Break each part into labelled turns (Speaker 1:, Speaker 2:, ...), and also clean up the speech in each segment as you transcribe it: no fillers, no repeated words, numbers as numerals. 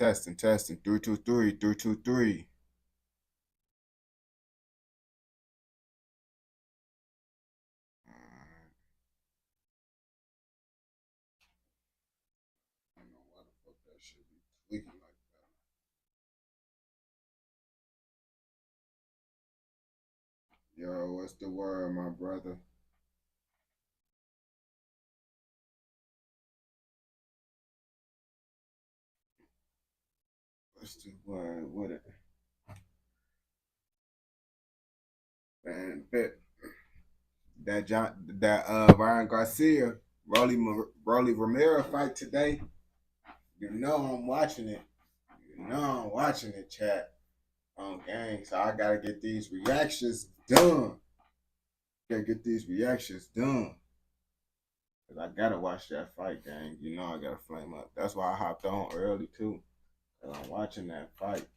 Speaker 1: Testing, testing. 323, 323. I don't know why the fuck that shit be tweaking like that. Yo, what's the word, my brother? What's the word with it? Man, that Ryan Garcia, Rolly Romero fight today. You know I'm watching it. You know I'm watching it, chat on gang. So I gotta get these reactions done. Gotta get these reactions done. Cause I gotta watch that fight, gang. You know I gotta flame up. That's why I hopped on early too. Cause I'm watching that fight.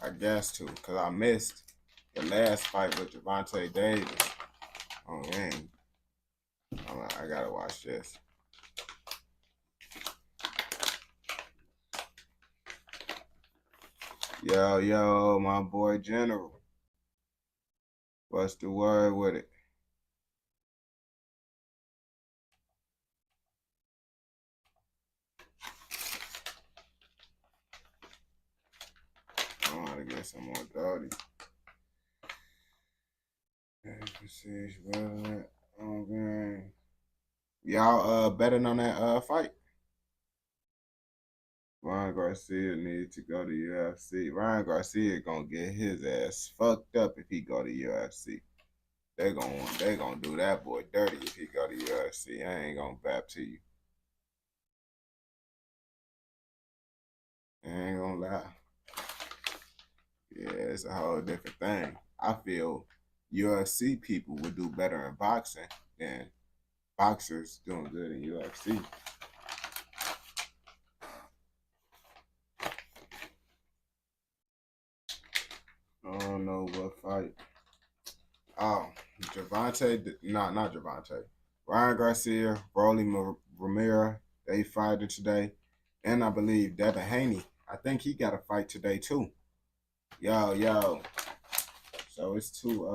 Speaker 1: I guess to, cause I missed the last fight with Javante Davis. Oh man, I gotta watch this. Yo, yo, my boy General. What's the word with it? I want to get some more dirty. Prestige relevant. Oh man. Y'all betting on that fight? Ryan Garcia needs to go to UFC. Ryan Garcia gonna get his ass fucked up if he go to UFC. They gonna do that boy dirty if he go to UFC. I ain't gonna bap to you. I ain't gonna lie. Yeah, it's a whole different thing. I feel UFC people would do better in boxing than boxers doing good in UFC. I don't know what fight. Oh, Javante, not Javante. Ryan Garcia, Rolly Romero, they fighting today. And I believe Devin Haney, I think he got a fight today too. Yo, yo. So it's two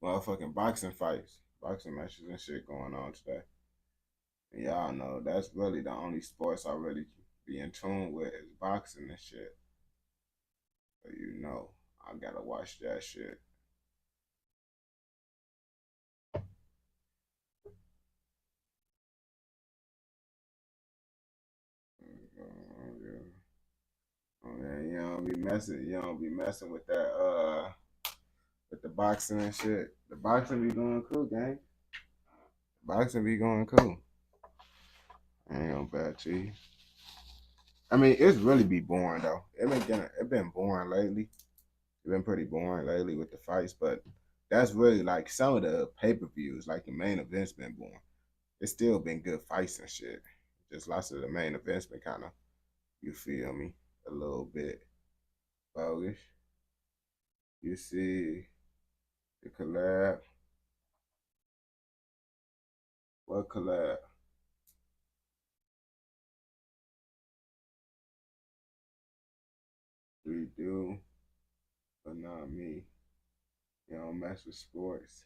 Speaker 1: motherfucking boxing fights, boxing matches and shit going on today. And y'all know that's really the only sports I really be in tune with is boxing and shit. So you know, I gotta watch that shit. Yeah. Oh man, you don't be messing with that with the boxing and shit. The boxing be going cool, gang. Boxing be going cool. I ain't gonna bad to you. I mean, it's really be boring though. It been boring lately. It's been pretty boring lately with the fights, but that's really like some of the pay per views, like the main events been boring. It's still been good fights and shit. Just lots of the main events been kind of, you feel me, a little bit bogus. You see the collab. What collab? We do, but not me. You don't mess with sports.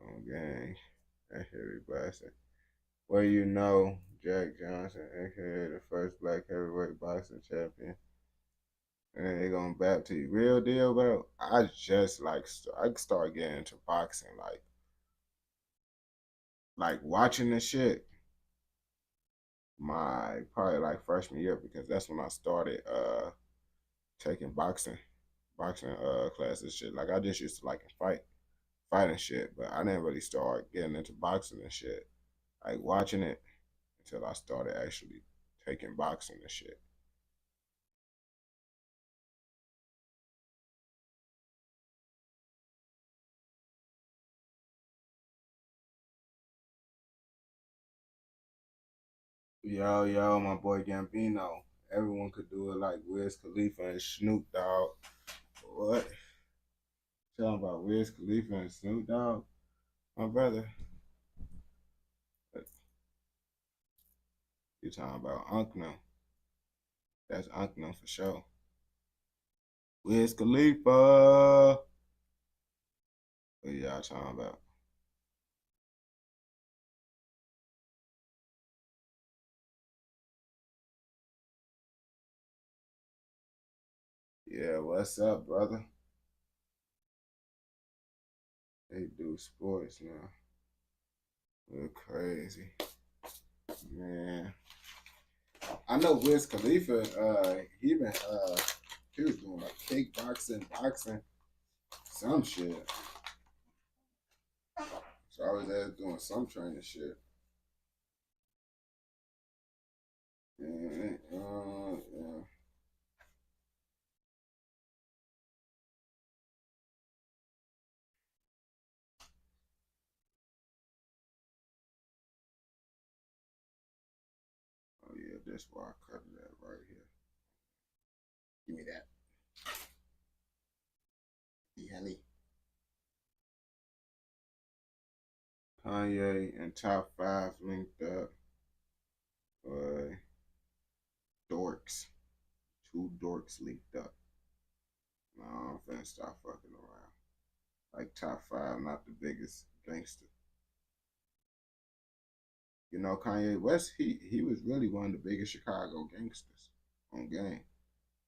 Speaker 1: Oh, gang. That heavy blasting. Well, you know, Jack Johnson, aka the first black heavyweight boxing champion. And they gonna back to you. Real deal, bro. I just like I start getting into boxing, like watching the shit. My probably like freshman year because that's when I started taking boxing classes shit. Like I just used to like fighting shit, but I didn't really start getting into boxing and shit. Like watching it until I started actually taking boxing and shit. Yo, yo, my boy Gambino. Everyone could do it like Wiz Khalifa and Snoop Dogg. What? Talking about Wiz Khalifa and Snoop Dogg? My brother. You talking about Unknown. That's Unknown for sure. Wiz Khalifa. What y'all talking about? Yeah, what's up, brother? They do sports now. We're crazy. Man. I know Wiz Khalifa, he was doing like kickboxing, boxing, some shit. So I was there doing some training shit. Yeah. Oh yeah, that's why I cut that right here. Give me that. Honey. Kanye and top five linked up. Dorks. Two dorks linked up. No, I'm finna stop fucking around. Like top five, not the biggest gangster. You know, Kanye West, he was really one of the biggest Chicago gangsters on game.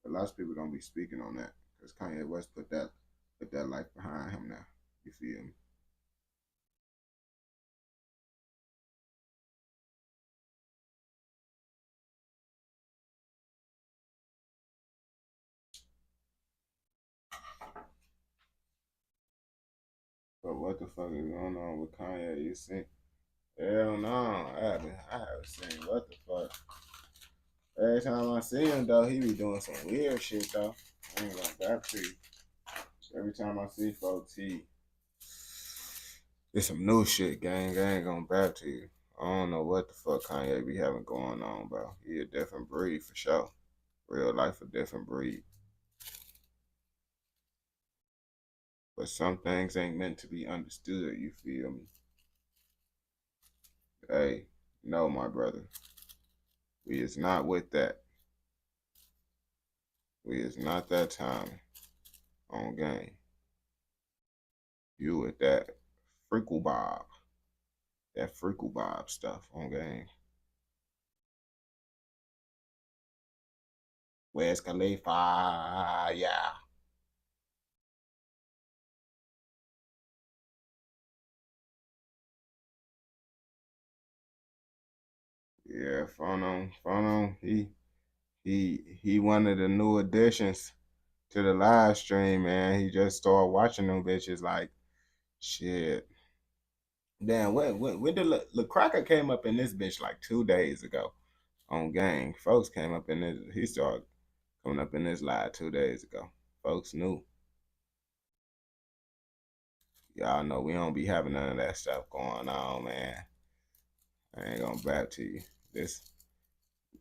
Speaker 1: But lots of people don't be speaking on that because Kanye West put that life behind him now. You feel me? But what the fuck is going on with Kanye? You see? Hell no, I haven't seen what the fuck. Every time I see him though, he be doing some weird shit though. I ain't gonna back to you. Every time I see folks, it's some new shit, gang. I ain't gonna back to you. I don't know what the fuck Kanye be having going on, bro. He a different breed for sure. Real life a different breed. But some things ain't meant to be understood, you feel me? Hey, no, my brother. We is not with that. We is not that time on game. You with that freakle bob. That freakle bob stuff on game. Where's Khalifa? Yeah. Yeah, Phono, he one of the new additions to the live stream, man. He just started watching them bitches like shit. Damn, when did Cracker came up in this bitch like 2 days ago on gang. Folks came up in this. He started coming up in this live 2 days ago. Folks knew. Y'all know we don't be having none of that stuff going on, man. I ain't gonna back to you. This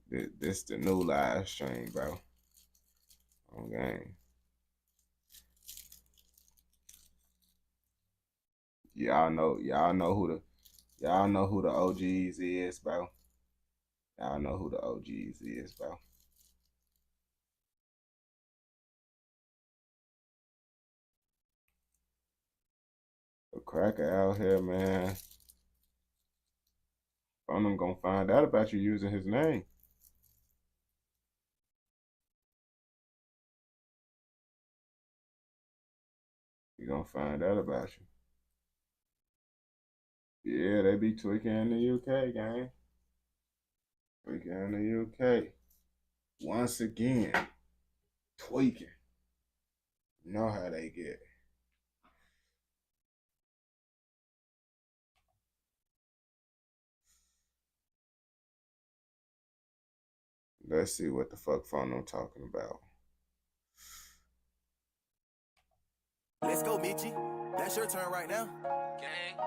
Speaker 1: the new live stream, bro. On gang. Y'all know who the OGs is, bro. Y'all know who the OGs is, bro. The cracker out here, man. I'm gonna find out about you using his name. You gonna find out about you. Yeah, they be tweaking in the UK, gang. Tweaking in the UK. Once again, tweaking. You know how they get. Let's see what the fuck phone I'm talking about.
Speaker 2: Let's go, Michi. That's your turn right now. Gang.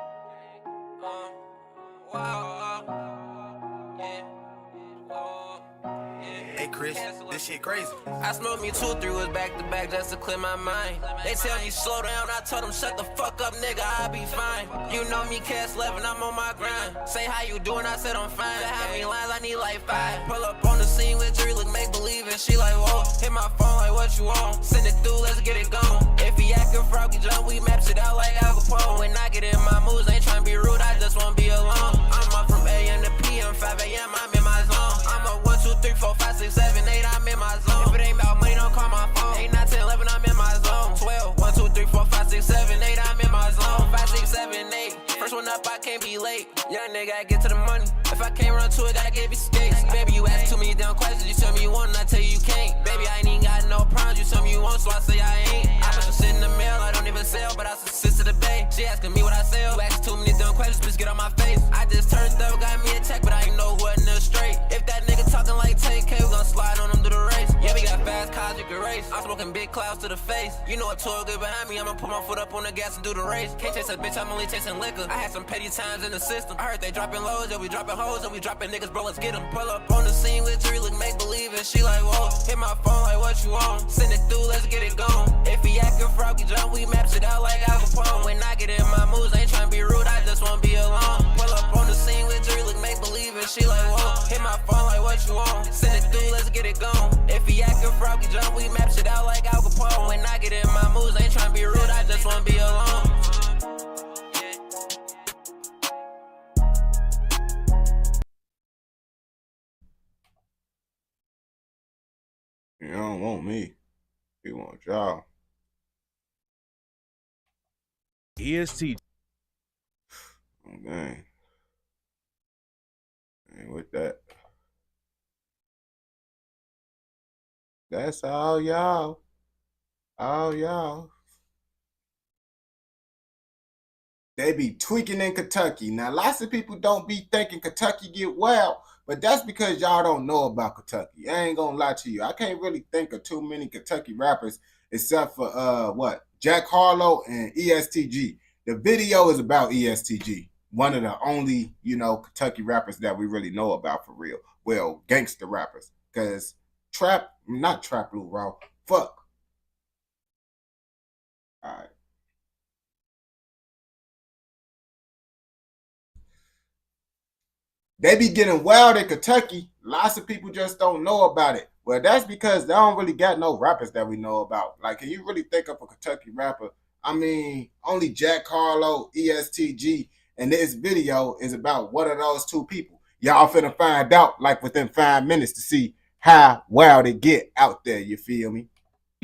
Speaker 2: Wow. Yeah. Oh. Yeah. Hey, Chris. This shit crazy.
Speaker 3: I smoked me 2-3 was back to back just to clear my mind. They tell me slow down, I told them shut the fuck up, nigga, I'll be fine. You know me, cast 11, I'm on my grind. Say how you doing, I said I'm fine. How many lines, I need like 5. Pull up on the scene with Dree, look make believe, and she like, whoa. Hit my phone like, what you want? Send it through, let's get it gone. If he acting froggy jump, we maps it out like Al Capone. When I get in my moves, ain't trying to be rude, I just wanna be alone. I'm up from AM to PM, 5 AM, I'm in my zone. I'm up 1, 2, 3, 4, 5, 6, 7, 8, I'm in my zone. If it ain't about money, don't call my phone. 8, 9, 10, 11, I'm in my zone. 12, 1, 2, 3, 4, 5, 6, 7, 8, I'm in my zone. 5, 6, 7, 8. First one up, I can't be late. Young nigga, gotta get to the money. If I can't run to it, gotta give you skates. Baby, you ask too many dumb questions. You tell me you want, and I tell you you can't. Baby, I ain't even got no problems. You tell me you want, so I say I ain't. I put some shit in the mail, I don't even sell, but I subsist to the bay. She asking me what I sell. You ask too many dumb questions, bitch, get on my face. I just turned up, got me a check, but I ain't know who in the straight. If that nigga talking like 10K, we gon' slide on him through the race. Yeah, we got fast cars, you can race. I'm smoking big clouds to the face. You know a tour good behind me, I'ma put my foot up on the gas and do the race. Can't chase a bitch, I'm only chasing liquor. I had some petty times in the system. I heard they dropping lows, yeah, we dropping hoes, and we dropping niggas, bro, let's get them. Pull up on the scene with Dree, look make believe, and she like, whoa. Hit my phone like, what you want? Send it through, let's get it gone. If he acting froggy jump, we maps it out like Al Capone. When I get in my moves, ain't trying to be rude, I just wanna be alone. Pull up on the scene with Dree, look make believe, and she like, whoa. Hit my phone like, what you want? Send it through, let's get it gone. If he acting froggy jump, we maps it out like Al Capone. When I get in my moves, ain't trying to be rude, I just wanna be alone.
Speaker 1: You don't want me. You want y'all.
Speaker 4: EST.
Speaker 1: Oh, dang. And with that, that's all y'all. All y'all. They be tweaking in Kentucky. Now, lots of people don't be thinking Kentucky get wild, but that's because y'all don't know about Kentucky. I ain't gonna lie to you. I can't really think of too many Kentucky rappers except for Jack Harlow and ESTG. The video is about ESTG, one of the only, Kentucky rappers that we really know about for real. Well, gangster rappers. Because not Trap Blue Raw. Fuck. All right. They be getting wild in Kentucky. Lots of people just don't know about it. Well, that's because they don't really got no rappers that we know about. Like, can you really think of a Kentucky rapper? I mean, only Jack Harlow, ESTG, and this video is about one of those two people. Y'all finna find out, like, within 5 minutes to see how wild it get out there, you feel me?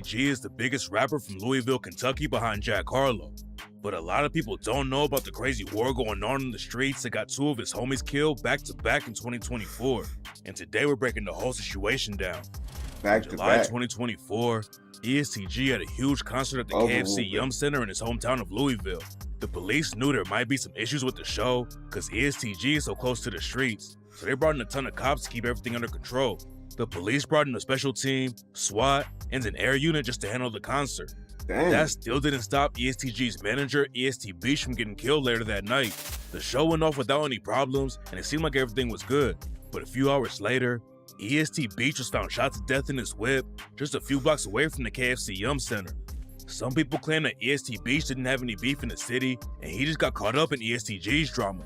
Speaker 4: G is the biggest rapper from Louisville, Kentucky behind Jack Harlow. But a lot of people don't know about the crazy war going on in the streets that got 2 of his homies killed back to back in 2024. And today we're breaking the whole situation down.
Speaker 1: Back to
Speaker 4: July
Speaker 1: back.
Speaker 4: 2024, ESTG had a huge concert at the KFC Yum Center in his hometown of Louisville. The police knew there might be some issues with the show because ESTG is so close to the streets, so they brought in a ton of cops to keep everything under control. The police brought in a special team, SWAT, and an air unit just to handle the concert.
Speaker 1: Damn.
Speaker 4: That still didn't stop ESTG's manager, EST Beach, from getting killed later that night. The show went off without any problems, and it seemed like everything was good. But a few hours later, EST Beach was found shot to death in his whip, just a few blocks away from the KFC Yum Center. Some people claim that EST Beach didn't have any beef in the city, and he just got caught up in ESTG's drama.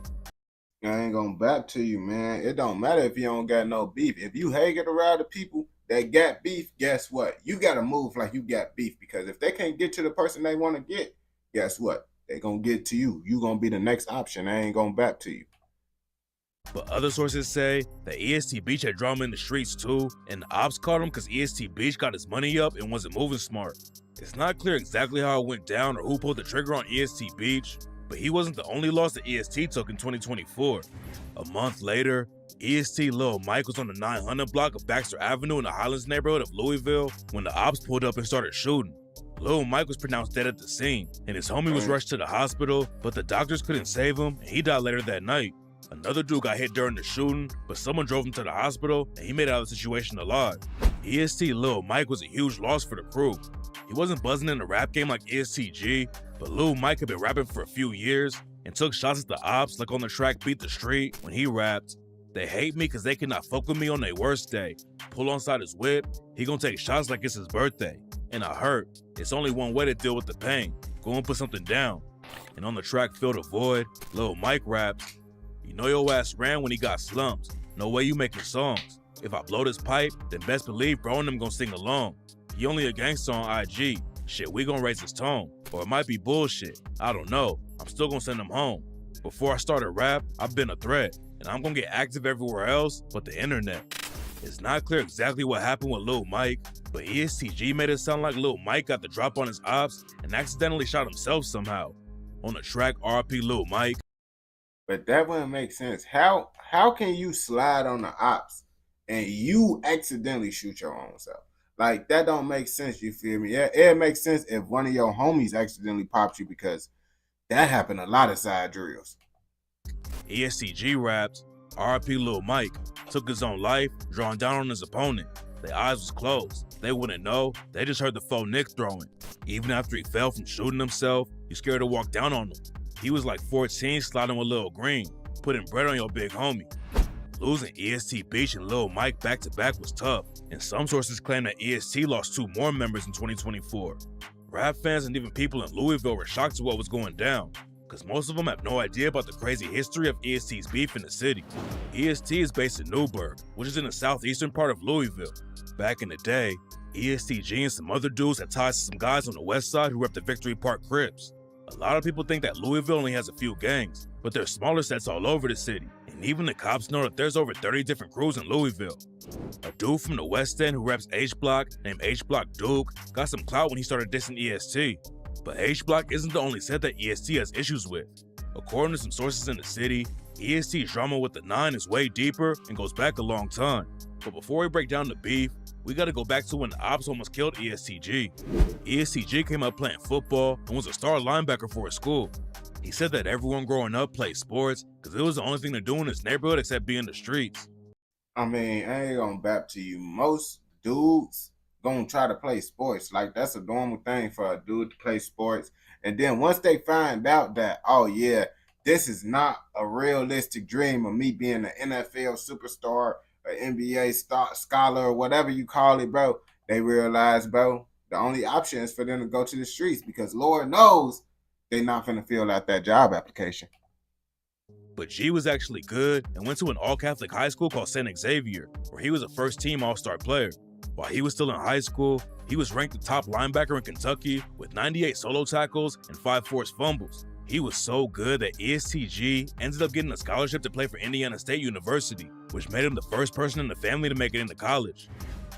Speaker 1: I ain't gonna back to you, man. It don't matter if you don't got no beef. If you hanging around the people that got beef, guess what? You gotta move like you got beef, because if they can't get to the person they want to get, guess what? They gonna get to you. You gonna be the next option. I ain't gonna back to you.
Speaker 4: But other sources say that EST Beach had drama in the streets too, and the ops caught him because EST Beach got his money up and wasn't moving smart. It's not clear exactly how it went down or who pulled the trigger on EST Beach, but he wasn't the only loss that EST took in 2024. A month later, EST Lil Mike was on the 900 block of Baxter Avenue in the Highlands neighborhood of Louisville when the ops pulled up and started shooting. Lil Mike was pronounced dead at the scene, and his homie was rushed to the hospital, but the doctors couldn't save him, and he died later that night. Another dude got hit during the shooting, but someone drove him to the hospital, and he made it out of the situation alive. EST Lil Mike was a huge loss for the crew. He wasn't buzzing in the rap game like ESTG, but Lil Mike had been rapping for a few years and took shots at the ops like on the track Beat the Street when he rapped, They hate me because they cannot fuck with me on their worst day. Pull onside his whip, he gon' take shots like it's his birthday. And I hurt, it's only one way to deal with the pain. Go and put something down. And on the track Fill the Void, Lil Mike raps, you know your ass ran when he got slumps. No way you making songs. If I blow this pipe, then best believe bro and them gon' sing along. He only a gangster on IG. Shit, we gon' raise his tone. Or it might be bullshit. I don't know. I'm still gon' send him home. Before I started rap, I've been a threat. And I'm gonna get active everywhere else but the internet. It's not clear exactly what happened with Lil Mike, but ESTG made it sound like Lil Mike got the drop on his ops and accidentally shot himself somehow. On the track RP Lil Mike.
Speaker 1: But that wouldn't make sense. How can you slide on the ops and you accidentally shoot your own self? Like, that don't make sense, you feel me? It makes sense if one of your homies accidentally popped you, because that happened a lot of side drills.
Speaker 4: ESTG raps, RP Lil Mike took his own life, drawing down on his opponent. Their eyes was closed. They wouldn't know. They just heard the faux Nick throwing. Even after he fell from shooting himself, you scared to walk down on him. He was like 14 sliding with Lil Green, putting bread on your big homie. Losing EST Beach and Lil Mike back to back was tough, and some sources claim that EST lost 2 more members in 2024. Rap fans and even people in Louisville were shocked to what was going down, because most of them have no idea about the crazy history of EST's beef in the city. EST is based in Newburgh, which is in the southeastern part of Louisville. Back in the day, ESTG and some other dudes had ties to some guys on the west side who rep the Victory Park Crips. A lot of people think that Louisville only has a few gangs, but there's smaller sets all over the city, and even the cops know that there's over 30 different crews in Louisville. A dude from the West End who reps H-Block, named H-Block Duke, got some clout when he started dissing EST. But H-Block isn't the only set that EST has issues with. According to some sources in the city, EST's drama with the 9 is way deeper and goes back a long time. But before we break down the beef, we gotta go back to when the ops almost killed ESTG. ESTG came up playing football and was a star linebacker for his school. He said that everyone growing up played sports because it was the only thing to do in his neighborhood except be in the streets.
Speaker 1: I mean, I ain't gonna bap to you. Most dudes gonna try to play sports. Like, that's a normal thing for a dude to play sports. And then once they find out that, oh yeah, this is not a realistic dream of me being an NFL superstar, an NBA scholar, or whatever you call it, bro, they realize, bro, the only option is for them to go to the streets, because Lord knows they not finna fill out that job application.
Speaker 4: But G was actually good and went to an all-Catholic high school called St. Xavier, where he was a first-team all-star player. While he was still in high school, he was ranked the top linebacker in Kentucky with 98 solo tackles and 5 forced fumbles. He was so good that ESTG ended up getting a scholarship to play for Indiana State University, which made him the first person in the family to make it into college.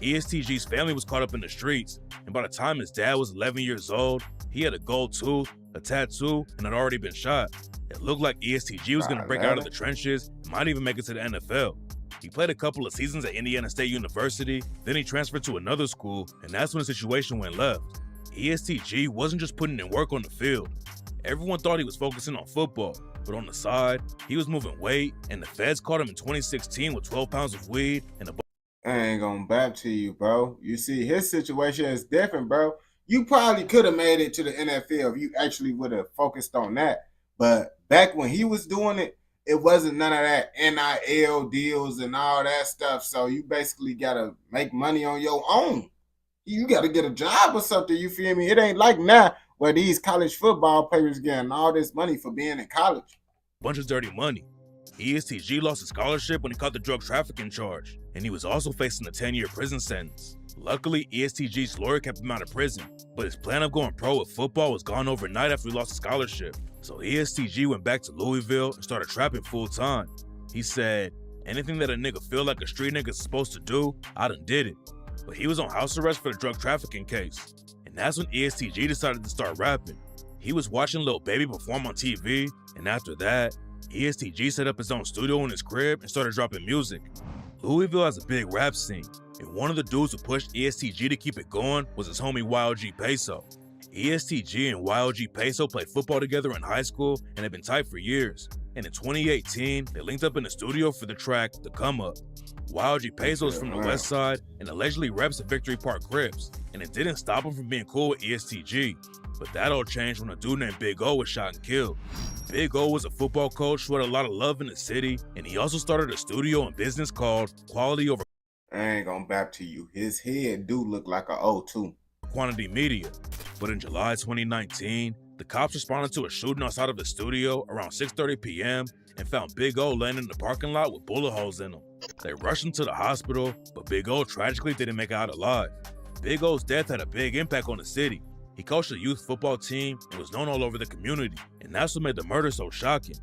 Speaker 4: ESTG's family was caught up in the streets, and by the time his dad was 11 years old, he had a gold tooth, a tattoo, and had already been shot. It looked like ESTG was going to break out of the trenches and might even make it to the NFL. He played a couple of seasons at Indiana State University, then he transferred to another school, and that's when the situation went left. ESTG wasn't just putting in work on the field. Everyone thought he was focusing on football, but on the side, he was moving weight, and the feds caught him in 2016 with 12 pounds of weed and a
Speaker 1: I ain't gonna bap to you, bro. You see, his situation is different, bro. You probably could have made it to the NFL if you actually would have focused on that. But back when he was doing it, it wasn't none of that NIL deals and all that stuff. So you basically got to make money on your own. You got to get a job or something, you feel me? It ain't like now where these college football players getting all this money for being in college.
Speaker 4: bunch of dirty money. ESTG lost his scholarship when he caught the drug trafficking charge, and he was also facing a 10-year prison sentence. Luckily, ESTG's lawyer kept him out of prison, but his plan of going pro with football was gone overnight after he lost his scholarship. So ESTG went back to Louisville and started trapping full time. He said, anything that a nigga feel like a street nigga's supposed to do, I done did it. But he was on house arrest for the drug trafficking case. And that's when ESTG decided to start rapping. He was watching Lil Baby perform on TV, and after that, ESTG set up his own studio in his crib and started dropping music. Louisville has a big rap scene, and one of the dudes who pushed ESTG to keep it going was his homie YOG Peso. ESTG and YOG Peso played football together in high school and had been tight for years. And in 2018, they linked up in the studio for the track The Come Up. YOG Peso is from the west side and allegedly reps the Victory Park Crips, and it didn't stop him from being cool with ESTG. But that all changed when a dude named Big O was shot and killed. Big O was a football coach who had a lot of love in the city, and he also started a studio and business called Quality Over
Speaker 1: I ain't gonna bap to you. His head do look like a O too.
Speaker 4: Quantity Media. But in July 2019, the cops responded to a shooting outside of the studio around 6:30 p.m. and found Big O laying in the parking lot with bullet holes in him. They rushed him to the hospital, but Big O tragically didn't make it out alive. Big O's death had a big impact on the city. He coached a youth football team and was known all over the community, and that's what made the murder so shocking.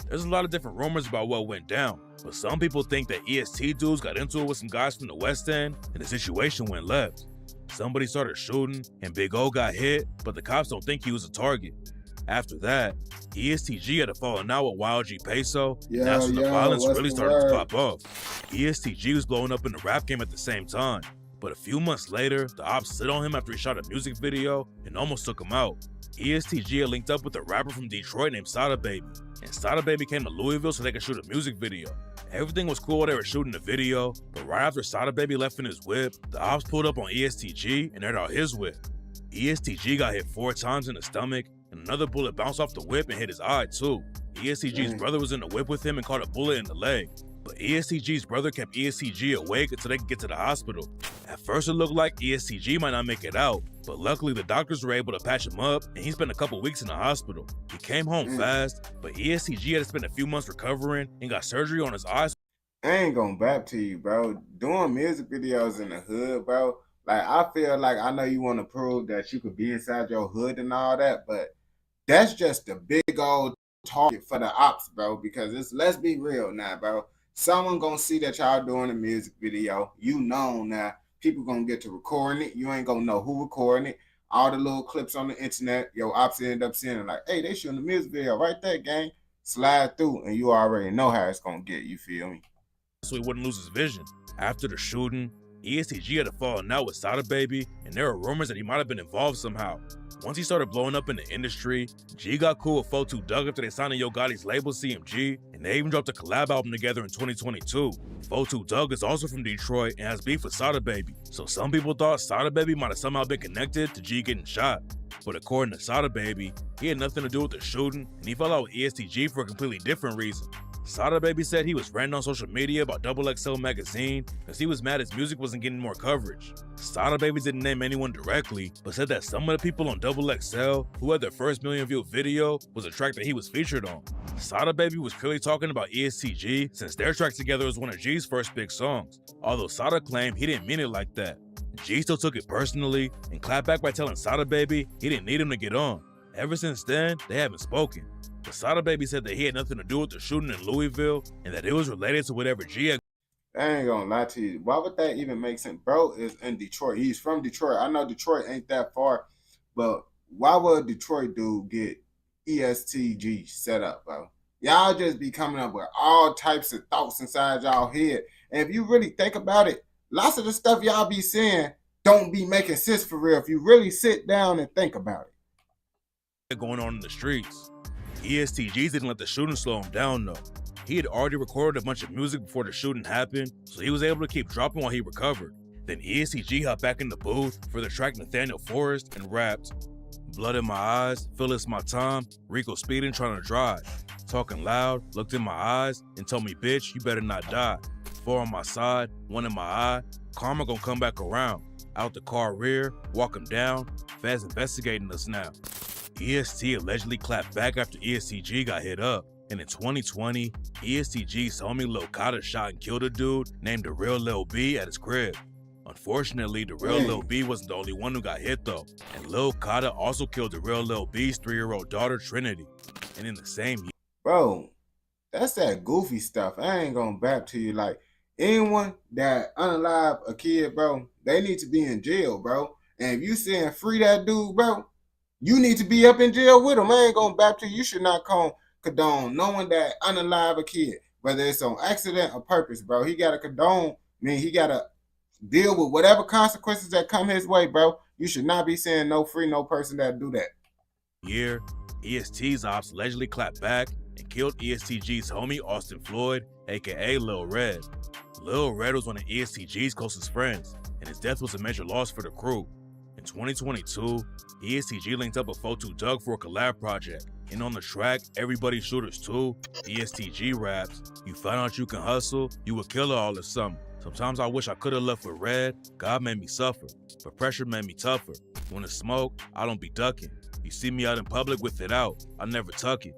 Speaker 4: There's a lot of different rumors about what went down, but some people think that EST dudes got into it with some guys from the West End and the situation went left. Somebody started shooting and Big O got hit, but the cops don't think he was a target. After that, ESTG had a falling out with YLG Peso, and that's when the violence really started to pop off. ESTG was blowing up in the rap game at the same time, but a few months later, the ops slid on him after he shot a music video and almost took him out. ESTG had linked up with a rapper from Detroit named Sada Baby, and Sada Baby came to Louisville so they could shoot a music video. Everything was cool while they were shooting the video, but right after Sada Baby left in his whip, the ops pulled up on ESTG and aired out his whip. ESTG got hit 4 times in the stomach, and another bullet bounced off the whip and hit his eye too. ESTG's brother was in the whip with him and caught a bullet in the leg, but ESTG's brother kept ESTG awake until they could get to the hospital. At first it looked like ESTG might not make it out, but luckily the doctors were able to patch him up and he spent a couple weeks in the hospital. He came home fast, but ESTG had to spend a few months recovering and got surgery on his eyes.
Speaker 1: I ain't gonna bap to you, bro. Doing music videos in the hood, bro. Like, I feel like I know you want to prove that you could be inside your hood and all that, but that's just a big old target for the ops, bro. Because let's be real now, bro. Someone gonna see that y'all doing a music video. You know now. People gonna get to recording it. You ain't gonna know who recording it. All the little clips on the internet, your ops end up seeing it like, hey, they shooting a music video right there, gang. Slide through, and you already know how it's gonna get. You feel me?
Speaker 4: So he wouldn't lose his vision. After the shooting, ESTG had a falling out with Sada Baby, and there were rumors that he might have been involved somehow. Once he started blowing up in the industry, G got cool with 42 Doug after they signed to Yo Gotti's label CMG, and they even dropped a collab album together in 2022. 42 Doug is also from Detroit and has beef with Sada Baby, so some people thought Sada Baby might have somehow been connected to G getting shot. But according to Sada Baby, he had nothing to do with the shooting, and he fell out with ESTG for a completely different reason. Sada Baby said he was ranting on social media about XXL magazine because he was mad his music wasn't getting more coverage. Sada Baby didn't name anyone directly, but said that some of the people on XXL who had their first million-view video was a track that he was featured on. Sada Baby was clearly talking about ESTG since their track together was one of G's first big songs, although Sada claimed he didn't mean it like that. G still took it personally and clapped back by telling Sada Baby he didn't need him to get on. Ever since then, they haven't spoken. But Sada Baby said that he had nothing to do with the shooting in Louisville and that it was related to whatever G had.
Speaker 1: I ain't gonna lie to you. Why would that even make sense? Bro is in Detroit. He's from Detroit. I know Detroit ain't that far, but why would a Detroit dude get ESTG set up, bro? Y'all just be coming up with all types of thoughts inside y'all head. And if you really think about it, lots of the stuff y'all be saying don't be making sense for real if you really sit down and think about it.
Speaker 4: Going on in the streets. ESTG didn't let the shooting slow him down though. He had already recorded a bunch of music before the shooting happened, so he was able to keep dropping while he recovered. Then ESTG hopped back in the booth for the track Nathaniel Forrest and rapped, "Blood in my eyes, feel it's my time, Rico speeding trying to drive. Talking loud, looked in my eyes and told me, bitch, you better not die. 4 on my side, 1 in my eye, karma gonna come back around. Out the car rear, walk him down, Feds investigating us now." EST allegedly clapped back after ESTG got hit up, and in 2020, ESTG's homie Lil Kata shot and killed a dude named The Real Lil B at his crib. Unfortunately, The Real Lil B wasn't the only one who got hit though, and Lil Kata also killed The Real Lil B's 3-year-old daughter Trinity. And in the same year,
Speaker 1: Bro, that's that goofy stuff. I ain't gonna bap to you. Like, anyone that unalive a kid, bro, they need to be in jail, bro. And if you saying free that dude, bro, you need to be up in jail with him. I ain't gonna bap to you. You should not condone knowing that unalive a kid, whether it's on accident or purpose, bro. He gotta condone, he gotta deal with whatever consequences that come his way, bro. You should not be saying no free no person that do that.
Speaker 4: EST's ops allegedly clapped back and killed ESTG's homie Austin Floyd, aka Lil Red. Lil Red was one of ESTG's closest friends, and his death was a major loss for the crew. In 2022, ESTG linked up with 42 Doug for a collab project, And on the track, Everybody Shooters 2, ESTG raps, you find out you can hustle, you a killer all of summer. Sometimes I wish I could've left with red, God made me suffer, but pressure made me tougher. When it's smoke, I don't be ducking. You see me out in public with it out, I never tuck it.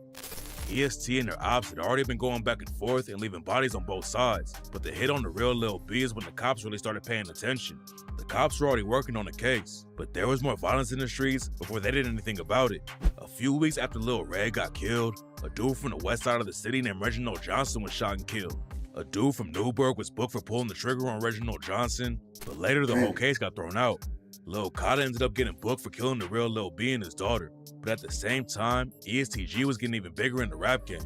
Speaker 4: EST and their ops had already been going back and forth and leaving bodies on both sides, but the hit on the real Lil B is when the cops really started paying attention. The cops were already working on the case, but there was more violence in the streets before they did anything about it. A few weeks after Lil Red got killed, a dude from the west side of the city named Reginald Johnson was shot and killed. A dude from Newburgh was booked for pulling the trigger on Reginald Johnson, but later the whole case got thrown out. Lil Kata ended up getting booked for killing the real Lil B and his daughter, but at the same time, ESTG was getting even bigger in the rap game.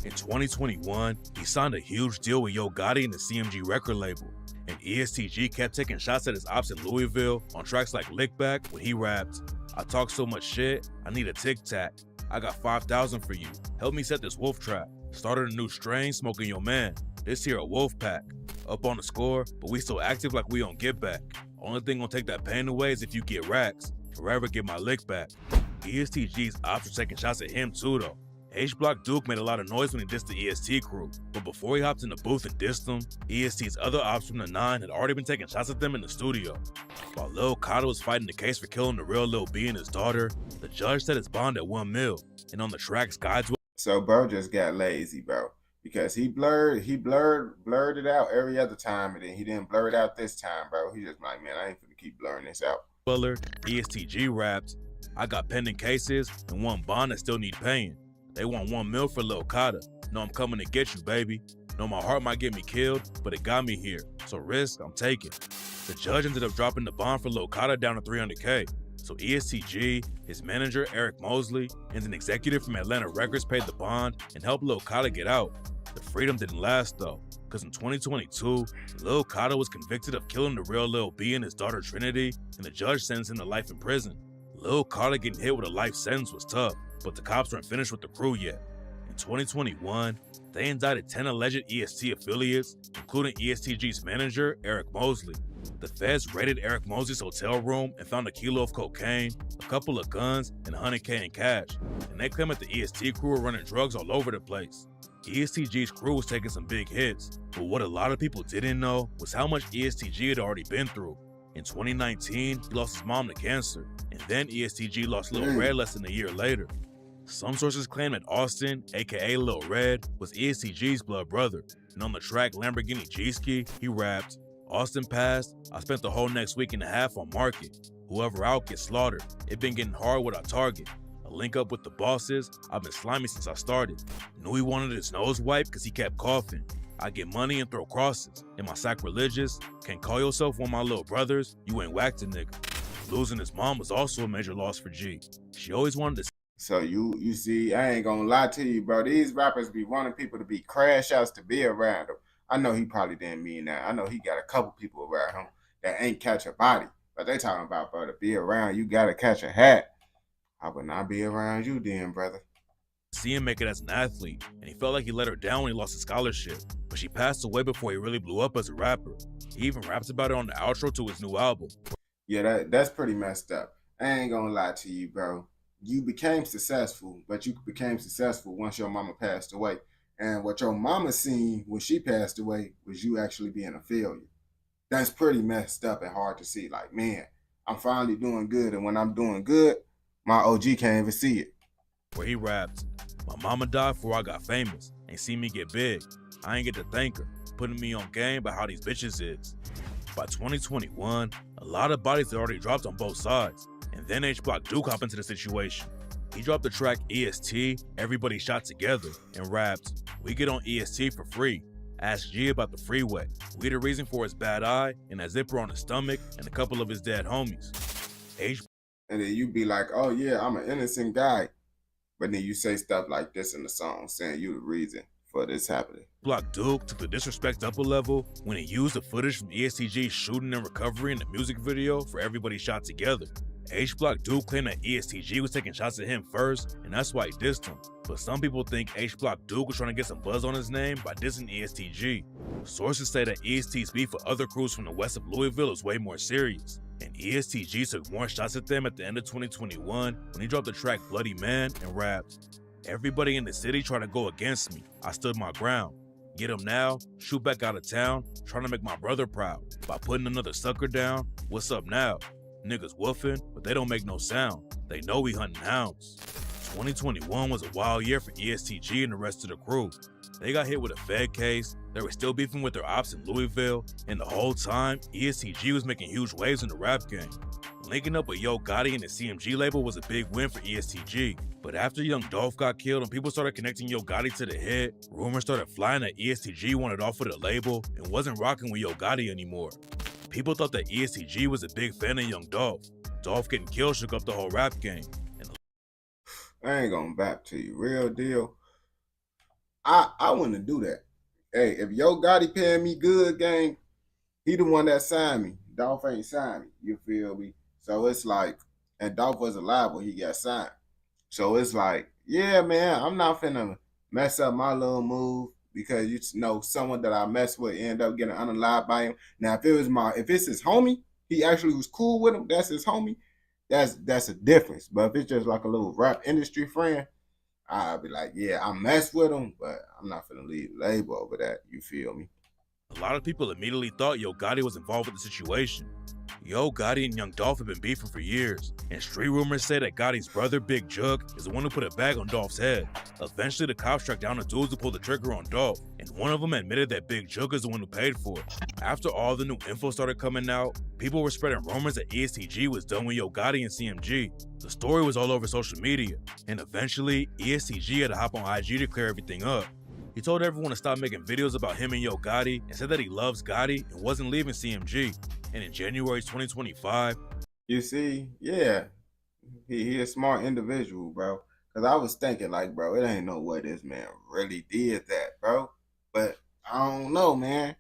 Speaker 4: In 2021, he signed a huge deal with Yo Gotti and the CMG record label, and ESTG kept taking shots at his ops in Louisville on tracks like Lick Back when he rapped, "I talk so much shit, I need a tic tac. I got 5,000 for you. Help me set this wolf trap. Started a new strain, smoking your man. This here a wolf pack. Up on the score, but we still active like we on get back. Only thing gonna take that pain away is if you get racks. Forever get my lick back." ESTG's ops were taking shots at him too though. H-Block Duke made a lot of noise when he dissed the EST crew, but before he hopped in the booth and dissed them, EST's other ops from the 9 had already been taking shots at them in the studio. While Lil Kata was fighting the case for killing the real Lil B and his daughter, the judge set his bond at 1 mil, and on the tracks Guides.
Speaker 1: So bro just got lazy, bro, because he blurred it out every other time, and then he didn't blur it out this time, bro. He just like, man, I ain't finna keep blurring this out.
Speaker 4: ESTG raps, "I got pending cases and one bond that still need paying. They want 1 mil for Lil Kata. Know I'm coming to get you, baby. Know my heart might get me killed, but it got me here. So risk, I'm taking." The judge ended up dropping the bond for Lil Kata down to 300K. So ESTG, his manager Eric Mosley, and an executive from Atlanta Records paid the bond and helped Lil Kata get out. The freedom didn't last though, because in 2022, Lil Kata was convicted of killing the real Lil B and his daughter Trinity, and the judge sentenced him to life in prison. Lil Kata getting hit with a life sentence was tough, but the cops weren't finished with the crew yet. In 2021, they indicted 10 alleged EST affiliates, including ESTG's manager, Eric Mosley. The feds raided Eric Mosley's hotel room and found a kilo of cocaine, a couple of guns, and 100K in cash, and they claim that the EST crew were running drugs all over the place. ESTG's crew was taking some big hits, but what a lot of people didn't know was how much ESTG had already been through. In 2019, he lost his mom to cancer, and then ESTG lost Lil Red less than a year later. Some sources claim that Austin, aka Lil Red, was ESTG's blood brother, and on the track Lamborghini G-Ski, he rapped, "Austin passed, I spent the whole next week and a half on market. Whoever out gets slaughtered, it been getting hard with our target. A link up with the bosses, I've been slimy since I started. Knew he wanted his nose wiped cause he kept coughing. I get money and throw crosses. Am I sacrilegious? Can't call yourself one of my little brothers, you ain't whacked a nigga." Losing his mom was also a major loss for G. She always wanted to.
Speaker 1: So you see, I ain't gonna lie to you, bro. These rappers be wanting people to be crash outs to be around them. I know he probably didn't mean that. I know he got a couple people around him that ain't catch a body. But they talking about, bro, to be around, you gotta catch a hat. I would not be around you then, brother.
Speaker 4: See him make it as an athlete, and he felt like he let her down when he lost his scholarship. But she passed away before he really blew up as a rapper. He even raps about it on the outro to his new album.
Speaker 1: Yeah, that's pretty messed up. I ain't gonna lie to you, bro. You became successful, but you became successful once your mama passed away. And what your mama seen when she passed away was you actually being a failure. That's pretty messed up and hard to see. Like, man, I'm finally doing good, and when I'm doing good, my OG can't even see it.
Speaker 4: Where he raps, "My mama died before I got famous. Ain't seen me get big. I ain't get to thank her, putting me on game about how these bitches is." By 2021, a lot of bodies had already dropped on both sides, and then H-Block Duke hopped into the situation. He dropped the track EST, Everybody Shot Together, and rapped, "We get on EST for free. Ask G about the freeway. We the reason for his bad eye, and that zipper on his stomach, and a couple of his dead homies."
Speaker 1: And then you be like, oh yeah, I'm an innocent guy. But then you say stuff like this in the song, saying you the reason for this happening.
Speaker 4: Block Duke took the disrespect up a level when he used the footage from ESTG's shooting and recovery in the music video for Everybody Shot Together. H-Block Duke claimed that ESTG was taking shots at him first, and that's why he dissed him. But some people think H-Block Duke was trying to get some buzz on his name by dissing ESTG. Sources say that EST's beef with other crews from the west of Louisville is way more serious, and ESTG took more shots at them at the end of 2021 when he dropped the track Bloody Man and rapped, Everybody in the city tried to go against me. I stood my ground. Get him now, shoot back out of town, trying to make my brother proud. By putting another sucker down, what's up now? Niggas woofing, but they don't make no sound. They know we hunting hounds. 2021 was a wild year for ESTG and the rest of the crew. They got hit with a Fed case, they were still beefing with their ops in Louisville, and the whole time, ESTG was making huge waves in the rap game. Linking up with Yo Gotti and the CMG label was a big win for ESTG, but after Young Dolph got killed and people started connecting Yo Gotti to the hit, rumors started flying that ESTG wanted off of the label and wasn't rocking with Yo Gotti anymore. People thought that ESTG was a big fan of Young Dolph. Dolph getting killed shook up the whole rap game.
Speaker 1: I ain't gonna back to you, real deal. I wouldn't do that. Hey, if Yo Gotti paying me good, gang, he the one that signed me. Dolph ain't signed me. You feel me? So it's like, and Dolph was alive when he got signed. So it's like, yeah, man, I'm not finna mess up my little move because you know someone that I mess with end up getting unalived by him. Now, if it's his homie, he actually was cool with him. That's his homie. That's a difference. But if it's just like a little rap industry friend, I'll be like, yeah, I mess with him, but I'm not finna leave the label over that. You feel me?
Speaker 4: A lot of people immediately thought Yo Gotti was involved with the situation. Yo Gotti and Young Dolph have been beefing for years, and street rumors say that Gotti's brother, Big Jug, is the one who put a bag on Dolph's head. Eventually, the cops tracked down the dudes who pulled the trigger on Dolph, and one of them admitted that Big Jug is the one who paid for it. After all the new info started coming out, people were spreading rumors that ESTG was done with Yo Gotti and CMG. The story was all over social media, and eventually, ESTG had to hop on IG to clear everything up. He told everyone to stop making videos about him and Yo Gotti and said that he loves Gotti and wasn't leaving CMG. And in January 2025,
Speaker 1: You see, yeah, he a smart individual, bro. Cause I was thinking like, bro, it ain't no way this man really did that, bro. But I don't know, man.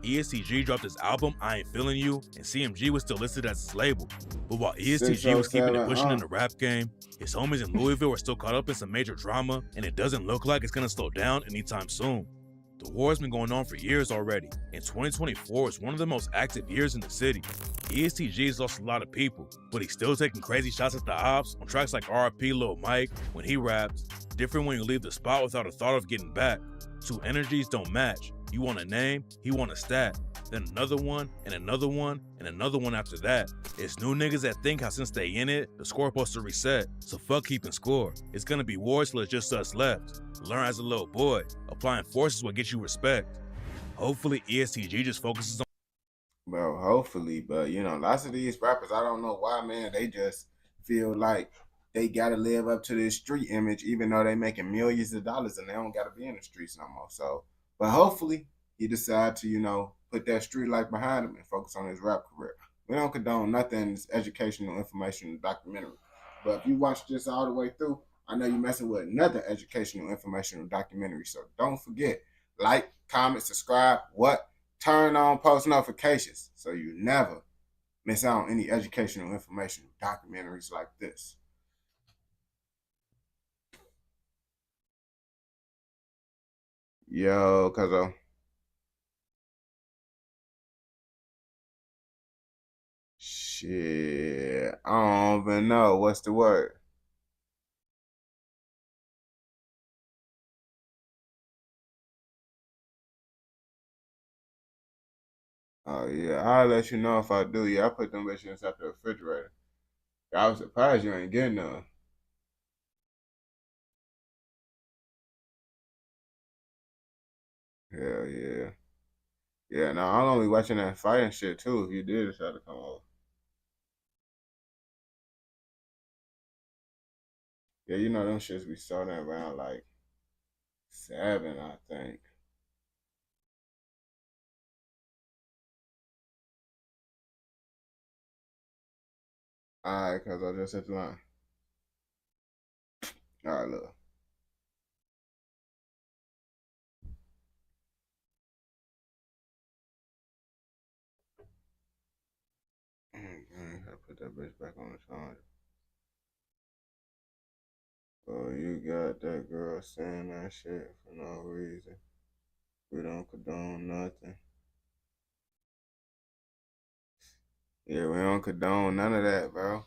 Speaker 4: ESTG dropped his album I Ain't Feeling You, and CMG was still listed as his label. But while ESTG was keeping it pushing in the rap game, his homies in Louisville were still caught up in some major drama, and it doesn't look like it's gonna slow down anytime soon. The war's been going on for years already, and 2024 is one of the most active years in the city. ESTG has lost a lot of people, but he's still taking crazy shots at the ops on tracks like RIP Lil Mike when he raps, different when you leave the spot without a thought of getting back. Two energies don't match. You want a name, he want a stat. Then another one, and another one, and another one after that. It's new niggas that think how since they in it, the score supposed to reset. So fuck keeping score. It's gonna be war till it's just us left. Learn as a little boy. Applying force is what gets you respect. Hopefully ESTG just focuses on
Speaker 1: Bro, hopefully, but you know, lots of these rappers, I don't know why, man, they just feel like they gotta live up to this street image, even though they making millions of dollars and they don't gotta be in the streets no more. So, but hopefully he decide to, you know, put that street life behind him and focus on his rap career. We don't condone nothing that's educational information and documentary. But if you watch this all the way through, I know you're messing with another educational informational documentary. So don't forget, like, comment, subscribe, turn on post notifications so you never miss out on any educational information documentaries like this. Yo, cuz shit, I don't even know what's the word. Oh yeah, I'll let you know if I do. Yeah, I put them bitches inside the refrigerator. I was surprised you ain't getting none. Hell yeah. Yeah, no, I'm gonna be watching that fighting shit too if you did decide to come over. Yeah, you know them shits be starting around like 7, I think. Alright, cuz I just hit the line. Alright, look. I put that bitch back on the charger. Oh, you got that girl saying that shit for no reason. We don't condone nothing. Yeah, we don't condone none of that, bro.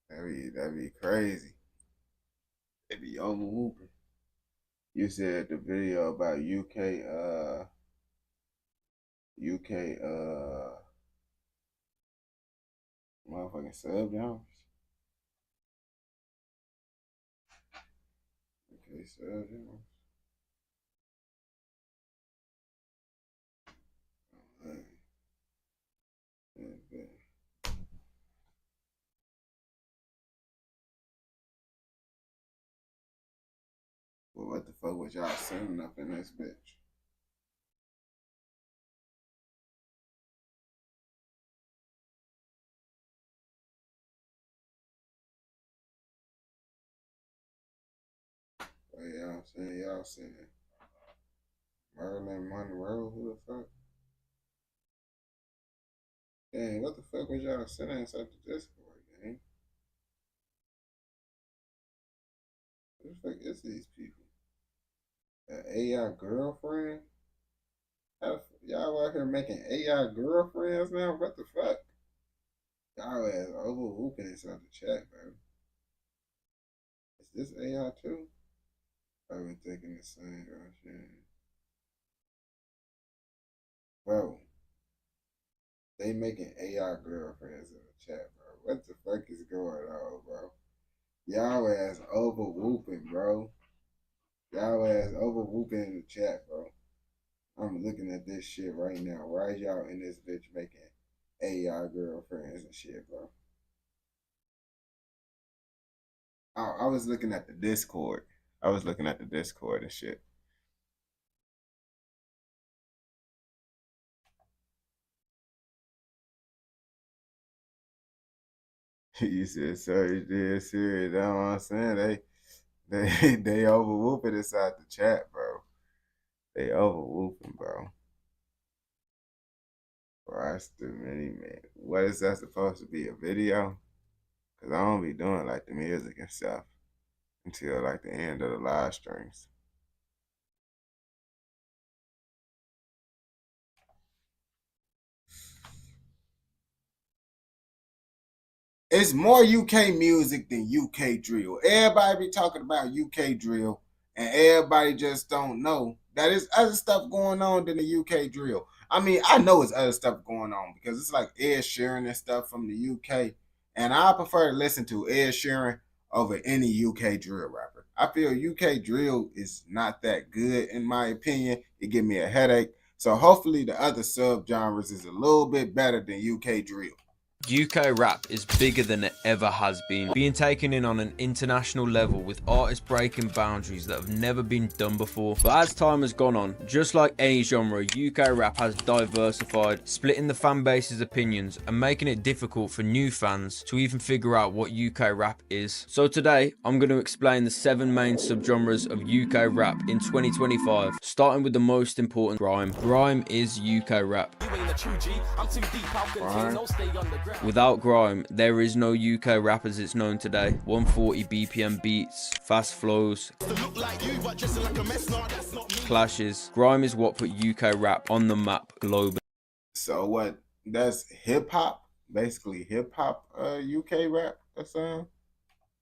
Speaker 1: That'd be crazy. They be over whooping. You said the video about UK motherfucking sub genres. UK sub genres. Well, what the fuck was y'all sending up in this bitch? Oh, y'all saying Marilyn Monroe, who the fuck? Dang, what the fuck was y'all sending inside the Discord, gang? Who the fuck is these people? An AI girlfriend? Y'all out here making AI girlfriends now? What the fuck? Y'all ass over whooping inside the chat, bro. Is this AI too? I've been thinking the same shit. Bro, they making AI girlfriends in the chat, bro. What the fuck is going on, bro? Y'all ass over whooping, bro. Y'all ass over whooping in the chat, bro. I'm looking at this shit right now. Why is y'all in this bitch making AI girlfriends and shit, bro? I was looking at the Discord. I was looking at the Discord and shit. You said, sorry, dear serious. That's what I'm saying. They over whooping inside the chat, bro. They over whooping, bro. Watch the mini man. What is that supposed to be? A video? Cause I don't be doing like the music and stuff until like the end of the live streams. It's more UK music than UK drill. Everybody be talking about UK drill, and everybody just don't know that there's other stuff going on than the UK drill. I mean, I know it's other stuff going on because it's like Ed Sheeran and stuff from the UK, and I prefer to listen to Ed Sheeran over any UK drill rapper. I feel UK drill is not that good in my opinion. It give me a headache. So hopefully the other subgenres is a little bit better than UK drill.
Speaker 5: UK rap is bigger than it ever has been, being taken in on an international level with artists breaking boundaries that have never been done before. But as time has gone on, just like any genre, UK rap has diversified, splitting the fan base's opinions and making it difficult for new fans to even figure out what UK rap is. So today, I'm going to explain the 7 main subgenres of UK rap in 2025, starting with the most important, grime. Grime is UK rap. Without grime, there is no UK rap as it's known today. 140 BPM beats, fast flows, clashes. Grime is what put UK rap on the map globally.
Speaker 1: So what? That's hip hop, basically hip hop, UK rap or something.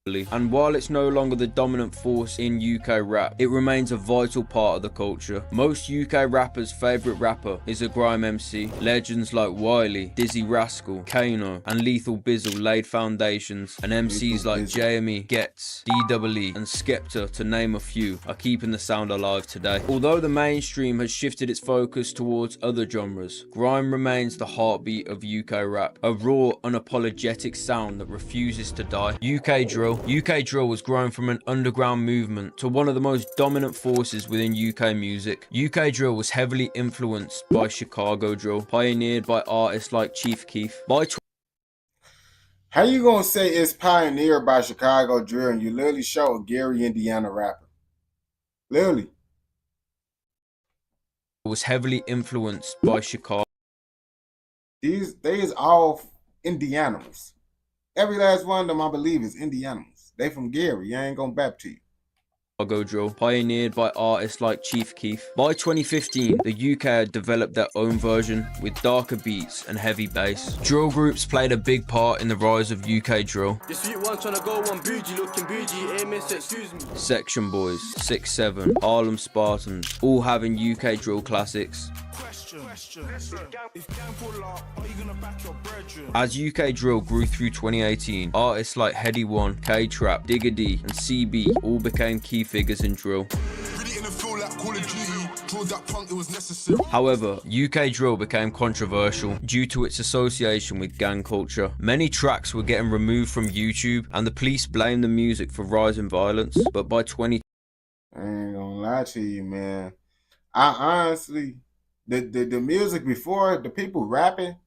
Speaker 5: And while it's no longer the dominant force in UK rap, it remains a vital part of the culture. Most UK rappers' favourite rapper is a grime MC. Legends like Wiley, Dizzy Rascal, Kano and Lethal Bizzle laid foundations, and MCs like JME, Getz, DEE and Skepta, to name a few, are keeping the sound alive today. Although the mainstream has shifted its focus towards other genres, grime remains the heartbeat of UK rap, a raw, unapologetic sound that refuses to die. UK drill has grown from an underground movement to one of the most dominant forces within UK music. UK drill was heavily influenced by Chicago drill, pioneered by artists like Chief Keef.
Speaker 1: How you gonna say it's pioneered by Chicago drill and you literally show a Gary, Indiana rapper? Literally.
Speaker 5: Was heavily influenced by Chicago.
Speaker 1: They is all Indianans. Every last one of them, I believe, is Indianans. They from Gary. I ain't gonna bap to you.
Speaker 5: Chicago drill, pioneered by artists like Chief Keef. By 2015, the UK had developed their own version with darker beats and heavy bass. Drill groups played a big part in the rise of UK drill. Section Boys, 6-7, Harlem Spartans, all having UK drill classics. As UK drill grew through 2018, artists like Heady One, K-Trap, Digga D, and CB all became key figures in drill. However, UK drill became controversial due to its association with gang culture. Many tracks were getting removed from YouTube, and the police blamed the music for rising violence. But by 20,
Speaker 1: I ain't gonna lie to you, man. I honestly, the music before, the people rapping,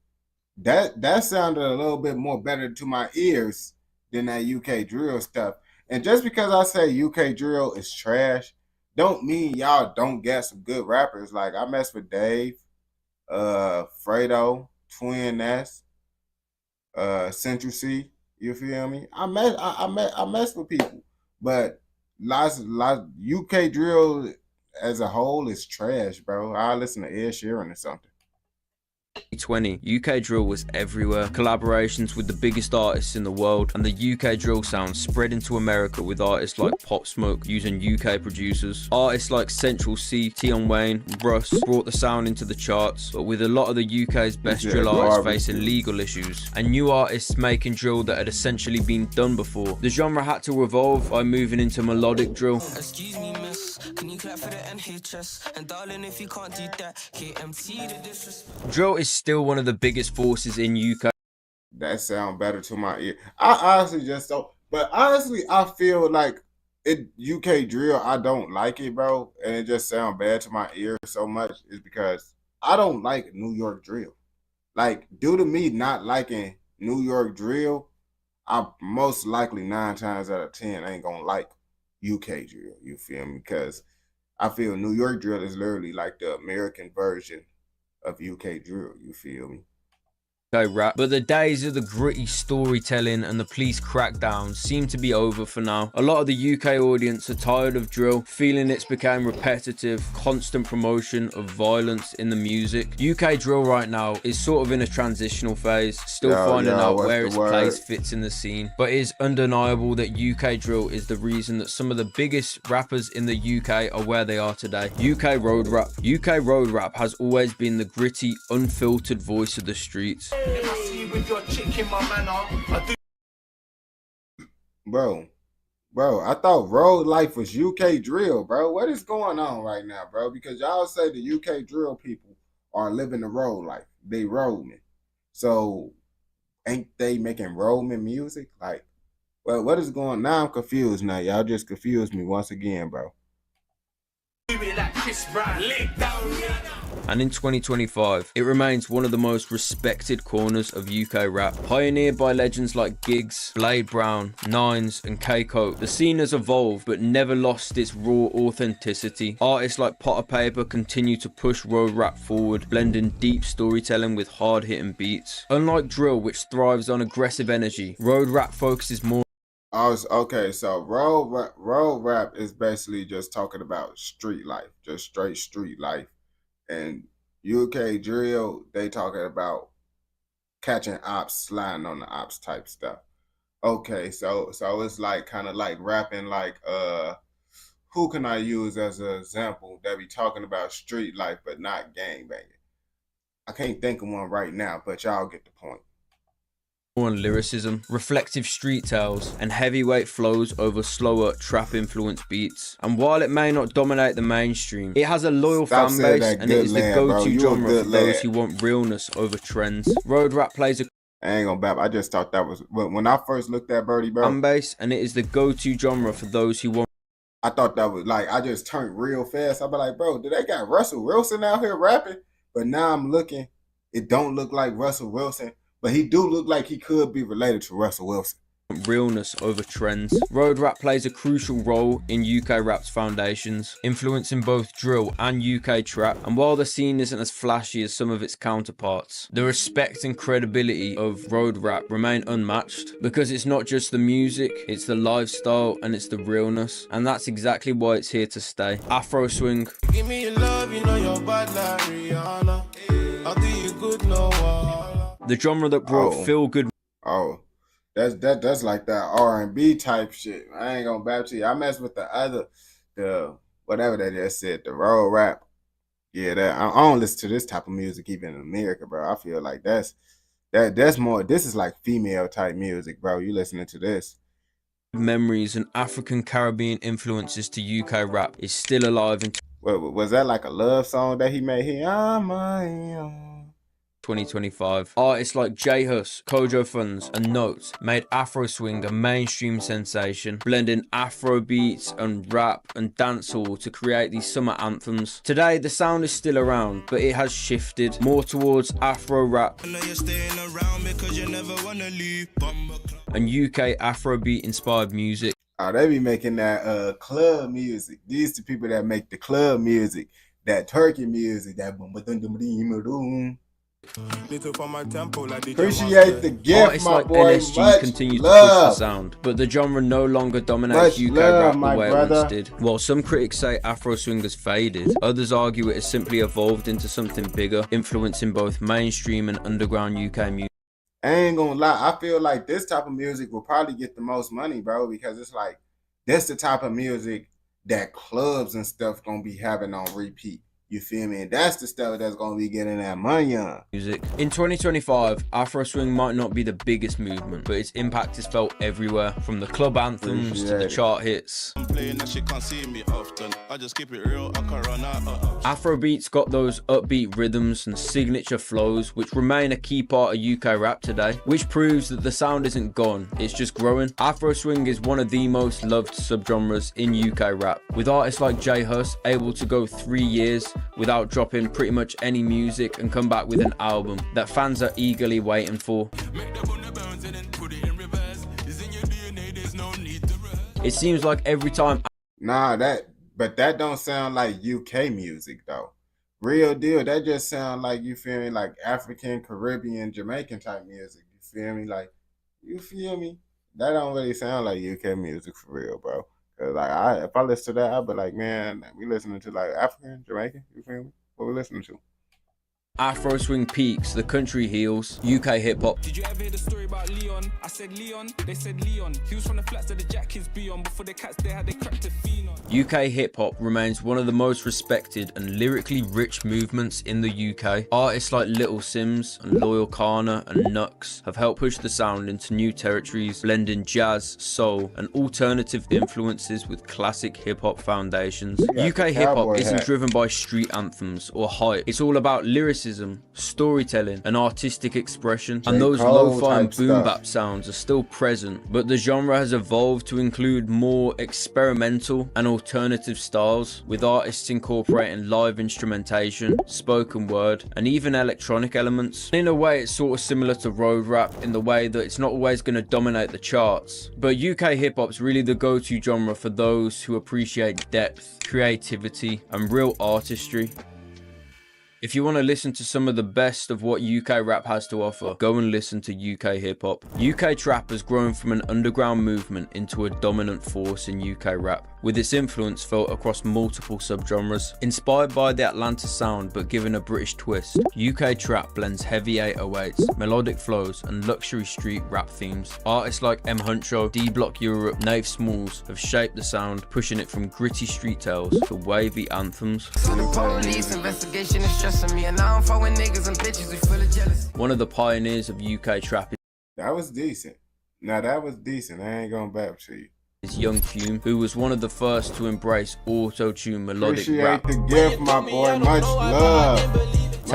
Speaker 1: that sounded a little bit more better to my ears than that UK drill stuff. And just because I say UK drill is trash, don't mean y'all don't get some good rappers. Like I mess with Dave, Fredo, Twin S, Central C. You feel me? I mess with people, but lots UK drill as a whole is trash, bro. I listen to Ed Sheeran or something.
Speaker 5: 2020, UK drill was everywhere. Collaborations with the biggest artists in the world, and the UK drill sound spread into America with artists like Pop Smoke using UK producers. Artists like Central C, Tion Wayne, Russ brought the sound into the charts, but with a lot of the UK's best drill artists facing legal issues, and new artists making drill that had essentially been done before, the genre had to evolve by moving into melodic drill.
Speaker 3: Excuse me, miss. Can you clap for the NHS? And darling, if you can't do that, KMT the disrespect.
Speaker 5: Drill is still one of the biggest forces in UK.
Speaker 1: That sound better to my ear. I honestly just don't. But honestly, I feel like it UK drill. I don't like it, bro, and it just sound bad to my ear so much. Is because I don't like New York drill. Like due to me not liking New York drill, I most likely 9 times out of 10 ain't gonna like UK drill. You feel me? Because I feel New York drill is literally like the American version of UK drill. You feel me?
Speaker 5: Rap, but the days of the gritty storytelling and the police crackdowns seem to be over for now. A lot of the UK audience are tired of drill, feeling it's become repetitive, constant promotion of violence in the music. UK drill right now is sort of in a transitional phase, still finding out where its place fits in the scene, but it is undeniable that UK drill is the reason that some of the biggest rappers in the UK are where they are today. UK road rap. UK road rap has always been the gritty, unfiltered voice of the streets.
Speaker 2: If I see you with your chick in my manner, I do.
Speaker 1: Bro, I thought road life was UK drill, bro. What is going on right now, bro? Because y'all say the UK drill people are living the road life. They roadmen. So ain't they making roadman music? Like, well, what is going on? Now I'm confused now. Y'all just confused me once again, bro.
Speaker 5: And in 2025, it remains one of the most respected corners of UK rap. Pioneered by legends like Giggs, Blade Brown, Nines, and K-Coke, the scene has evolved but never lost its raw authenticity. Artists like Potter Paper continue to push road rap forward, blending deep storytelling with hard-hitting beats. Unlike drill, which thrives on aggressive energy, road rap focuses more.
Speaker 1: Okay, so road rap is basically just talking about street life, just straight street life. And UK drill, they talking about catching ops, sliding on the ops type stuff. Okay, so it's like kind of like rapping like who can I use as an example that be talking about street life but not gang banging? I can't think of one right now, but y'all get the point.
Speaker 5: On lyricism, reflective street tales, and heavyweight flows over slower trap-influenced beats. And while it may not dominate the mainstream, it has a loyal fan base, and it is the go-to genre for those who want realness over trends. Road rap plays a
Speaker 1: I ain't gonna bap. I just thought that was when I first looked at Birdie, bro.
Speaker 5: Fan base, and it is the go-to genre for those who want.
Speaker 1: I thought that was like I just turned real fast. I be like, bro, did they got Russell Wilson out here rapping? But now I'm looking, it don't look like Russell Wilson. But he do look like he could be related to Russell Wilson.
Speaker 5: realness over trends. Road rap plays a crucial role in UK rap's foundations, influencing both drill and UK trap, and while the scene isn't as flashy as some of its counterparts, the respect and credibility of road rap remain unmatched, because it's not just the music, it's the lifestyle and it's the realness, and that's exactly why it's here to stay. Afro swing.
Speaker 2: Give me your love, you know you're bad like Rihanna. I'll do you good, no one.
Speaker 5: The genre that brought feel good.
Speaker 1: Oh. That's like that R&B type shit. I ain't gonna bap to you. I mess with the whatever they just said, the road rap. Yeah, that I don't listen to this type of music even in America, bro. I feel like that's more. This is like female type music, bro. You listening to this?
Speaker 5: Memories and African Caribbean influences to UK rap is still alive in
Speaker 1: Was that like a love song that he made here?
Speaker 5: 2025. Artists like J Hus, Kojo Funds, and Notes made Afro swing a mainstream sensation, blending Afro beats and rap and dancehall to create these summer anthems. Today, the sound is still around, but it has shifted more towards Afro rap and UK Afrobeat inspired music.
Speaker 1: Oh, they be making that club music. These the people that make the club music, that turkey music, that boom. Appreciate the gift,
Speaker 5: artists
Speaker 1: my
Speaker 5: like
Speaker 1: boy.
Speaker 5: NSG
Speaker 1: Much
Speaker 5: continue to
Speaker 1: love.
Speaker 5: push the sound, but the genre no longer dominates
Speaker 1: Much
Speaker 5: UK
Speaker 1: love,
Speaker 5: rap the
Speaker 1: my
Speaker 5: way
Speaker 1: brother.
Speaker 5: it once did. While some critics say Afro swing has faded, others argue it has simply evolved into something bigger, influencing both mainstream and underground UK music.
Speaker 1: I ain't gonna lie, I feel like this type of music will probably get the most money, bro, because it's like that's the type of music that clubs and stuff gonna be having on repeat. You feel me? And that's the stuff that's gonna be getting that money on.
Speaker 5: Music. In 2025, Afro swing might not be the biggest movement, but its impact is felt everywhere, from the club anthems to the chart hits.
Speaker 2: I'm playing that shit, can't see me often. I just keep it real, I can't run out.
Speaker 5: Afrobeats got those upbeat rhythms and signature flows, which remain a key part of UK rap today, which proves that the sound isn't gone, it's just growing. Afro swing is one of the most loved subgenres in UK rap, with artists like J Hus able to go 3 years without dropping pretty much any music and come back with an album that fans are eagerly waiting for. It seems like every time
Speaker 1: But that don't sound like UK music though. Real deal, that just sound like, you feel me, like African, Caribbean, Jamaican type music. You feel me? Like, you feel me? That don't really sound like UK music for real, bro. Cause like if I listen to that, I'll be like, man, we listening to like African, Jamaican. You feel me? What we listening to?
Speaker 5: Afro swing peaks, the country heals, UK hip hop.
Speaker 6: Did you ever hear the story about Leon? I said Leon, they said Leon. He was from the flats that the Jack kids be on. Before the cats they had they cracked a fiend on.
Speaker 5: UK hip hop remains one of the most respected and lyrically rich movements in the UK. Artists like Little Sims and Loyal Kana and Nux have helped push the sound into new territories, blending jazz, soul, and alternative influences with classic hip hop foundations. UK hip hop isn't driven by street anthems or hype. It's all about lyricism, storytelling, and artistic expression, and those lo-fi and boom bap sounds are still present, but the genre has evolved to include more experimental and alternative styles, with artists incorporating live instrumentation, spoken word, and even electronic elements. In a way, it's sort of similar to road rap in the way that it's not always going to dominate the charts, but UK hip hop's really the go-to genre for those who appreciate depth, creativity, and real artistry. If you want to listen to some of the best of what UK rap has to offer, go and listen to UK hip hop. UK trap has grown from an underground movement into a dominant force in UK rap, with its influence felt across multiple subgenres. Inspired by the Atlanta sound but given a British twist, UK trap blends heavy 808s, melodic flows, and luxury street rap themes. Artists like M Huncho, D Block Europe, Nave Smalls have shaped the sound, pushing it from gritty street tales to wavy anthems.
Speaker 3: Police investigation is stressing me, and now I'm fucking niggas and bitches who full of jealousy.
Speaker 5: One of the pioneers of UK trap
Speaker 1: That was decent. Now that was decent. I ain't going back to you.
Speaker 5: is Young Fume, who was one of the first to embrace auto-tune melodic
Speaker 1: Appreciate
Speaker 5: rap.
Speaker 1: the gift, my boy. Much love.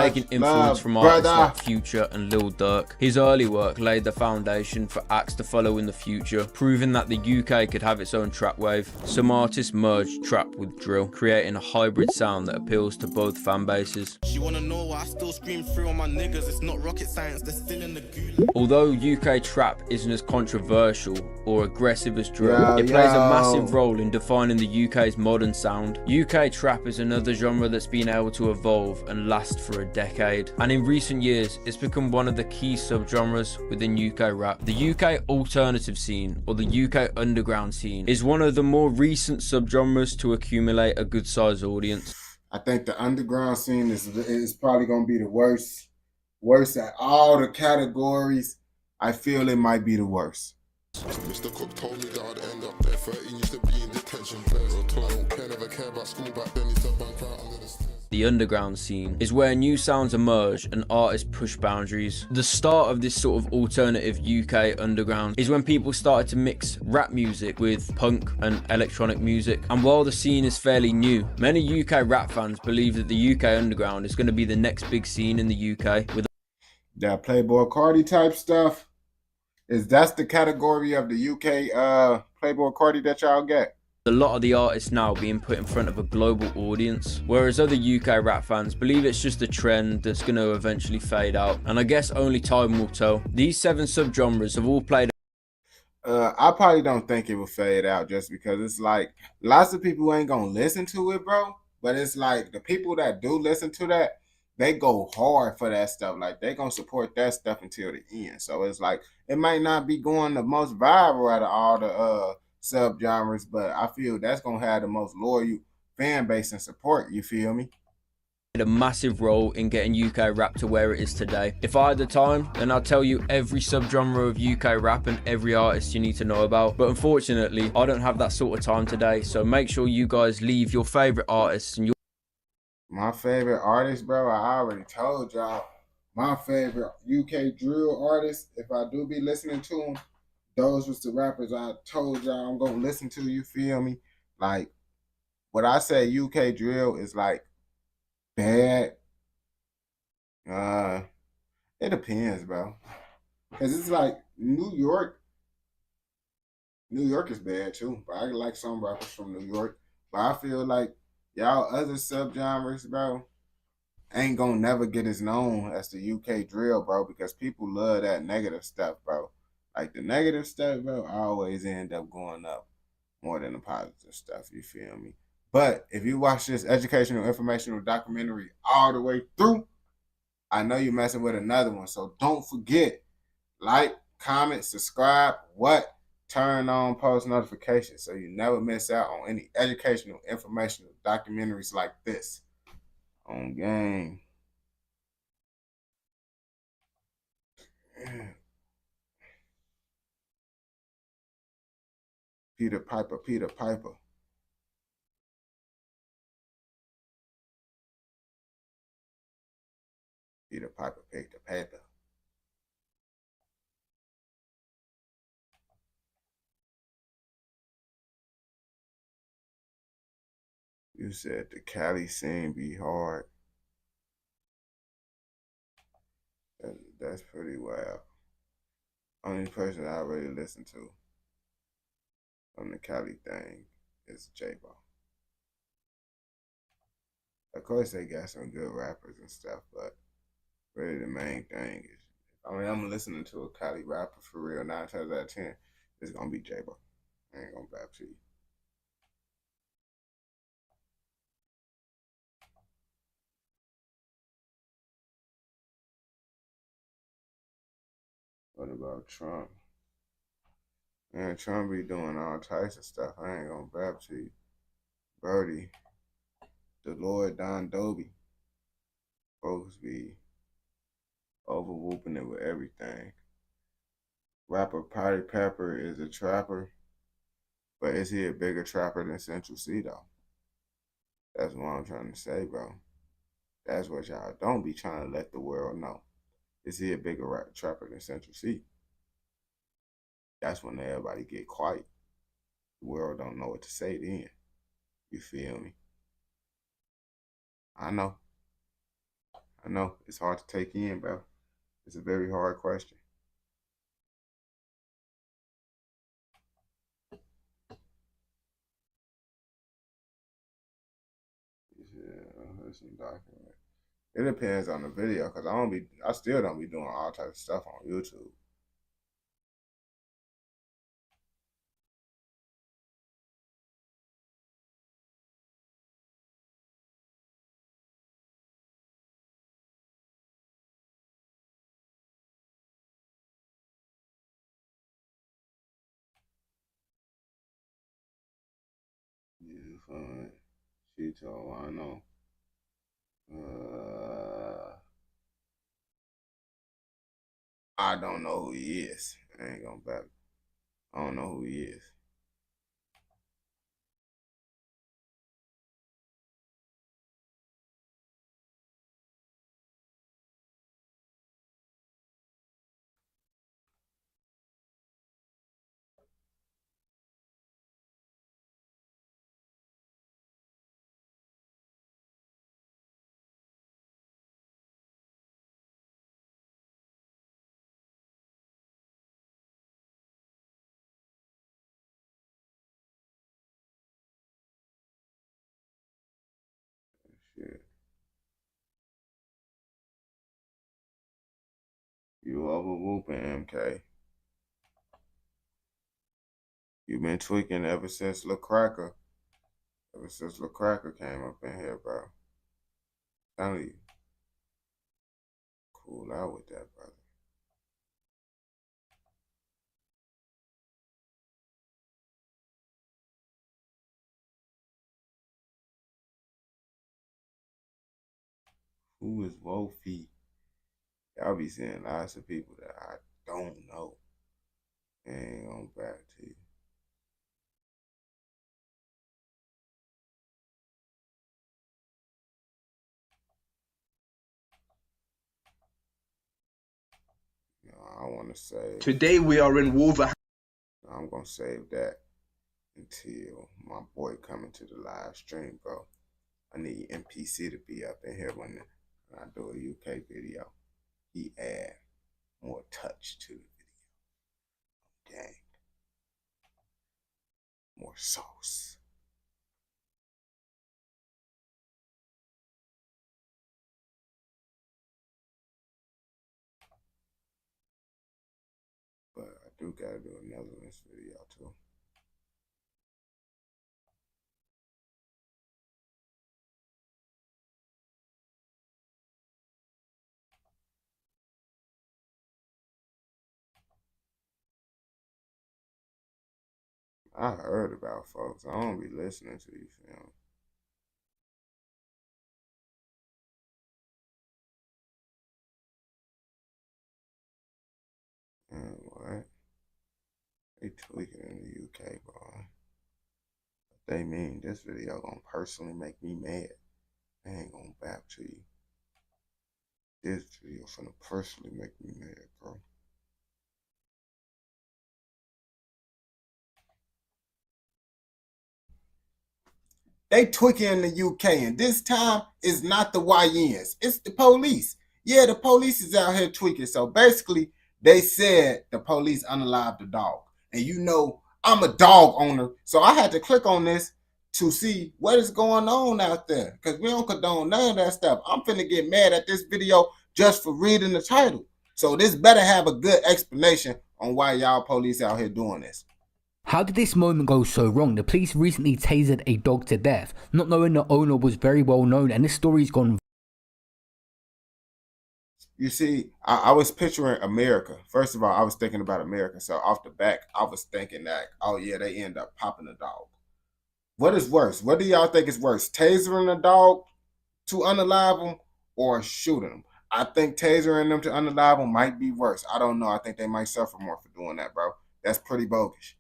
Speaker 5: taking influence from artists like Future and Lil Durk. His early work laid the foundation for acts to follow in the future, proving that the UK could have its own trap wave. Some artists merged trap with drill, creating a hybrid sound that appeals to both fan bases.
Speaker 2: She wanna know why I still scream through on my niggas. It's not rocket science, they're still in the gulag.
Speaker 5: Although UK trap isn't as controversial or aggressive as drill, it plays a massive role in defining the UK's modern sound. UK trap is another genre that's been able to evolve and last for a decade, and in recent years it's become one of the key subgenres within UK rap. The UK alternative scene, or the UK underground scene, is one of the more recent subgenres to accumulate a good sized audience.
Speaker 1: I think the underground scene is probably gonna be the worst at all the categories. I feel it might be the worst.
Speaker 7: Mr. Cook told me that I'd end up there. 13 used to be in detention. Players or I don't care, never care about school back then. Used to bank out under the stairs.
Speaker 5: The underground scene is where new sounds emerge and artists push boundaries. The start of this sort of alternative UK underground is when people started to mix rap music with punk and electronic music. And while the scene is fairly new, many UK rap fans believe that the UK underground is going to be the next big scene in the UK. With
Speaker 1: that Playboy Cardi type stuff, that's the category of the UK Playboy Cardi that y'all get.
Speaker 5: A lot of the artists now being put in front of a global audience, whereas other UK rap fans believe it's just a trend that's going to eventually fade out, and I guess only time will tell. These 7 subgenres have all played.
Speaker 1: I probably don't think it will fade out, just because it's like lots of people ain't gonna listen to it, bro. But it's like the people that do listen to that, they go hard for that stuff. Like they gonna support that stuff until the end. So it's like it might not be going the most viral out of all the subgenres, but I feel that's gonna have the most loyal fan base and support. You feel me?
Speaker 5: A massive role in getting UK rap to where it is today. If I had the time, then I'd tell you every subgenre of UK rap and every artist you need to know about. But unfortunately, I don't have that sort of time today. So make sure you guys leave your favorite artists and your.
Speaker 1: My favorite artist, bro. I already told y'all. My favorite UK drill artist, if I do be listening to them, those was the rappers I told y'all I'm gonna listen to. You feel me? Like, what I say UK drill is like bad. It depends, bro. Cause it's like New York is bad too. But I like some rappers from New York. But I feel like y'all other subgenres, bro, ain't gonna never get as known as the UK drill, bro, because people love that negative stuff, bro. Like the negative stuff, bro, always end up going up more than the positive stuff, you feel me? But if you watch this educational, informational documentary all the way through, I know you're messing with another one. So don't forget, like, comment, subscribe, turn on post notifications so you never miss out on any educational, informational documentaries like this. On game. Peter Piper. Peter Piper picked the paper. You said the Cali scene be hard. That's pretty wild. Only person I really listen to on the Cali thing is J-Bo. Of course, they got some good rappers and stuff, but really the main thing is, I'm listening to a Cali rapper for real 9 times out of 10, it's gonna be J-Bo. I ain't gonna bap to you. What about Trump? Man, Trump be doing all types of stuff. I ain't gonna bap to you. Birdie, the Lord Don Dobie. Folks be over whooping it with everything. Rapper Potty Pepper is a trapper, but is he a bigger trapper than Central C though? That's what I'm trying to say, bro. That's what y'all don't be trying to let the world know. Is he a bigger trapper than Central C? That's when everybody get quiet. The world don't know what to say then. You feel me? I know. I know it's hard to take in, bro. It's a very hard question. Document. It depends on the video, cause I still don't be doing all types of stuff on YouTube. Yeah, fun. She told I know. I don't know who he is. I ain't gonna back. I don't know who he is. Shit. You over whooping, MK. You been tweaking ever since Lil Cracker. Ever since Lil Cracker came up in here, bro. Telling you. Cool out with that, brother. Who is Wolfie? Y'all be seeing lots of people that I don't know. Ain't gonna back to you. You know, I want to say.
Speaker 8: Today we are in Wolverhampton.
Speaker 1: I'm gonna save that until my boy coming to the live stream, bro. I need MPC to be up in here when I do a UK video. He add more touch to the video. Dang. More sauce. But I do gotta do another this video too. I heard about folks. I don't be listening to these films. And what? They tweaking in the UK, boy. They mean this video gonna personally make me mad. I ain't gonna back to you. This video finna personally make me mad, bro. They tweaking in the UK, and this time it's not the YNs. It's the police. Yeah, the police is out here tweaking. So basically, they said the police unalived the dog. And you know, I'm a dog owner, so I had to click on this to see what is going on out there. Because we don't condone none of that stuff. I'm finna get mad at this video just for reading the title. So this better have a good explanation on why y'all police out here doing this.
Speaker 9: How did this moment go so wrong? The police recently tasered a dog to death, not knowing the owner was very well known, and this story's gone.
Speaker 1: You see, I was picturing America. First of all, I was thinking about America. So off the back, I was thinking that, oh yeah, they end up popping a dog. What is worse? What do y'all think is worse? Tasering a dog to unalive them or shooting them? I think tasering them to unalive them might be worse. I don't know. I think they might suffer more for doing that, bro. That's pretty bogus.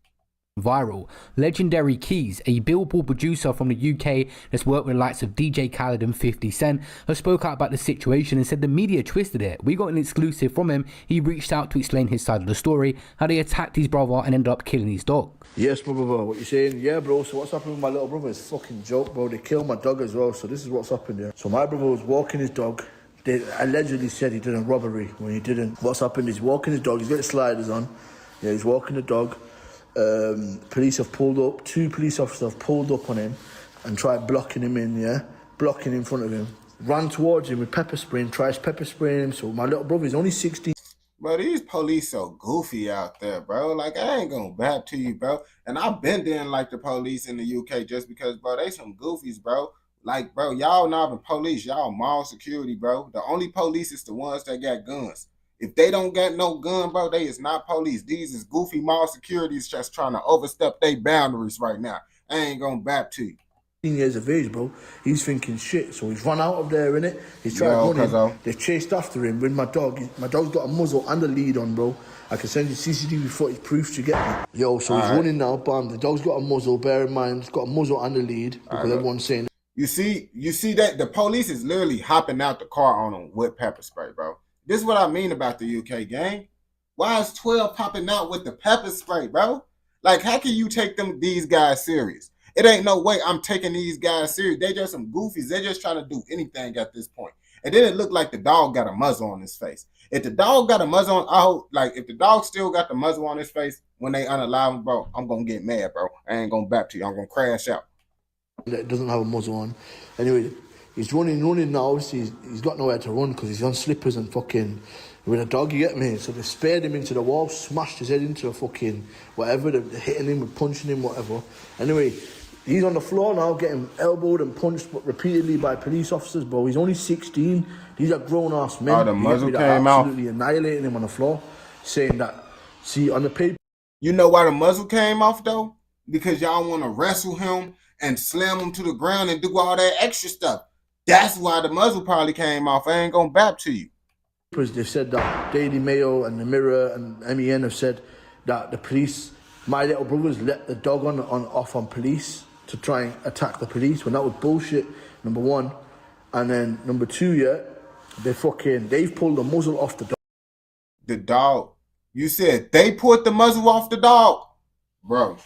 Speaker 9: Viral. Legendary Keys, a Billboard producer from the UK that's worked with the likes of DJ Khaled and 50 Cent, has spoke out about the situation and said the media twisted it. We got an exclusive from him. He reached out to explain his side of the story, how they attacked his brother and ended up killing his dog.
Speaker 10: Yes, my brother, what you saying? Yeah, bro, so what's happening with my little brother is fucking joke, bro. They killed my dog as well, so this is what's happened, yeah. So my brother was walking his dog, They allegedly said he did a robbery when he didn't. What's happened is he's walking his dog, he's got his sliders on. Yeah, he's walking the dog. Police have pulled up, 2 police officers have pulled up on him and tried blocking him in, yeah? Blocking in front of him. Ran towards him with pepper spray and tries pepper spraying him. So my little brother is only 16.
Speaker 1: Bro, these police so goofy out there, bro. Like, I ain't gonna back to you, bro. And I've been didn't like the police in the UK just because, bro, they some goofies, bro. Like, bro, y'all not even police. Y'all mall security, bro. The only police is the ones that got guns. If they don't got no gun, bro, they is not police. These is goofy mall securities just trying to overstep their boundaries right now. I ain't gonna back to you.
Speaker 10: 16 years of age, bro. He's thinking shit, so he's run out of there, innit? He's tried running. They've chased after him with my dog. My dog's got a muzzle and a lead on, bro. I can send you CCTV footage proof to get me. Yo, so he's running now, bam. The dog's got a muzzle, bear in mind, it's got a muzzle and a lead because everyone's saying.
Speaker 1: You see that the police is literally hopping out the car on him with pepper spray, bro. This is what I mean about the UK gang. Why is 12 popping out with the pepper spray, bro? Like, how can you take these guys serious? It ain't no way I'm taking these guys serious. They just some goofies. They're just trying to do anything at this point. And then it looked like the dog got a muzzle on his face. If the dog got a muzzle on, I hope, like, if the dog still got the muzzle on his face when they unalive him, bro, I'm going to get mad, bro. I ain't going to back to you. I'm going to crash out.
Speaker 10: That doesn't have a muzzle on. Anyway, he's running now. Obviously, he's got nowhere to run because he's on slippers and fucking with a dog, you get me? So they speared him into the wall, smashed his head into a fucking whatever. They're hitting him, punching him, whatever. Anyway, he's on the floor now, getting elbowed and punched repeatedly by police officers, bro. He's only 16. These are grown-ass men.
Speaker 1: Oh, the muzzle came out.
Speaker 10: Absolutely annihilating him on the floor, saying that, see, on the paper.
Speaker 1: You know why the muzzle came off, though? Because y'all want to wrestle him and slam him to the ground and do all that extra stuff. That's why the muzzle probably came off. I ain't gonna back to you.
Speaker 10: They've said that Daily Mail and the Mirror and MEN have said that the police, my little brothers, let the dog off on police to try and attack the police when that was bullshit, number one. And then number two, yeah, they've pulled the muzzle off the dog.
Speaker 1: The dog. You said they pulled the muzzle off the dog? Bro.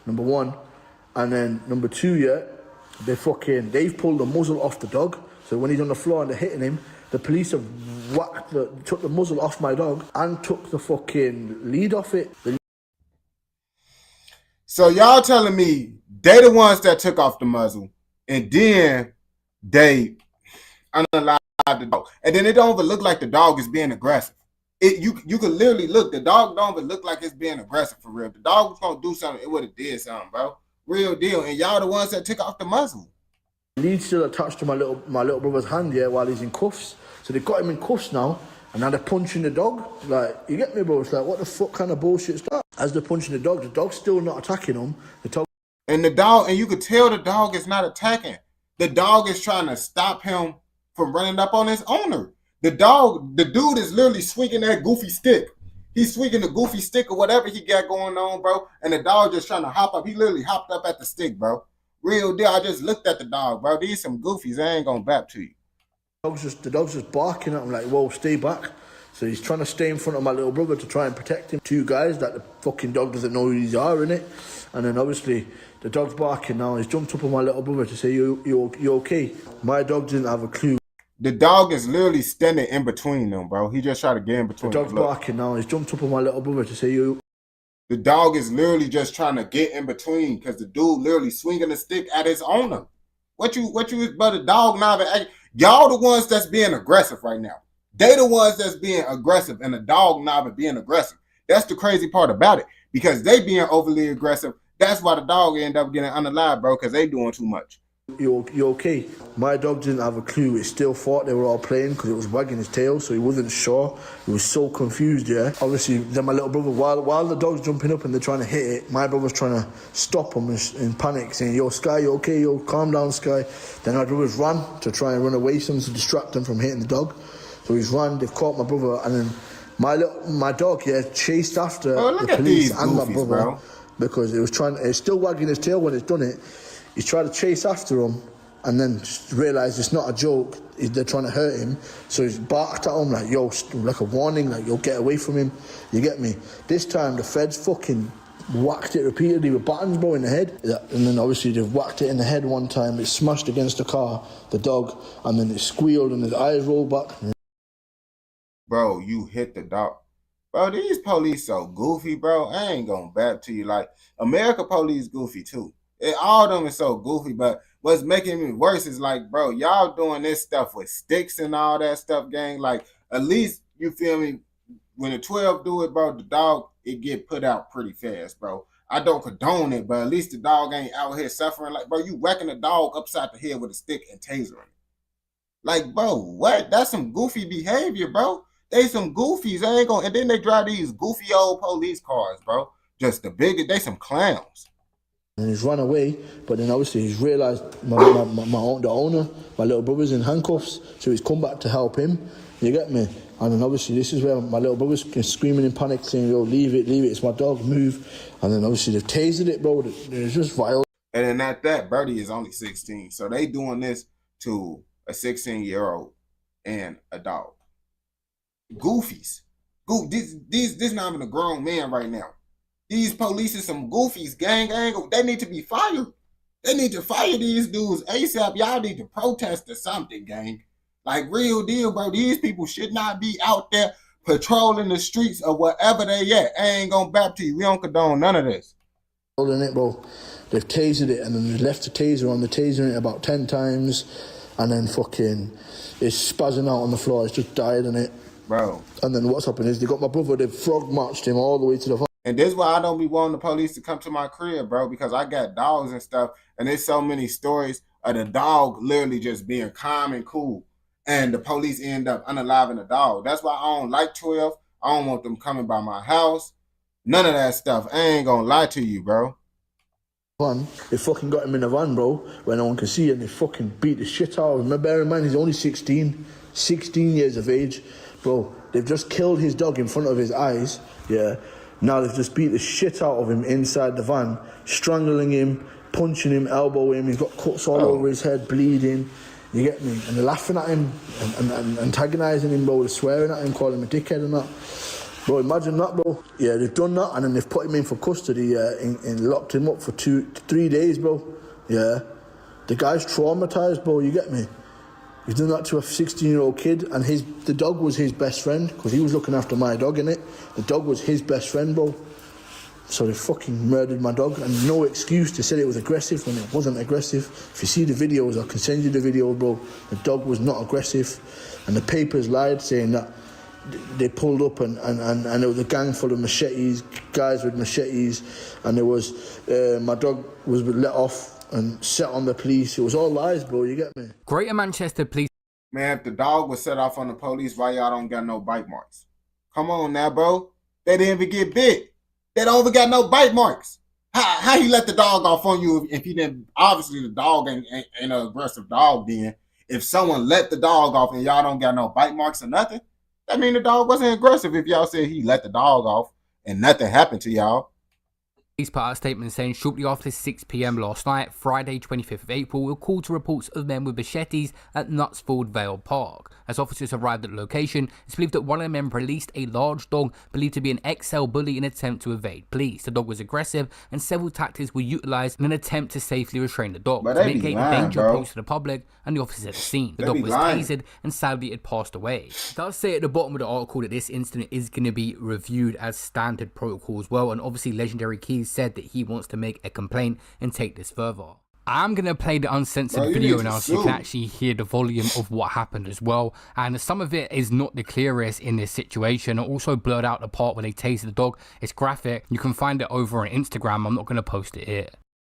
Speaker 10: Number one. And then number two, yeah, they've pulled the muzzle off the dog. So when he's on the floor and they're hitting him, the police have took the muzzle off my dog and took the fucking lead off it.
Speaker 1: So y'all telling me they the ones that took off the muzzle and then they unalive the dog. And then it don't even look like the dog is being aggressive. You can literally look, the dog don't even look like it's being aggressive for real. If the dog was gonna do something, it would have did something, bro. Real deal. And y'all the ones that took off the muzzle.
Speaker 10: The lead's still attached to my little brother's hand, yeah, while he's in cuffs. So they've got him in cuffs now, and now they're punching the dog. Like, you get me, bro? It's like, what the fuck kind of bullshit is that? As they're punching the dog's still not attacking him.
Speaker 1: And you could tell the dog is not attacking. The dog is trying to stop him from running up on his owner. The dude is literally swinging that goofy stick. He's swinging the goofy stick or whatever he got going on, bro. And the dog just trying to hop up. He literally hopped up at the stick, bro. Real deal. I just looked at the dog, bro. These some goofies. I ain't gonna back to you.
Speaker 10: The dog's just barking at him like, whoa, stay back. So he's trying to stay in front of my little brother to try and protect him. Two guys that the fucking dog doesn't know who these are, innit? And then obviously the dog's barking now. He's jumped up on my little brother to say, you okay? My dog didn't have a clue.
Speaker 1: The dog is literally standing in between them, bro. He just tried to get in between them.
Speaker 10: The dog's barking now. He's jumped up on my little brother to say,
Speaker 1: The dog is literally just trying to get in between because the dude literally swinging the stick at his owner. But the dog not even, y'all the ones that's being aggressive right now. They the ones that's being aggressive and the dog not even being aggressive. That's the crazy part about it. Because they being overly aggressive, that's why the dog end up getting unalive, bro, because they doing too much.
Speaker 10: You okay? My dog didn't have a clue. It still thought they were all playing because it was wagging his tail, so he wasn't sure. He was so confused, yeah. Obviously, then my little brother, while the dog's jumping up and they're trying to hit it, my brother's trying to stop him in panic, saying, yo, Sky, you okay? Yo, calm down, Sky. Then my brother's ran to try and run away from him to distract him from hitting the dog. So he's run, they've caught my brother, and then my dog, yeah, chased after the police and my brother, bro. Because it's still wagging his tail when it's done it. He's tried to chase after him and then realised it's not a joke. They're trying to hurt him. So he's barked at him like, yo, like a warning, like, yo, get away from him. You get me? This time the feds fucking whacked it repeatedly with batons, bro, in the head. And then obviously they've whacked it in the head one time, it smashed against the car, the dog, and then it squealed and his eyes rolled back.
Speaker 1: Bro, you hit the dog. Bro, these police so goofy, bro. I ain't gonna back to you. Like, America police goofy too. All of them is so goofy, but what's making me worse is like, bro, y'all doing this stuff with sticks and all that stuff, gang. Like, at least, you feel me, when the 12 do it, bro, the dog, it get put out pretty fast, bro. I don't condone it, but at least the dog ain't out here suffering. Like, bro, you whacking a dog upside the head with a stick and tasering it. Like, bro, what? That's some goofy behavior, bro. They some goofies. They ain't gonna, and then they drive these goofy old police cars, bro. Just the biggest, they some clowns.
Speaker 10: And he's run away, but then obviously he's realised the owner, my little brother's in handcuffs, so he's come back to help him. You get me? And then obviously this is where my little brother's screaming in panic, saying, "Yo, leave it, it's my dog, move." And then obviously they've tasered it, bro. It's just vile.
Speaker 1: And then at that, Birdie is only 16, so they doing this to a 16-year-old and a dog. Goofies. This not even a grown man right now. These police are some goofies, gang. They need to be fired. They need to fire these dudes ASAP. Y'all need to protest or something, gang. Like, real deal, bro. These people should not be out there patrolling the streets or wherever they at. I ain't gonna back to you. We don't condone none of this.
Speaker 10: In it, bro. They've tasered it and then they left the taser on. They're tasering it about 10 times and then fucking it's spazzing out on the floor. It's just died in it.
Speaker 1: Bro.
Speaker 10: And then what's happened is they got my brother, they've frog marched him all the way to the front.
Speaker 1: And this is why I don't be wanting the police to come to my crib, bro, because I got dogs and stuff, and there's so many stories of the dog literally just being calm and cool, and the police end up unaliving the dog. That's why I don't like 12. I don't want them coming by my house. None of that stuff. I ain't gonna lie to you, bro.
Speaker 10: They fucking got him in a van, bro, where no one can see, and they fucking beat the shit out of him. Bear in mind, he's only 16 years of age. Bro, they've just killed his dog in front of his eyes, yeah. Now they've just beat the shit out of him inside the van, strangling him, punching him, elbowing him. He's got cuts all over his head, bleeding. You get me? And they're laughing at him and antagonising him, bro. They're swearing at him, calling him a dickhead and that. Bro, imagine that, bro. Yeah, they've done that and then they've put him in for custody, and locked him up for 3 days, bro. Yeah. The guy's traumatised, bro, you get me? He's done that to a 16-year-old kid, and the dog was his best friend, because he was looking after my dog, innit? The dog was his best friend, bro. So they fucking murdered my dog, and no excuse. They said it was aggressive when it wasn't aggressive. If you see the videos, I can send you the video, bro. The dog was not aggressive, and the papers lied, saying that they pulled up and there was a gang full of machetes, guys with machetes, and there was, my dog was let off and set on the police. It was all lies, bro, you get me?
Speaker 9: Greater Manchester Police.
Speaker 1: Man, if the dog was set off on the police, why y'all don't got no bite marks? Come on now, bro. They didn't even get bit. They don't even got no bite marks. How he let the dog off on you if he didn't? Obviously, the dog ain't an aggressive dog then. If someone let the dog off and y'all don't got no bite marks or nothing, that mean the dog wasn't aggressive if y'all said he let the dog off and nothing happened to y'all.
Speaker 9: Police put out a statement saying shortly after 6 PM last night, Friday 25th of April, were called to reports of men with machetes at Knutsford Vale Park. As officers arrived at the location, it's believed that one of the men released a large dog believed to be an XL bully in an attempt to evade police. The dog was aggressive and several tactics were utilised in an attempt to safely restrain the dog to mitigate the danger posed to the public and the officers at the scene. The dog was tasered and sadly it passed away. It does say at the bottom of the article that this incident is going to be reviewed as standard protocol as well, and obviously Legendary Keys said that he wants to make a complaint and take this further. I'm going to play the uncensored video now so you can actually hear the volume of what happened as well, and some of it is not the clearest in this situation. I also blurred out the part where they tased the dog. It's graphic. You can find it over on Instagram. I'm not going to post it here.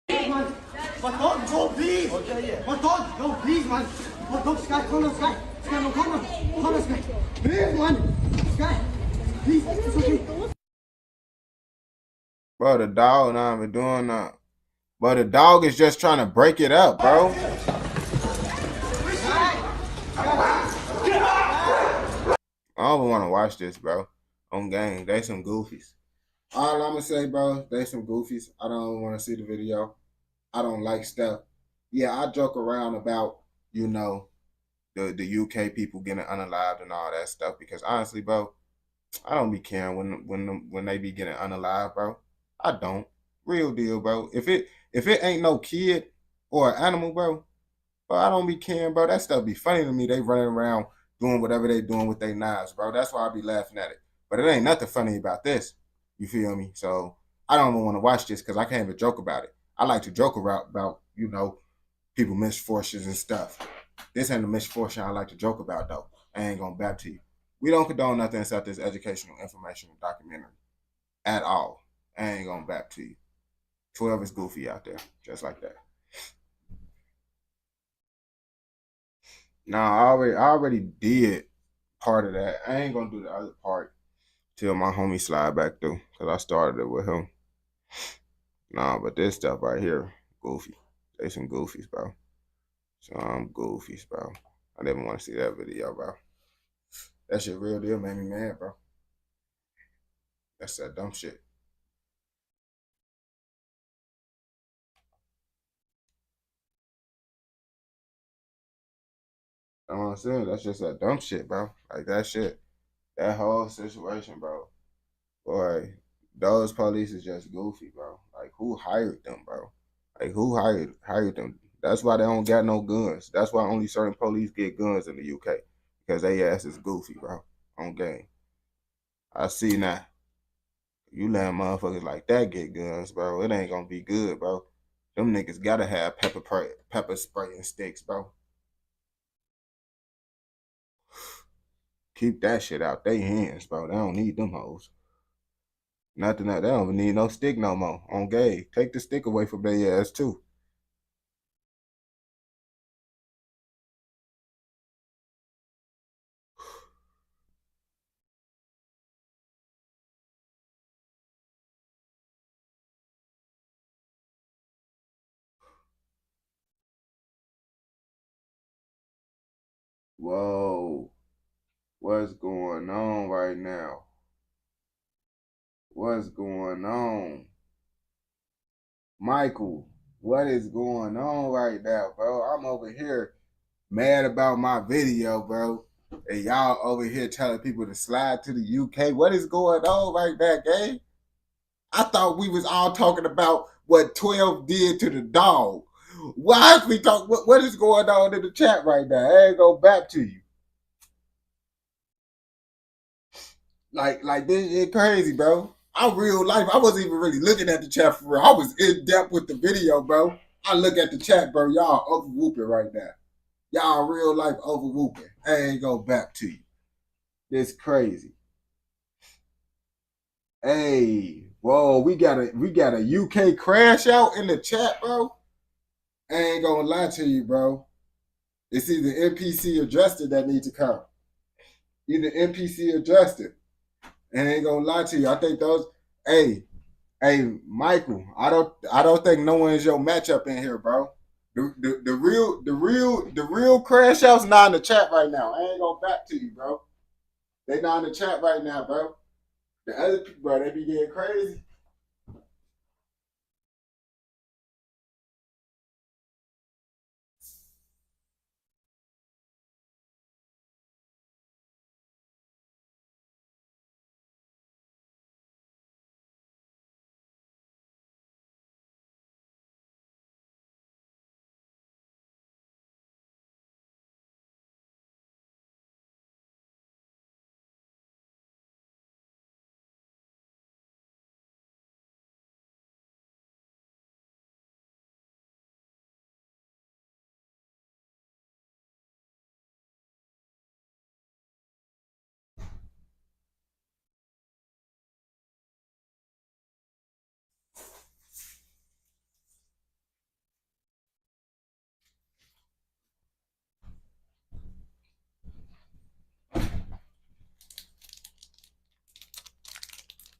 Speaker 8: My dog, go please! My dog, go please, man! My dog, Sky, come on, Sky! Sky, no, come on, Sky! Please, man! Sky, please, it's okay.
Speaker 1: Bro, the dog not even doing that. But the dog is just trying to break it up, bro. I don't want to watch this, bro. On game, they some goofies. All I'm gonna say, bro, they some goofies. I don't want to see the video. I don't like stuff. Yeah, I joke around about, you know, the UK people getting unalived and all that stuff because honestly, bro, I don't be caring when they be getting unalived, bro. I don't. Real deal, bro. If it ain't no kid or an animal, bro, I don't be caring, bro. That stuff be funny to me. They running around doing whatever they doing with their knives, bro. That's why I be laughing at it. But it ain't nothing funny about this. You feel me? So I don't even want to watch this because I can't even joke about it. I like to joke about people misfortunes and stuff. This ain't a misfortune I like to joke about though. I ain't gonna bap to you. We don't condone nothing except this educational, informational documentary at all. I ain't gonna bap to you. 12 is goofy out there, just like that. Nah, I already did part of that. I ain't gonna do the other part till my homie slide back through, cause I started it with him. Nah, but this stuff right here, goofy. They some goofies, bro. Some goofies, bro. I didn't want to see that video, bro. That shit real deal made me mad, bro. That's that dumb shit. You know what I'm saying? That's just that dumb shit, bro. Like that shit. That whole situation, bro. Boy, those police is just goofy, bro. Like who hired them, bro? Like who hired them? That's why they don't got no guns. That's why only certain police get guns in the UK. Because they ass is goofy, bro. On game. I see now. You let motherfuckers like that get guns, bro. It ain't gonna be good, bro. Them niggas gotta have pepper spray and sticks, bro. Keep that shit out they hands, bro. They don't need them hoes. Nothing that they don't even need no stick no more. On gay. Take the stick away from their ass too. Whoa. What's going on right now? What's going on? Michael, what is going on right now, bro? I'm over here mad about my video, bro. And y'all over here telling people to slide to the UK. What is going on right now, gang? I thought we was all talking about what 12 did to the dog. Why is we talk? What is going on in the chat right now? I ain't go back to you. Like this is crazy, bro. I'm real life. I wasn't even really looking at the chat for real. I was in depth with the video, bro. I look at the chat, bro. Y'all over whooping right now. Y'all real life over whooping. I ain't go back to you. This crazy. Hey, whoa, we got a UK crash out in the chat, bro. I ain't gonna lie to you, bro. It's either NPC or Justin that need to come. Either NPC or Justin. I ain't gonna lie to you. I think those. Hey, Michael. I don't think no one is your matchup in here, bro. The real crash outs not in the chat right now. I ain't gonna back to you, bro. They not in the chat right now, bro. The other people, bro, they be getting crazy.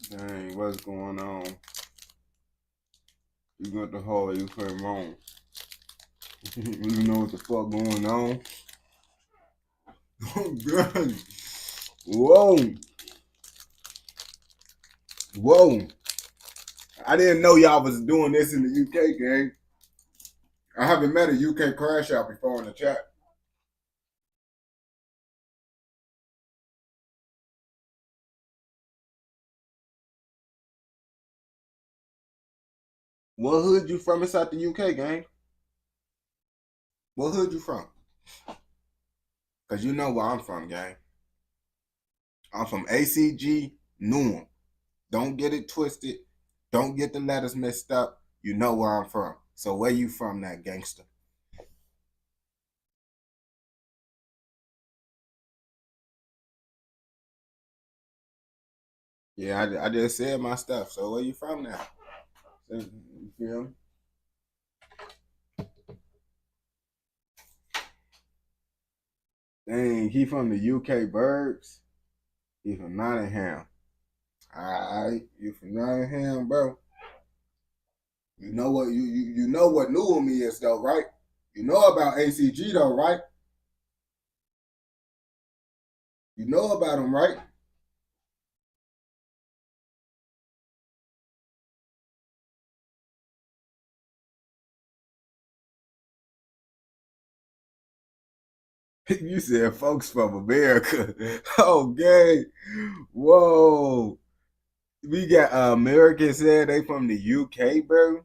Speaker 1: Dang, what's going on? You got the hole, you came wrong. You know what the fuck going on? Oh, God. Whoa. Whoa. I didn't know y'all was doing this in the UK, gang. I haven't met a UK crash out before in the chat. What hood you from inside the UK, gang? What hood you from? Cause you know where I'm from, gang. I'm from ACG Newham. Don't get it twisted. Don't get the letters mixed up. You know where I'm from. So where you from, that gangster? Yeah, I just said my stuff. So where you from now? You feel me? Dang, he from the UK Birds. He from Nottingham. Alright, you from Nottingham, bro. You know what you know what Newham is though, right? You know about ACG though, right? You know about him, right? You said folks from America. Okay. Whoa. We got Americans said they from the UK, bro.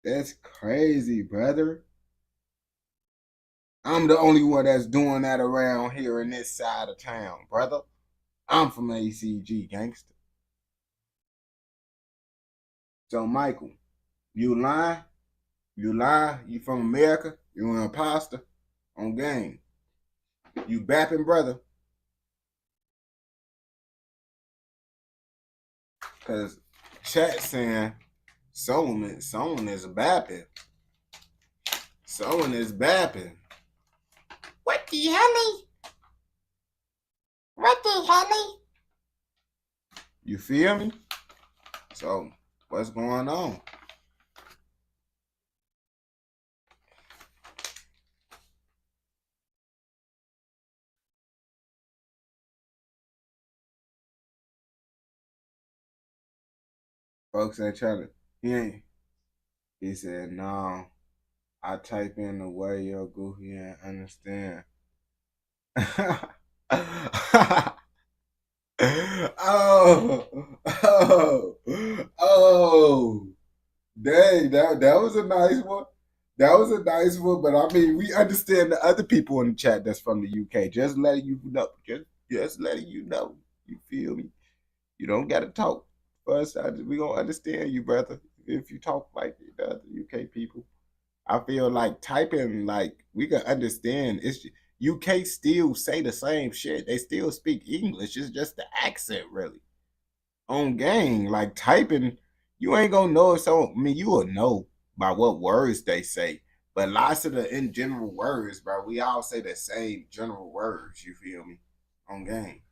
Speaker 1: That's crazy, brother. I'm the only one that's doing that around here in this side of town, brother. I'm from ACG, gangster. So, Michael, you lying? You lie? You from America? You an imposter? On game. You bapping, brother? Because chat saying someone is bapping. Someone is bapping. What the hell? What the hell? You feel me? So, what's going on? Folks ain't trying to. He ain't. He said, no. I type in the way your goofy and understand. Oh, oh, oh. Dang, that was a nice one. That was a nice one, but I mean, we understand the other people in the chat that's from the UK. Just letting you know. Just letting you know. You feel me? You don't gotta talk for us. We gonna understand you, brother. If you talk like the other UK people. I feel like typing, like we can understand. It's UK still say the same shit. They still speak English. It's just the accent, really. On game, like typing, you ain't gonna know. So I mean, you will know by what words they say. But lots of the in general words, bro, we all say the same general words. You feel me? On game.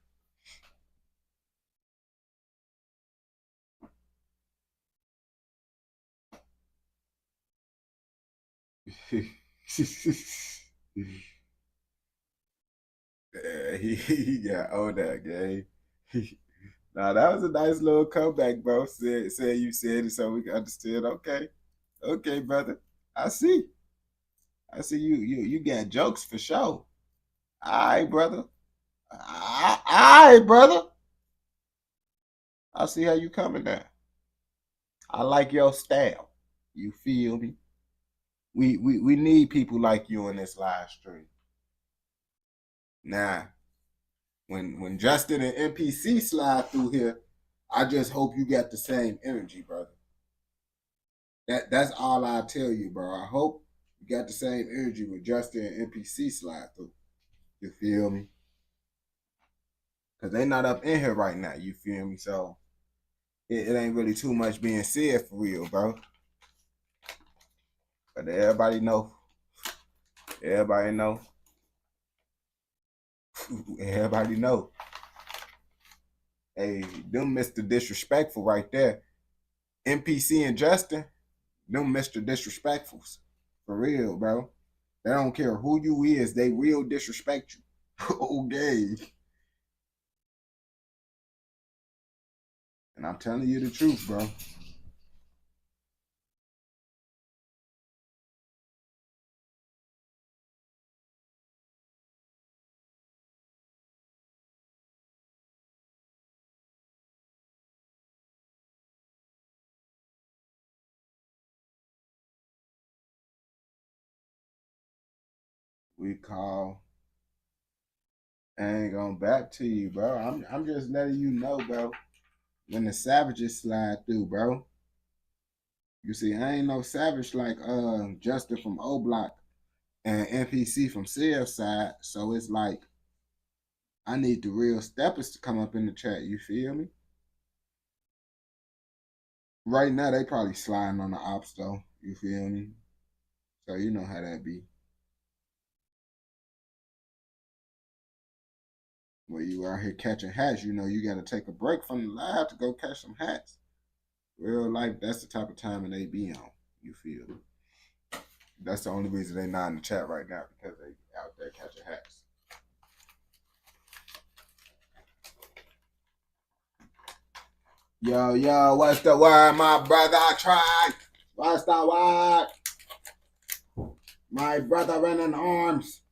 Speaker 1: Yeah, he got on that game. Now that was a nice little comeback, bro. Said you said it so we can understand. Okay, okay, brother. I see. I see you got jokes for sure. All right, brother. All right, brother. I see how you coming now. I like your style. You feel me? We need people like you in this live stream. Now, when Justin and NPC slide through here, I just hope you got the same energy, brother. That's all I tell you, bro. I hope you got the same energy with Justin and NPC slide through. You feel me? Cause they not up in here right now. You feel me? So it ain't really too much being said for real, bro. But everybody know. Everybody know. Everybody know. Hey, them Mr. Disrespectful right there. NPC and Justin, them Mr. Disrespectfuls. For real, bro. They don't care who you is, they real disrespect you. Okay. And I'm telling you the truth, bro. we call. I ain't gonna back to you, bro. I'm just letting you know, bro. When the savages slide through, bro. You see, I ain't no savage like Justin from O Block and NPC from CF side. So it's like I need the real steppers to come up in the chat. You feel me? Right now they probably sliding on the ops though. You feel me? So you know how that be. When you out here catching hats, you know you got to take a break from the live to go catch some hats. Real life, that's the type of timing they be on. You feel me? That's the only reason they not in the chat right now, because they out there catching hats. Yo, what's the word, my brother? Try. What's the word? My brother in arms.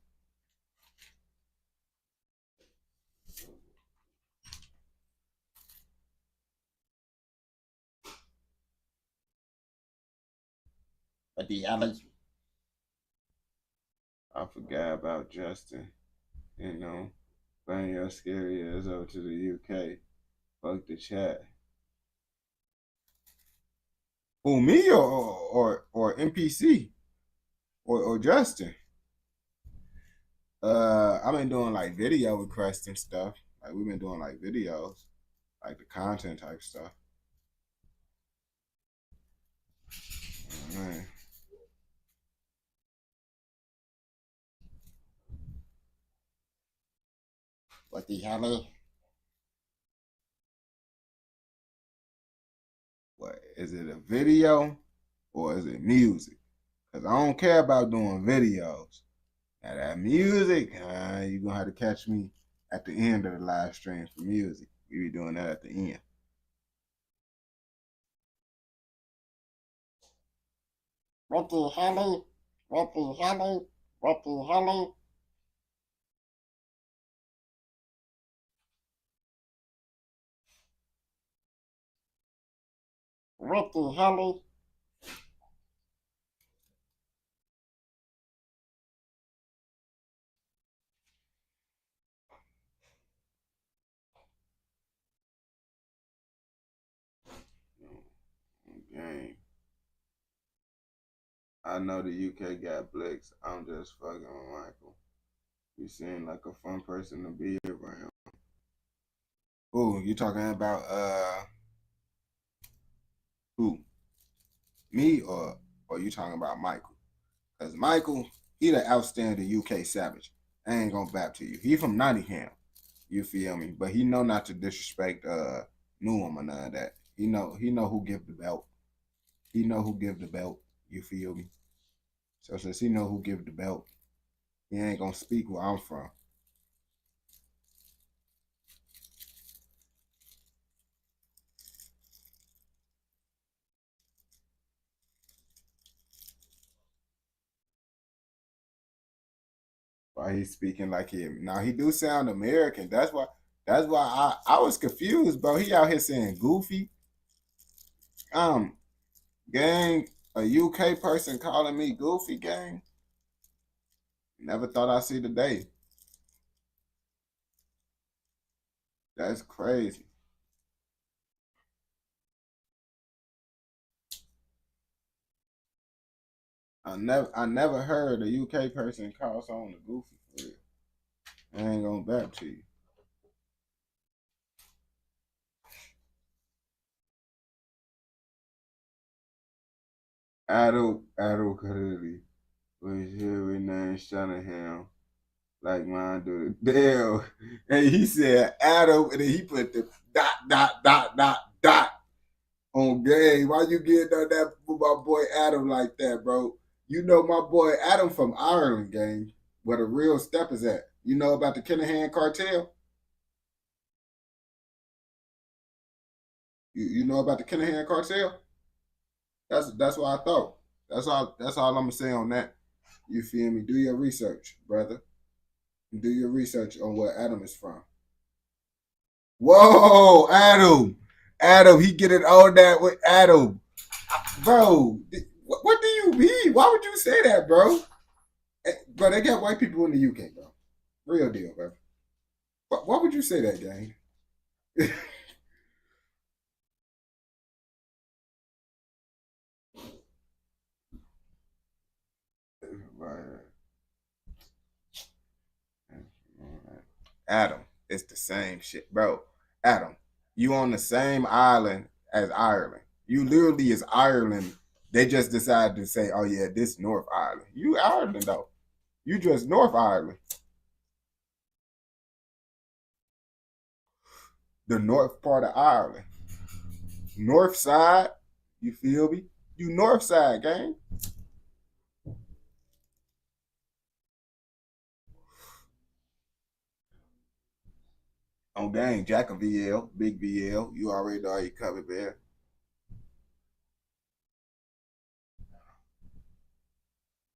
Speaker 1: What the hell? I forgot about Justin. You know, bring your scary ass over to the UK. Fuck the chat. Who, me or NPC or Justin? I've been doing like video requests and stuff. Like we've been doing like videos, like the content type stuff. Man. What the hell? What is it, a video or is it music? Because I don't care about doing videos. Now that music, you're gonna have to catch me at the end of the live stream for music. We be doing that at the end. What the hell? What the hell? What the hell? What the hell? Game. I know the UK got Blix. I'm just fucking with Michael. You seem like a fun person to be around. Ooh, you talking about who? Me or you talking about Michael? Because Michael, he the outstanding UK savage. I ain't gonna bap to you. He from Nottingham. You feel me? But he know not to disrespect Newham or none of that. He know who give the belt. He know who give the belt. You feel me? So since he know who give the belt, he ain't gonna speak where I'm from. Why he's speaking like him? Now he do sound American. That's why I was confused, bro. He out here saying goofy. Gang, a UK person calling me goofy, gang. Never thought I'd see the day. That's crazy. I never heard a UK person call someone a goofy for real. I ain't gonna back to you. Adult Cuddy was here with name Shanahan. Like mine do the Dale. And he said Adam, and then he put the dot on game. Why you getting on that with my boy Adam like that, bro? You know my boy Adam from Ireland, gang, where the real step is at. You know about the Kinahan cartel? You know about the Kinahan cartel? That's what I thought. That's all I'm gonna say on that. You feel me? Do your research, brother. Do your research on where Adam is from. Whoa, Adam, he get it all that with Adam. Bro, what do you mean? Why would you say that, bro? Bro, they got white people in the UK, bro. Real deal, bro. Why would you say that, gang? Adam, it's the same shit, bro. Adam, you on the same island as Ireland. You literally is Ireland. They just decided to say, "Oh yeah, this North Ireland." You Ireland though. You just North Ireland, the north part of Ireland, North side. You feel me? You North side, gang. On gang, Jack of VL, Big VL. You already know how you covered there.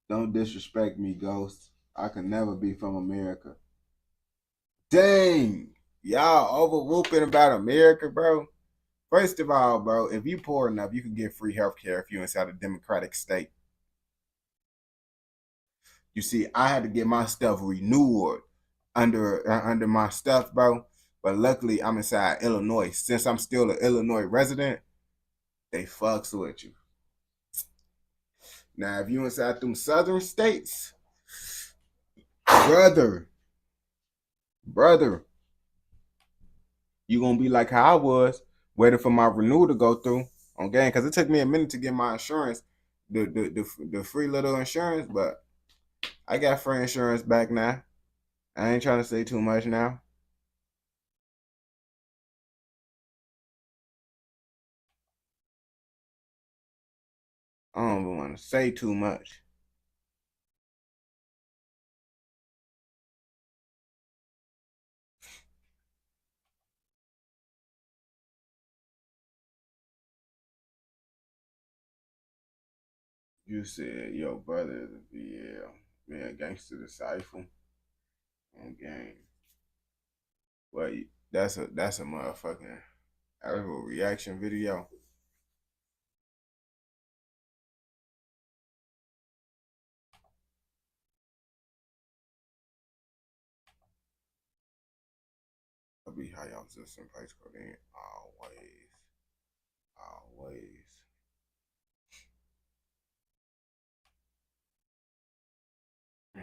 Speaker 1: Don't disrespect me, Ghost. I can never be from America. Dang. Y'all over about America, bro. First of all, bro, if you poor enough, you can get free healthcare if you're inside a democratic state. You see, I had to get my stuff renewed under my stuff, bro. But luckily, I'm inside Illinois. Since I'm still an Illinois resident, they fucks with you. Now, if you inside them southern states, brother, you gonna be like how I was, waiting for my renewal to go through on game, because it took me a minute to get my insurance, the free little insurance, but I got free insurance back now. I ain't trying to say too much now. I don't even want to say too much. You said your brother is a BL. Man, gangster disciple on game. Well, that's a motherfucking actual reaction video. I'll be how y'all just in place code in always.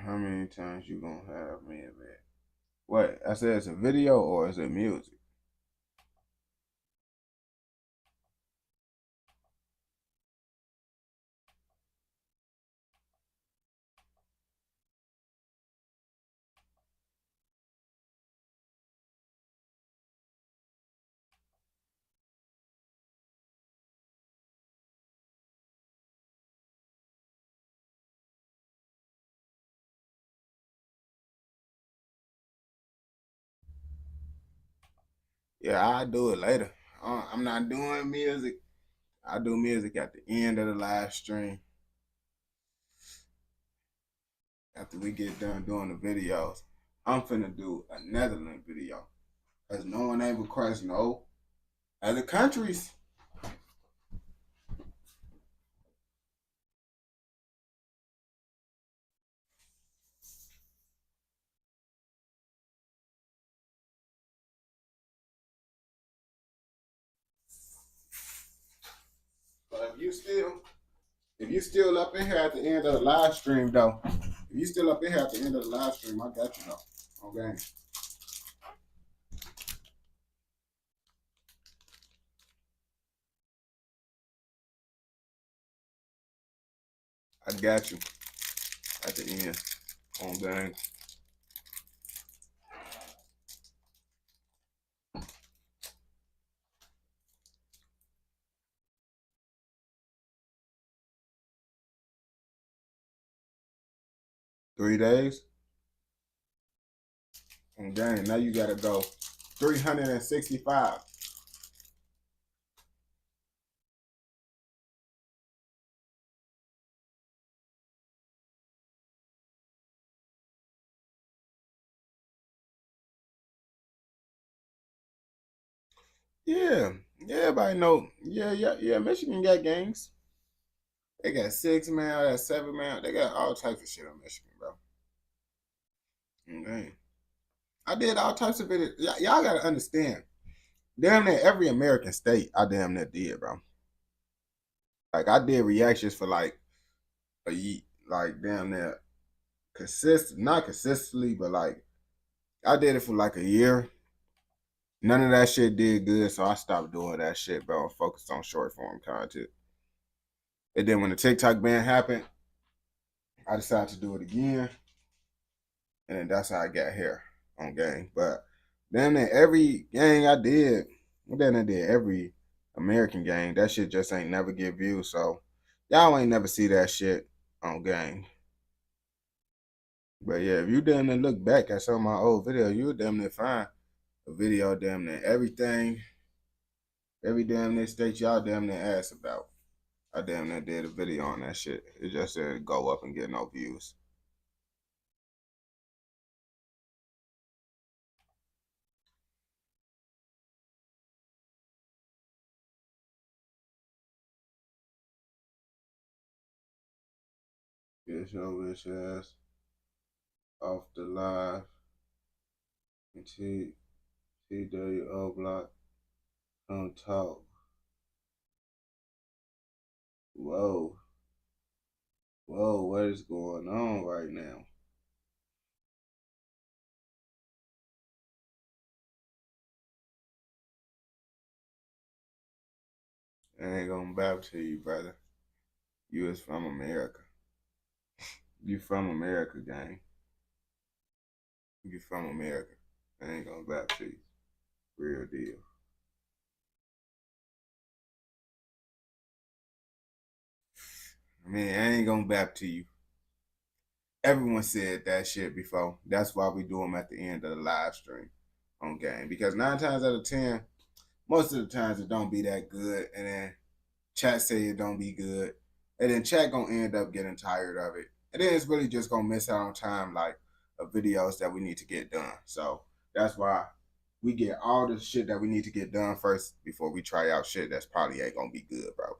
Speaker 1: How many times you gonna have me in bed? What? I said it's a video or is it music? Yeah, I'll do it later. I'm not doing music. I do music at the end of the live stream. After we get done doing the videos, I'm finna do a Netherlands video. Because no one ain't request no other countries. But if you still up in here at the end of the live stream though, if you still up in here at the end of the live stream, I got you though. Okay. I got you at the end. On gang. $3 days. On gang. Now you gotta go 365. Yeah, everybody know. Yeah. Michigan got gangs. They got 6 man, they got 7 man. They got all types of shit on Michigan, bro. Okay. I did all types of videos. Y'all gotta understand. Damn near every American state, I damn near did, bro. Like I did reactions for like a year, like damn near not consistently, but like I did it for like a year. None of that shit did good, so I stopped doing that shit, bro. I focused on short form content. And then when the TikTok ban happened, I decided to do it again, and then that's how I got here on gang. But damn near every gang I did, damn near did every American gang. That shit just ain't never get views, so y'all ain't never see that shit on gang. But yeah, if you damn near look back at some of my old videos, you'll damn near find a video damn near everything, every damn near state y'all damn near asked about. I damn near did a video on that shit. It just didn't go up and get no views. Get your bitch ass off the live. And TWO block. Come talk. Whoa. Whoa, what is going on right now? I ain't gonna bab to you, brother. You is from America. You from America, gang. You from America. I ain't gonna bab to you. Real deal. I mean, I ain't gonna bab to you. Everyone said that shit before. That's why we do them at the end of the live stream on game. Because 9 times out of 10, most of the times it don't be that good. And then chat say it don't be good. And then chat gonna end up getting tired of it. And then it's really just gonna miss out on time like of videos that we need to get done. So that's why we get all the shit that we need to get done first before we try out shit that's probably ain't gonna be good, bro.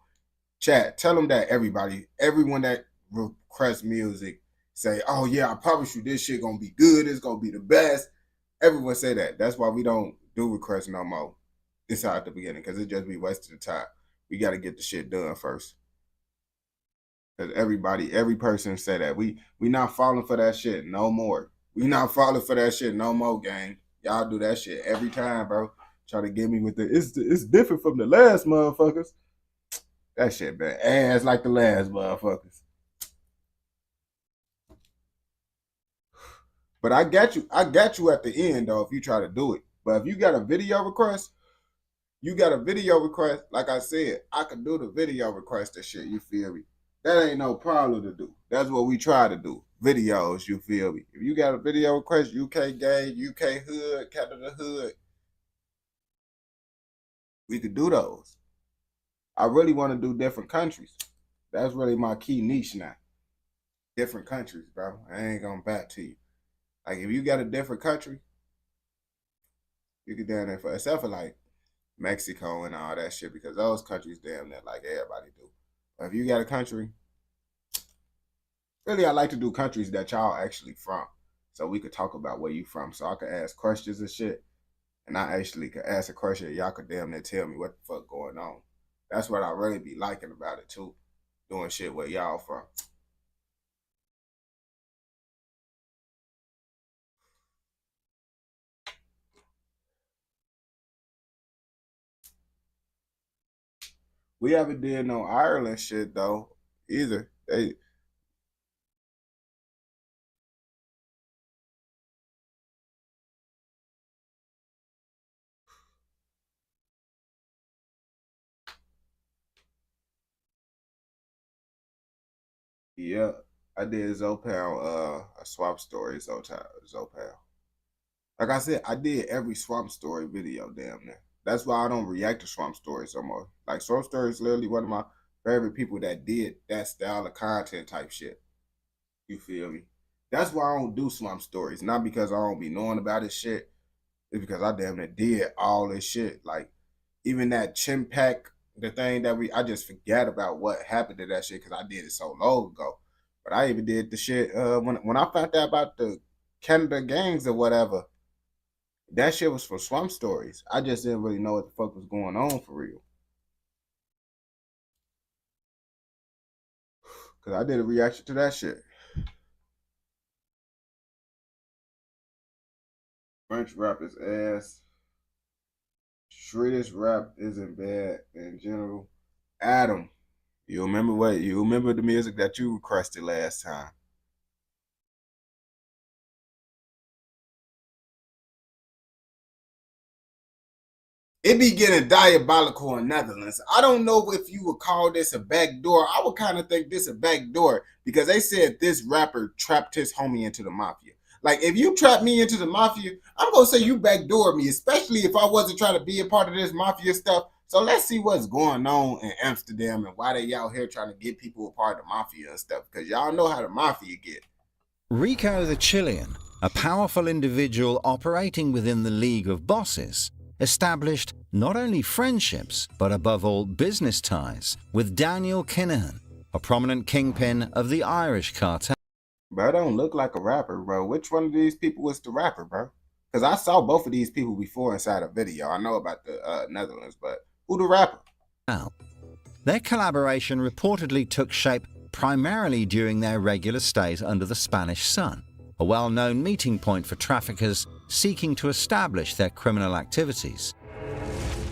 Speaker 1: Chat, tell them that everyone that requests music, say, oh yeah, I promise you this shit gonna be good, it's gonna be the best. Everyone say that. That's why we don't do requests no more. This out at the beginning, because it just be wasting the time. We gotta get the shit done first. Cause every person say that. We not falling for that shit no more. We not falling for that shit no more, gang. Y'all do that shit every time, bro. Try to get me with it's different from the last motherfuckers. That shit bad ass like the last motherfuckers. But I got you at the end though if you try to do it. But if you got a video request, like I said, I can do the video request and shit, you feel me? That ain't no problem to do. That's what we try to do. Videos, you feel me? If you got a video request, UK gang, UK hood, Canada hood, we could do those. I really want to do different countries. That's really my key niche now. Different countries, bro. I ain't gonna back to you. Like if you got a different country, you could down there for except for like Mexico and all that shit, because those countries damn near like everybody do. But if you got a country, really I like to do countries that y'all actually from. So we could talk about where you from. So I could ask questions and shit. And I actually could ask a question, y'all could damn near tell me what the fuck going on. That's what I really be liking about it too. Doing shit where y'all from. We haven't did no Ireland shit though either. Yeah, I did Zopal, a swap story Zopal. Like I said, I did every swamp story video damn near. That's why I don't react to swamp stories no more. Like swamp stories is literally one of my favorite people that did that style of content type shit. You feel me? That's why I don't do swamp stories. Not because I don't be knowing about this shit. It's because I damn near did all this shit. Like even that chin pack, the thing that I just forget about what happened to that shit because I did it so long ago. But I even did the shit when I found out about the Canada gangs or whatever. That shit was from Swamp Stories. I just didn't really know what the fuck was going on for real. Cause I did a reaction to that shit. French rap is ass. Swedish rap isn't bad in general. Adam, you remember the music that you requested last time? It be getting diabolical in Netherlands. I don't know if you would call this a backdoor. I would kind of think this a backdoor because they said this rapper trapped his homie into the mafia. Like, if you trap me into the mafia, I'm going to say you backdoor me, especially if I wasn't trying to be a part of this mafia stuff. So let's see what's going on in Amsterdam and why they out here trying to get people a part of the mafia and stuff, because y'all know how the mafia get.
Speaker 11: Rico the Chilean, a powerful individual operating within the League of Bosses, established not only friendships, but above all business ties with Daniel Kinahan, a prominent kingpin of the Irish cartel.
Speaker 1: Bro, don't look like a rapper, bro. Which one of these people is the rapper, bro? Because I saw both of these people before inside a video. I know about the Netherlands, but who the rapper?
Speaker 11: Well, their collaboration reportedly took shape primarily during their regular stays under the Spanish sun, a well-known meeting point for traffickers seeking to establish their criminal activities.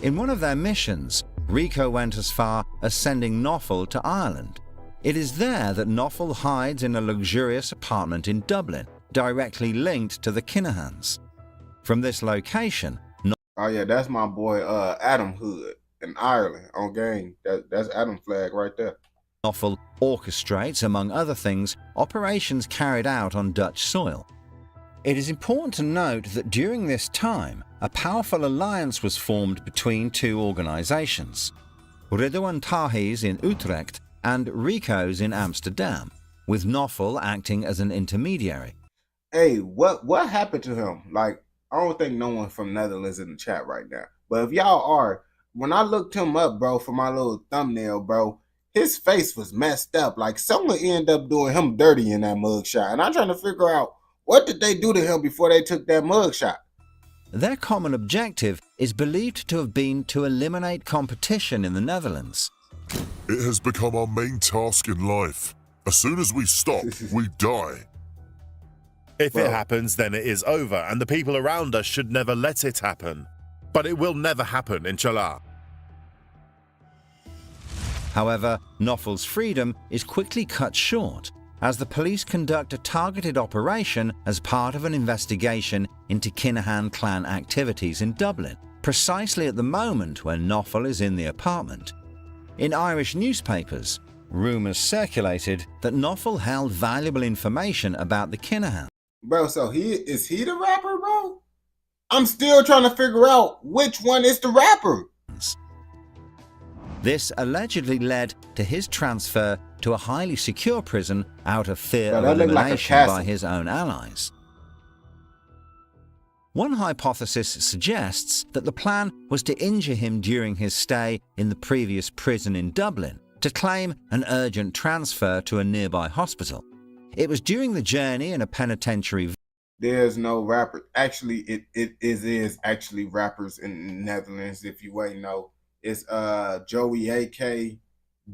Speaker 11: In one of their missions, Rico went as far as sending Knopfel to Ireland. It is there that Knopfel hides in a luxurious apartment in Dublin, directly linked to the Kinahans. From this location,
Speaker 1: oh yeah, that's my boy Adam Hood in Ireland on game. That's Adam flag right there.
Speaker 11: Knopfel orchestrates, among other things, operations carried out on Dutch soil. It is important to note that during this time, a powerful alliance was formed between two organizations, Ridouan Tahi's in Utrecht and Rico's in Amsterdam, with Knopfel acting as an intermediary.
Speaker 1: Hey, what happened to him? Like, I don't think no one from Netherlands in the chat right now. But if y'all are, when I looked him up, bro, for my little thumbnail, bro, his face was messed up. Like, someone ended up doing him dirty in that mugshot. And I'm trying to figure out, what did they do to him before they took that mugshot?
Speaker 11: Their common objective is believed to have been to eliminate competition in the Netherlands.
Speaker 7: It has become our main task in life. As soon as we stop, we die.
Speaker 12: If it happens, then it is over, and the people around us should never let it happen. But it will never happen, inshallah.
Speaker 11: However, Knopfel's freedom is quickly cut short as the police conduct a targeted operation as part of an investigation into Kinahan clan activities in Dublin, precisely at the moment when Knopfel is in the apartment. In Irish newspapers, rumours circulated that Knopfel held valuable information about the Kinahan.
Speaker 1: Bro, so is he the rapper, bro? I'm still trying to figure out which one is the rapper.
Speaker 11: This allegedly led to his transfer to a highly secure prison out of fear of elimination by his own allies. One hypothesis suggests that the plan was to injure him during his stay in the previous prison in Dublin to claim an urgent transfer to a nearby hospital. It was during the journey in a penitentiary.
Speaker 1: There's no rapper. Actually, it is actually rappers in the Netherlands, if you ain't know. It's Joey AK,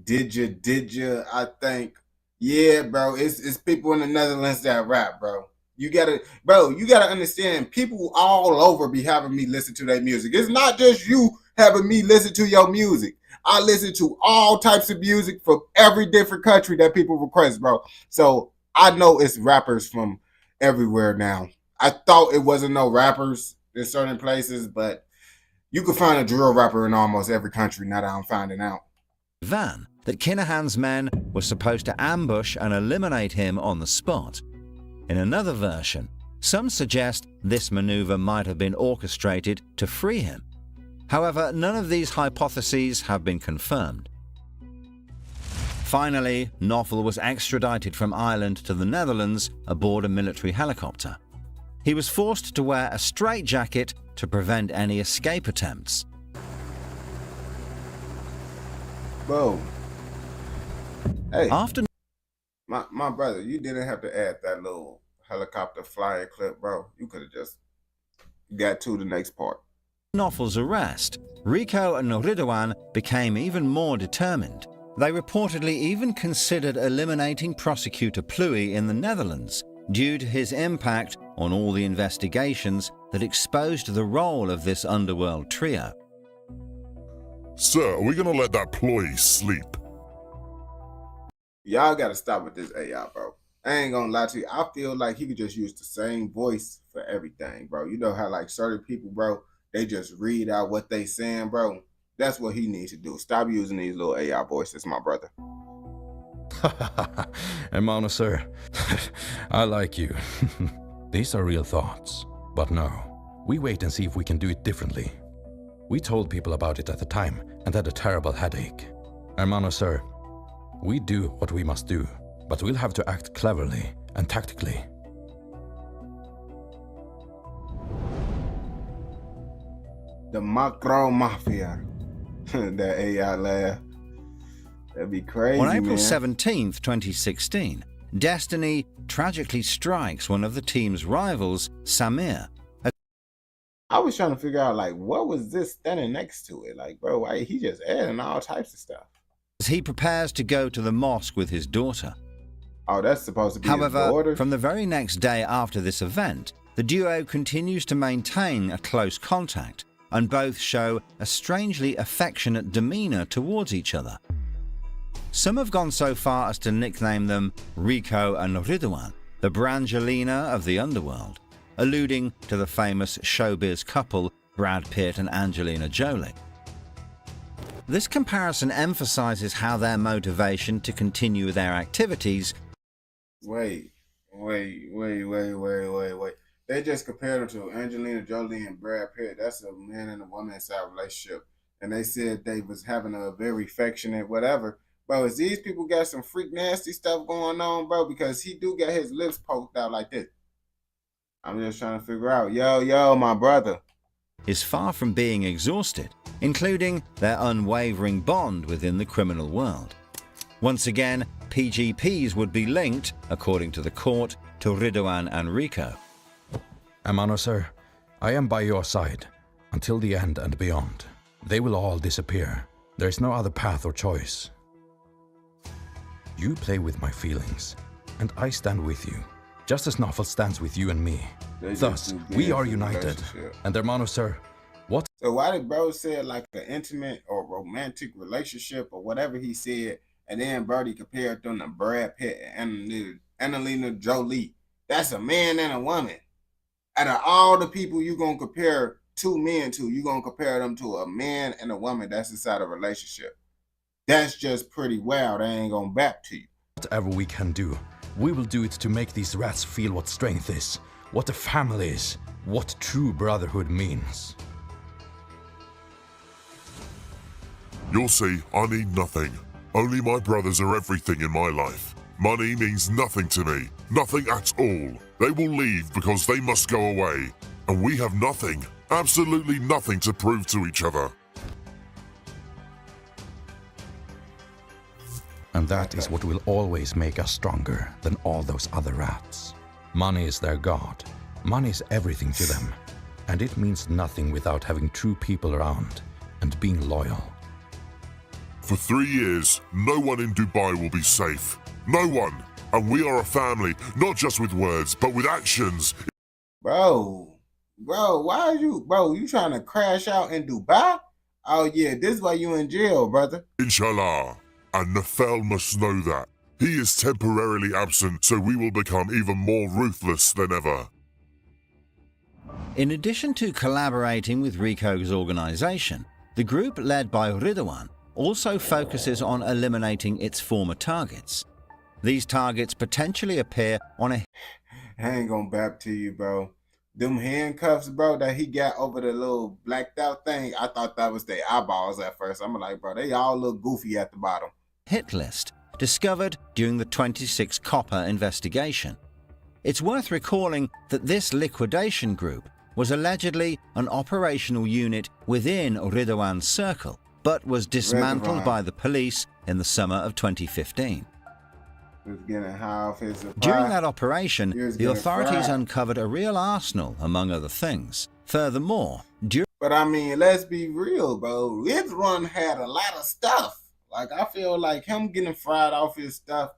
Speaker 1: Didja, I think. Yeah, bro. It's people in the Netherlands that rap, bro. You gotta understand, people all over be having me listen to their music. It's not just you having me listen to your music. I listen to all types of music from every different country that people request, bro. So I know it's rappers from everywhere now. I thought it wasn't no rappers in certain places, but you can find a drill rapper in almost every country now that I'm finding out.
Speaker 11: Van that Kinahan's men were supposed to ambush and eliminate him on the spot. In another version, some suggest this maneuver might have been orchestrated to free him. However, none of these hypotheses have been confirmed. Finally, Knopfel was extradited from Ireland to the Netherlands aboard a military helicopter. He was forced to wear a straitjacket to prevent any escape attempts.
Speaker 1: Bro. Hey.
Speaker 11: After
Speaker 1: my brother, you didn't have to add that little helicopter flying clip, bro. You could have just got to the next part.
Speaker 11: Noffel's arrest, Rico and Ridwan became even more determined. They reportedly even considered eliminating prosecutor Pluy in the Netherlands due to his impact on all the investigations that exposed the role of this underworld trio.
Speaker 12: Sir, are we gonna let that ploy sleep?
Speaker 1: Y'all gotta stop with this AI, bro. I ain't gonna lie to you. I feel like he could just use the same voice for everything, bro. You know how like certain people, bro, they just read out what they saying, bro. That's what he needs to do. Stop using these little AI voices, my brother.
Speaker 13: Hermano, sir, I like you. These are real thoughts. But no, we wait and see if we can do it differently. We told people about it at the time and had a terrible headache. Hermano, sir, we do what we must do, but we'll have to act cleverly and tactically.
Speaker 1: The macro mafia. That AI laugh. That'd be crazy,
Speaker 11: On April
Speaker 1: man.
Speaker 11: 17th, 2016, Destiny tragically strikes one of the team's rivals, Samir.
Speaker 1: I was trying to figure out, like, what was this standing next to it? Like, bro, why he just adding all types of stuff.
Speaker 11: As he prepares to go to the mosque with his daughter.
Speaker 1: Oh, that's supposed to be his daughter?
Speaker 11: However, from the very next day after this event, the duo continues to maintain a close contact, and both show a strangely affectionate demeanor towards each other. Some have gone so far as to nickname them Rico and Ridwan, the Brangelina of the underworld, alluding to the famous showbiz couple Brad Pitt and Angelina Jolie. This comparison emphasizes how their motivation to continue their activities.
Speaker 1: Wait. They just compared them to Angelina Jolie and Brad Pitt. That's a man and a woman inside a relationship. And they said they was having a very affectionate whatever. Bro, is these people got some freak nasty stuff going on, bro? Because he do get his lips poked out like this. I'm just trying to figure out. Yo, my brother.
Speaker 11: Is far from being exhausted, including their unwavering bond within the criminal world. Once again, PGPs would be linked, according to the court, to Ridwan and Rico.
Speaker 13: Hermano, sir, I am by your side until the end and beyond. They will all disappear. There is no other path or choice. You play with my feelings, and I stand with you, just as Noffel stands with you and me. Thus, we are united. And hermano, sir, what?
Speaker 1: So why did bro say like an intimate or romantic relationship or whatever he said, and then Brody compared them to Brad Pitt and Angelina Jolie? That's a man and a woman. Out of all the people you gonna compare two men to, you gonna compare them to a man and a woman that's inside a relationship. That's just pretty wild. I ain't gonna back to you.
Speaker 13: Whatever we can do, we will do it to make these rats feel what strength is, what a family is, what true brotherhood means.
Speaker 12: You'll see, I need nothing. Only my brothers are everything in my life. Money means nothing to me. Nothing at all. They will leave because they must go away. And we have nothing, absolutely nothing to prove to each other.
Speaker 13: And that is what will always make us stronger than all those other rats. Money is their god. Money is everything to them. And it means nothing without having true people around and being loyal.
Speaker 12: For 3 years, no one in Dubai will be safe. No one. And we are a family, not just with words, but with actions.
Speaker 1: Bro, why are you, you trying to crash out in Dubai? Oh yeah, this is why you in jail, brother.
Speaker 12: Inshallah. And Nafel must know that. He is temporarily absent, so we will become even more ruthless than ever.
Speaker 11: In addition to collaborating with Rico's organization, the group led by Ridwan also focuses on eliminating its former targets. These targets potentially appear on a...
Speaker 1: I ain't gonna bap to you, bro. Them handcuffs, bro, that he got over the little blacked out thing, I thought that was their eyeballs at first. I'm like, bro, they all look goofy at the bottom.
Speaker 11: Hit list discovered during the 26 Copper investigation. It's worth recalling that this liquidation group was allegedly an operational unit within Ridwan's circle, but was dismantled by the police in the summer of 2015.
Speaker 1: was getting high off his supply.
Speaker 11: During that operation,
Speaker 1: He was
Speaker 11: the
Speaker 1: getting
Speaker 11: authorities
Speaker 1: fried.
Speaker 11: uncovered a real arsenal, among other things. Furthermore,
Speaker 1: But I mean, let's be real, bro. His run had a lot of stuff. Like, I feel like him getting fried off his stuff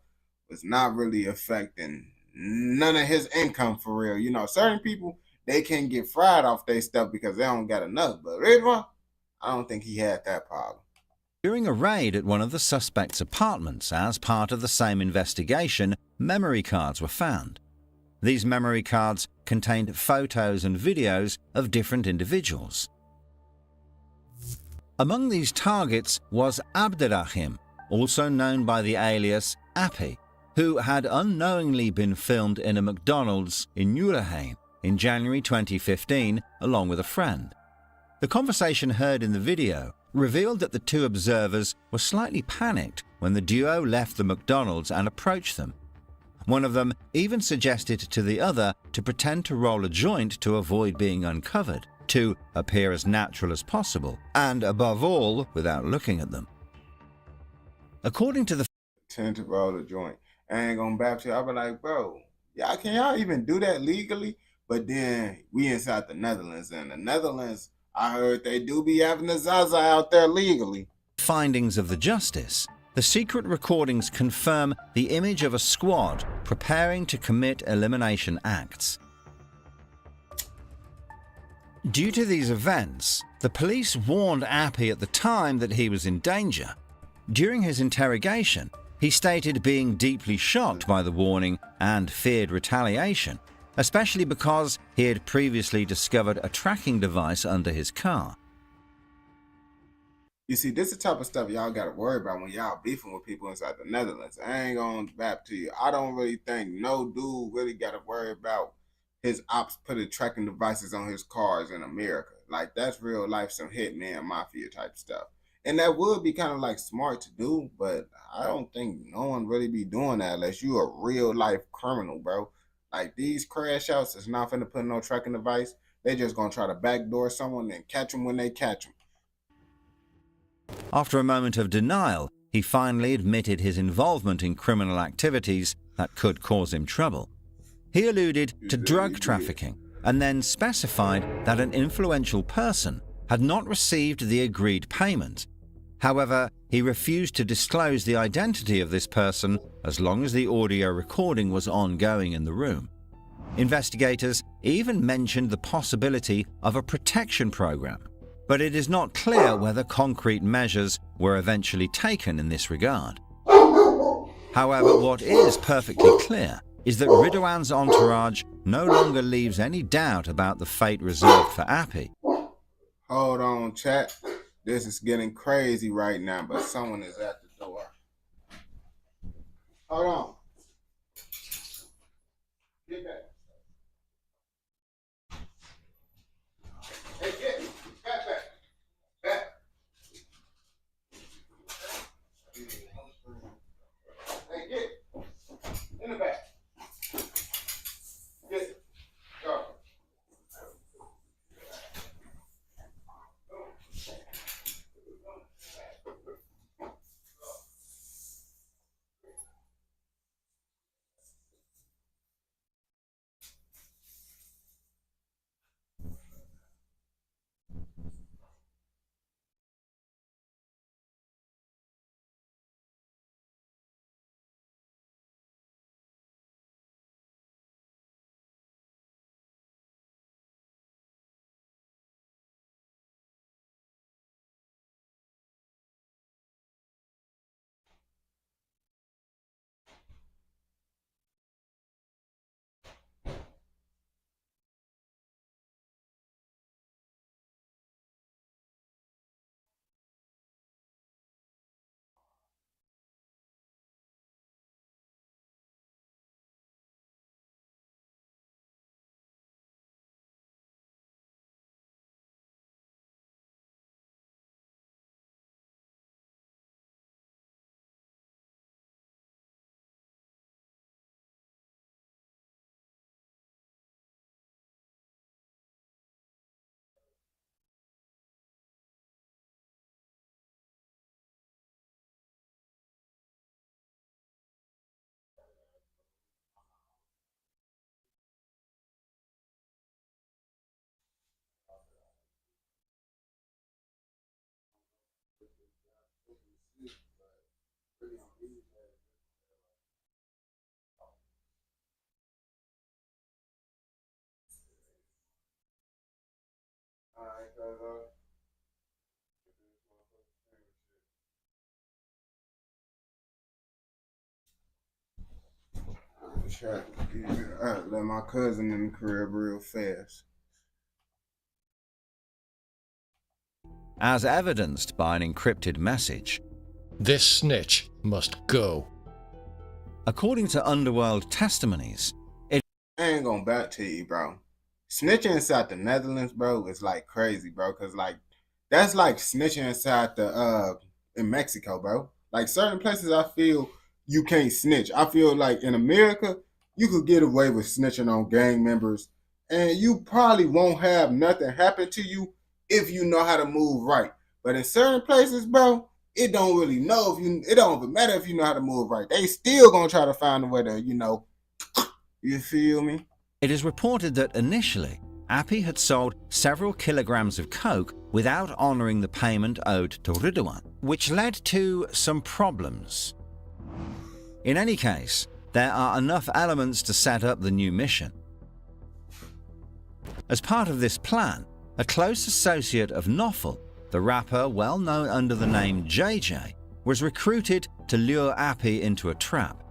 Speaker 1: was not really affecting none of his income for real. You know, certain people, they can get fried off their stuff because they don't got enough. But Ridwan, I don't think he had that problem.
Speaker 11: During a raid at one of the suspect's apartments, as part of the same investigation, memory cards were found. These memory cards contained photos and videos of different individuals. Among these targets was Abderrahim, also known by the alias Appy, who had unknowingly been filmed in a McDonald's in Nieuwegein in January 2015 along with a friend. The conversation heard in the video revealed that the two observers were slightly panicked when the duo left the McDonald's and approached them. One of them even suggested to the other to pretend to roll a joint to avoid being uncovered, to appear as natural as possible, and above all, without looking at them. According to the
Speaker 1: Tend to roll a joint. I ain't gonna back you. I'll be like, bro, can y'all even do that legally? But then we inside the Netherlands, and the Netherlands, I heard they do be having the Zaza out there legally.
Speaker 11: findings of the justice, the secret recordings confirm the image of a squad preparing to commit elimination acts. Due to these events, the police warned Appy at the time that he was in danger. During his interrogation, he stated being deeply shocked by the warning and feared retaliation, especially because he had previously discovered a tracking device under his car.
Speaker 1: You see, this is the type of stuff y'all got to worry about when y'all beefing with people inside the Netherlands. I ain't going to back to you. I don't really think no dude really got to worry about his ops putting tracking devices on his cars in America. Like, that's real life, some hitman mafia type stuff. And that would be kind of like smart to do, but I don't think no one really be doing that unless you a real life criminal, bro. Like, these crash outs is not finna put no tracking device. They just gonna try to backdoor someone and catch them when they catch them.
Speaker 11: After a moment of denial, he finally admitted his involvement in criminal activities that could cause him trouble. He alluded to drug trafficking and then specified that an influential person had not received the agreed payment. However, he refused to disclose the identity of this person as long as the audio recording was ongoing in the room. Investigators even mentioned the possibility of a protection program, but it is not clear whether concrete measures were eventually taken in this regard. However, what is perfectly clear is that Ridwan's entourage no longer leaves any doubt about the fate reserved for Appy.
Speaker 1: Hold on, chat. This is getting crazy right now, but someone is at the door. Hold on. Get back. Hey, get back. Back. Hey, get in the back. I let my cousin in the crib real fast.
Speaker 11: As evidenced by an encrypted message.
Speaker 14: This snitch must go.
Speaker 11: According to underworld testimonies,
Speaker 1: I ain't gonna back to you, bro. Snitching inside the Netherlands, bro, is like crazy, bro. Cause like that's like snitching inside the in Mexico, bro. Like certain places I feel you can't snitch. I feel like in America, you could get away with snitching on gang members, and you probably won't have nothing happen to you if you know how to move right. But in certain places, bro, it don't really know if you. It don't even matter if you know how to move right. They still gonna try to find a way to, you feel me?
Speaker 11: It is reported that initially, Appy had sold several kilograms of coke without honouring the payment owed to Ridwan, which led to some problems. In any case, there are enough elements to set up the new mission. As part of this plan, a close associate of Knopfel, the rapper well known under the name JJ, was recruited to lure Appy into a trap.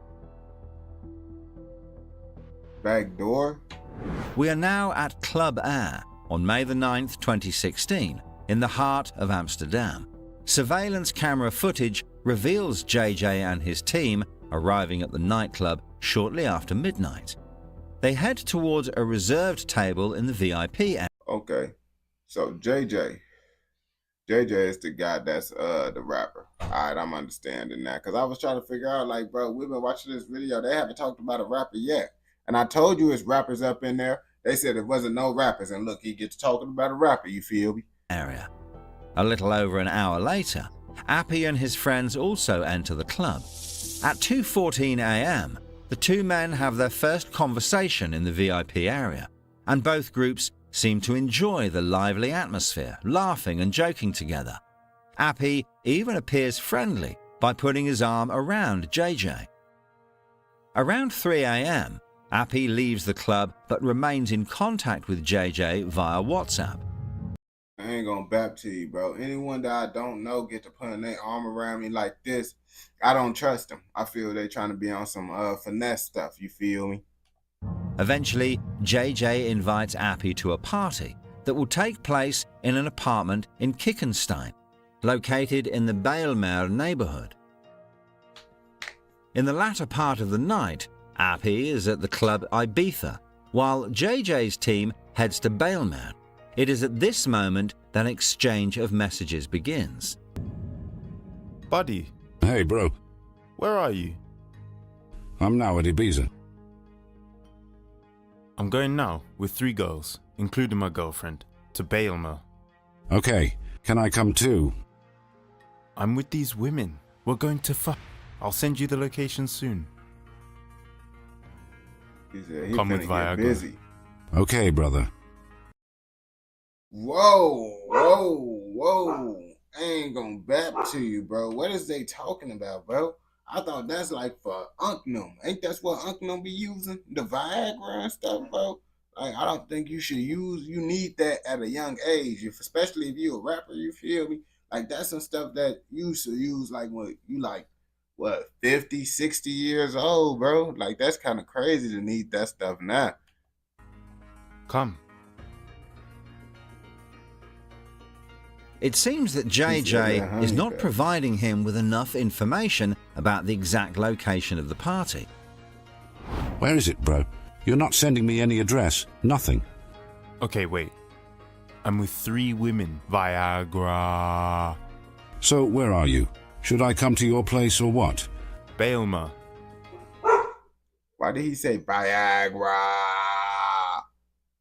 Speaker 1: Back door?
Speaker 11: We are now at Club Air on May the 9th, 2016, in the heart of Amsterdam. Surveillance camera footage reveals JJ and his team arriving at the nightclub shortly after midnight. They head towards a reserved table in the VIP area.
Speaker 1: Okay, so JJ is the guy that's the rapper. Alright, I'm understanding that. Cause I was trying to figure out, like, bro, we've been watching this video. They haven't talked about a rapper yet. And I told you it's rappers up in there. They said it wasn't no rappers. And look, he gets talking about a rapper, you feel me?
Speaker 11: Area. A little over an hour later, Appy and his friends also enter the club. At 2:14 a.m, the two men have their first conversation in the VIP area, and both groups seem to enjoy the lively atmosphere, laughing and joking together. Appy even appears friendly by putting his arm around JJ. Around 3 a.m, Appy leaves the club but remains in contact with JJ via WhatsApp.
Speaker 1: I ain't gonna bap to you, bro. Anyone that I don't know get to putting their arm around me like this, I don't trust them. I feel they trying to be on some finesse stuff, you feel me?
Speaker 11: Eventually, JJ invites Appy to a party that will take place in an apartment in Kickenstein, located in the Bijlmer neighborhood. In the latter part of the night, Appy is at the club Ibiza, while JJ's team heads to Bijlmer. It is at this moment that an exchange of messages begins.
Speaker 15: Buddy.
Speaker 16: Hey, bro.
Speaker 15: Where are you?
Speaker 16: I'm now at Ibiza.
Speaker 15: I'm going now with 3 girls, including my girlfriend, to Bijlmer.
Speaker 16: Okay, can I come too?
Speaker 15: I'm with these women. We're going to I'll send you the location soon.
Speaker 1: He said he
Speaker 15: come with
Speaker 1: finna get
Speaker 15: Viagra.
Speaker 1: busy.
Speaker 16: Okay, brother.
Speaker 1: Whoa. I ain't gonna bap to you, bro. What is they talking about, bro? I thought that's like for Unknum. Ain't that's what Unknum be using? The Viagra and stuff, bro? Like, I don't think you need that at a young age, especially if you're a rapper, you feel me? Like, that's some stuff that you should use, like, when you, like, 50, 60 years old, bro? Like, that's kind of crazy to need that stuff now.
Speaker 15: Come.
Speaker 11: It seems that JJ is not providing him with enough information about the exact location of the party.
Speaker 16: Where is it, bro? You're not sending me any address. Nothing.
Speaker 15: Okay, wait. I'm with 3 women. Viagra.
Speaker 16: So, where are you? Should I come to your place or what?
Speaker 15: Bijlmer.
Speaker 1: Why did he say Viagra?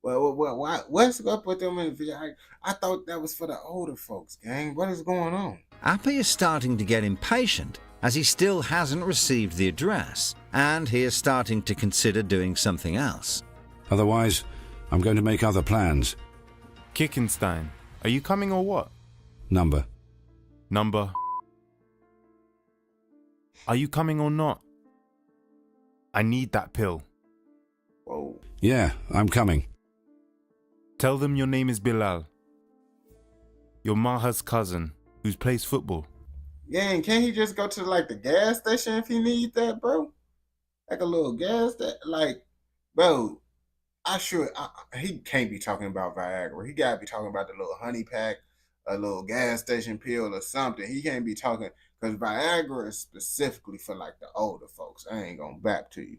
Speaker 1: What's up with them in Viagra? I thought that was for the older folks, gang. What is going on?
Speaker 11: Appy is starting to get impatient as he still hasn't received the address, and he is starting to consider doing something else.
Speaker 16: Otherwise, I'm going to make other plans.
Speaker 15: Kickenstein. Are you coming or what?
Speaker 16: Number.
Speaker 15: Are you coming or not? I need that pill.
Speaker 1: Whoa.
Speaker 16: Yeah, I'm coming.
Speaker 15: Tell them your name is Bilal. Your Maha's cousin, who plays football.
Speaker 1: Yeah, and can't he just go to like the gas station if he needs that, bro? Like a little gas that, like, bro. He can't be talking about Viagra. He gotta be talking about the little honey pack, a little gas station pill or something. He can't be talking because Viagra is specifically for like the older folks. I ain't gonna back to you.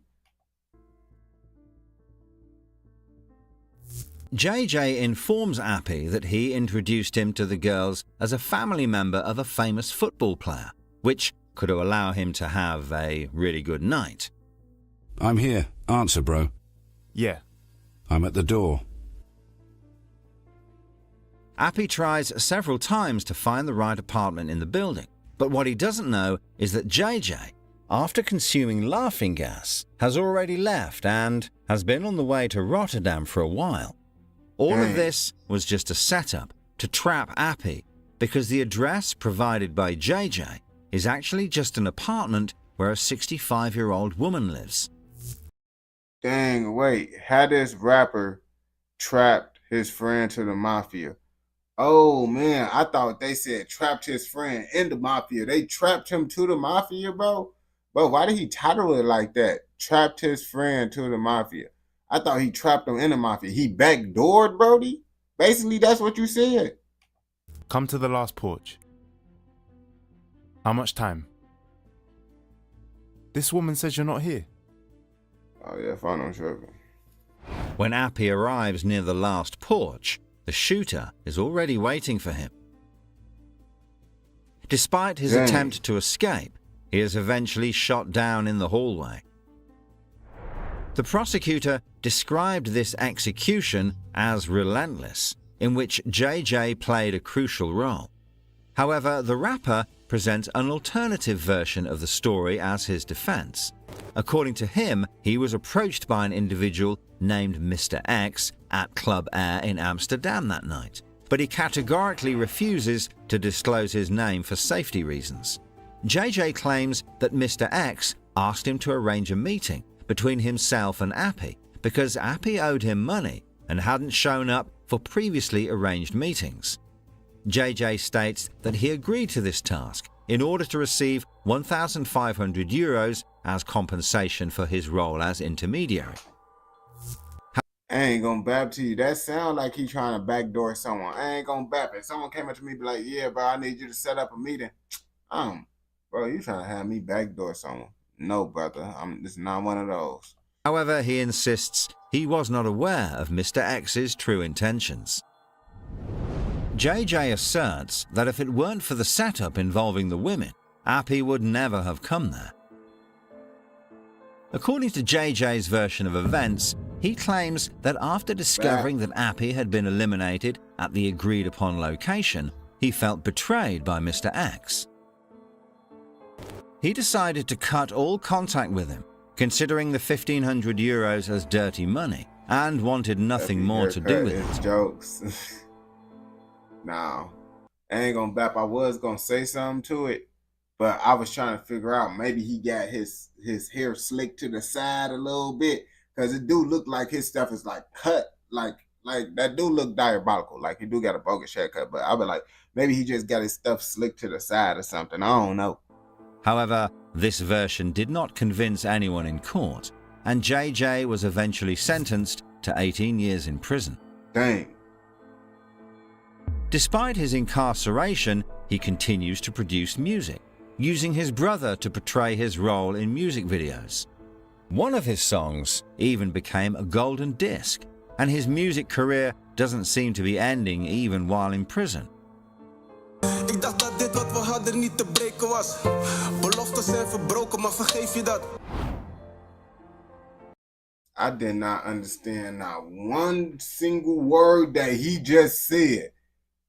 Speaker 11: JJ informs Appy that he introduced him to the girls as a family member of a famous football player, which could allow him to have a really good night.
Speaker 16: I'm here. Answer, bro.
Speaker 15: Yeah.
Speaker 16: I'm at the door.
Speaker 11: Appy tries several times to find the right apartment in the building, but what he doesn't know is that JJ, after consuming laughing gas, has already left and has been on the way to Rotterdam for a while. All of this was just a setup to trap Appy, because the address provided by JJ is actually just an apartment where a 65-year-old woman lives.
Speaker 1: Dang, wait, had this rapper trapped his friend to the mafia. Oh man, I thought they said trapped his friend in the mafia. They trapped him to the mafia, bro. Bro, why did he title it like that? Trapped his friend to the mafia. I thought he trapped him in the mafia. He backdoored Brody? Basically, that's what you said.
Speaker 15: Come to the last porch. How much time? This woman says you're not here.
Speaker 1: Oh yeah, fine, I'm sure.
Speaker 11: When Appy arrives near the last porch, the shooter is already waiting for him. Despite his attempt to escape, he is eventually shot down in the hallway. The prosecutor described this execution as relentless, in which JJ played a crucial role. However, the rapper presents an alternative version of the story as his defense. According to him, he was approached by an individual named Mr. X at Club Air in Amsterdam that night, but he categorically refuses to disclose his name for safety reasons. JJ claims that Mr. X asked him to arrange a meeting between himself and Appy because Appy owed him money and hadn't shown up for previously arranged meetings. JJ states that he agreed to this task in order to receive 1,500 euros as compensation for his role as intermediary.
Speaker 1: I ain't gonna bap to you. That sound like he trying to backdoor someone. I ain't gonna bap it. Someone came up to me and be like, yeah, bro, I need you to set up a meeting. Bro, you trying to have me backdoor someone. No, brother. This is not one of those.
Speaker 11: However, he insists he was not aware of Mr. X's true intentions. JJ asserts that if it weren't for the setup involving the women, Appy would never have come there. According to JJ's version of events, he claims that after discovering that Appy had been eliminated at the agreed-upon location, he felt betrayed by Mr. X. He decided to cut all contact with him, considering the 1,500 euros as dirty money, and wanted nothing more to do with it.
Speaker 1: Jokes. Nah, I ain't gonna bap. I was gonna say something to it, but I was trying to figure out maybe he got his hair slicked to the side a little bit, because it do look like his stuff is like cut, like that do look diabolical. Like he do got a bogus haircut, but I be like, maybe he just got his stuff slicked to the side or something. I don't know.
Speaker 11: However, this version did not convince anyone in court, and JJ was eventually sentenced to 18 years in prison.
Speaker 1: Dang.
Speaker 11: Despite his incarceration, he continues to produce music, using his brother to portray his role in music videos. One of his songs even became a golden disc, and his music career doesn't seem to be ending even while in prison.
Speaker 2: Ik dacht dat dit wat we hadden niet te breken was. Beloften zijn verbroken, maar vergeef je dat?
Speaker 1: I did not understand not one single word that he just said.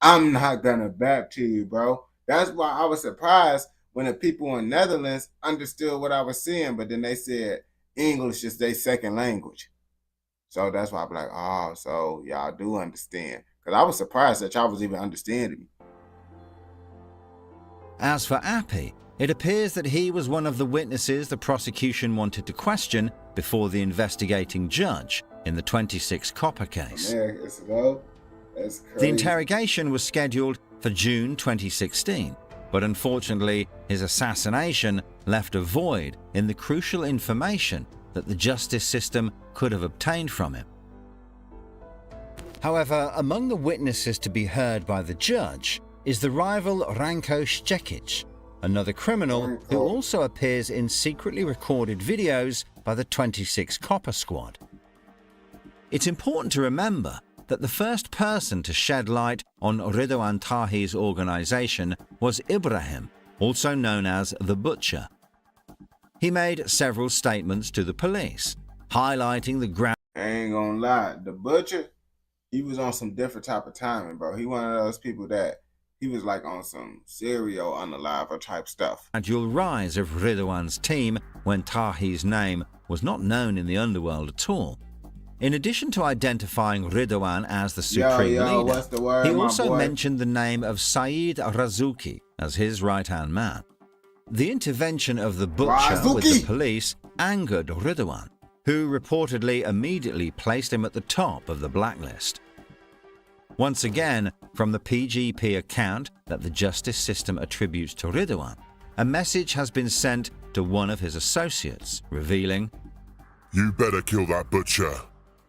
Speaker 1: I'm not gonna back to you, bro. That's why I was surprised when the people in Netherlands understood what I was saying, but then they said English is their second language. So that's why I'm like, oh, so y'all do understand. Because I was surprised that y'all was even understanding me.
Speaker 11: As for Appy, it appears that he was one of the witnesses the prosecution wanted to question before the investigating judge in the 26 Copper case.
Speaker 1: Man, that's crazy.
Speaker 11: The interrogation was scheduled for June 2016, but unfortunately his assassination left a void in the crucial information that the justice system could have obtained from him. However, among the witnesses to be heard by the judge is the rival Ranko Szczekic, another criminal who also appears in secretly recorded videos by the 26 Copper Squad. It's important to remember that the first person to shed light on Ridwan Tahi's organization was Ibrahim, also known as the Butcher. He made several statements to the police, highlighting the ground.
Speaker 1: I ain't gonna lie, the Butcher, he was on some different type of timing, bro. He one of those people that he was like on some serial unaliver type stuff.
Speaker 11: Gradual rise of Ridwan's team when Tahi's name was not known in the underworld at all. In addition to identifying Ridwan as the supreme leader,
Speaker 1: what's the word,
Speaker 11: he
Speaker 1: my
Speaker 11: also
Speaker 1: boy?
Speaker 11: mentioned the name of Saeed Razuki as his right-hand man. The intervention of the Butcher with the police angered Ridwan, who reportedly immediately placed him at the top of the blacklist. Once again, from the PGP account that the justice system attributes to Ridwan, a message has been sent to one of his associates, revealing,
Speaker 12: "You better kill that Butcher.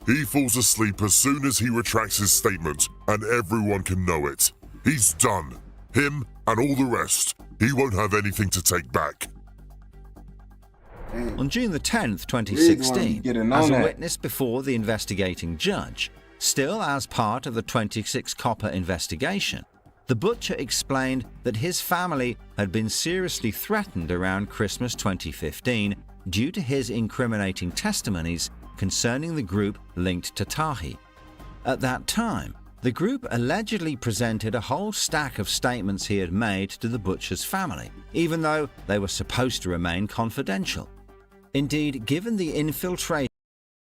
Speaker 12: He falls asleep as soon as he retracts his statement, and everyone can know it. He's done. Him and all the rest. He won't have anything to take back."
Speaker 11: On June the 10th, 2016,
Speaker 1: getting
Speaker 11: as
Speaker 1: on
Speaker 11: a
Speaker 1: that.
Speaker 11: witness before the investigating judge, still as part of the 26 Copper investigation, the Butcher explained that his family had been seriously threatened around Christmas 2015 due to his incriminating testimonies concerning the group linked to Tahi. At that time, the group allegedly presented a whole stack of statements he had made to the Butcher's family, even though they were supposed to remain confidential. Indeed, given the infiltration...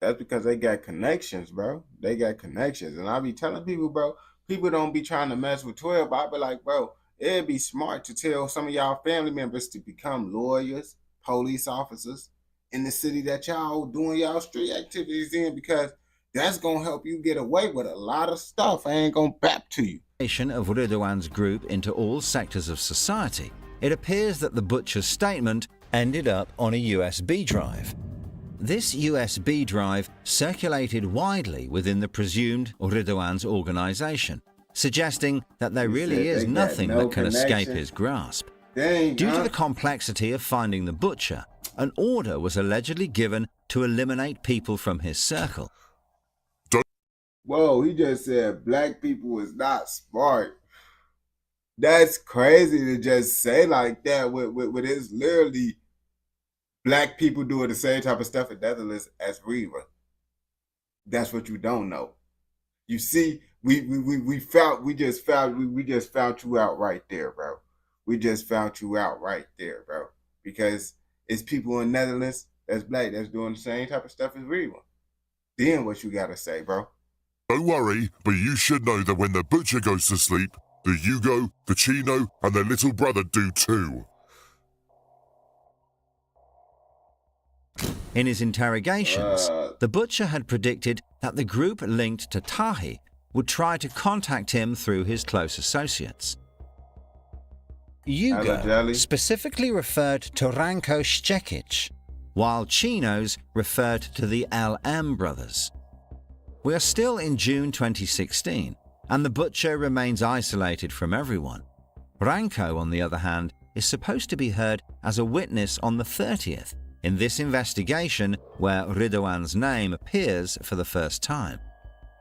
Speaker 1: That's because they got connections, bro. They got connections. And I be telling people, bro, people don't be trying to mess with 12, but I be like, bro, it'd be smart to tell some of y'all family members to become lawyers, police officers in the city that y'all doing y'all street activities in, because that's going to help you get away with a lot of stuff. I ain't going to bap to you.
Speaker 11: Of Ridwan's group into all sectors of society, it appears that the Butcher's statement ended up on a USB drive. This USB drive circulated widely within the presumed Ridwan's organization, suggesting that there really is nothing that can escape his grasp. Due to the complexity of finding the Butcher, an order was allegedly given to eliminate people from his circle.
Speaker 1: Whoa, he just said black people is not smart. That's crazy to just say like that with it's literally black people doing the same type of stuff in Netherlands as Reva. That's what you don't know. You see, we just found you out right there, bro. We just found you out right there, bro. Because it's people in Netherlands that's black that's doing the same type of stuff as Reva. Then what you gotta say, bro?
Speaker 12: Don't worry, but you should know that when the Butcher goes to sleep, the Hugo, the Chino, and their little brother do too.
Speaker 11: In his interrogations, the Butcher had predicted that the group linked to Tahi would try to contact him through his close associates. Hugo specifically referred to Ranko Szczekic, while Chinos referred to the LM brothers. We are still in June 2016, and the Butcher remains isolated from everyone. Ranko, on the other hand, is supposed to be heard as a witness on the 30th in this investigation where Ridwan's name appears for the first time.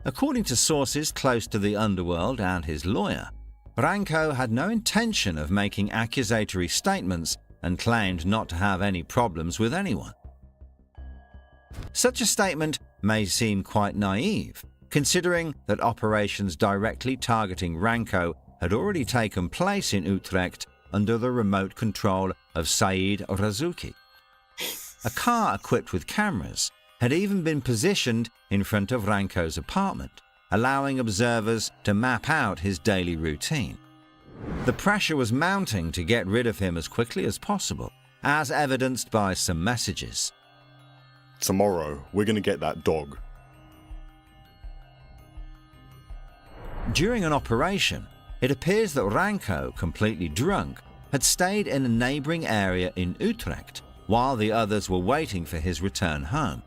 Speaker 11: According to sources close to the underworld and his lawyer, Ranko had no intention of making accusatory statements and claimed not to have any problems with anyone. Such a statement may seem quite naive, considering that operations directly targeting Ranko had already taken place in Utrecht under the remote control of Saeed Razuki. A car equipped with cameras had even been positioned in front of Ranko's apartment, allowing observers to map out his daily routine. The pressure was mounting to get rid of him as quickly as possible, as evidenced by some messages.
Speaker 17: Tomorrow, we're going to get that dog.
Speaker 11: During an operation, It appears that Ranko, completely drunk, had stayed in a neighbouring area in Utrecht while the others were waiting for his return home.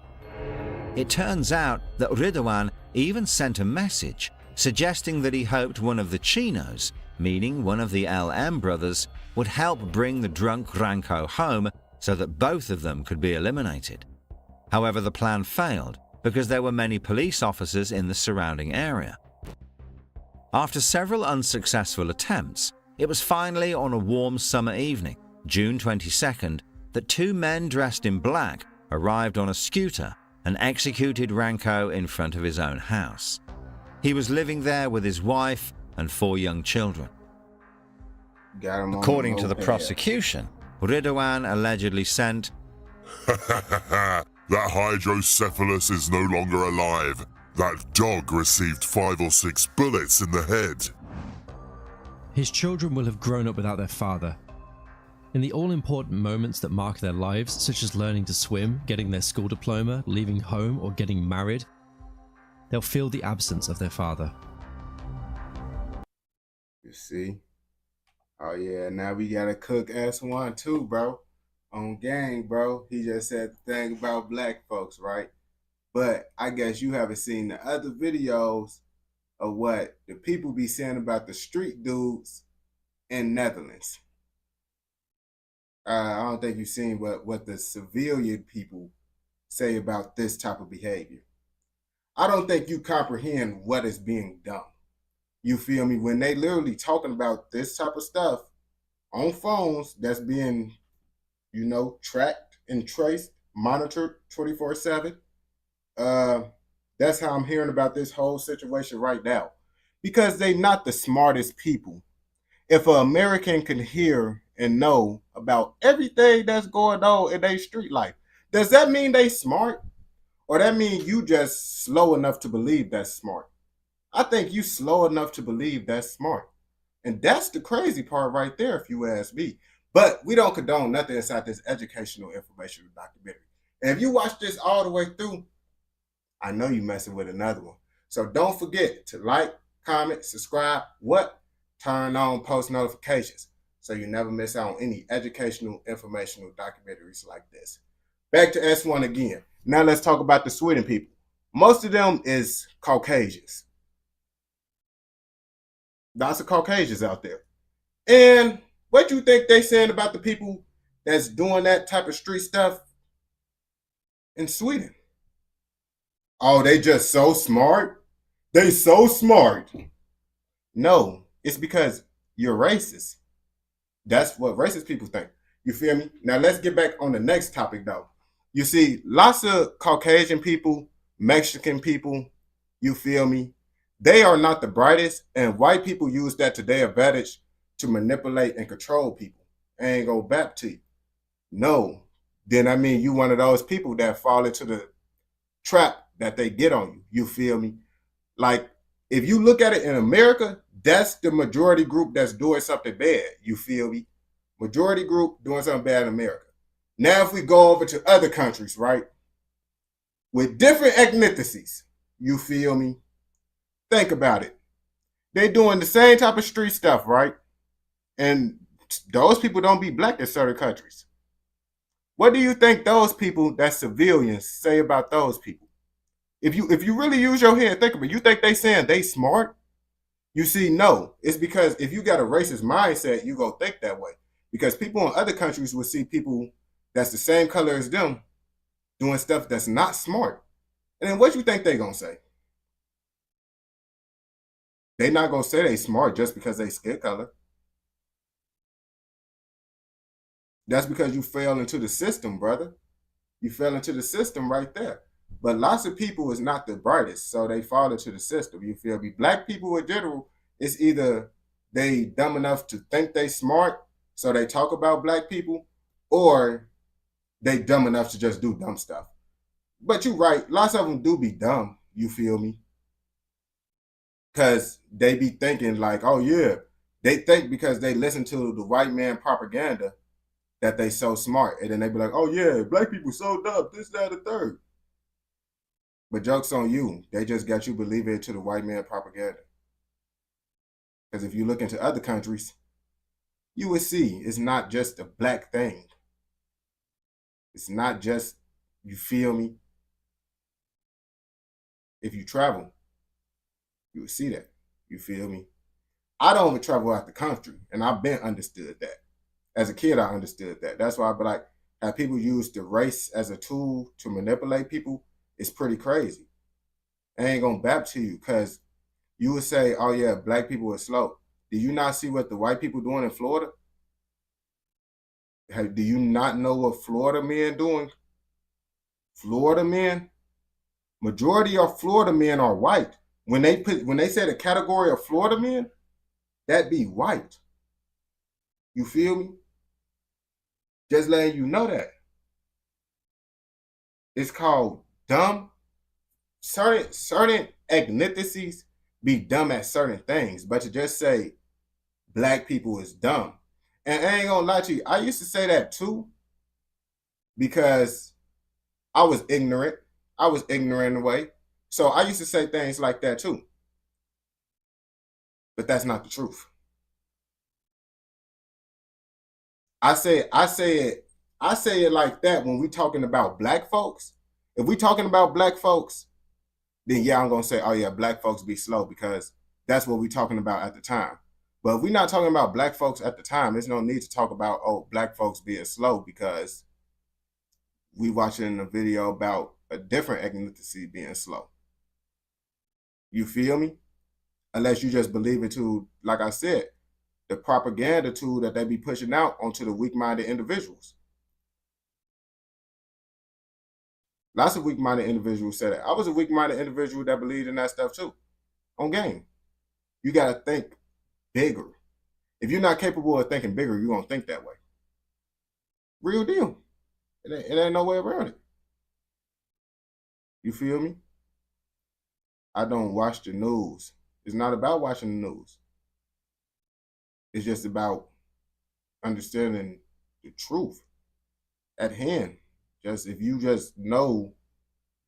Speaker 11: It turns out that Ridwan even sent a message suggesting that he hoped one of the Chinos, meaning one of the LM brothers, would help bring the drunk Ranko home so that both of them could be eliminated. However, the plan failed because there were many police officers in the surrounding area. After several unsuccessful attempts, it was finally on a warm summer evening, June 22nd, that two men dressed in black arrived on a scooter and executed Ranko in front of his own house. He was living there with his wife and 4 young children. According to the prosecution, Ridwan allegedly sent,
Speaker 12: That hydrocephalus is no longer alive. That dog received 5 or 6 bullets in the head.
Speaker 18: His children will have grown up without their father. In the all-important moments that mark their lives, such as learning to swim, getting their school diploma, leaving home, or getting married, they'll feel the absence of their father.
Speaker 1: You see? Oh yeah, now we gotta cook S1 too, bro. On gang, bro. He just said the thing about black folks, right? But I guess you haven't seen the other videos of what the people be saying about the street dudes in Netherlands. I don't think you've seen what the civilian people say about this type of behavior. I don't think you comprehend what is being done. You feel me? When they literally talking about this type of stuff on phones that's being, you know, tracked and traced, monitored 24/7. That's how I'm hearing about this whole situation right now. Because they not the smartest people. If an American can hear and know about everything that's going on in their street life, does that mean they smart? Or that mean you just slow enough to believe that's smart? I think you slow enough to believe that's smart. And that's the crazy part right there, if you ask me. But we don't condone nothing inside this educational informational documentary. And if you watch this all the way through, I know you messing with another one. So don't forget to like, comment, subscribe, turn on post notifications so you never miss out on any educational informational documentaries like this. Back to S1 again. Now let's talk about the Sweden people. Most of them is Caucasians. Lots of Caucasians out there. And what you think they saying about the people that's doing that type of street stuff in Sweden? Oh, they just so smart? They so smart. No, it's because you're racist. That's what racist people think. You feel me? Now let's get back on the next topic though. You see, lots of Caucasian people, Mexican people, you feel me? They are not the brightest, and white people use that to their advantage to manipulate and control people. I ain't go back to you. No. Then I mean you one of those people that fall into the trap that they get on you. You feel me? Like, if you look at it in America, that's the majority group that's doing something bad. You feel me? Majority group doing something bad in America. Now if we go over to other countries, right? With different ethnicities, you feel me? Think about it. They doing the same type of street stuff, right? And those people don't be black in certain countries. What do you think those people, that civilians, say about those people? If you really use your head, think about it. You think they saying they smart? You see, no. It's because if you got a racist mindset, you go think that way. Because people in other countries will see people that's the same color as them doing stuff that's not smart. And then what you think they gonna say? They not gonna say they smart just because they skin color. That's because you fell into the system, brother. You fell into the system right there. But lots of people is not the brightest, so they fall into the system. You feel me? Black people in general, it's either they dumb enough to think they smart, so they talk about black people, or they dumb enough to just do dumb stuff. But you're right, lots of them do be dumb, you feel me? Because they be thinking like, oh yeah, they think because they listen to the white man propaganda that they so smart. And then they be like, oh yeah, black people so dumb, this, that, and the third. But joke's on you. They just got you believing to the white man propaganda. Because if you look into other countries, you would see it's not just a black thing. It's not just, you feel me? If you travel, you will see that. You feel me? I don't even travel out the country, and I've been understood that. As a kid, I understood that. That's why I be like, how people use the race as a tool to manipulate people is pretty crazy. I ain't gonna bap to you, because you would say, oh yeah, black people are slow. Do you not see what the white people doing in Florida? Do you not know what Florida men doing? Florida men, majority of Florida men are white. When they say the category of Florida men, that be white. You feel me? Just letting you know that. It's called dumb. Certain ethnicities be dumb at certain things, but to just say black people is dumb. And I ain't gonna lie to you, I used to say that too, because I was ignorant. I was ignorant in a way. So I used to say things like that too. But that's not the truth. I say it like that when we talking about black folks. If we talking about black folks, then yeah, I'm gonna say, oh yeah, black folks be slow, because that's what we talking about at the time. But if we're not talking about black folks at the time, there's no need to talk about, oh, black folks being slow, because we watching a video about a different ethnicity being slow. You feel me? Unless you just believe into, like I said, the propaganda tool that they be pushing out onto the weak-minded individuals. Lots of weak-minded individuals say that. I was a weak-minded individual that believed in that stuff too. On game. You got to think bigger. If you're not capable of thinking bigger, you're going to think that way. Real deal. It ain't no way around it. You feel me? I don't watch the news. It's not about watching the news. It's just about understanding the truth at hand. Just if you just know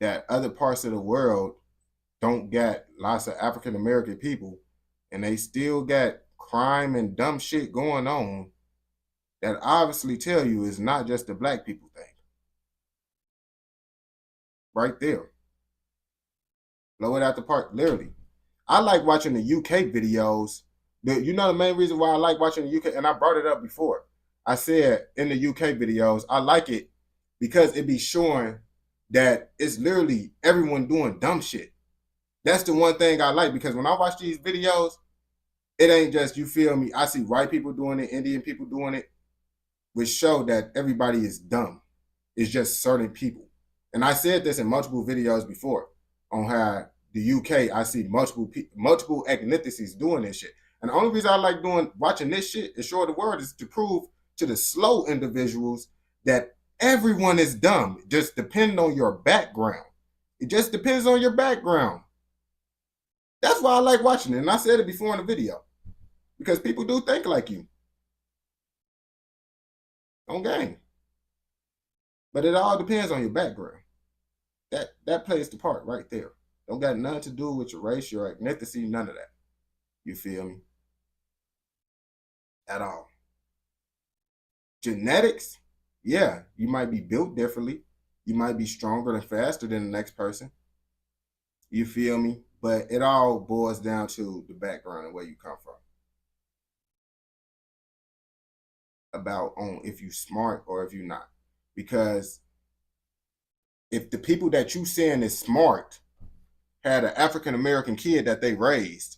Speaker 1: that other parts of the world don't got lots of African American people, and they still got crime and dumb shit going on, that obviously tell you it's not just the black people thing. Right there. Blow it out the park, literally. I like watching the UK videos. You know the main reason why I like watching the UK, and I brought it up before. I said in the UK videos, I like it because it be showing that it's literally everyone doing dumb shit. That's the one thing I like, because when I watch these videos, it ain't just, you feel me, I see white people doing it, Indian people doing it, which show that everybody is dumb. It's just certain people. And I said this in multiple videos before on how the UK, I see multiple ethnicities doing this shit. And the only reason I like watching this shit and show the world is to prove to the slow individuals that everyone is dumb. It just depends on your background. It just depends on your background. That's why I like watching it. And I said it before in the video. Because people do think like you. On game. But it all depends on your background. That plays the part right there. Don't got nothing to do with your race, your ethnicity, none of that. You feel me? At all. Genetics, yeah, you might be built differently. You might be stronger and faster than the next person. You feel me? But it all boils down to the background and where you come from. About on if you smart or if you're not. Because if the people that you saying is smart had an African American kid that they raised,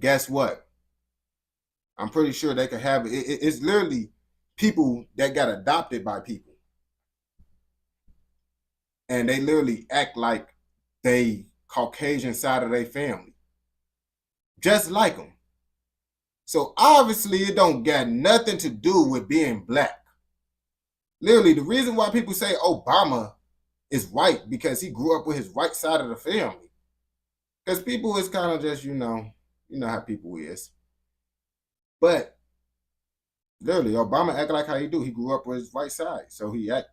Speaker 1: guess what? I'm pretty sure they could have it. It's literally people that got adopted by people. And they literally act like they Caucasian side of their family. Just like them. So obviously it don't got nothing to do with being black. Literally, the reason why people say Obama is white because he grew up with his white side of the family. Because people is kind of just, you know how people is. But literally, Obama act like how he do. He grew up with his white side, so he act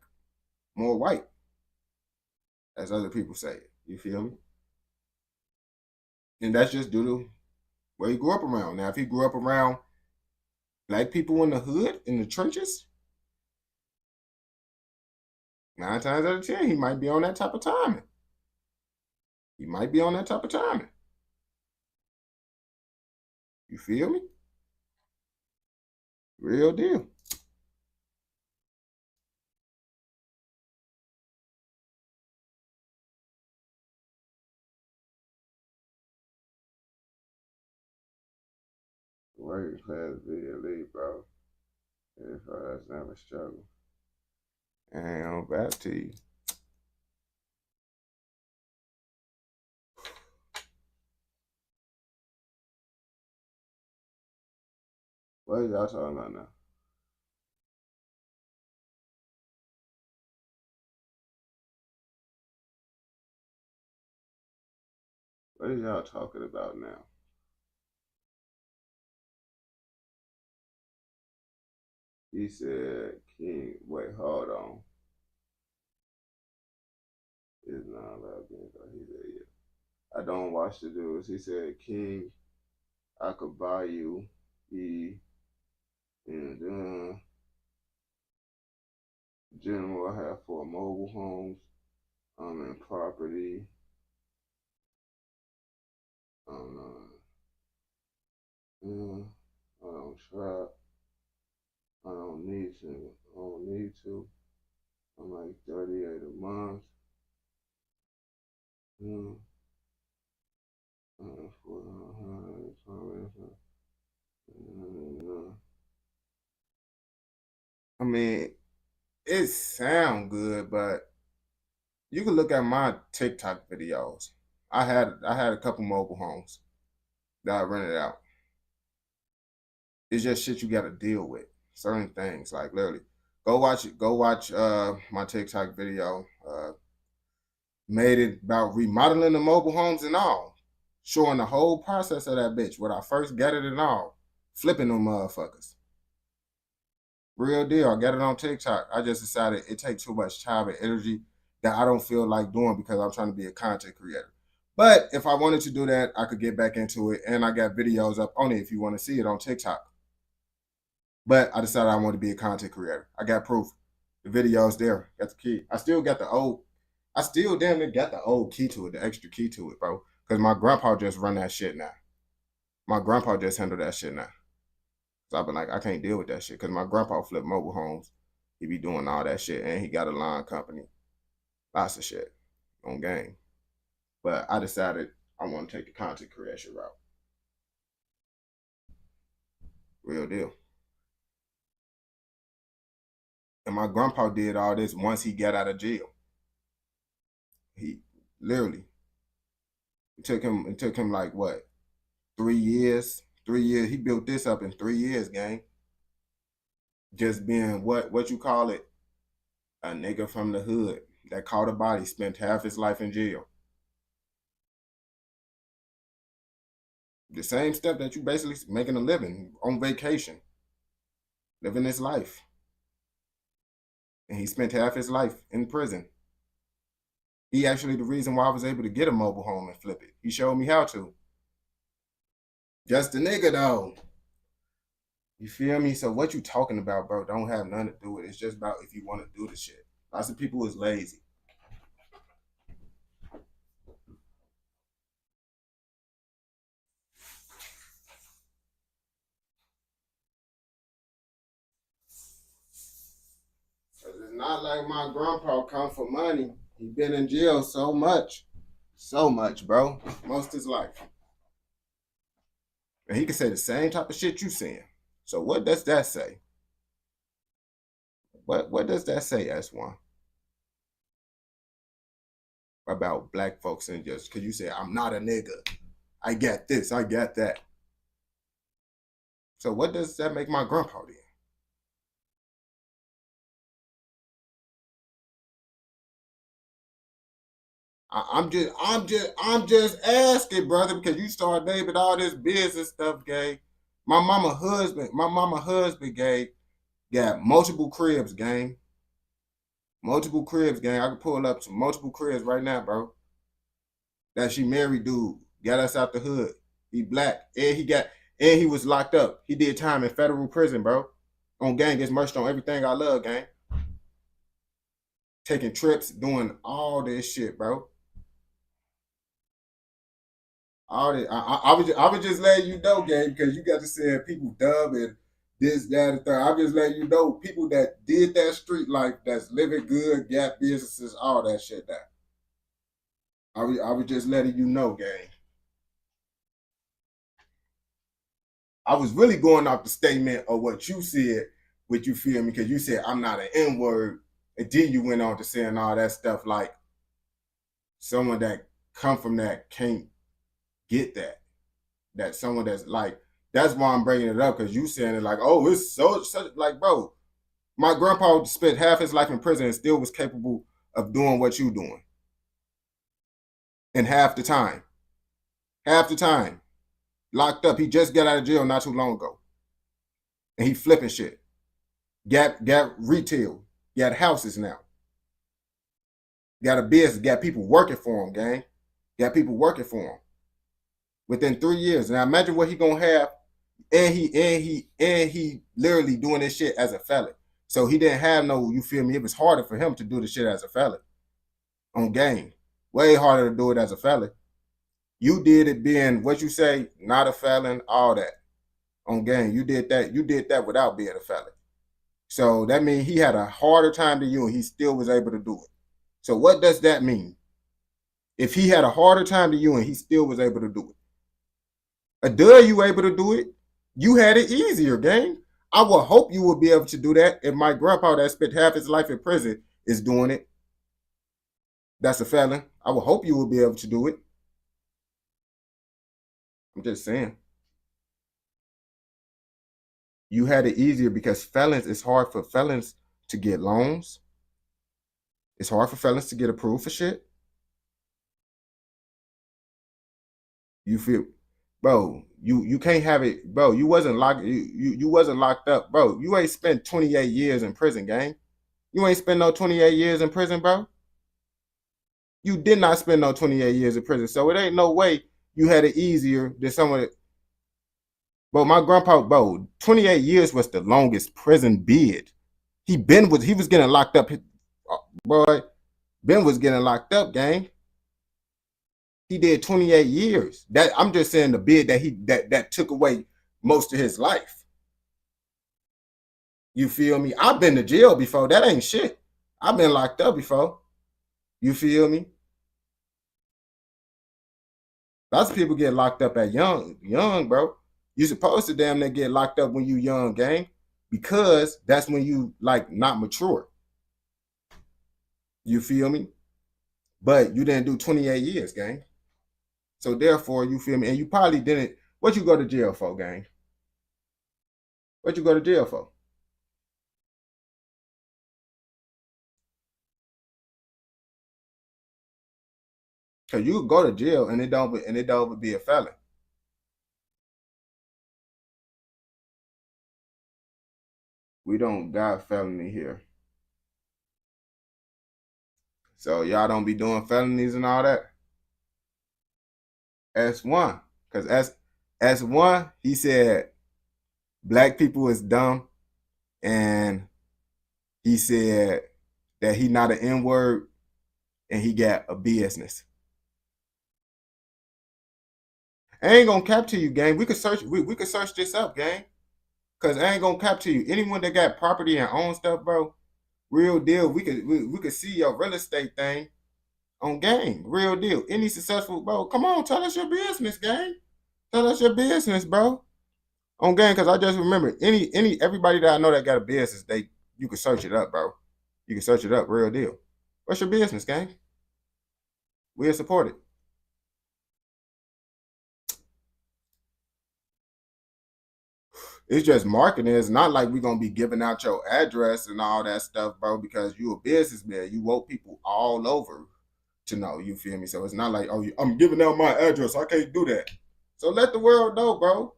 Speaker 1: more white, as other people say it. You feel me? And that's just due to Where he grew up around. Now, if he grew up around black people in the hood, in the trenches, 9 times out of 10, he might be on that type of timing. He might be on that type of timing. You feel me? Real deal. Working class video lead, bro. If that's never a struggle. And I'm back to you. What are y'all talking about now? What are y'all talking about now? He said, King, wait, hold on. It's not about being, he said, yeah. I don't watch the dudes. He said, King, I could buy you and general, I have 4 mobile homes. I'm in property. I don't trap. I don't need to. I'm like 38 a month. I mean, it sound good, but you can look at my TikTok videos. I had a couple mobile homes that I rented out. It's just shit you gotta deal with. Certain things, like literally. Go watch my TikTok video. Made it about remodeling the mobile homes and all. Showing the whole process of that bitch. When I first got it and all. Flipping them motherfuckers. Real deal. I got it on TikTok. I just decided it takes too much time and energy that I don't feel like doing because I'm trying to be a content creator. But if I wanted to do that, I could get back into it. And I got videos up on it if you want to see it on TikTok. But I decided I wanted to be a content creator. I got proof. The video's there. Got the key. I still damn near got the old key to it, the extra key to it, bro. Because my grandpa just run that shit now. My grandpa just handle that shit now. So I've been like, I can't deal with that shit. Because my grandpa flipped mobile homes. He be doing all that shit. And he got a line company. Lots of shit on game. But I decided I want to take the content creation route. Real deal. And my grandpa did all this once he got out of jail. He literally, it took him like what, 3 years? 3 years. He built this up in 3 years, gang. Just being what you call it, a nigga from the hood that caught a body, spent half his life in jail. The same stuff that you basically making a living on vacation, living his life. And he spent half his life in prison. He actually the reason why I was able to get a mobile home and flip it. He showed me how to. Just a nigga though. You feel me? So what you talking about, bro, don't have nothing to do with it. It's just about if you want to do the shit. Lots of people is lazy. Cause it's not like my grandpa come for money. He been in jail so much, bro, most of his life. And he can say the same type of shit you saying. So what does that say? What does that say, S1? About black folks and just because you say, I'm not a nigga. I got this, I got that. So what does that make my grandpa then? I'm just asking, brother, because you start naming all this business stuff, gang. My mama husband, gang, got multiple cribs, gang. Multiple cribs, gang. I can pull up some multiple cribs right now, bro. That she married dude. Got us out the hood. He black. And he was locked up. He did time in federal prison, bro. On gang, gets merged on everything I love, gang. Taking trips, doing all this shit, bro. All this, I was just letting you know, gang, because you got to say people dumb and this, that, and third. I'm just letting you know people that did that street life, that's living good, got businesses, all that shit. That I was just letting you know, gang. I was really going off the statement of what you said, which you feel me, because you said I'm not an N-word, and then you went on to saying all that stuff like someone that come from that can't get that. That someone that's like, that's why I'm bringing it up, because you saying it like, oh, it's so such like, bro, my grandpa spent half his life in prison and still was capable of doing what you doing. And half the time. Locked up. He just got out of jail not too long ago. And he flipping shit. Got retail. Got houses now. Got a business. Got people working for him, gang. Got people working for him. Within 3 years. Now imagine what he gonna have. And he literally doing this shit as a felon. So he didn't have no, you feel me? It was harder for him to do the shit as a felon. On gang. Way harder to do it as a felon. You did it being, what you say, not a felon, all that. On gang. You did that without being a felon. So that means he had a harder time than you and he still was able to do it. So what does that mean? If he had a harder time than you and he still was able to do it. You able to do it? You had it easier, gang. I would hope you would be able to do that if my grandpa that spent half his life in prison is doing it. That's a felon. I would hope you would be able to do it. I'm just saying. You had it easier because felons, it's hard for felons to get loans. It's hard for felons to get approved for shit. You feel, bro, you can't have it, bro. You wasn't locked up, bro. You ain't spent 28 years in prison, gang. You ain't spent no 28 years in prison, bro. You did not spend no 28 years in prison. So it ain't no way you had it easier than someone that, bro, my grandpa, bro, 28 years was the longest prison bid. He was getting locked up. Boy, Ben was getting locked up, gang. He did 28 years. That I'm just saying the bid that took away most of his life. You feel me? I've been to jail before. That ain't shit. I've been locked up before. You feel me? Lots of people get locked up at young, bro. You supposed to damn near get locked up when you young, gang, because that's when you like not mature. You feel me? But you didn't do 28 years, gang. So therefore, you feel me? And you probably didn't. What you go to jail for, gang? What you go to jail for? Cause you could go to jail and it don't be a felon. We don't got felony here. So y'all don't be doing felonies and all that. S1. Because S1, he said black people is dumb. And he said that he not an N-word and he got a business. I ain't gonna cap to you, gang. We could search this up, gang. Cause I ain't gonna cap to you. Anyone that got property and own stuff, bro, real deal. We could see your real estate thing on gang. Real deal. Any successful, bro, come on, tell us your business, gang. Tell us your business, bro. On gang, cause I just remember everybody that I know that got a business, you can search it up, bro. You can search it up, real deal. What's your business, gang? We'll support it. It's just marketing. It's not like we're gonna be giving out your address and all that stuff, bro, because you a businessman. You want people all over to know, you feel me? So it's not like, oh, I'm giving out my address. I can't do that. So let the world know, bro.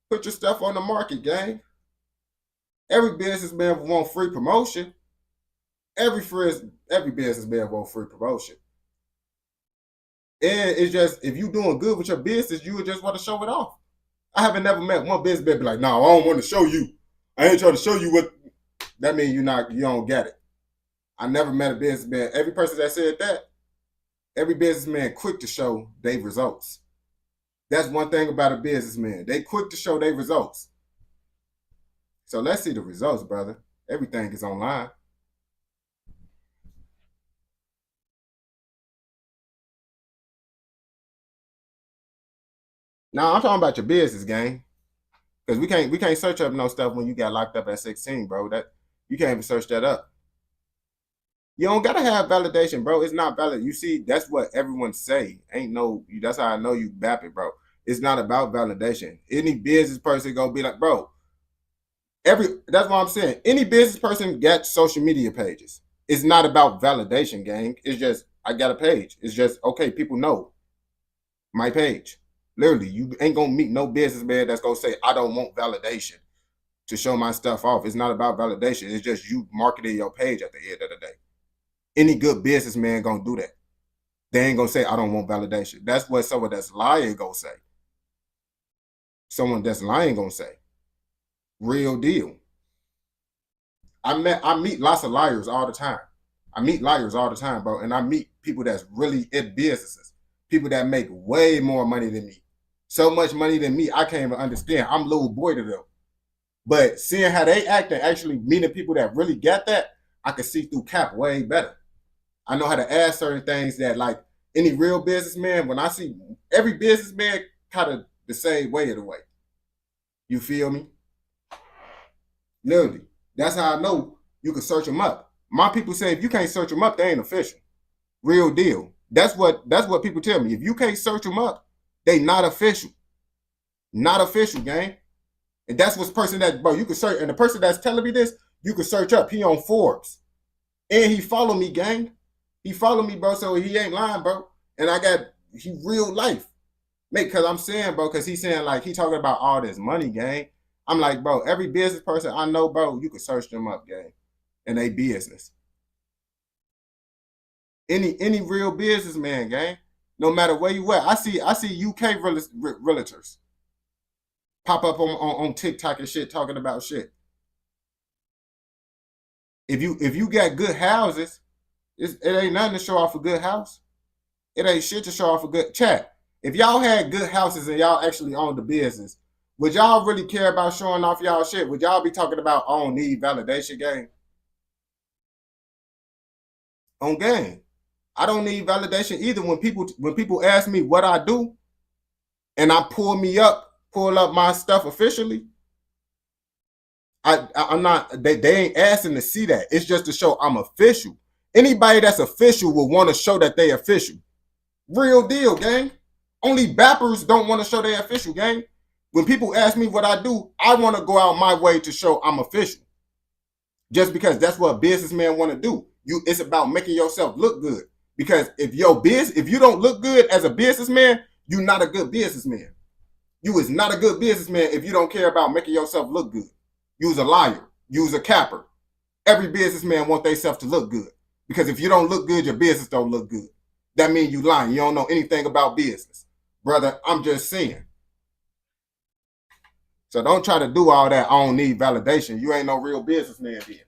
Speaker 1: Put your stuff on the market, gang. Every businessman want free promotion. Every businessman want free promotion. And it's just, if you doing good with your business, you would just want to show it off. I haven't never met one businessman be like, no, I don't want to show you. I ain't trying to show you what. That means you don't get it. I never met a businessman. Every person that said that, every businessman quick to show their results. That's one thing about a businessman. They quick to show their results. So let's see the results, brother. Everything is online. Now I'm talking about your business, gang. Because we can't search up no stuff when you got locked up at 16, bro. That you can't even search that up. You don't gotta have validation, bro. It's not valid. You see, that's what everyone say. Ain't no. That's how I know you bap it, bro. It's not about validation. Any business person gonna be like, bro. That's what I'm saying. Any business person got social media pages. It's not about validation, gang. It's just I got a page. It's just okay. People know my page. Literally, you ain't gonna meet no businessman that's gonna say I don't want validation to show my stuff off. It's not about validation. It's just you marketing your page at the end of the day. Any good businessman gonna do that. They ain't gonna say I don't want validation. That's what someone that's lying gonna say. Someone that's lying gonna say. Real deal. I meet lots of liars all the time. I meet liars all the time, bro. And I meet people that's really in businesses. People that make way more money than me. So much money than me, I can't even understand. I'm little boy to them. But seeing how they act and actually meeting people that really get that, I can see through cap way better. I know how to ask certain things that, like, any real businessman, when I see every businessman kind of the same way of the way. You feel me? Literally. That's how I know you can search them up. My people say if you can't search them up, they ain't official. Real deal. That's what people tell me. If you can't search them up, they not official. Not official, gang. And that's what's person that, bro, you can search. And the person that's telling me this, you can search up. He on Forbes. And he follow me, gang. He follow me, bro, so he ain't lying, bro. And he real life. Mate, because I'm saying, bro, because he's saying, like, he talking about all this money, gang. I'm like, bro, every business person I know, bro, you can search them up, gang. And they business. Any real businessman, gang. No matter where you at. I see UK realtors pop up on TikTok and shit talking about shit. If you got good houses, it ain't nothing to show off a good house. It ain't shit to show off a good chat. If y'all had good houses and y'all actually owned the business, would y'all really care about showing off y'all shit? Would y'all be talking about I don't need validation, gang? On game. I don't need validation either. When people ask me what I do and I pull up my stuff officially, I'm not, they ain't asking to see that. It's just to show I'm official. Anybody that's official will want to show that they official. Real deal, gang. Only bappers don't want to show they official, gang. When people ask me what I do, I want to go out my way to show I'm official. Just because that's what businessmen want to do. It's about making yourself look good. Because if you don't look good as a businessman, you're not a good businessman. You is not a good businessman if you don't care about making yourself look good. You's a liar. You's a capper. Every businessman want themselves to look good. Because if you don't look good, your business don't look good. That means you lying. You don't know anything about business. Brother, I'm just saying. So don't try to do all that. I don't need validation. You ain't no real businessman then.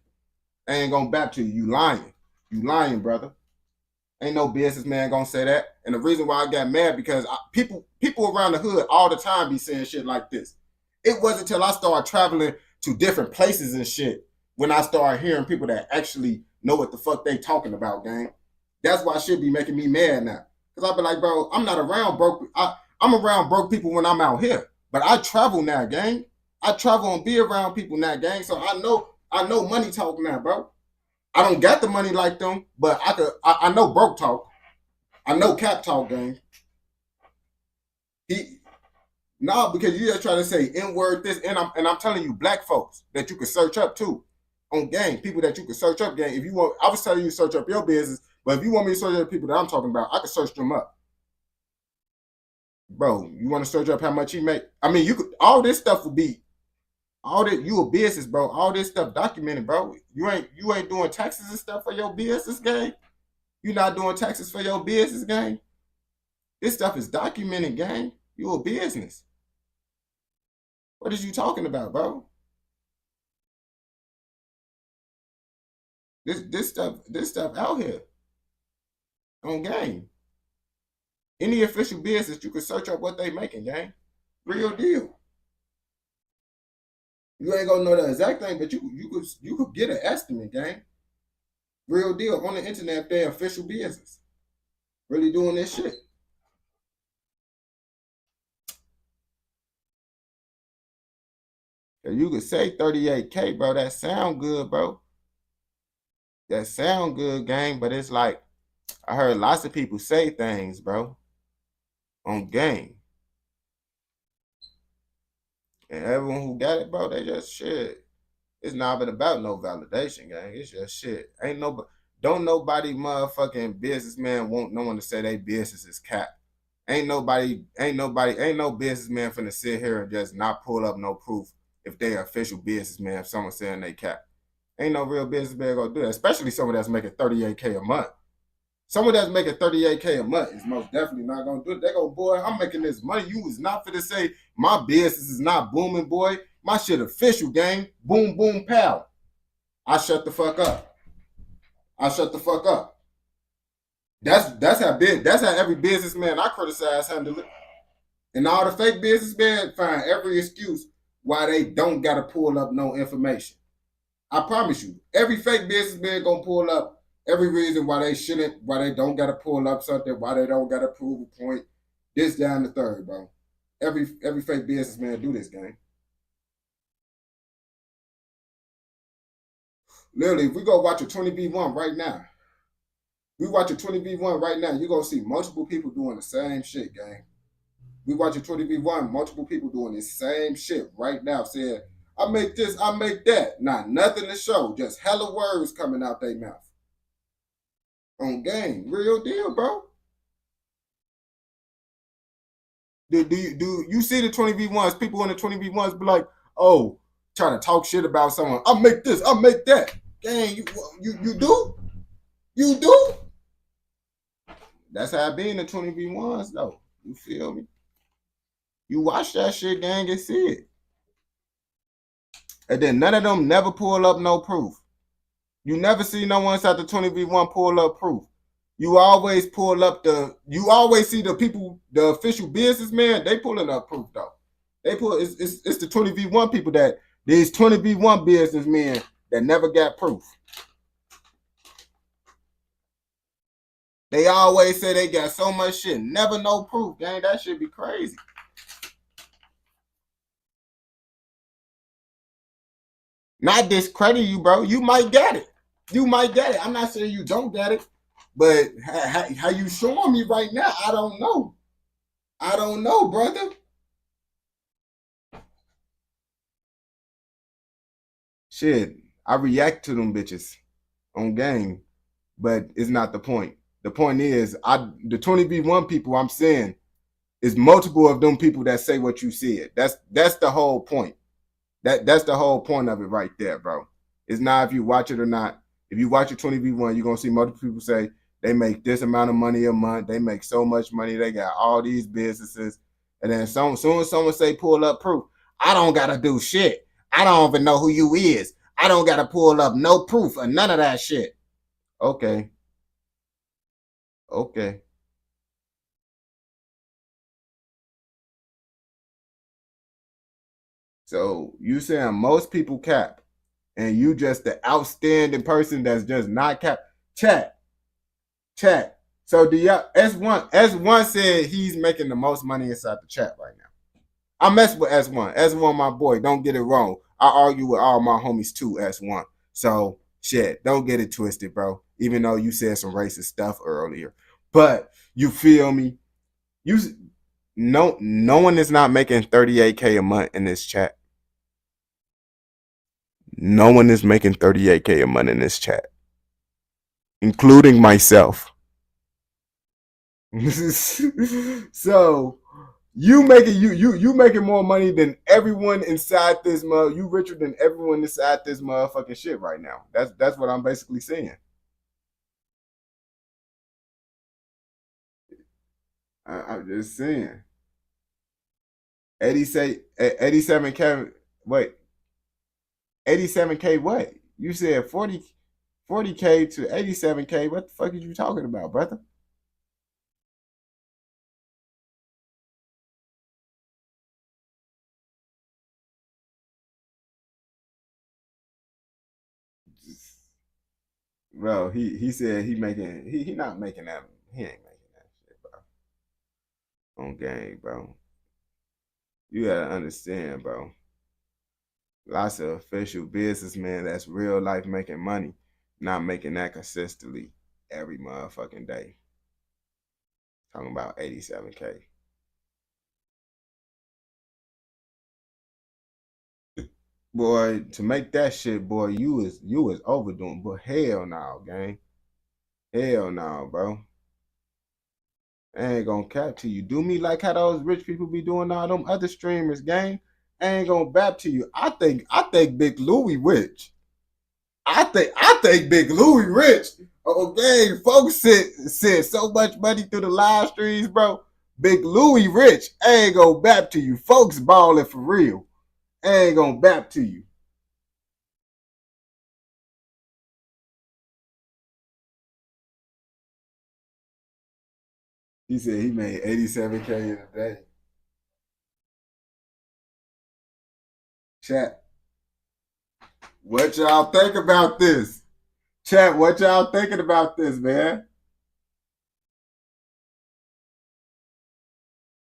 Speaker 1: I ain't gonna back to you. You lying. You lying, brother. Ain't no businessman gonna say that. And the reason why I got mad because people around the hood all the time be saying shit like this. It wasn't until I started traveling to different places and shit when I started hearing people that actually know what the fuck they talking about, gang. That's why shit be making me mad now. Because I be like, bro, I'm not around broke. I'm around broke people when I'm out here. But I travel now, gang. I travel and be around people now, gang. So I know money talk now, bro. I don't got the money like them, but I know broke talk. I know cap talk, gang. Because you just try to say N-word this, and I'm telling you, black folks that you can search up too. On gang, people that you can search up, gang. If you want, I was telling you to search up your business, but if you want me to search up people that I'm talking about, I can search them up. Bro, you want to search up how much he make? I mean, you could, all this stuff would be, all that, you a business, bro. All this stuff documented, bro. You ain't doing taxes and stuff for your business, gang. You not doing taxes for your business, gang. This stuff is documented, gang. You a business. What is you talking about, bro? This stuff out here on game. Any official business, you can search up what they making, gang. Real deal. You ain't gonna know the exact thing, but you could get an estimate, gang. Real deal on the internet if they're official business. Really doing this shit. You could say 38K, bro. That sound good, bro. That sound good, gang, but it's like I heard lots of people say things, bro, on game. And everyone who got it, bro, they just shit. It's not been about no validation, gang. It's just shit. Don't nobody motherfucking businessman want no one to say they business is cap. Ain't no businessman finna sit here and just not pull up no proof if they official businessman, if someone saying they cap. Ain't no real businessman gonna do that, especially someone that's making 38K a month. Someone that's making 38K a month is most definitely not gonna do it. They go, boy, I'm making this money. You was not finna say my business is not booming, boy. My shit official, gang. Boom, boom, pow. I shut the fuck up. I shut the fuck up. That's how every businessman I criticize handle it. And all the fake businessmen find every excuse why they don't gotta pull up no information. I promise you, every fake businessman gonna pull up every reason why they don't gotta pull up something, why they don't gotta prove a point. This, down, the third, bro. Every fake businessman do this, gang. Literally, if we go watch a 20v1 right now, you're gonna see multiple people doing the same shit, gang. We watch a 20v1, multiple people doing the same shit right now, saying, I make this, I make that. Not nothing to show, just hella words coming out their mouth. On game, real deal, bro. Do you see the 20v1s? People in the 20v1s be like, oh, trying to talk shit about someone. I make this, I make that. Gang, you do? You do? That's how it be in the 20v1s, though. You feel me? You watch that shit, gang, and see it. And then none of them never pull up no proof. You never see no one inside the 20v1 pull up proof. You always see the people, the official businessmen, they pulling up proof though. It's the 20v1 people these 20v1 businessmen that never got proof. They always say they got so much shit, never no proof, gang. That should be crazy. Not discredit you, bro. You might get it. I'm not saying you don't get it, but how you showing me right now, I don't know. I don't know, brother. Shit, I react to them bitches on game, but it's not the point. The point is, the 20v1 people I'm saying is multiple of them people that say what you said. That's the whole point. That's the whole point of it right there, bro. It's not if you watch it or not. If you watch a 20v1, you're gonna see multiple people say they make this amount of money a month, they make so much money, they got all these businesses, and then soon as someone say pull up proof, I don't gotta do shit. I don't even know who you is. I don't gotta pull up no proof or none of that shit. Okay. So you saying most people cap, and you just the outstanding person that's just not cap. Chat. So S1 said he's making the most money inside the chat right now. I mess with S1. S1, my boy. Don't get it wrong. I argue with all my homies too, S1. So shit, don't get it twisted, bro. Even though you said some racist stuff earlier. But you feel me? No one is not making 38K a month in this chat. No one is making 38K a month in this chat, including myself. So you making more money than everyone inside this you richer than everyone inside this motherfucking shit right now. That's what I'm basically saying. I'm just saying. 87K. Wait, 87K. What you said? 40K to 87K. What the fuck are you talking about, brother? Bro, he said he not making that. He ain't making that shit, bro. On game, bro. You gotta understand, bro. Lots of official businessmen that's real life making money, not making that consistently every motherfucking day. Talking about 87K. Boy, to make that shit, boy, you was overdoing. But hell no, gang. Hell no, bro. I ain't gonna cap to you. Do me like how those rich people be doing all them other streamers, gang. I ain't gonna bap to you. I think Big Louie rich. I think Big Louie rich. Okay, folks sent so much money through the live streams, bro. Big Louie rich. I ain't gonna bap to you. Folks balling for real. I ain't gonna bap to you. He said he made 87K in a day. Chat. What y'all think about this? Chat, what y'all thinking about this, man?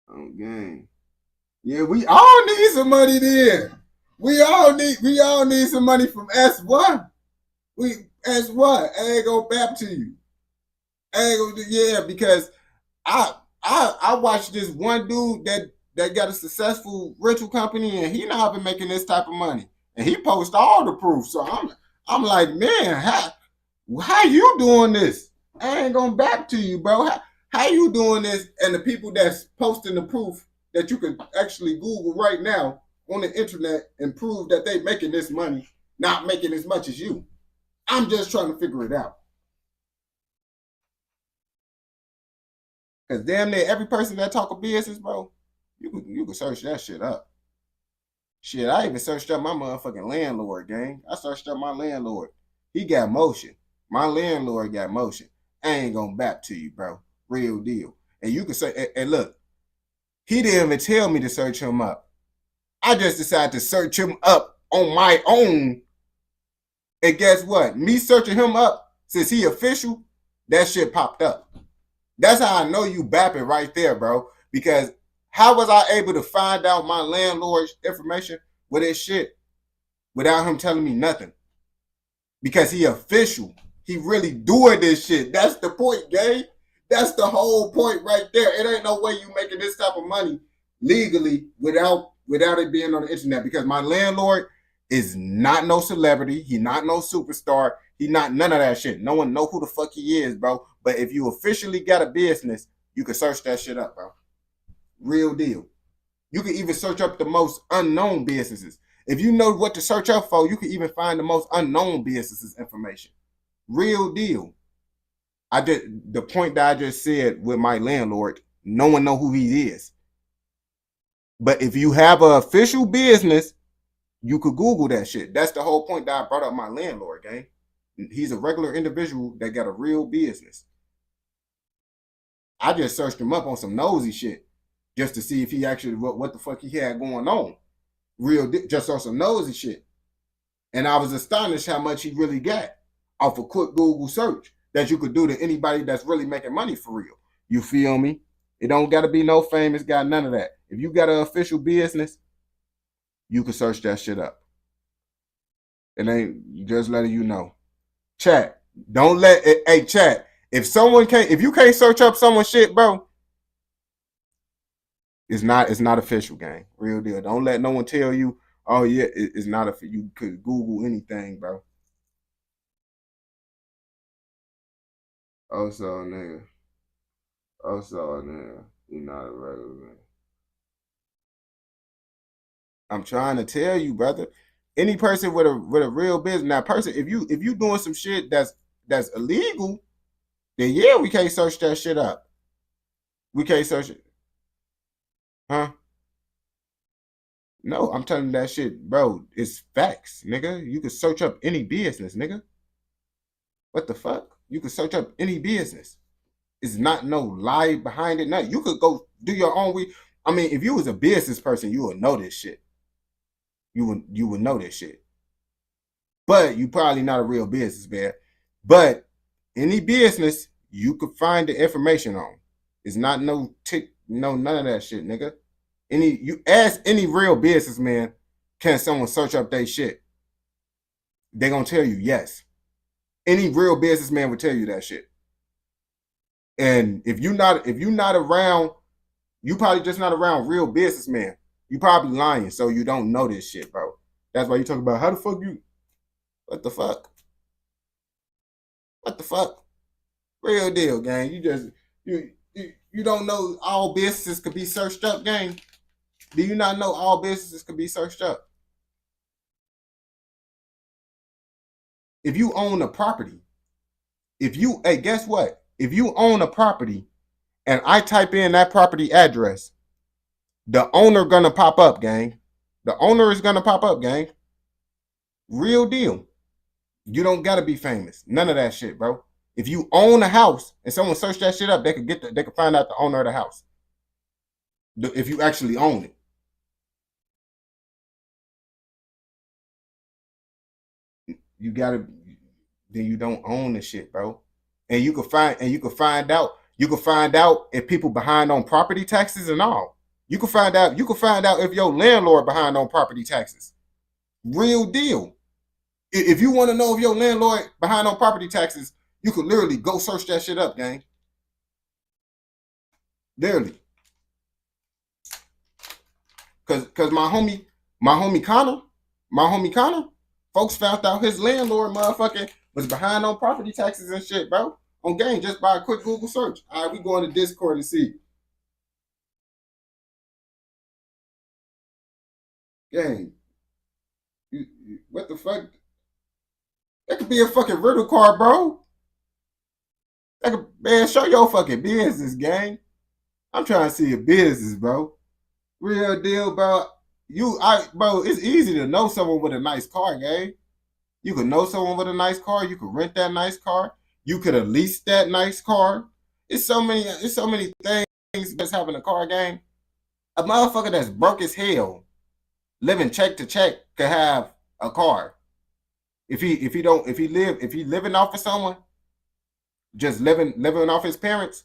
Speaker 1: Oh, gang. Yeah, we all need some money then. We all need some money from S1. S1. I ain't gonna bap to you. Because I watched this one dude that got a successful rental company and he not been making this type of money. And he posts all the proof. So I'm like, man, how you doing this? I ain't gonna back to you, bro. How you doing this? And the people that's posting the proof that you can actually Google right now on the internet and prove that they making this money, not making as much as you. I'm just trying to figure it out. Cause damn near every person that talk of business, bro, you can search that shit up. Shit, I even searched up my motherfucking landlord, gang. I searched up my landlord. He got motion. My landlord got motion. I ain't gonna back to you, bro. Real deal. And you can say, and look, he didn't even tell me to search him up. I just decided to search him up on my own. And guess what? Me searching him up, since he official, that shit popped up. That's how I know you bapping right there, bro. Because how was I able to find out my landlord's information with his shit without him telling me nothing? Because he official. He really doing this shit. That's the point, gang. That's the whole point right there. It ain't no way you making this type of money legally without it being on the internet. Because my landlord is not no celebrity. He not no superstar. He not none of that shit. No one know who the fuck he is, bro. But if you officially got a business, you can search that shit up, bro. Real deal. You can even search up the most unknown businesses. If you know what to search up for, you can even find the most unknown businesses information. Real deal. I did the point that I just said with my landlord, no one know who he is. But if you have an official business, you could Google that shit. That's the whole point that I brought up my landlord, gang. He's a regular individual that got a real business. I just searched him up on some nosy shit just to see if he actually, what the fuck he had going on. Just on some nosy shit. And I was astonished how much he really got off a quick Google search that you could do to anybody that's really making money for real. You feel me? It don't got to be no famous guy, none of that. If you got an official business, you can search that shit up. It ain't just letting you know. Chat, don't let it, hey, chat, if you can't search up someone's shit, bro, it's not official, gang. Real deal. Don't let no one tell you, oh yeah, it's not official. You could Google anything, bro. Also, nigga. You're not a regular man. I'm trying to tell you, brother. Any person with a real business, now person, if you doing some shit that's illegal, then yeah, we can't search that shit up. We can't search it. Huh? No, I'm telling you that shit, bro. It's facts, nigga. You can search up any business, nigga. What the fuck? You can search up any business. It's not no lie behind it. No, you could go do your own way. I mean, if you was a business person, you would know this shit. You would know this shit. But you probably not a real businessman. But any business you could find the information on. It's not no none of that shit, nigga. You ask any real businessman, can someone search up their shit? They gonna tell you yes. Any real businessman would tell you that shit. And if you're not around, you probably just not around real businessmen. You probably lying, so you don't know this shit, bro. That's why you talk about how the fuck you. What the fuck? What the fuck? Real deal, gang. You don't know all businesses could be searched up, gang. Do you not know all businesses could be searched up? If you own a property, hey, guess what? If you own a property and I type in that property address, the owner gonna pop up, gang. The owner is gonna pop up, gang. Real deal. You don't gotta be famous. None of that shit, bro. If you own a house and someone search that shit up, they could find out the owner of the house. If you actually own it. You gotta, then you don't own the shit, bro. And you can find out if people behind on property taxes and all. You can find out if your landlord behind on property taxes. Real deal. If you want to know if your landlord behind on property taxes, you could literally go search that shit up, gang. Literally. Cause my homie Connor, folks found out his landlord motherfucking was behind on property taxes and shit, bro. On game, just by a quick Google search. All right, we go into Discord and see. Gang. What the fuck? That could be a fucking rental car, bro. Man, show your fucking business, gang. I'm trying to see your business, bro. Real deal, bro. Bro, it's easy to know someone with a nice car, gang. You could know someone with a nice car. You could rent that nice car. You could have leased that nice car. It's so many things that's having a car, gang. A motherfucker that's broke as hell, living check to check, could have a car. If he living off of someone, just living off his parents,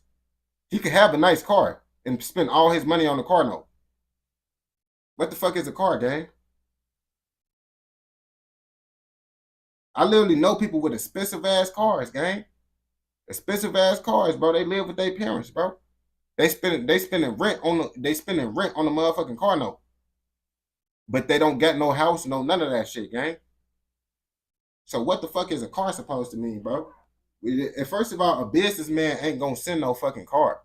Speaker 1: he could have a nice car and spend all his money on the car note. What the fuck is a car, gang? I literally know people with expensive ass cars, gang. Expensive ass cars, bro. They live with their parents, bro. They spending rent on the motherfucking car note. But they don't get no house, none of that shit, gang. So what the fuck is a car supposed to mean, bro? First of all, a businessman ain't gonna send no fucking car.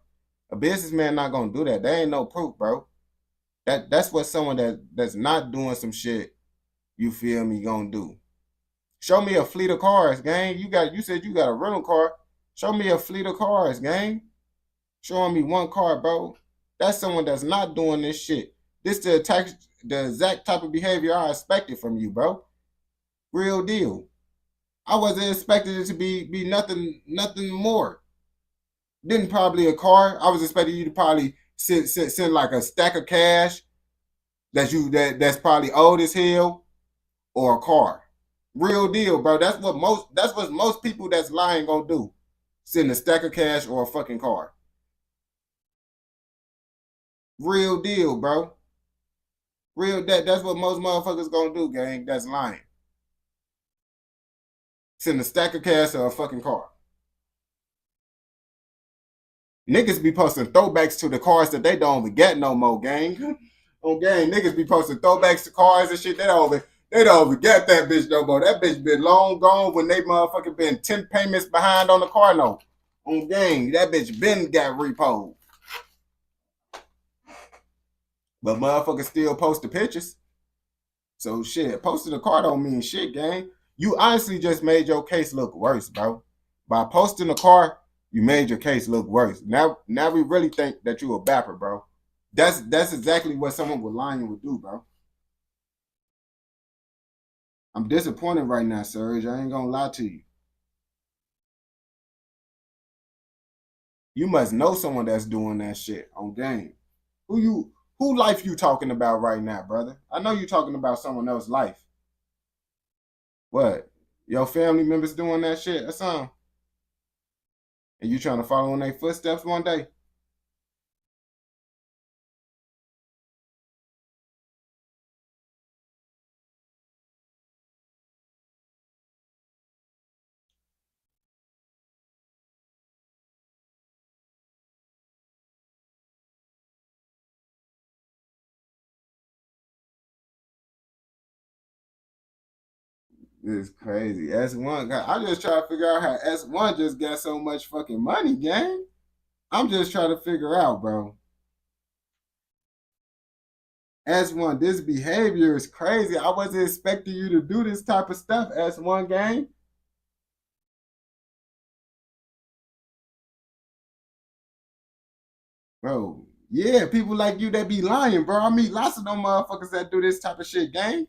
Speaker 1: A businessman not gonna do that. There ain't no proof, bro. That's what someone that's not doing some shit, you feel me, gonna do. Show me a fleet of cars, gang. You said you got a rental car. Show me a fleet of cars, gang. Showing me one car, bro. That's someone that's not doing this shit. This the exact type of behavior I expected from you, bro. Real deal. I wasn't expecting it to be nothing more. Didn't probably a car. I was expecting you to probably send like a stack of cash that's probably old as hell, or a car. Real deal, bro. That's what most people that's lying gonna do. Send a stack of cash or a fucking car. Real deal, bro. That's what most motherfuckers gonna do, gang. That's lying. Send a stack of cash or a fucking car. Niggas be posting throwbacks to the cars that they don't even get no more, gang. On gang, niggas be posting throwbacks to cars and shit. They don't even get that bitch no more. That bitch been long gone when they motherfucking been 10 payments behind on the car note. On gang, that bitch been got repoed. But motherfuckers still post the pictures. So shit, posting a car don't mean shit, gang. You honestly just made your case look worse, bro. By posting a car, You made your case look worse. Now we really think that you a bapper, bro. That's exactly what someone with lying would do, bro. I'm disappointed right now, Serge. I ain't gonna lie to you. You must know someone that's doing that shit on game. Who life you talking about right now, brother? I know you talking about someone else's life. What? Your family members doing that shit or something? And you trying to follow in their footsteps one day? This is crazy. S1, I just try to figure out how S1 just got so much fucking money, gang. I'm just trying to figure out, bro. S1, this behavior is crazy. I wasn't expecting you to do this type of stuff, S1 gang. Bro, yeah, people like you that be lying, bro. I meet lots of them motherfuckers that do this type of shit, gang.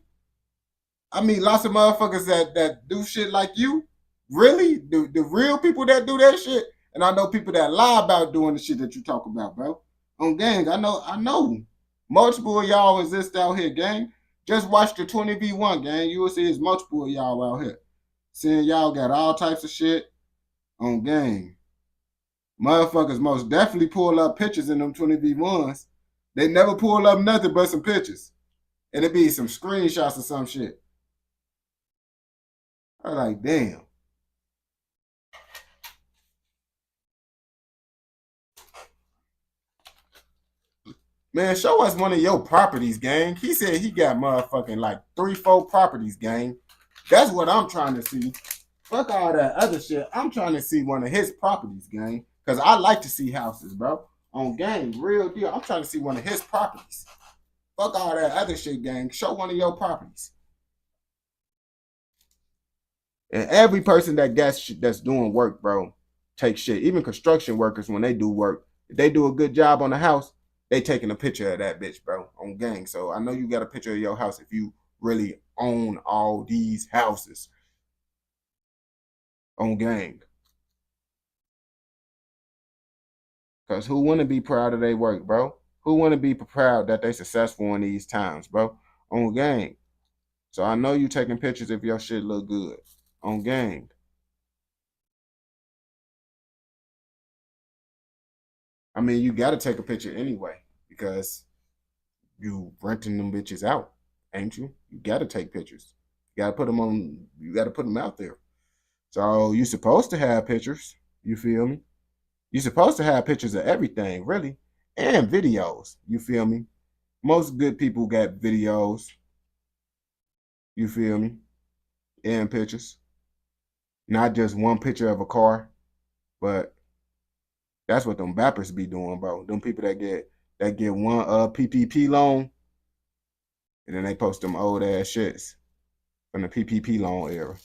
Speaker 1: I mean, lots of motherfuckers that do shit like you. Really? The real people that do that shit. And I know people that lie about doing the shit that you talk about, bro. On gang, I know. Multiple of y'all exist out here, gang. Just watch the 20v1, gang. You will see it's multiple of y'all out here. Seeing y'all got all types of shit on gang. Motherfuckers most definitely pull up pictures in them 20v1s. They never pull up nothing but some pictures. And it be some screenshots or some shit. I'm like, damn. Man, show us one of your properties, gang. He said he got motherfucking like 3-4 properties, gang. That's what I'm trying to see. Fuck all that other shit. I'm trying to see one of his properties, gang. Because I like to see houses, bro. On gang, real deal. I'm trying to see one of his properties. Fuck all that other shit, gang. Show one of your properties. And every person that that's doing work, bro, take shit. Even construction workers, when they do work, if they do a good job on the house, they taking a picture of that bitch, bro, on gang. So I know you got a picture of your house if you really own all these houses on gang. Because who want to be proud of their work, bro? Who want to be proud that they successful in these times, bro? On gang. So I know you taking pictures if your shit look good. On gang. I mean, you got to take a picture anyway because you renting them bitches out, ain't you? You got to take pictures. You got to put them on. You got to put them out there. So you supposed to have pictures. You feel me? You supposed to have pictures of everything, really, and videos. You feel me? Most good people got videos. You feel me? And pictures. Not just one picture of a car, but that's what them bappers be doing, bro. Them people that get one PPP loan, and then they post them old ass shits from the PPP loan era.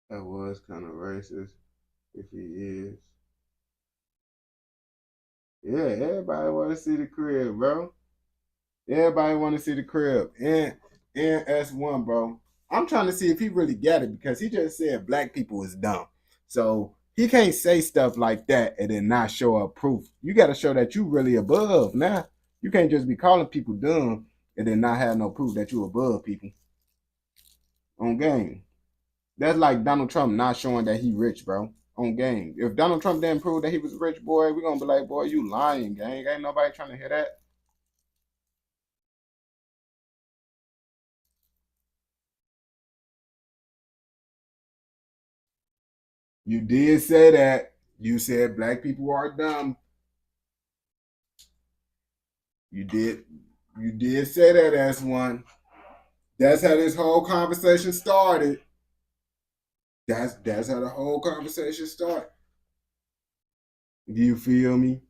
Speaker 1: That was kind of racist, if he is. Yeah, everybody want to see the crib, bro. Everybody want to see the crib. And S1, bro. I'm trying to see if he really got it because he just said black people is dumb. So he can't say stuff like that and then not show up proof. You got to show that you really above now. You can't just be calling people dumb and then not have no proof that you above people. On game. That's like Donald Trump not showing that he rich, bro. On game. If Donald Trump didn't prove that he was rich, boy, we're going to be like, boy, you lying, gang. Ain't nobody trying to hear that. You did say that. You said black people are dumb. You did say that, S1. That's how this whole conversation started. That's how the whole conversation start. Do you feel me?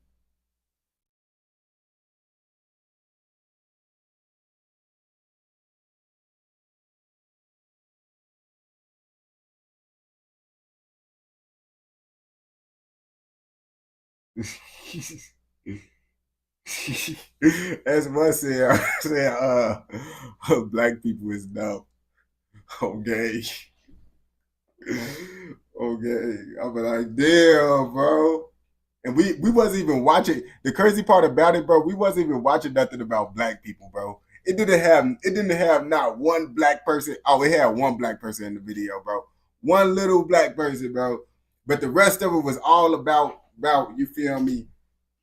Speaker 1: As much say black people is dumb. Okay. Okay. I'm like, damn, bro. And we wasn't even watching. The crazy part about it, bro, we wasn't even watching nothing about black people, bro. It didn't have not one black person. Oh, it had one black person in the video, bro. One little black person, bro. But the rest of it was all about you feel me,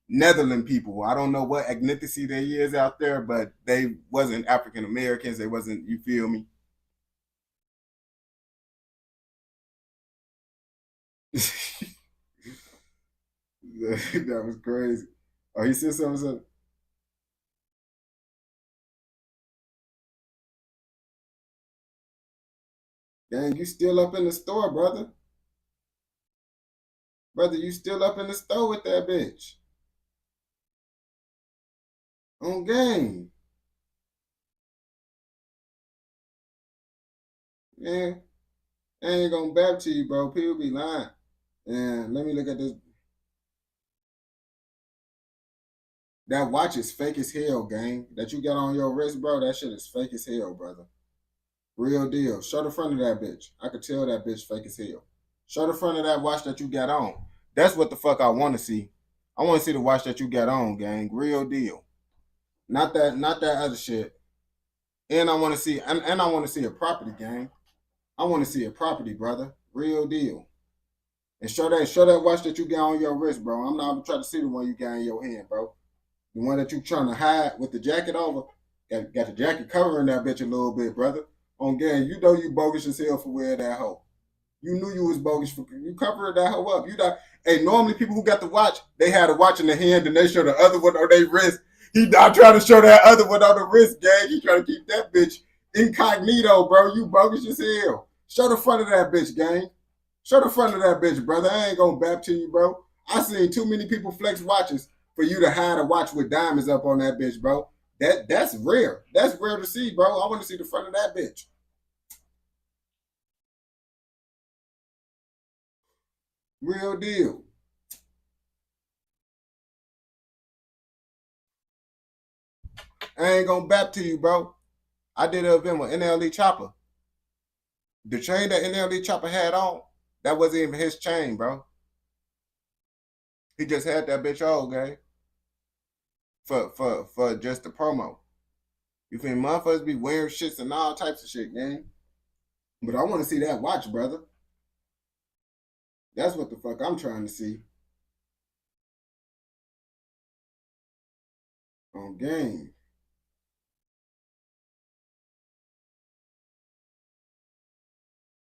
Speaker 1: Netherlands people. I don't know what ethnicity they is out there, but they wasn't African Americans. They wasn't, you feel me? That was crazy. Oh, he said something. Dang, you still up in the store, brother. Brother, you still up in the store with that bitch. On game. Yeah. I ain't gonna bap to you, bro. People be lying. And let me look at this. That watch is fake as hell, gang. That you got on your wrist, bro. That shit is fake as hell, brother. Real deal. Show the front of that bitch. I could tell that bitch fake as hell. Show the front of that watch that you got on. That's what the fuck I want to see. I want to see the watch that you got on, gang. Real deal. Not that other shit. And I want to see and I want to see a property, gang. I want to see a property, brother. Real deal. And show that watch that you got on your wrist, bro. I'm not trying to see the one you got in your hand, bro. The one that you trying to hide with the jacket over. Got the jacket covering that bitch a little bit, brother. On game, you know you bogus as hell for wearing that hoe. You knew you was bogus for you covering that hoe up. You not. Hey, normally people who got the watch, they had a watch in the hand and they show the other one on their wrist. He not trying to show that other one on the wrist, gang. He trying to keep that bitch incognito, bro. You bogus as hell. Show the front of that bitch, gang. Show the front of that bitch, brother. I ain't gonna bap to you, bro. I seen too many people flex watches for you to hide a watch with diamonds up on that bitch, bro. That's rare. That's rare to see, bro. I want to see the front of that bitch. Real deal. I ain't gonna bap to you, bro. I did an event with NLE Chopper. The chain that NLE Chopper had on, that wasn't even his chain, bro. He just had that bitch on, gang. For just the promo. You feel me? Motherfuckers be wearing shits and all types of shit, gang. But I want to see that watch, brother. That's what the fuck I'm trying to see. On game.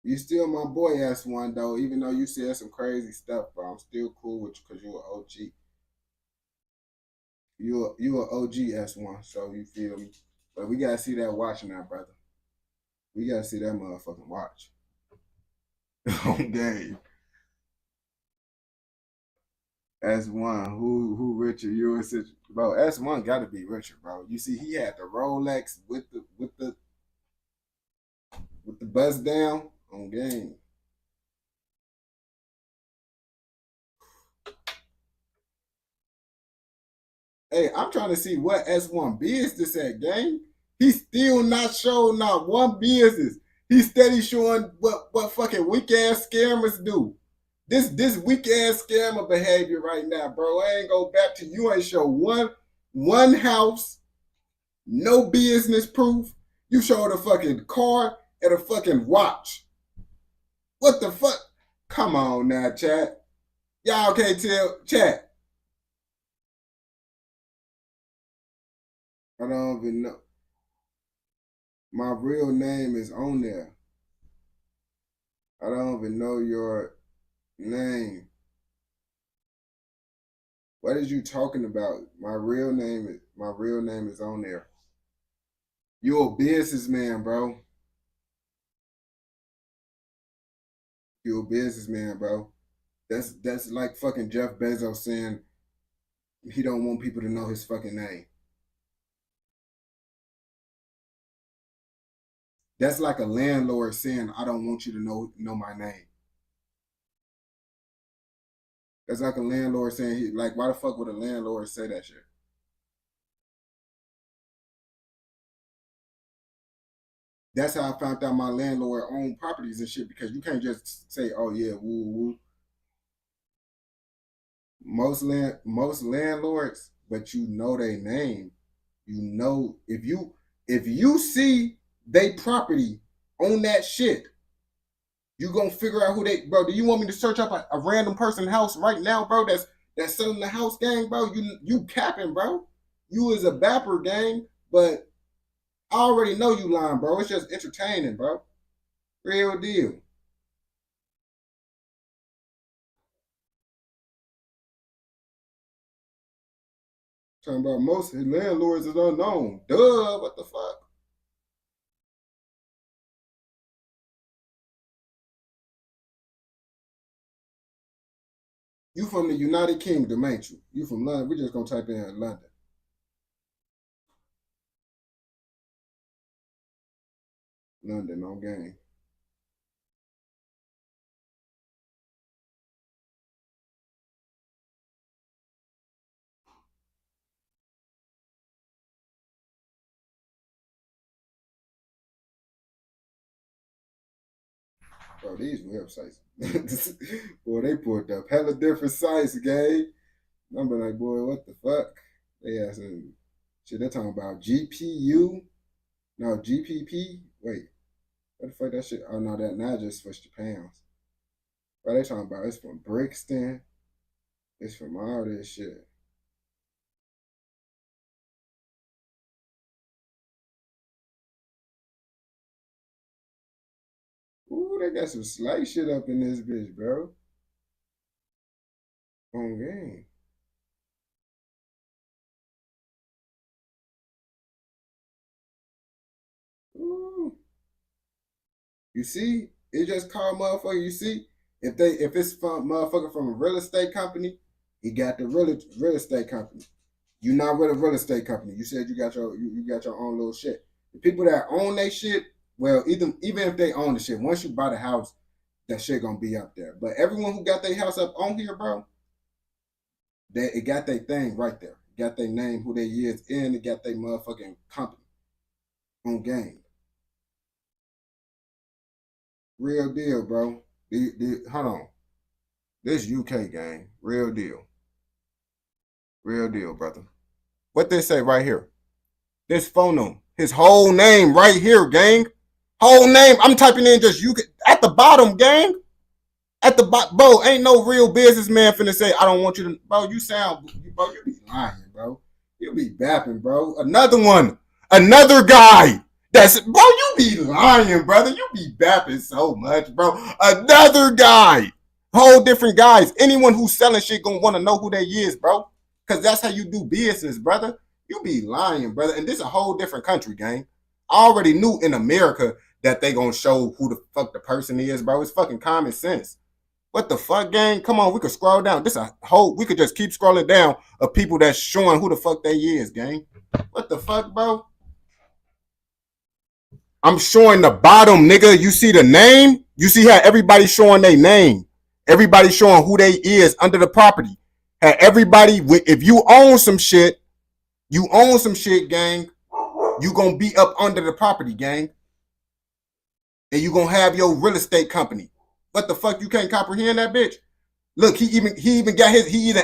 Speaker 1: You still my boy S1 though, even though you said some crazy stuff, bro. I'm still cool with you because you're an OG. You an OG S1, so you feel me. But we gotta see that watch now, brother. We gotta see that motherfucking watch. On game. S1, who richer? You and such, bro. S1 gotta be richer, bro. You see, he had the Rolex with the buzz down on game. Hey, I'm trying to see what S1 business at, gang. He still not showing not one business. He steady showing what fucking weak ass scammers do. This weak ass scammer behavior right now, bro. I ain't go back to you. Ain't show one house, no business proof. You showed a fucking car and a fucking watch. What the fuck? Come on now, chat. Y'all can't tell chat. I don't even know. My real name is on there. I don't even know your name. What is you talking about? My real name is on there. You a businessman, bro. You a businessman, bro. That's like fucking Jeff Bezos saying he don't want people to know his fucking name. That's like a landlord saying, I don't want you to know my name. That's like a landlord saying, like, why the fuck would a landlord say that shit? That's how I found out my landlord owned properties and shit, because you can't just say, oh yeah, woo woo. Most landlords, but you know their name. You know, if you see they property on that shit, you gonna figure out who they, bro. Do you want me to search up a random person's house right now, bro? That's selling the house, gang, bro. You capping, bro. You is a bapper, gang, but I already know you lying, bro. It's just entertaining, bro. Real deal. Talking about most landlords is unknown. Duh, what the fuck? You from the United Kingdom, ain't you? You from London. We just gonna type in London. London on game. Bro, these websites. Boy, they pulled up hella different sites, gang. I'm like, boy, what the fuck? They asking shit, they're talking about GPU. No, GPP. Wait, what the fuck that shit? Oh no, that now just switched to pounds. Bro, they talking about it's from Brixton. It's from all this shit. Ooh, they got some slight shit up in this bitch, bro. On game. Ooh. You see, it just called motherfucker. You see, if it's from motherfucker from a real estate company, he got the real estate company. You not with a real estate company. You said you got your own little shit. The people that own that shit, well, even if they own the shit, once you buy the house, that shit gonna be up there. But everyone who got their house up on here, bro, it got their thing right there. Got their name, who they is, and it got their motherfucking company on game. Real deal, bro. Hold on. This UK gang. Real deal. Real deal, brother. What they say right here? This phone, his whole name right here, gang. Whole name. I'm typing in just UK at the bottom, gang. At the bottom, bro. Ain't no real businessman finna say I don't want you to, bro. You sound, bro. You be lying, bro. You be bapping, bro. Another one. Another guy. That's, bro, you be lying, brother. You be bapping so much, bro. Another guy. Whole different guys. Anyone who's selling shit gonna want to know who they is, bro. Because that's how you do business, brother. You be lying, brother. And this is a whole different country, gang. I already knew in America that they gonna show who the fuck the person is, bro. It's fucking common sense. What the fuck, gang? Come on, we could scroll down. We could just keep scrolling down of people that's showing who the fuck they is, gang. What the fuck, bro? I'm showing the bottom, nigga. You see the name? You see how everybody's showing their name. Everybody showing who they is under the property. How everybody, if you own some shit, gang, you gonna be up under the property, gang. And you gonna have your real estate company. What the fuck, you can't comprehend that, bitch? Look, he even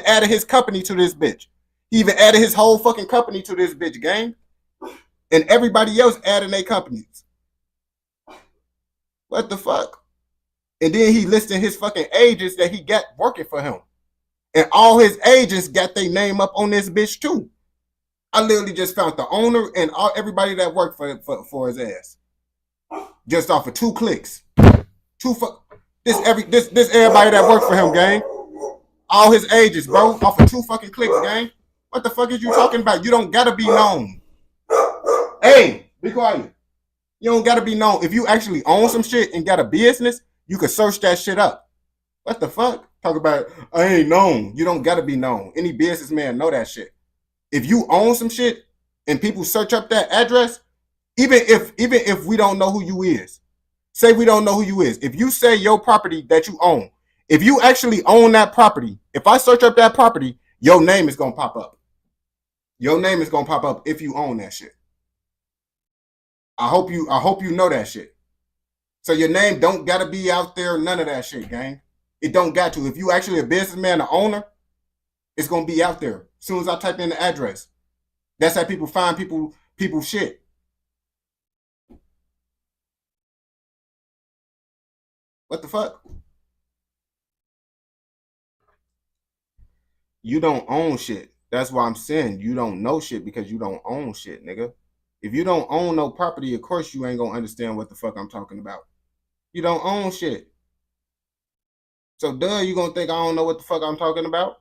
Speaker 1: added his company to this bitch. He even added his whole fucking company to this bitch, gang. And everybody else adding their companies. What the fuck? And then he listed his fucking agents that he got working for him. And all his agents got their name up on this bitch too. I literally just found the owner and everybody that worked for his ass. Just off of 2 clicks. This everybody that worked for him, gang. All his agents, bro. Off of 2 fucking clicks, gang. What the fuck is you talking about? You don't gotta be known. Hey, be quiet. You don't gotta be known. If you actually own some shit and got a business, You could search that shit up. What the fuck? Talk about I ain't known. You don't gotta be known. Any businessman know that shit. If you own some shit and people search up that address, even if we don't know who you is, say we don't know who you is. If you say your property that you own, if you actually own that property, if I search up that property, your name is gonna pop up. Your name is gonna pop up if you own that shit. I hope you know that shit. So your name don't gotta be out there, none of that shit, gang. It don't got to. If you actually a businessman, an owner, it's gonna be out there. As soon as I type in the address. That's how people find people shit. What the fuck? You don't own shit. That's why I'm saying you don't know shit because you don't own shit, nigga. If you don't own no property, of course you ain't gonna understand what the fuck I'm talking about. You don't own shit. So duh, you gonna think I don't know what the fuck I'm talking about?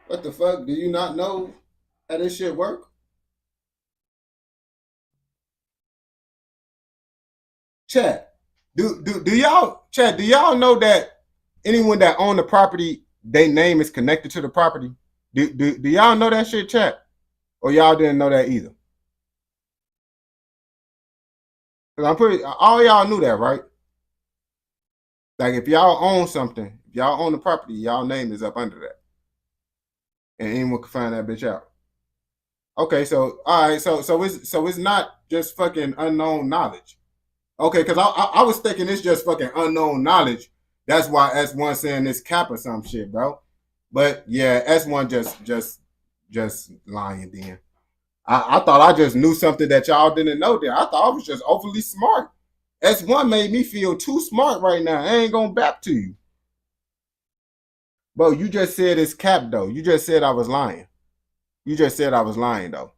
Speaker 1: What the fuck? Do you not know how this shit work? Chat. Do y'all know that anyone that own the property, their name is connected to the property? Do y'all know that shit, chat? Or y'all didn't know that either? Cause I'm pretty all y'all knew that, right? Like if y'all own something, if y'all own the property, y'all name is up under that. And anyone can find that bitch out. Okay, so all right, so it's not just fucking unknown knowledge. Okay, because I was thinking it's just fucking unknown knowledge. That's why S1 saying this cap or some shit, bro. But yeah, S1 just lying then. I thought I just knew something that y'all didn't know there. I thought I was just overly smart. S1 made me feel too smart right now. I ain't gonna back to you. Bro, you just said it's cap though. You just said I was lying. You just said I was lying though.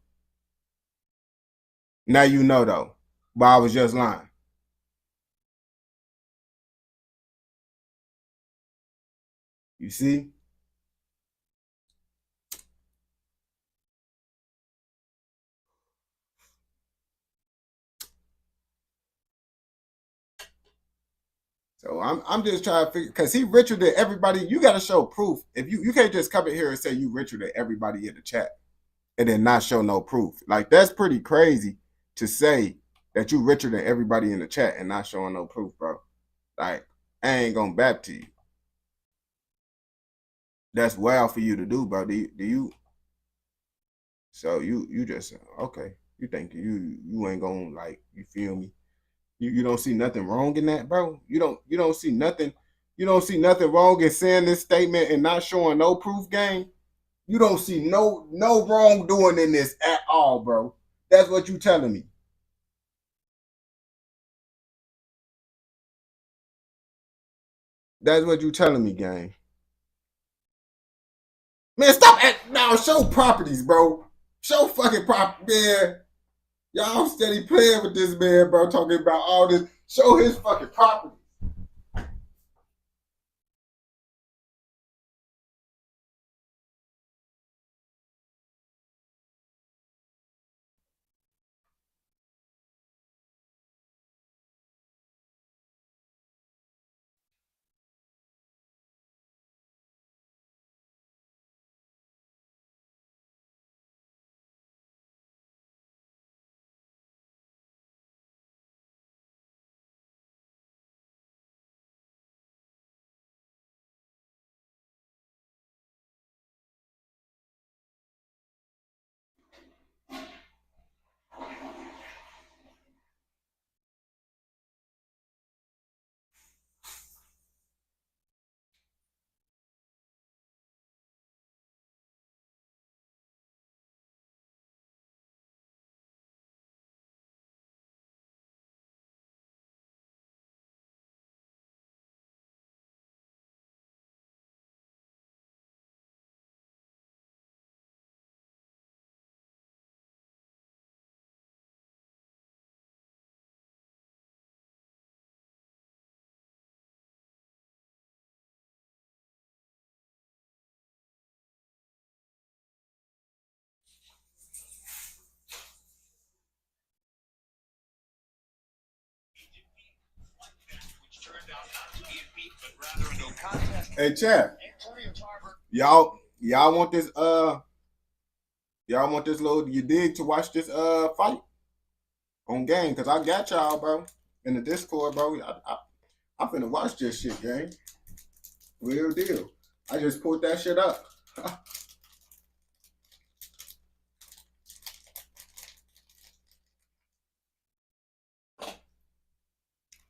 Speaker 1: Now you know though. But I was just lying. You see? So I'm just trying to figure because he richer than everybody. You got to show proof. If you can't just come in here and say you richer than everybody in the chat and then not show no proof. Like that's pretty crazy to say that you richer than everybody in the chat and not showing no proof, bro. Like I ain't gonna back to you. That's wild for you to do, bro. Do you? So you just okay. You think you ain't gonna like you feel me? You don't see nothing wrong in that, bro. You don't see nothing. You don't see nothing wrong in saying this statement and not showing no proof, gang. You don't see no wrongdoing in this at all, bro. That's what you telling me. That's what you telling me, gang. Man, stop at now. Show properties, bro. Show fucking property, man. Y'all steady playing with this man, bro. Talking about all this. Show his fucking property. Hey, chat. Y'all want this y'all want this little you dig to watch this fight on game? Cause I got y'all, bro, in the Discord, bro. I finna watch this shit, gang. Real deal. I just pulled that shit up.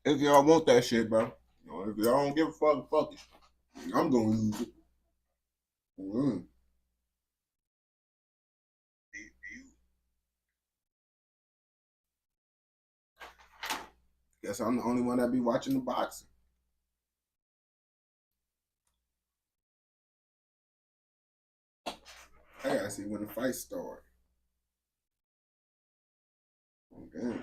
Speaker 1: If y'all want that shit, bro. You know, if y'all don't give a fuck, fuck it. I'm gonna lose it. Guess I'm the only one that be watching the boxing. I gotta see when the fight start. Okay.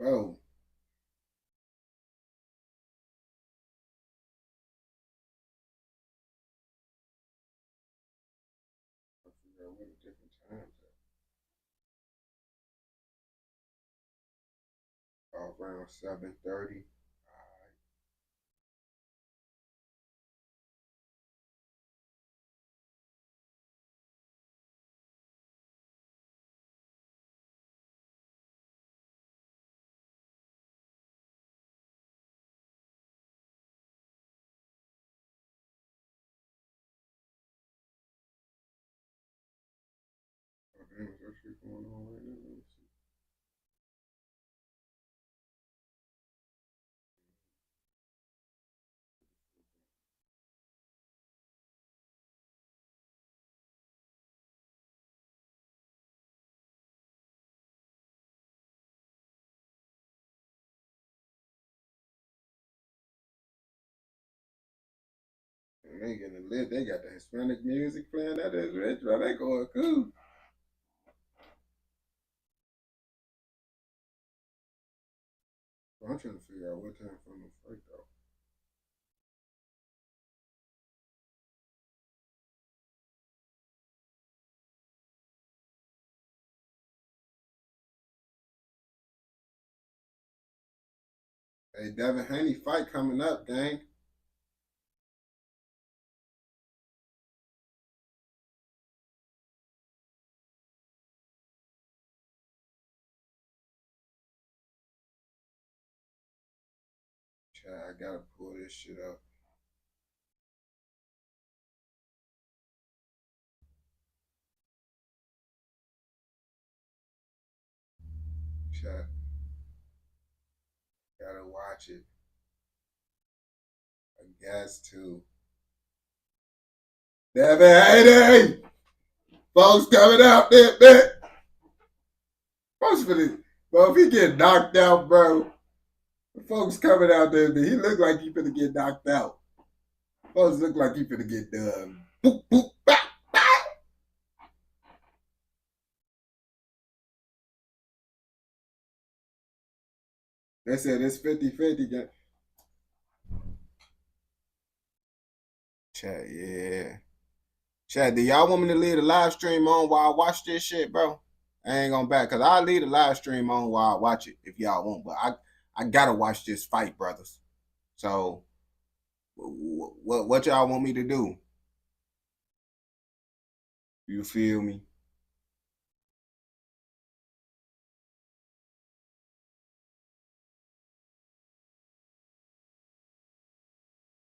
Speaker 1: Bro. I figure out what the different times are. Around 7:30. Damn, is that shit going on right now? Let me see. And they getting lit. They got the Hispanic music playing. That is rich, bro. They going cool. I'm trying to figure out what time from the fight though. Hey, Devin Haney fight coming up, gang. Chat, I gotta pull this shit up. Chat, gotta watch it. I guess to. Devin Haney! Folks coming out there, man. Folks for this. Bro, if he get knocked out, bro. Folks coming out there, man. He look like he finna get knocked out. Folks look like he finna get done. Boop, boop, bop, bop. They said it's 50-50. Chat, yeah. Chat, do y'all want me to leave the live stream on while I watch this shit, bro? I ain't gonna back, cause I'll leave the live stream on while I watch it if y'all want. But I gotta watch this fight, brothers. So what y'all want me to do? You feel me?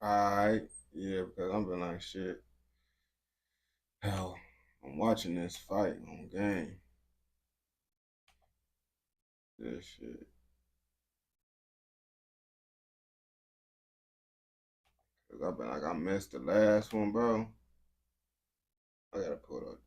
Speaker 1: Alright. Yeah, because I'm been like shit. Hell, I'm watching this fight on game. This shit. Cause I been like I missed the last one, bro. I gotta pull it up.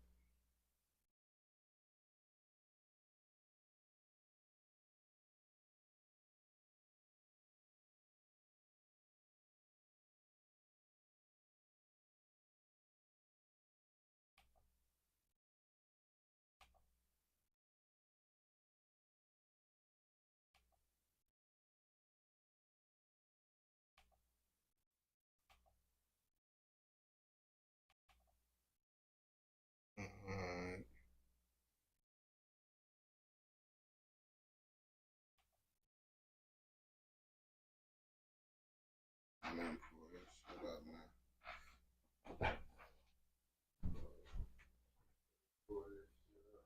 Speaker 1: Alright. I'm gonna pull this shit up now. Pull this shit up.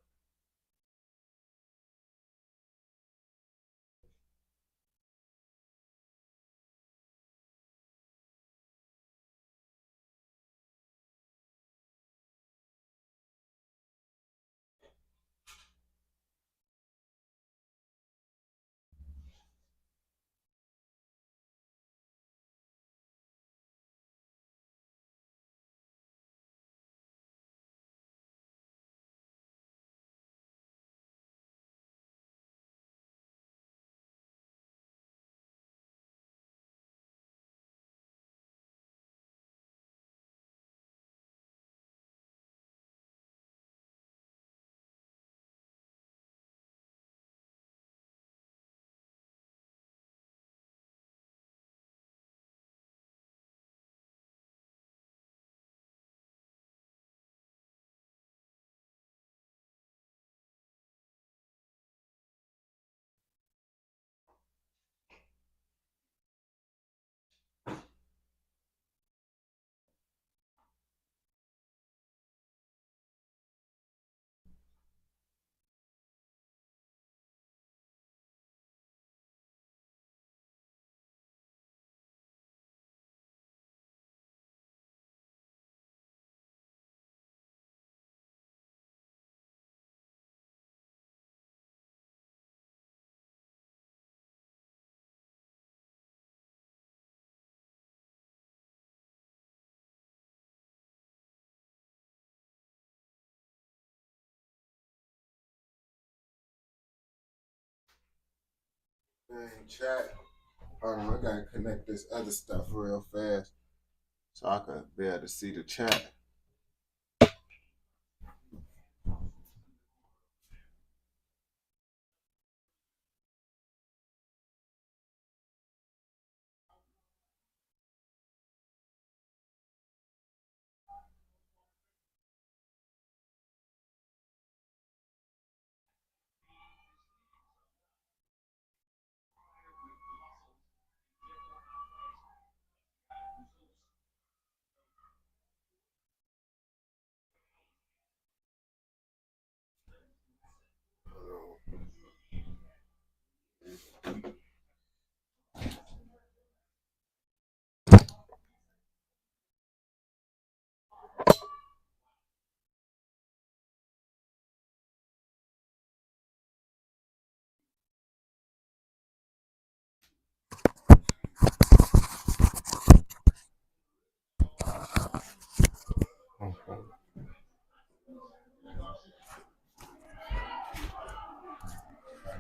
Speaker 1: Dang, chat. Hold on, I gotta connect this other stuff real fast so I can be able to see the chat.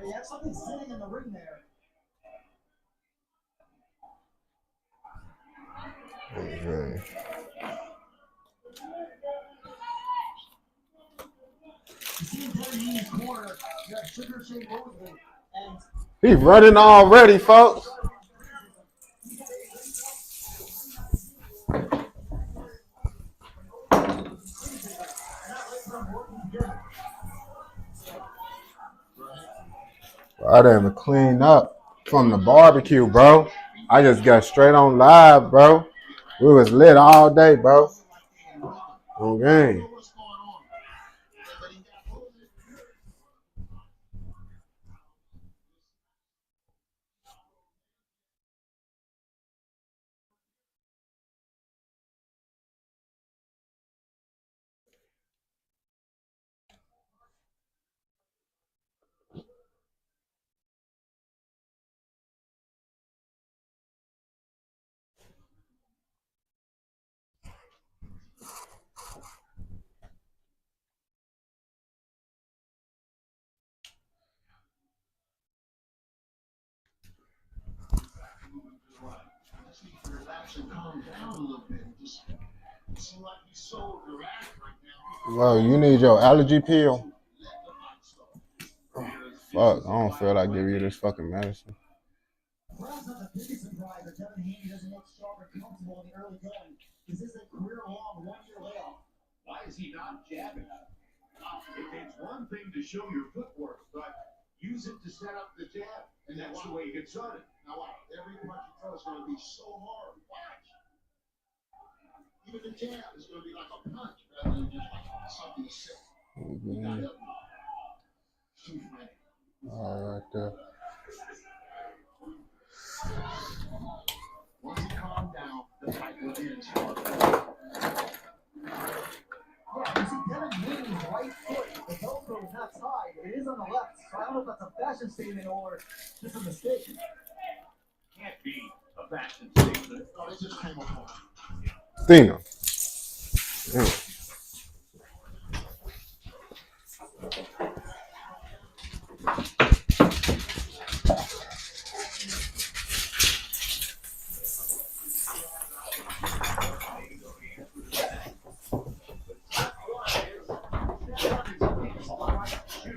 Speaker 8: Hey, that's something sitting in the ring there.
Speaker 1: Okay.
Speaker 8: You see him down in his corner, that sugar shake Rosie, and
Speaker 1: He running already, folks. I didn't clean up from the barbecue, bro. I just got straight on live, bro. We was lit all day, bro. On game. Well, you need your allergy pill. Fuck, I don't feel like giving you this fucking medicine.
Speaker 8: Perhaps not the biggest surprise that Devin Haney doesn't look sharp and comfortable in the early going. Is this a career-long one-year layoff? Why is he not jabbing? It's one thing to show your footwork, but use it to set up the jab, and that's the way you get started. Now, every punch you throw is going to be so hard. Watch. Even the jab is going to be like a punch rather than just like something sick.
Speaker 1: All right, there.
Speaker 8: Once he calmed down, the fight begins. Yeah, you see Devin Haney's right foot, the Velcro is not tied. It is on the left, so I don't know if that's a fashion statement or just a mistake. Can't be a fashion statement. No, it just came apart.
Speaker 1: Stina. Yeah.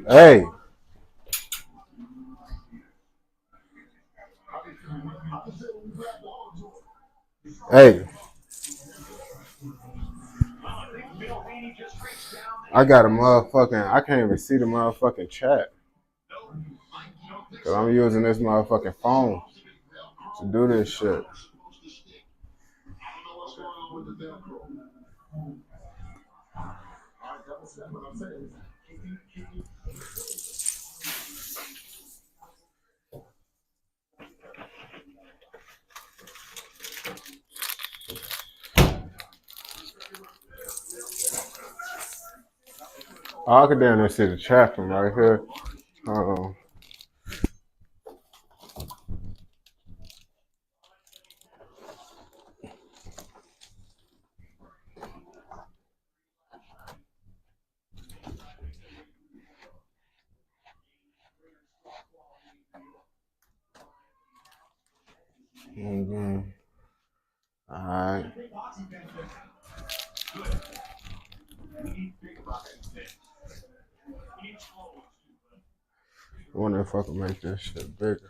Speaker 1: Hey. Hey. I got a motherfucking, I can't even see the motherfucking chat. Cause I'm using this motherfucking phone to do this shit. Oh, I could damn near see the chat from right here. Hold on. Mm-hmm. All right. I wonder if I can make this shit bigger.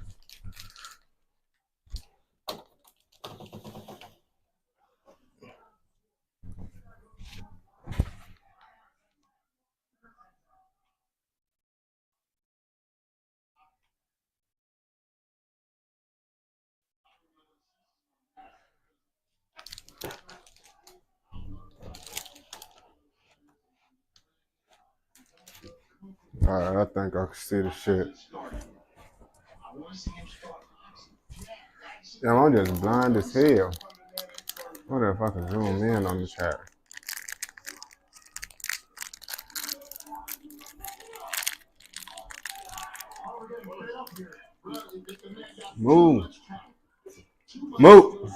Speaker 1: All right, I think I can see the shit. Damn, I'm just blind as hell. I wonder if I can zoom in on the chat. Move. Move.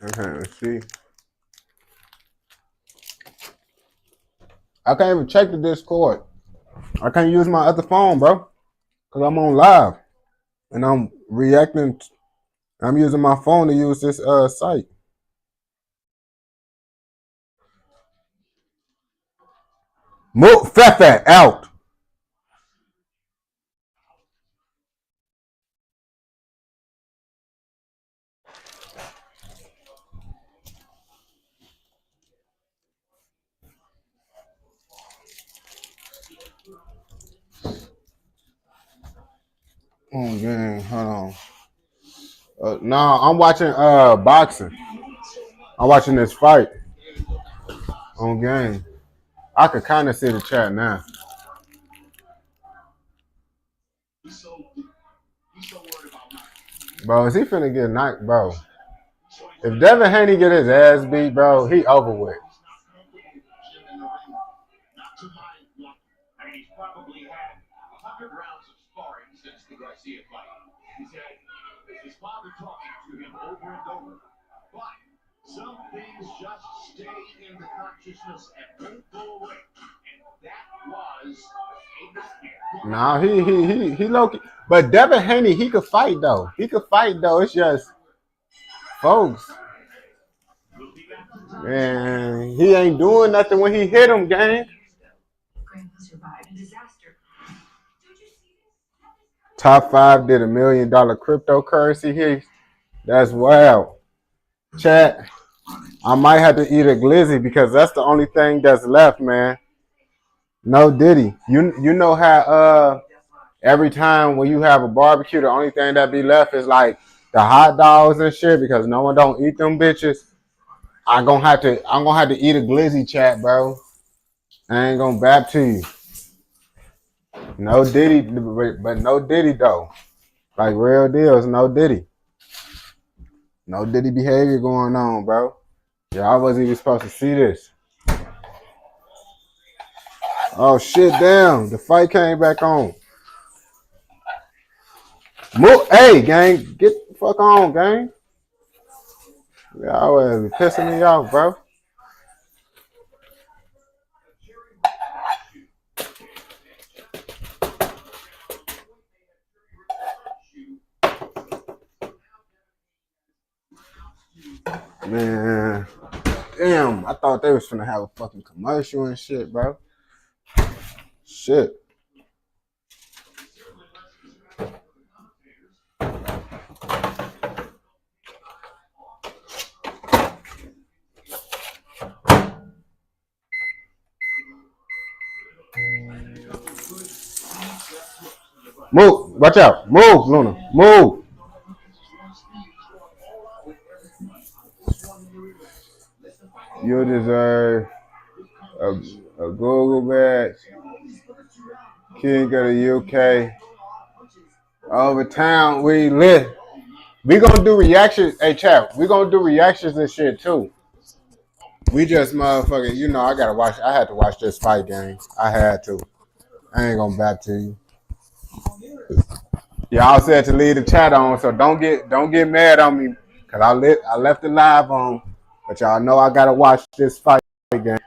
Speaker 1: Okay, let's see. I can't even check the Discord. I can't use my other phone, bro. Because I'm on live. And I'm reacting. I'm using my phone to use this site. Move Fat out. Oh man, hold on. No, I'm watching boxing. I'm watching this fight on game. I could kind of see the chat now. Bro, is he finna get knocked, bro? If Devin Haney get his ass beat, bro, he over with.
Speaker 8: He's probably had 100 rounds of sparring since the Garcia fight. He said his father talking to him over and over. But Some things just stay in the consciousness and won't go away. And that was a nightmare.
Speaker 1: Nah, he low key. But Devin Haney, he could fight though. He could fight though. It's just folks. Man, he ain't doing nothing when he hit him, gang. Top 5 did $1 million cryptocurrency here. That's wild. Chat. I might have to eat a glizzy because that's the only thing that's left, man. No Diddy. You know how every time when you have a barbecue, the only thing that be left is like the hot dogs and shit because no one don't eat them bitches. I'm gonna have to eat a glizzy, chat, bro. I ain't gonna bap to you. No Diddy, but no Diddy though. Like real deals, no Diddy. No Diddy behavior going on, bro. Yeah, I wasn't even supposed to see this. Oh shit, damn. The fight came back on. Move, hey, gang, get the fuck on, gang. Y'all was pissing me off, bro. Man, damn, I thought they was finna have a fucking commercial and shit, bro. Shit. Move, watch out. Move, Luna. Move. You deserve a Google badge. King of the UK. Over town we live. We gonna do reactions. Hey, chat. We gonna do reactions and shit too. We just motherfucking, you know, I had to watch this fight game. I had to. I ain't gonna back to you. Y'all said to leave the chat on, so don't get mad on me. Cause I left it live on. But y'all know I gotta watch this fight game.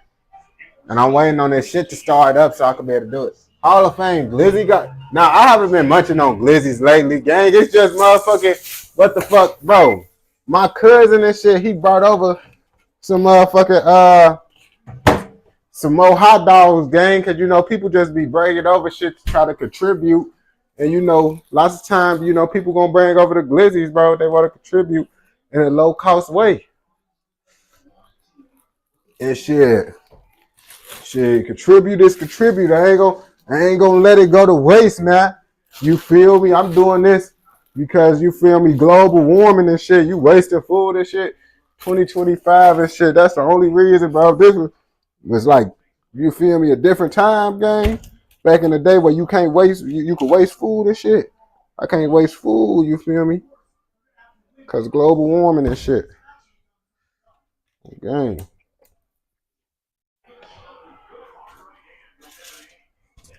Speaker 1: And I'm waiting on this shit to start up so I can be able to do it. Hall of Fame, Glizzy got. Now I haven't been munching on Glizzies lately, gang. It's just motherfucking. What the fuck, bro? My cousin and shit, he brought over some motherfucking some more hot dogs, gang. Cause you know people just be bringing over shit to try to contribute, and you know lots of times you know people gonna bring over the Glizzies, bro. They want to contribute in a low cost way. And shit. Shit, contribute is contribute. I ain't gonna let it go to waste, man. You feel me? I'm doing this because you feel me, global warming and shit. You wasting food and shit. 2025 and shit. That's the only reason, bro. This was like, you feel me, a different time, gang. Back in the day where you can't waste, you could waste food and shit. I can't waste food, you feel me? Cause global warming and shit. Gang.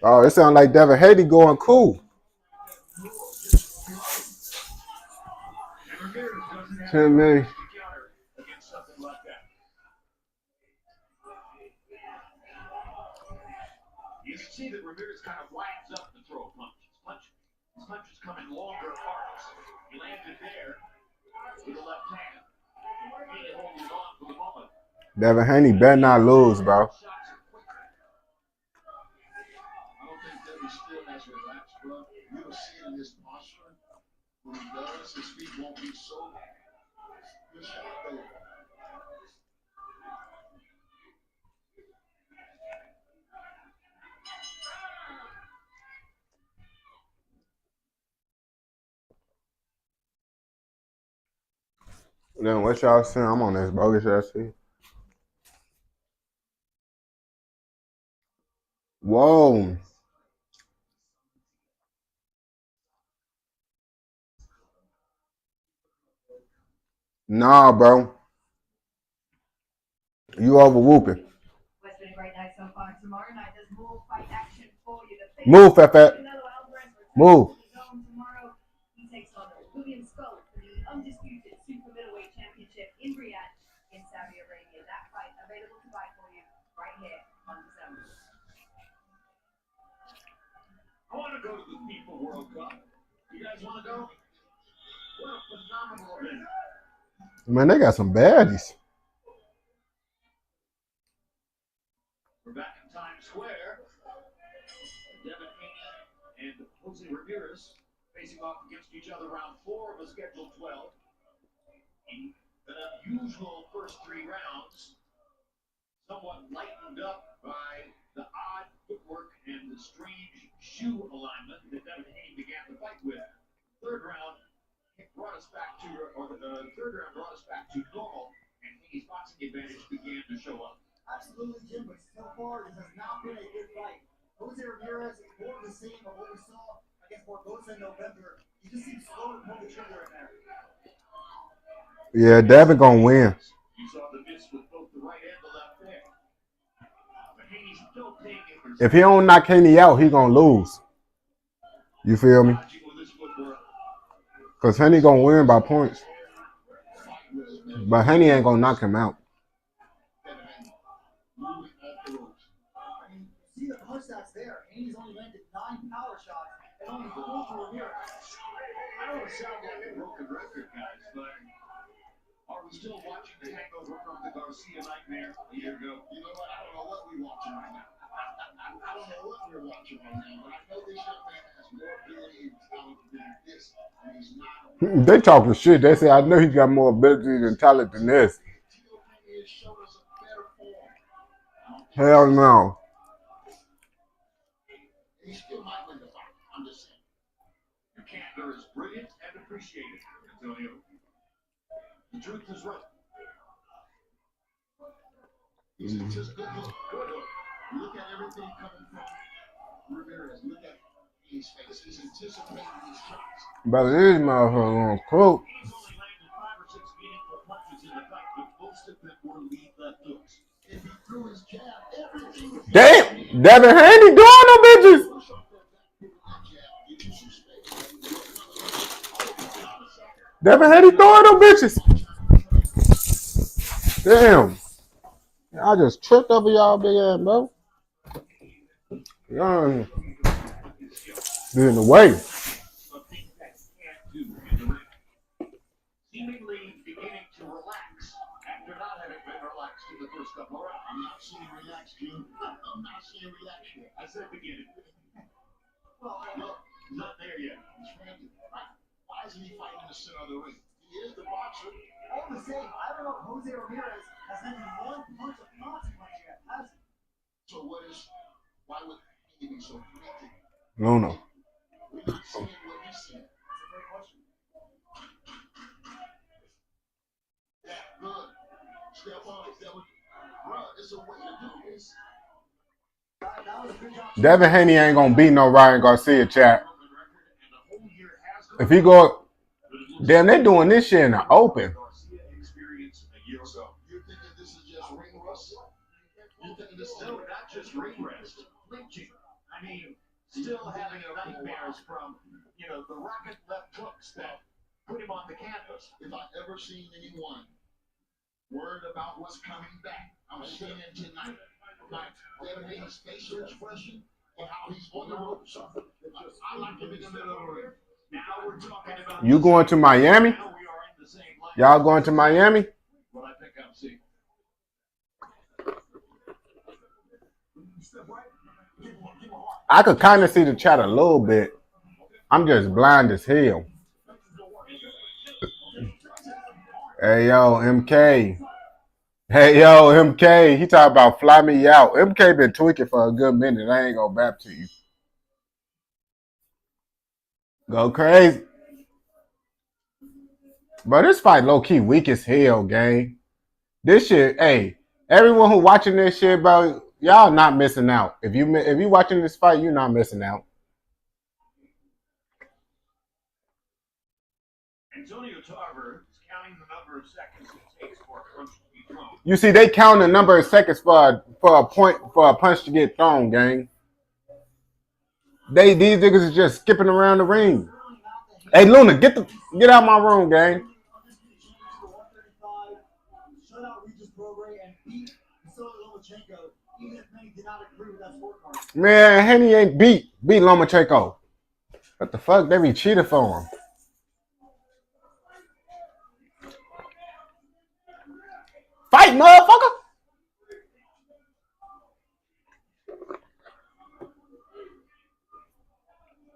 Speaker 1: Oh, it sounds like Devin Haiti going cool. 10 million.
Speaker 8: You can see that Ramirez kind of winds up to throw a punch. His punch is coming longer apart. He landed there with the left hand. He holding on for the moment.
Speaker 1: Devin Haney better not lose, bro.
Speaker 7: I don't think Debbie still has relaxed, bro. You will see in his posture when he does, his feet won't be so. Good shot there.
Speaker 1: Then what y'all saying? I'm on this bogus ass shit. Whoa. Nah, bro. You over whooping. Move, Fat. Move. Man, they got some baddies.
Speaker 8: We're back in Times Square. Devin Haney and Jose Ramirez facing off against each other round 4 of a scheduled 12. In an unusual first 3 rounds, somewhat lightened up by the odd footwork and the strange shoe alignment that Devin Haney began the fight with. Third round brought us back to, or the third round brought us back to normal, and Haney's boxing advantage began to show up.
Speaker 19: Absolutely, Jim, but so far this has not been a good fight. Jose Ramirez is more of the same of what we saw against Barbosa in November. He just seems slow to pull the trigger in there.
Speaker 1: Yeah, Devin gonna win.
Speaker 8: You saw the miss with both the right and the left there. But Haney's still paying it.
Speaker 1: If he don't knock Haney out, he gonna lose. You feel me? Cause Haney gonna win by points. But Haney ain't gonna knock him out.
Speaker 19: See the punch that's there. Haney's only landed 9 power shots and only 4 to Ramirez.
Speaker 8: I don't want to sound like a broken record, guys, but are we still watching the hangover from the Garcia nightmare a year ago?
Speaker 7: You know what? I don't know what we're watching right now. I don't know what we're watching right now, but I know this young man has more ability and talent than this, and he's not.
Speaker 1: They talking shit. They say I know he got more ability and talent than this. Hell no.
Speaker 8: He still might win the fight. I'm just saying. Your candor is brilliant and appreciated, Antonio. The truth is right.
Speaker 7: He's just good. Look at everything coming from Ramirez. Look at his face. He's anticipating these shots.
Speaker 1: But these motherfuckers gonna cook.
Speaker 8: He's only landed 5 or 6 meaningful punches in the fight, but most of them were lead left hooks.
Speaker 7: If he threw his jab, everything.
Speaker 1: Damn, Devin Haney doing them bitches. Devin Haney throwing them bitches. Damn. I just tripped over y'all big ass, bro. Y'all be in the way.
Speaker 8: Seemingly beginning to relax after not having been relaxed in the first couple of rounds.
Speaker 7: I'm not seeing relaxed, Jim. I'm not seeing relaxed yet.
Speaker 8: I said beginning. Well, not there yet.
Speaker 7: He's frantic. Why isn't he fighting in the center of the ring? He is the boxer.
Speaker 19: All the same, I don't know if Jose Ramirez has landed 1 punch of consequence yet, has he?
Speaker 7: So why would he be so frantic?
Speaker 1: No, no.
Speaker 7: We're not seeing what he's seeing.
Speaker 19: That's a great question.
Speaker 7: Yeah, good. Step on it. Bro, it's a way to do this.
Speaker 19: That was a good job.
Speaker 1: Devin Haney ain't gonna beat no Ryan Garcia, chat. If he go, damn, they doing this shit in the open.
Speaker 7: You're thinking this is just ring rust? You're thinking this is
Speaker 8: No, not just ring rest. Flinching. I mean, still having nightmares from, the rocket left hooks that put him on the canvas.
Speaker 7: if I've ever seen anyone worried about what's coming back, I'm seeing it tonight. Like Devin Haney's facial expression and how he's on the ropes. I like him in the middle of the ring.
Speaker 8: Now we're talking about
Speaker 1: You going to Miami?
Speaker 8: now we are in the same line.
Speaker 1: Y'all going to Miami?
Speaker 8: What I think I'm seeing.
Speaker 1: I could kind of see the chat a little bit. I'm just blind as hell. Hey, yo, MK. Hey, yo, MK. He talking about fly me out. MK been tweaking for a good minute. I ain't gonna bap to you. Go crazy. But this fight low-key weak as hell, gang. This shit, hey, everyone who watching this shit, bro, y'all not missing out. If you watching this fight, you're not missing out.
Speaker 8: Antonio Tarver is counting the number of seconds it takes for a punch to be thrown.
Speaker 1: You see, they count the number of seconds for a punch to get thrown, gang. These niggas is just skipping around the ring. Hey, Luna, get out my room, gang. Man, Henny ain't beat Lomachenko. What the fuck? They be cheating for him. Fight, motherfucker!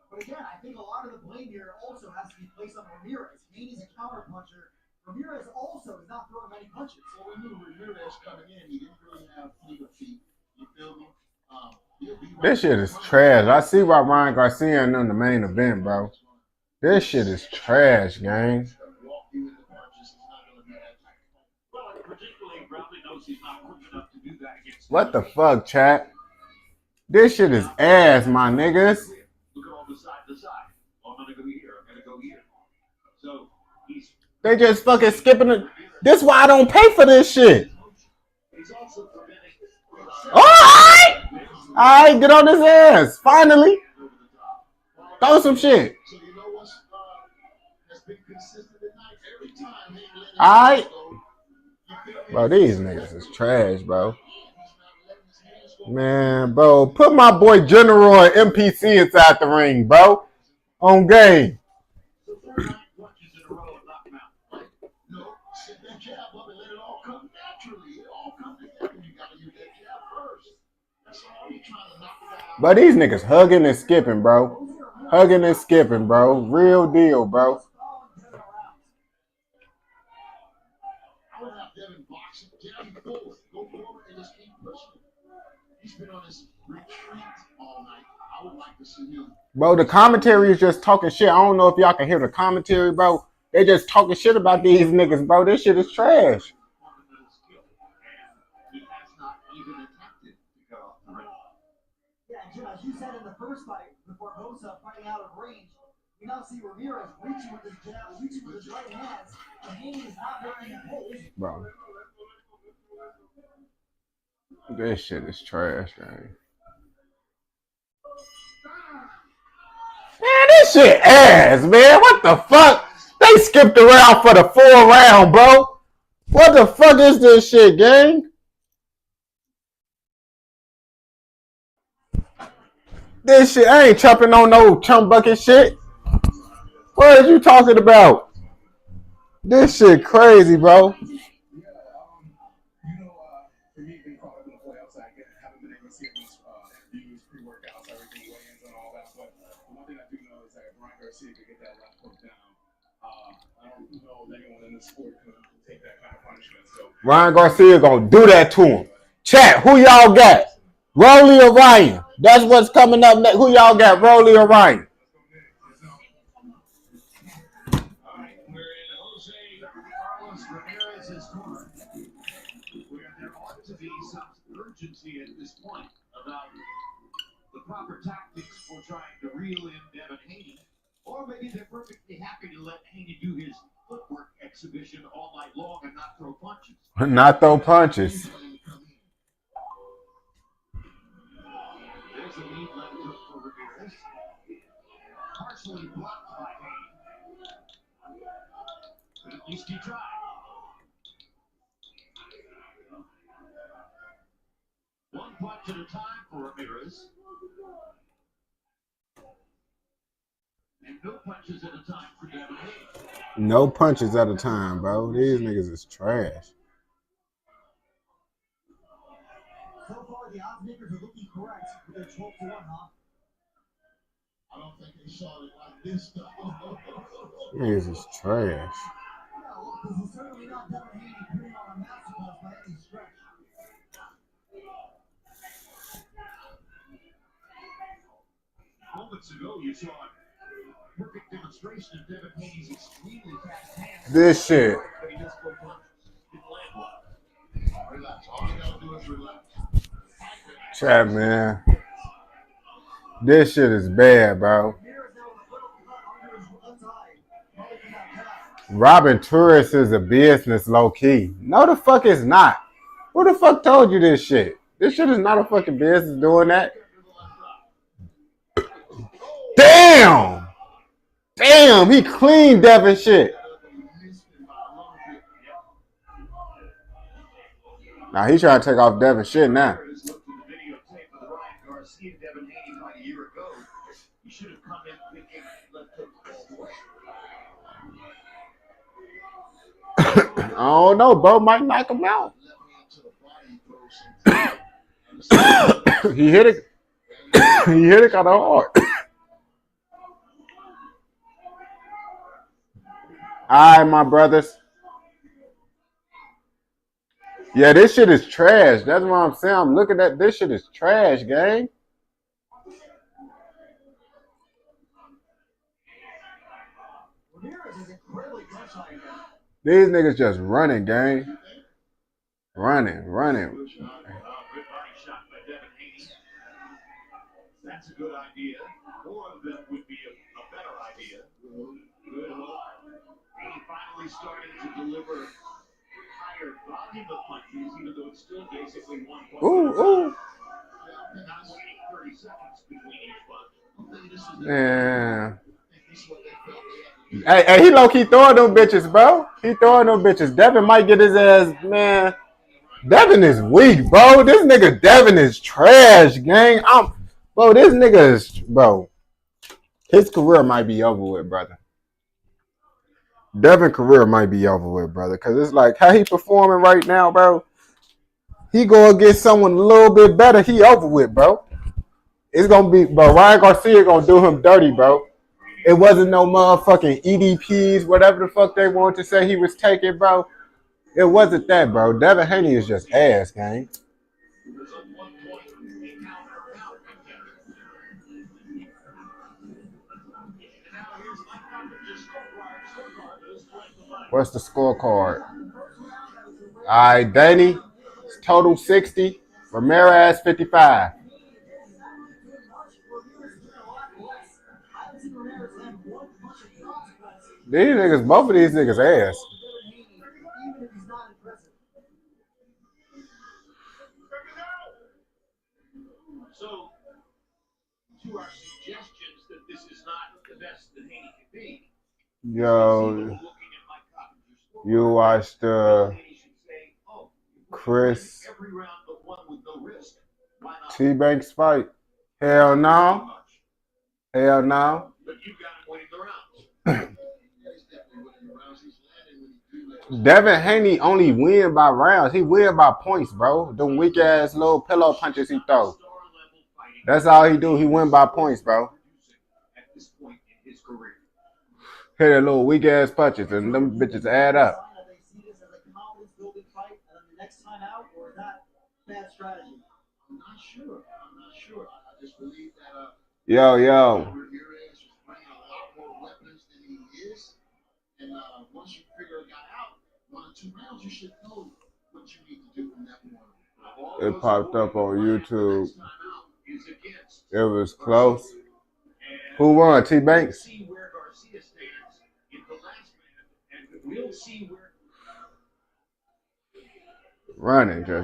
Speaker 19: But again, I think a lot of the blame here also has to be placed on Ramirez. Haney's a counterpuncher. Ramirez also is not throwing many punches.
Speaker 7: Well, we knew Ramirez coming in, he didn't really have fleet of feet. You feel me?
Speaker 1: This shit is trash. I see why Ryan Garcia in the main event, bro. This shit is trash, gang. What the fuck, chat? This shit is ass, my niggas. They just fucking skipping it. This why I don't pay for this shit. Alright! Alright, get on his ass. Finally. Throw some shit. Alright. Bro, these niggas is trash, bro. Man, bro. Put my boy General and MPC inside the ring, bro. On game. But these niggas hugging and skipping, bro. Hugging and skipping, bro. Real deal, bro. Bro, the commentary is just talking shit. I don't know if y'all can hear the commentary, bro. They just talking shit about these niggas, bro. This shit is trash.
Speaker 19: Yeah, as you said in the first fight, before Bosa fighting out of range, you now see Ramirez reaching with his jab, reaching with his right hands, and Haney is not very impatient.
Speaker 1: Bro. This shit is trash, man. Man, this shit ass, man. What the fuck? They skipped around for the 4th round, bro. What the fuck is this shit, gang? This shit, I ain't chopping on no chump bucket shit. What are you talking about? This shit crazy, bro. Ryan Garcia gonna do that to him. Chat, who y'all got? Rolly or Ryan? That's what's coming up next. Who y'all got, Rolly or Ryan?
Speaker 8: Urgency at this point about the proper tactics for trying to reel in Devin Haney, or maybe they're perfectly happy to let Haney do his footwork exhibition all night long and not throw punches.
Speaker 1: Not throw punches.
Speaker 8: There's a lead left for Ramirez. Partially blocked by Haney. But at least he tried. One punch at a time for Ramirez. And no punches at a time for Devin Haney.
Speaker 1: No punches at a time, bro. These niggas is trash.
Speaker 19: So far, the odds makers are looking correct with their 12-1, huh?
Speaker 7: I don't think they saw it like this, though.
Speaker 1: Niggas is trash.
Speaker 19: Yeah, look, this is certainly not Devin Haney putting on a masterclass by any stretch.
Speaker 8: Moments ago, you saw a perfect demonstration of Devin Haney's extremely fast hands.
Speaker 1: This shit.
Speaker 7: Relax. All you gotta do is relax.
Speaker 1: Chat, man. This shit is bad, bro. Robbing tourists is a business, low key. No, the fuck is not. Who the fuck told you this shit? This shit is not a fucking business doing that. Damn! Damn, he cleaned Devin shit. Now he trying to take off Devin shit now.
Speaker 7: should have come in thinking, let's take the ball away.
Speaker 1: I don't know, bro. Might knock him out. He hit it. He hit it kind of hard. All right, my brothers. Yeah, this shit is trash. That's what I'm saying. I'm looking at this shit is trash, gang. These niggas just running, gang. Running.
Speaker 7: That's a good idea. More of them would be a better idea. Good look. He finally starting to deliver higher volume of punches, even though it's still basically one punch.
Speaker 1: Ooh.
Speaker 7: Not waiting 30 seconds between each punch.
Speaker 1: Yeah. Hey, he low-key throwing them bitches, bro. He throwing them bitches. Devin might get his ass, man. Devin is weak, bro. This nigga Devin is trash, gang. Bro, this nigga is, bro. His career might be over with, brother. Devin's career might be over with, brother. Because it's like, how he performing right now, bro. He go against someone a little bit better, he over with, bro. It's going to be, bro, Ryan Garcia going to do him dirty, bro. It wasn't no motherfucking EDPs, whatever the fuck they wanted to say he was taking, bro. It wasn't that, bro. Devin Haney is just ass, gang. What's the scorecard? All right, Danny, total 60. Ramirez, 55. These niggas, both of these niggas ass.
Speaker 7: So, to our suggestions that this is not the best that Haney can be.
Speaker 1: Yo, you watched Chris T-Banks fight? Hell no. Hell no. Devin Haney only win by rounds. He win by points, bro. Them weak ass little pillow punches he throw. That's all he do. He win by points, bro. Hit a little weak ass punches and them bitches add up.
Speaker 7: I'm not sure. I just believe that
Speaker 1: Yo.
Speaker 7: Ramirez is bringing a lot more weapons than he is. And once you figure a guy out, 1 or 2 rounds, you should know what you need to do from that point.
Speaker 1: It popped up on YouTube. It was close. Who won? T-Banks? Running.
Speaker 7: It's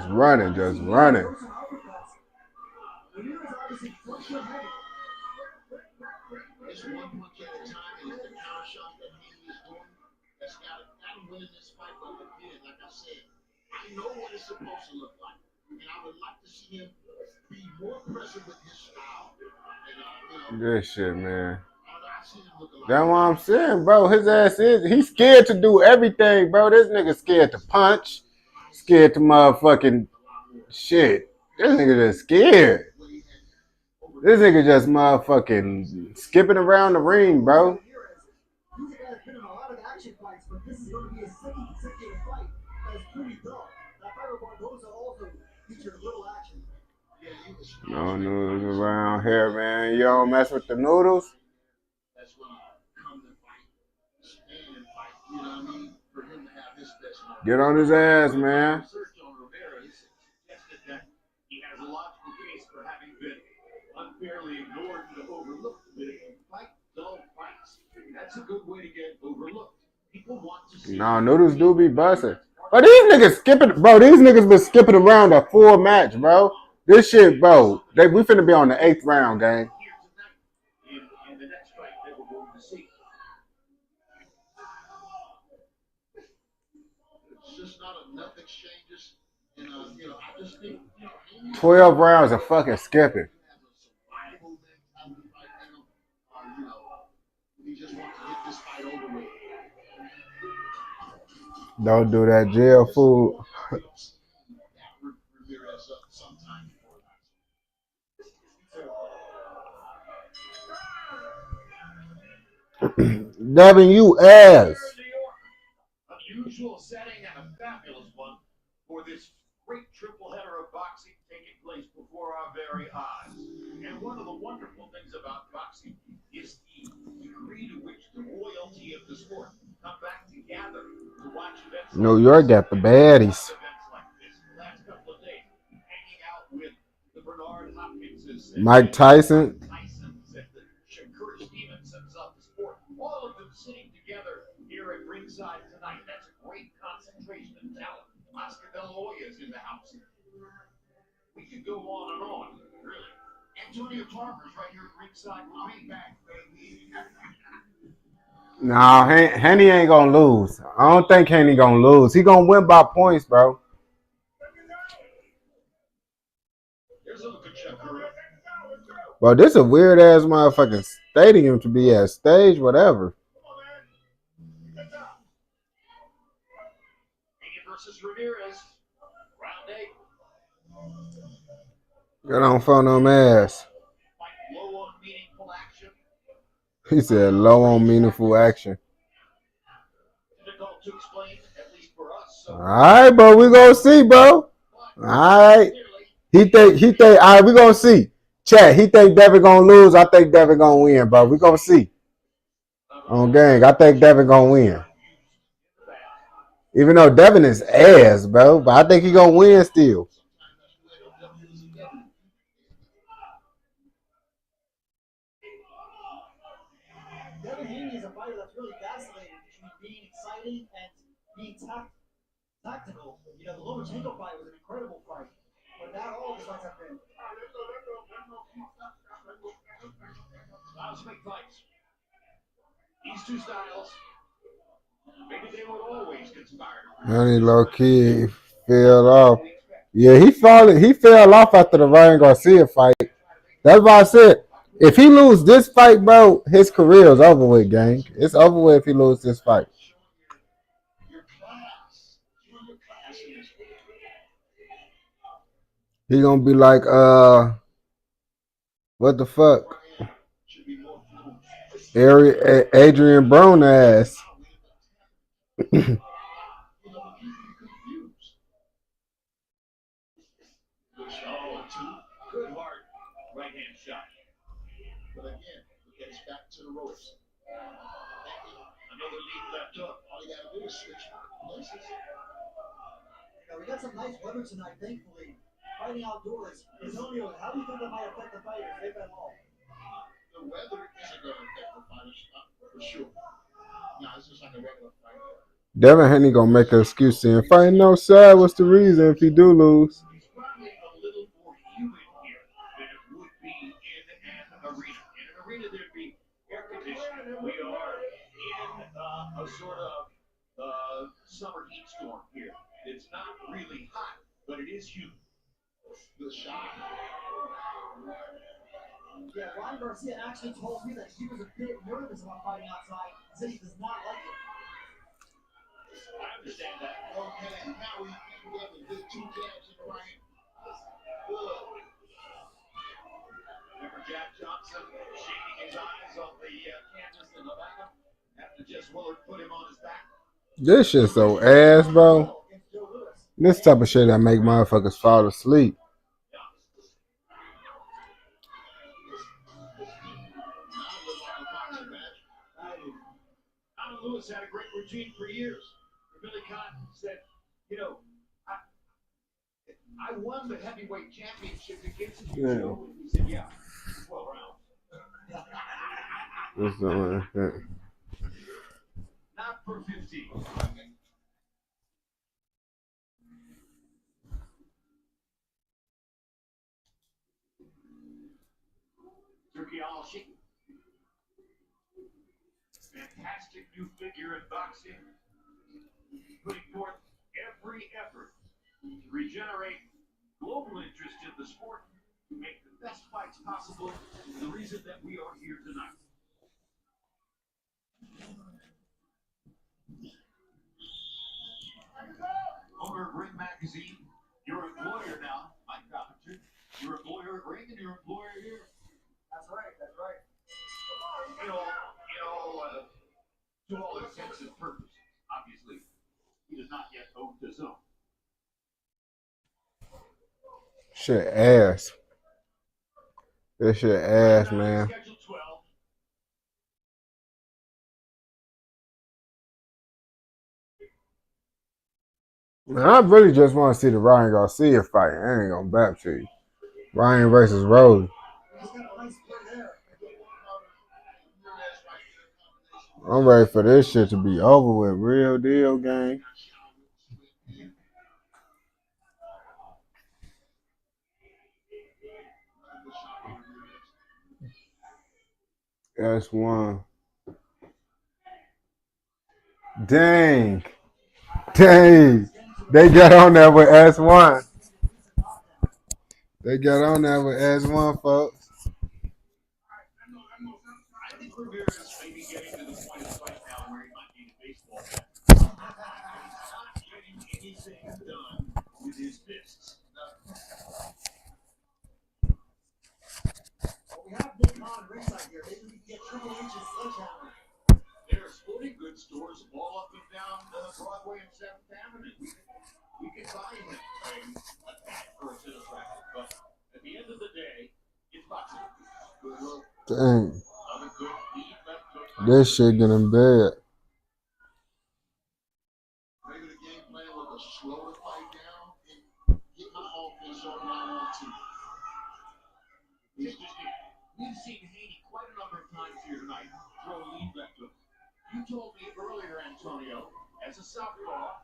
Speaker 7: one punch at a time, and it's the counter shot that Haney is doing that's got to win this fight. But again, like I said, I know what it's supposed to look like, and I would like to see him be more present with his style. And,
Speaker 1: This shit, man. That's what I'm saying, bro. His ass he's scared to do everything, bro. This nigga scared to punch, scared to motherfucking shit. This nigga just scared. This nigga just motherfucking skipping around the ring, bro. No noodles around here, man. You don't mess with the noodles? Get on his ass, man.
Speaker 7: Unfairly ignored and overlooked the fight dull fights. That's a good way to get overlooked. People want to see.
Speaker 1: No, noodles do be busting. But these niggas skipping, bro. These niggas been skipping around a full match, bro. This shit, bro. We finna be on the 8th round, gang.
Speaker 7: In the next fight that we're going to see. It's just not enough exchanges. And, I just think,
Speaker 1: 12 rounds of fucking skipping. Don't do that jail food. Devin, you ass.
Speaker 7: Unusual setting and a fabulous one for this great triple header of boxing taking place before our very eyes. And one of the wonderful things about boxing is the degree to which the royalty of the sport come back together to watch events.
Speaker 1: New York got the baddies. Mike Tyson.
Speaker 7: All of them sitting together here at ringside tonight. That's a great concentration of talent. Oscar De La Hoya is in the house. We could go on and on, really. Antonio Tarver's right here at ringside with me back, baby.
Speaker 1: Nah, Henny ain't gonna lose. I don't think Henny gonna lose. He gonna win by points, bro. Bro, this a weird ass motherfucking stadium to be at. Stage, whatever.
Speaker 7: Versus Ramirez, round 8.
Speaker 1: Get on phone no ass.
Speaker 7: Low on meaningful action.
Speaker 1: He said low on meaningful action.
Speaker 7: Difficult to explain, at least for us.
Speaker 1: All right, bro, we gonna see, bro. All right. He think, all right, we gonna see. Chat, he think Devin gonna lose. I think Devin gonna win, bro. We gonna see. On gang, I think Devin gonna win. Even though Devin is ass, bro, but I think he gonna win still.
Speaker 19: Devin Haney is a fighter that's really fascinating between being exciting and being tactical. You know, the Lomachenko fight was an incredible fight, but not all of his fights have been.
Speaker 7: Styles make fights. These two styles, maybe they would always conspire.
Speaker 1: Honey low key fell off. Yeah, he fell off after the Ryan Garcia fight. That's why I said, if he lose this fight, bro, his career is over with, gang. It's over with if he lose this fight. He gonna be like, what the fuck? Adrian Brown ass.
Speaker 7: Good hard right hand shot. But again, it gets back to the ropes. Another lead left up. All you gotta do is switch places.
Speaker 19: You know, we got some nice weather tonight, thankfully. Fighting outdoors. Antonio, how do you think that might affect the fighters, if at all?
Speaker 7: The weather isn't going to affect the fighters, for sure. No, it's just like a regular fight.
Speaker 1: Devin Haney gonna make an excuse saying, fighting outside, what's the reason if he do lose?
Speaker 7: It's probably a little more humid here than it would be in an arena. In an arena, there'd be air conditioning. We are in a sort of summer heat storm here. It's not really hot, but it is humid. The shot.
Speaker 19: Yeah, Ryan Garcia actually told me that he was a bit nervous about fighting outside. He said he does not like it.
Speaker 7: I understand that. Okay, now we can get the good two jabs in the right. Good. Remember Jack Johnson shading his eyes on the canvas in the back after Jess Willard put him on his back?
Speaker 1: This shit so ass, bro. This type of shit that make motherfuckers fall asleep.
Speaker 7: Alan Lewis had a great routine for years. Billy Cotton said, you know, I won the heavyweight championship against you.
Speaker 1: Yeah.
Speaker 7: He said, yeah, 12 rounds. Not for 15. Turkey all shaking. Fantastic new figure in boxing, putting forth every effort to regenerate global interest in the sport, to make the best fights possible, the reason that we are here tonight. magazine. You're an employer now. I got you. You're an employer at Ring and you're an employer here.
Speaker 19: That's right. That's right.
Speaker 7: To all intents and purposes, obviously, he does not yet own the zone.
Speaker 1: Shit ass. This shit ass, man. Man, I really just want to see the Ryan Garcia fight. I ain't gonna back to you. Ryan versus Rose. I'm ready for this shit to be over with. Real deal, gang. S1. Dang. Dang. They got on there with S1. They got on there with S1, folks.
Speaker 7: I think Ramirez may be getting to the point of the fight now where he might need a baseball bat. He's not getting anything done with his fists.
Speaker 19: We have Nick Khan ringside here. Maybe we can get Triple H's sledgehammer.
Speaker 7: There are sporting goods stores all up and down Broadway and 7th Avenue. We can buy him a bat for a tennis racket, but at the end of the day, it's boxing.
Speaker 1: Dang. This shit getting bad.
Speaker 7: Maybe the game plan was to slow the fight down and get my offense on round 1, 2. He's just here. We've seen Haney quite a number of times here tonight throw a lead left hook. You told me earlier, Antonio, as a southpaw,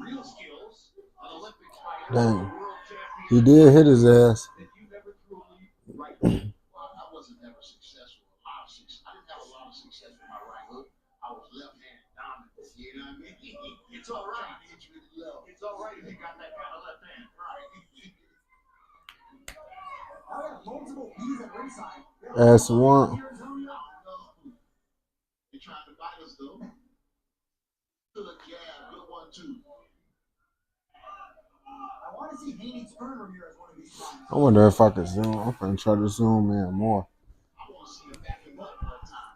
Speaker 7: real skills, an Olympic fighter,
Speaker 1: Dang.
Speaker 7: world champion.
Speaker 1: He did hit his ass.
Speaker 7: That you never threw a lead right hook. Well, I wasn't never successful. I didn't have a lot of success with my right hook. I was left-handed dominant. You know what I mean? It's all right. It's all right if you got that kind of left hand. Right.
Speaker 19: Now we have multiple B's at ringside.
Speaker 1: S1.
Speaker 7: They trying to bite us though. To the jab, good 1, 2.
Speaker 19: I want to see Haney turn Ramirez one of these times.
Speaker 1: I wonder if I could zoom. I'm finna try to zoom in more.
Speaker 7: I want to see him back him up one time.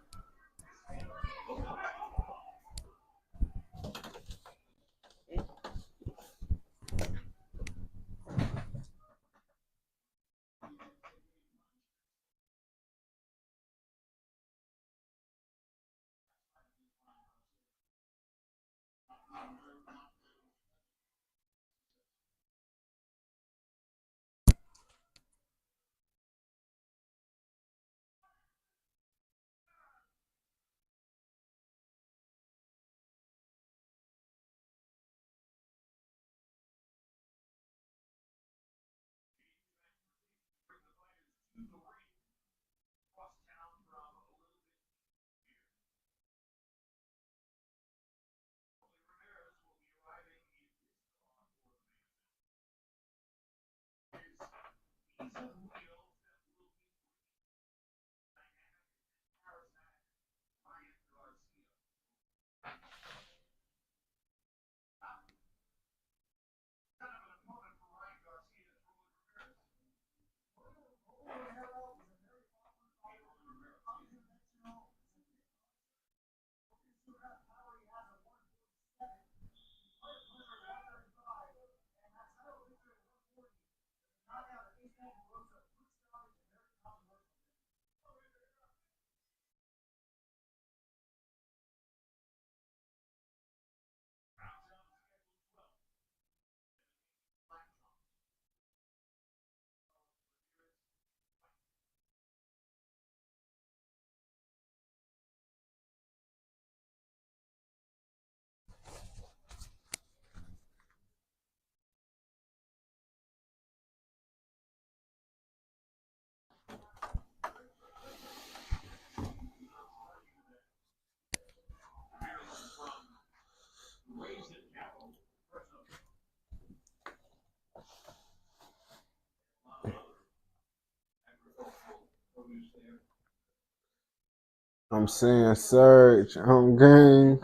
Speaker 1: I'm seeing Surge on gang.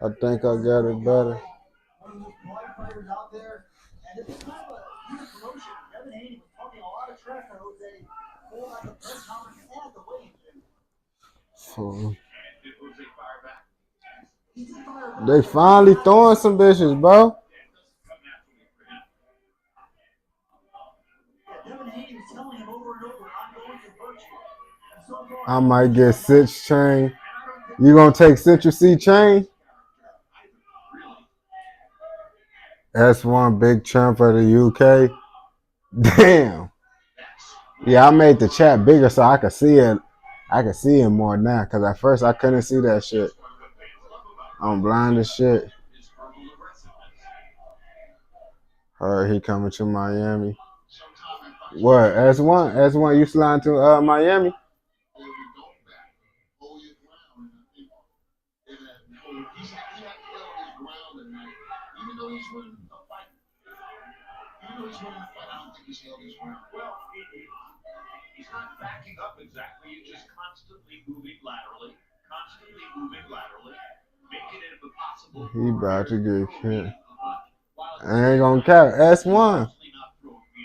Speaker 1: I think I got it better.
Speaker 19: One of those fighters out there. And this is kind of a huge promotion. Devin Haney was talking a lot of trash to Jose for at the press conference and at the weigh-in gym.
Speaker 1: They finally throwing some bitches, bro.
Speaker 19: Devin Haney was telling him over and over, I'm going to hurt you. And so far,
Speaker 1: I might get Cinch Chain. You gonna take Central C Chain? S1 big champ for the UK. Damn. Yeah, I made the chat bigger so I could see it. I can see it more now, because at first I couldn't see that shit. I'm blind as shit. Heard he coming to Miami. What? S1? S1, you sliding to Miami?
Speaker 7: He's not backing up exactly. He's just constantly moving laterally, making it impossible.
Speaker 1: He about to get killed. I ain't gonna count. S1.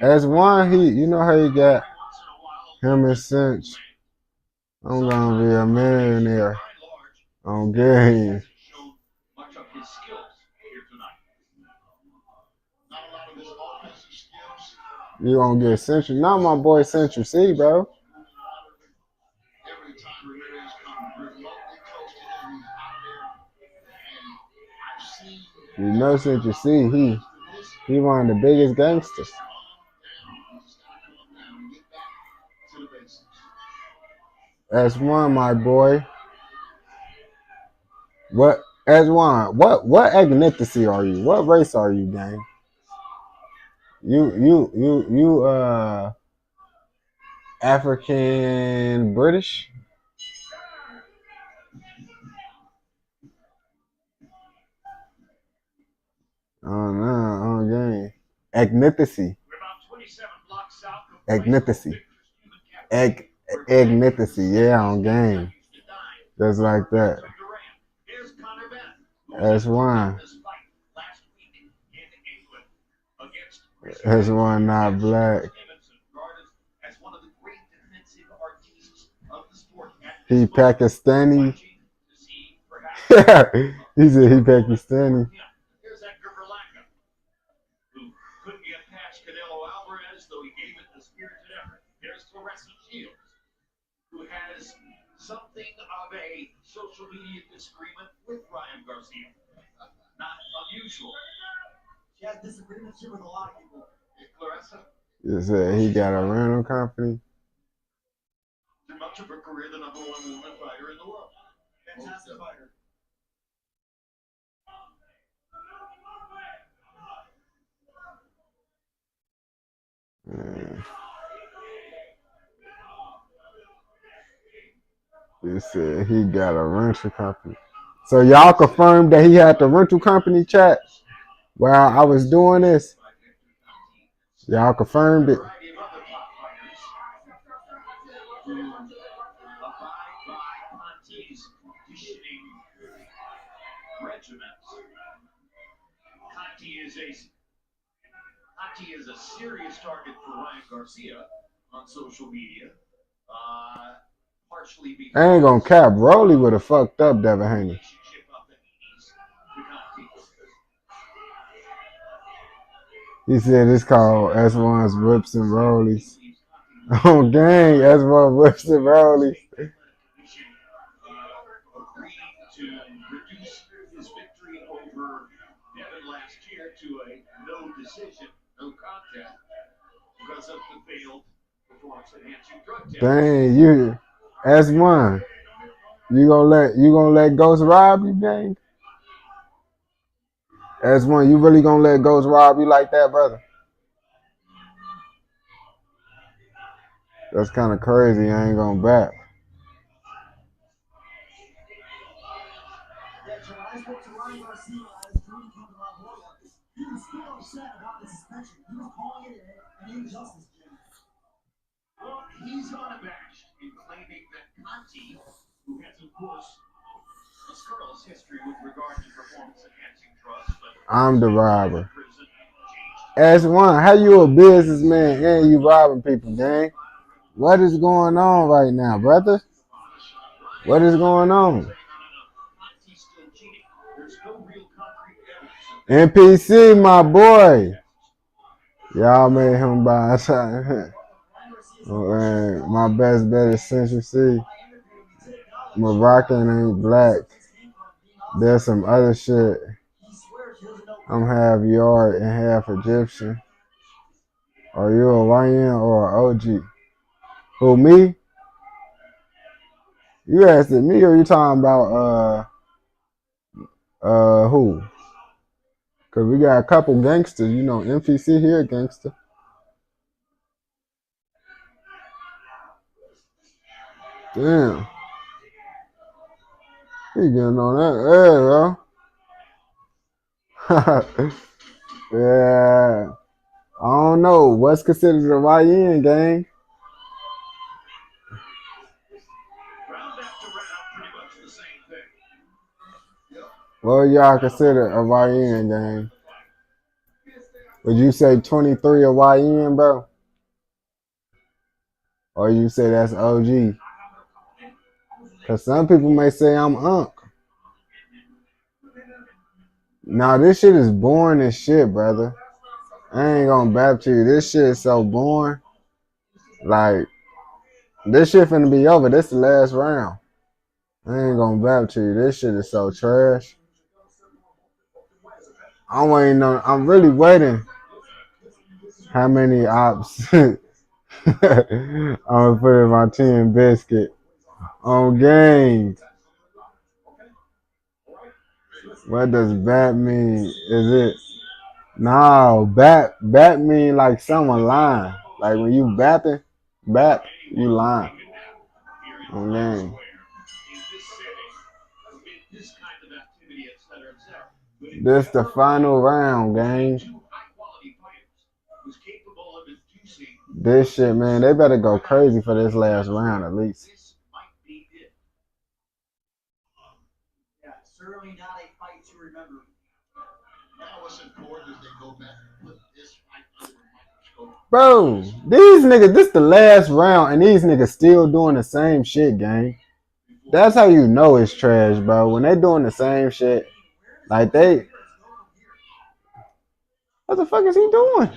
Speaker 1: S1, you know how he got him and Cinch. I'm gonna be a millionaire on game. You gonna get Central? Not my boy Central C, bro. You know Central C, he one of the biggest gangsters. S1, my boy. What S1? What ethnicity are you? What race are you, gang? You African British? Oh no, oh gang. Ethnicity. Ethnicity, yeah, on game. Just like that. S1. S1 not black. He Pakistani. He said he Pakistani.
Speaker 7: Who has something of a social media disagreement with Ryan Garcia. Not unusual.
Speaker 19: She has disagreements here with a lot of people.
Speaker 7: Clarissa.
Speaker 1: You said he got a rental company.
Speaker 7: Through much of her career, the #1 woman fighter in the world.
Speaker 19: Fantastic fighter.
Speaker 1: You said he got a rental company. So y'all confirmed that he had the rental company, chat, while I was doing this? Y'all confirmed it?
Speaker 7: Conti is a serious target for Ryan Garcia on social media. Partially because
Speaker 1: I ain't gonna cap. Rolly would have fucked up Devin Haney. He said it's called S1's Whips and Rollies. Oh, gang, S1 Whips and Rollies.
Speaker 7: Agreed to reduce his victory over Devin last year to a no decision, no contest, because of the failed performance-enhancing drug test.
Speaker 1: Dang, you S1. You gonna let Ghost rob you, gang? S1, you really gonna let Ghost rob you like that, brother? That's kind of crazy. I ain't gonna back.
Speaker 19: When I spoke to Ryan Garcia at his training camp in La Jolla, he was still upset about the suspension. He was calling it an injustice, Jim.
Speaker 7: Well, he's unabashed in claiming that Conti, who has, of course, a scurrilous history with regard to performance-enhancing drugs, but
Speaker 1: I'm the robber. S1, how you a businessman and you robbing people, gang? What is going on right now, brother? What is going on? NPC, my boy. Y'all made him buy a shot. My best bet is Central C. Moroccan ain't black. There's some other shit. I'm half yard and half Egyptian. Are you a YN or an OG? Who, me? You asking me or you talking about who? Cause we got a couple gangsters, you know, MPC here gangster. Damn. He getting on that bro. Yeah. I don't know. What's considered a YN gang? What y'all consider a YN gang? Would you say 23 a YN, bro? Or you say that's OG? Cause some people may say I'm Unc. Now this shit is boring as shit, brother. I ain't gonna bap to you. This shit is so boring. Like, this shit finna be over. This the last round. I ain't gonna bap to you. This shit is so trash. I'm waiting on. I'm really waiting. How many ops? I'm gonna put in my 10 biscuit on game. What does bat mean? Is it no bat? Bat mean like someone lying. Like when you bapping, bap, you lying on game. This the final round, gang. This shit, man, they better go crazy for this last round at least.
Speaker 19: Yeah, certainly not a fight to remember.
Speaker 7: Now what's important is they go back and put this fight under the microscope.
Speaker 1: Bro, these niggas, this the last round, and these niggas still doing the same shit, gang. That's how you know it's trash, bro. When they doing the same shit, like they... What the fuck is he doing?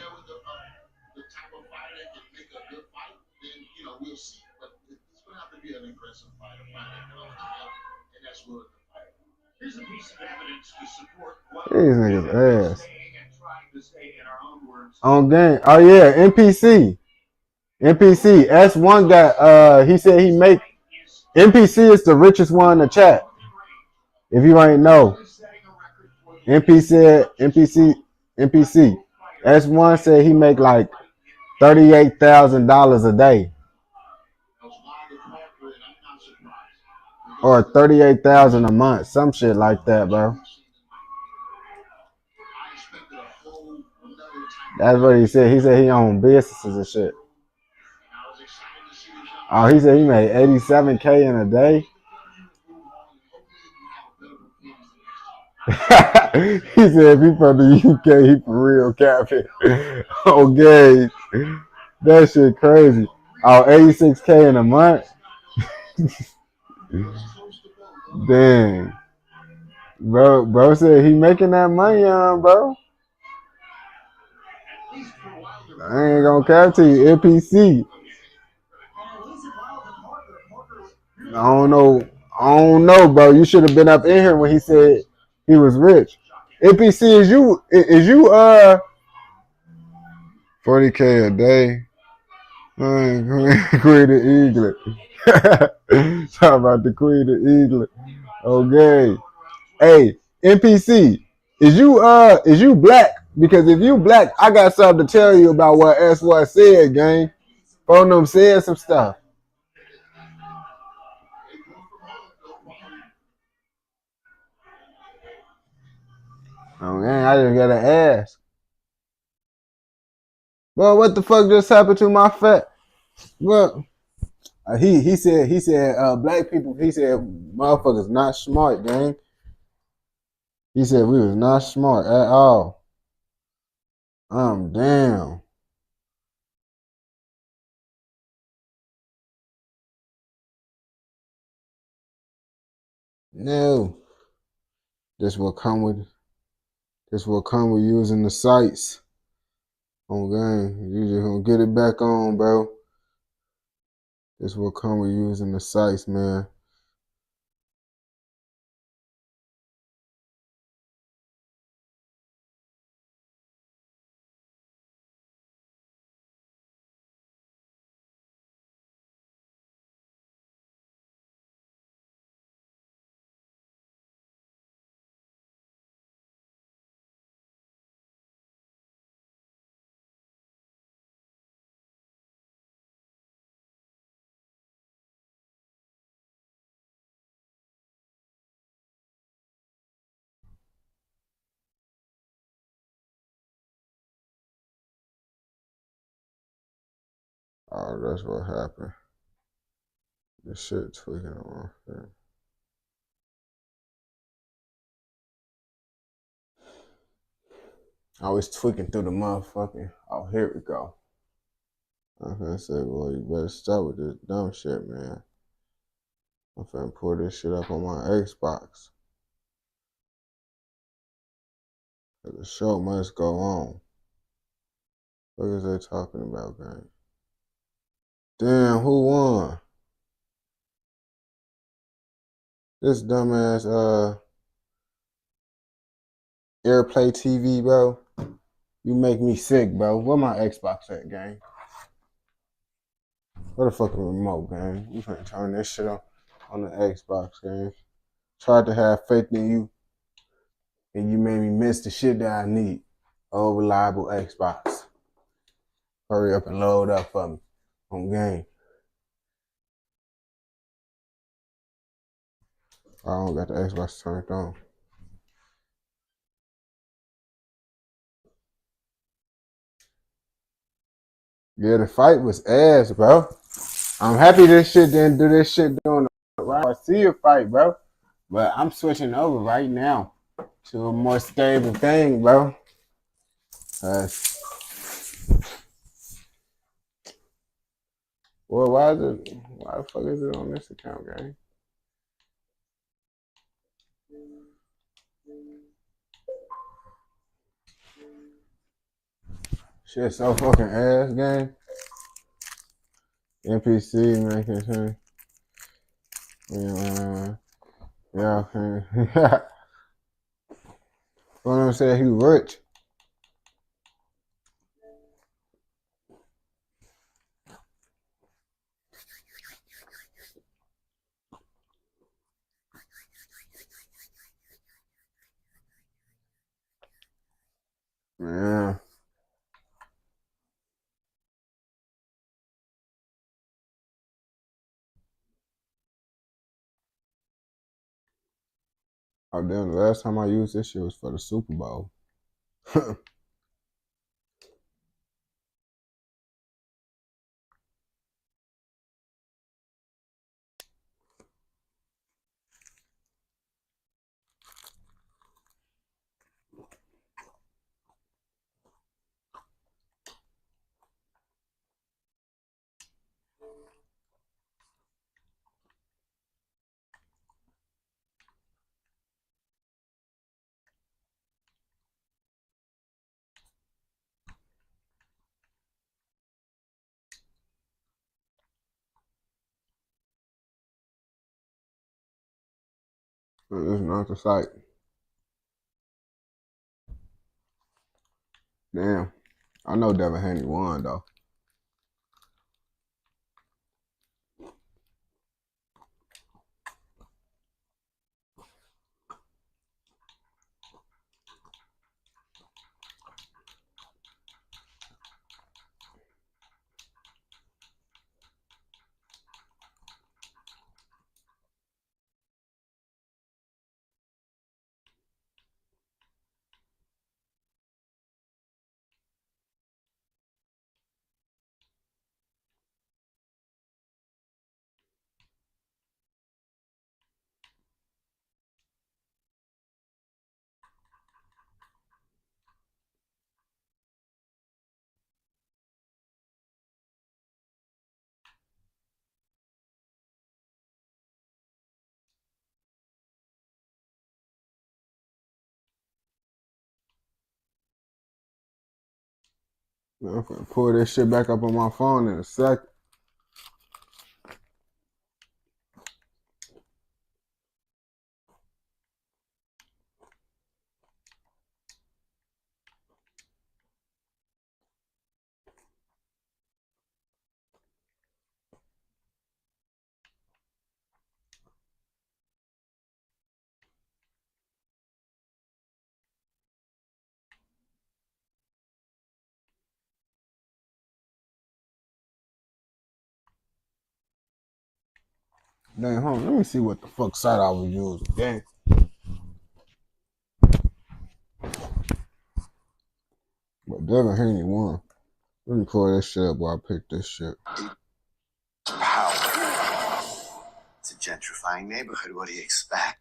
Speaker 1: These niggas ass. On game. Oh yeah, NPC. NPC. S1 got he said he make NPC is the richest one in the chat. If you ain't know. NPC. S1 said he make like $38,000 a day. Or 38,000 a month, some shit like that, bro. That's what he said. He said he owned businesses and shit. Oh, he said he made 87K in a day. He said if he from the UK, he for real capping. Okay, that shit crazy. Oh, 86K in a month. Dang. Bro said he making that money on, bro. I ain't gonna cap to you, NPC. I don't know, bro. You should have been up in here when he said he was rich. NPC, is you 40K a day? Queen of England. Talk about the Queen of England. Okay. Hey, NPC, is you black? Because if you black, I got something to tell you about what S1 said, gang. Phone them said some stuff. Oh man, I just gotta ask. Well, what the fuck just happened to my fat? Well, he said black people. He said motherfuckers not smart, gang. He said we was not smart at all. I'm down. No. This will come with using the sites. On game. You just gonna get it back on, bro. This will come with using the sites, man. Oh, that's what happened. This shit tweaking on my thing. I was tweaking through the motherfucking. Oh, here we go. I'm finna say, boy, you better stop with this dumb shit, man. I'm finna pull this shit up on my Xbox. The show must go on. What is they talking about, gang? Damn, who won? This dumbass Airplay TV, bro. You make me sick, bro. Where my Xbox at, gang? Where the fucking remote, gang? You finna turn this shit on the Xbox, gang. Tried to have faith in you, and you made me miss the shit that I need. Oh, reliable Xbox. Hurry up and load up for me on game. I don't got the Xbox turned on. Yeah, the fight was ass, bro. I'm happy this shit didn't do this shit during the right. I see a fight, bro. But I'm switching over right now to a more stable thing, bro. Well, why the fuck is it on this account, gang? Shit so fucking ass, gang. NPC making sure. Yeah, okay. One of them said he rich. Yeah. Oh damn, the last time I used this shit was for the Super Bowl. It's not the site. Damn. I know Devin Haney won though. I'm finna pull this shit back up on my phone in a second. Dang, hold on. Let me see what the fuck site I was using. Dang. But Devin Haney won. Let me pull this shit up while I pick this shit.
Speaker 20: Power. It's a gentrifying neighborhood. What do you expect?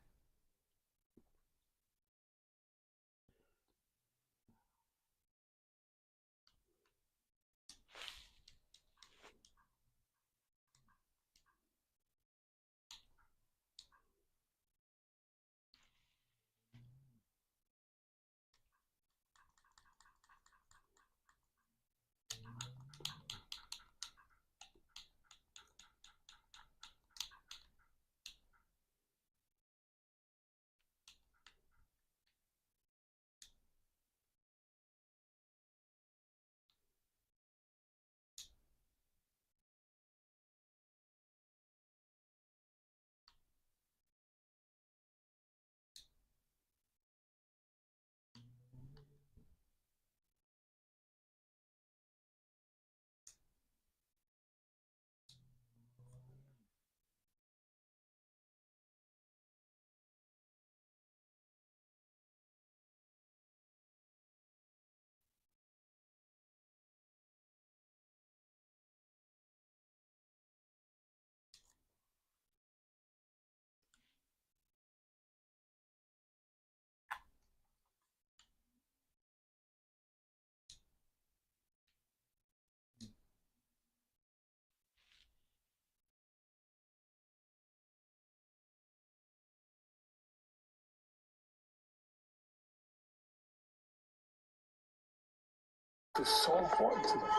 Speaker 21: It's so important to them.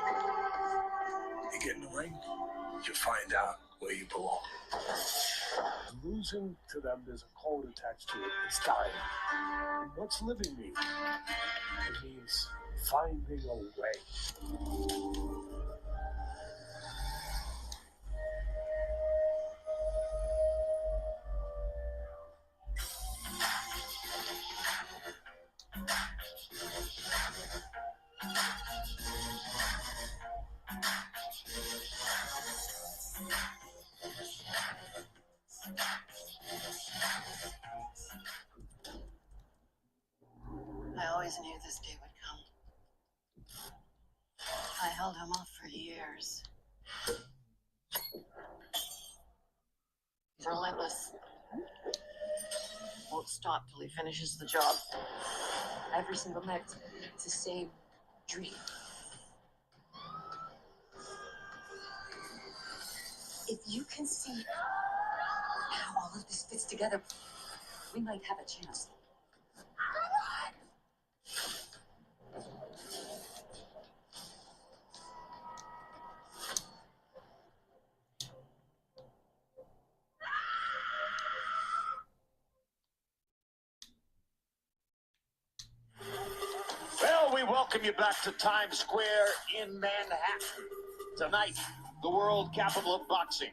Speaker 21: You get in the ring, you find out where you belong. Losing to them, there's a code attached to it. It's dying. What's living mean? It means finding a way.
Speaker 22: I always knew this day would come. I held him off for years. He's relentless. Won't stop till he finishes the job. Every single night, it's the same dream. If you can see how all of this fits together, we might have a chance.
Speaker 23: Well, we welcome you back to Times Square in Manhattan. Tonight, the world capital of boxing.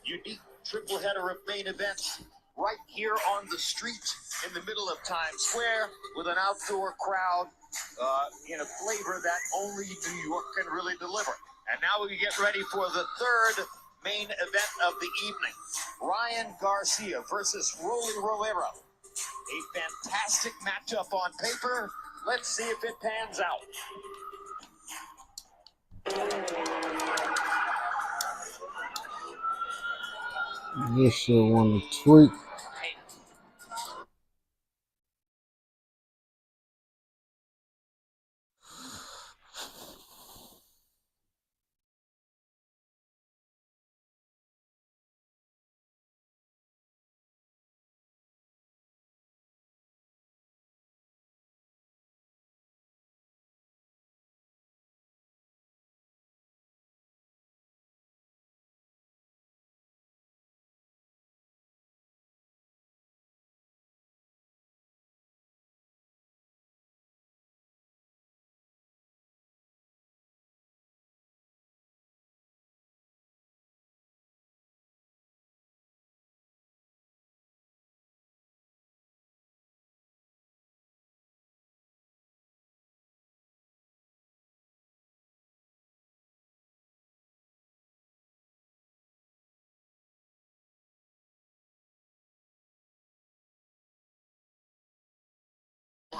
Speaker 23: Unique triple header of main events right here on the street in the middle of Times Square with an outdoor crowd in a flavor that only New York can really deliver. And now we get ready for the third main event of the evening. Ryan Garcia versus Rolly Rivera. A fantastic matchup on paper. Let's see if it pans out.
Speaker 1: This shit wanna tweak.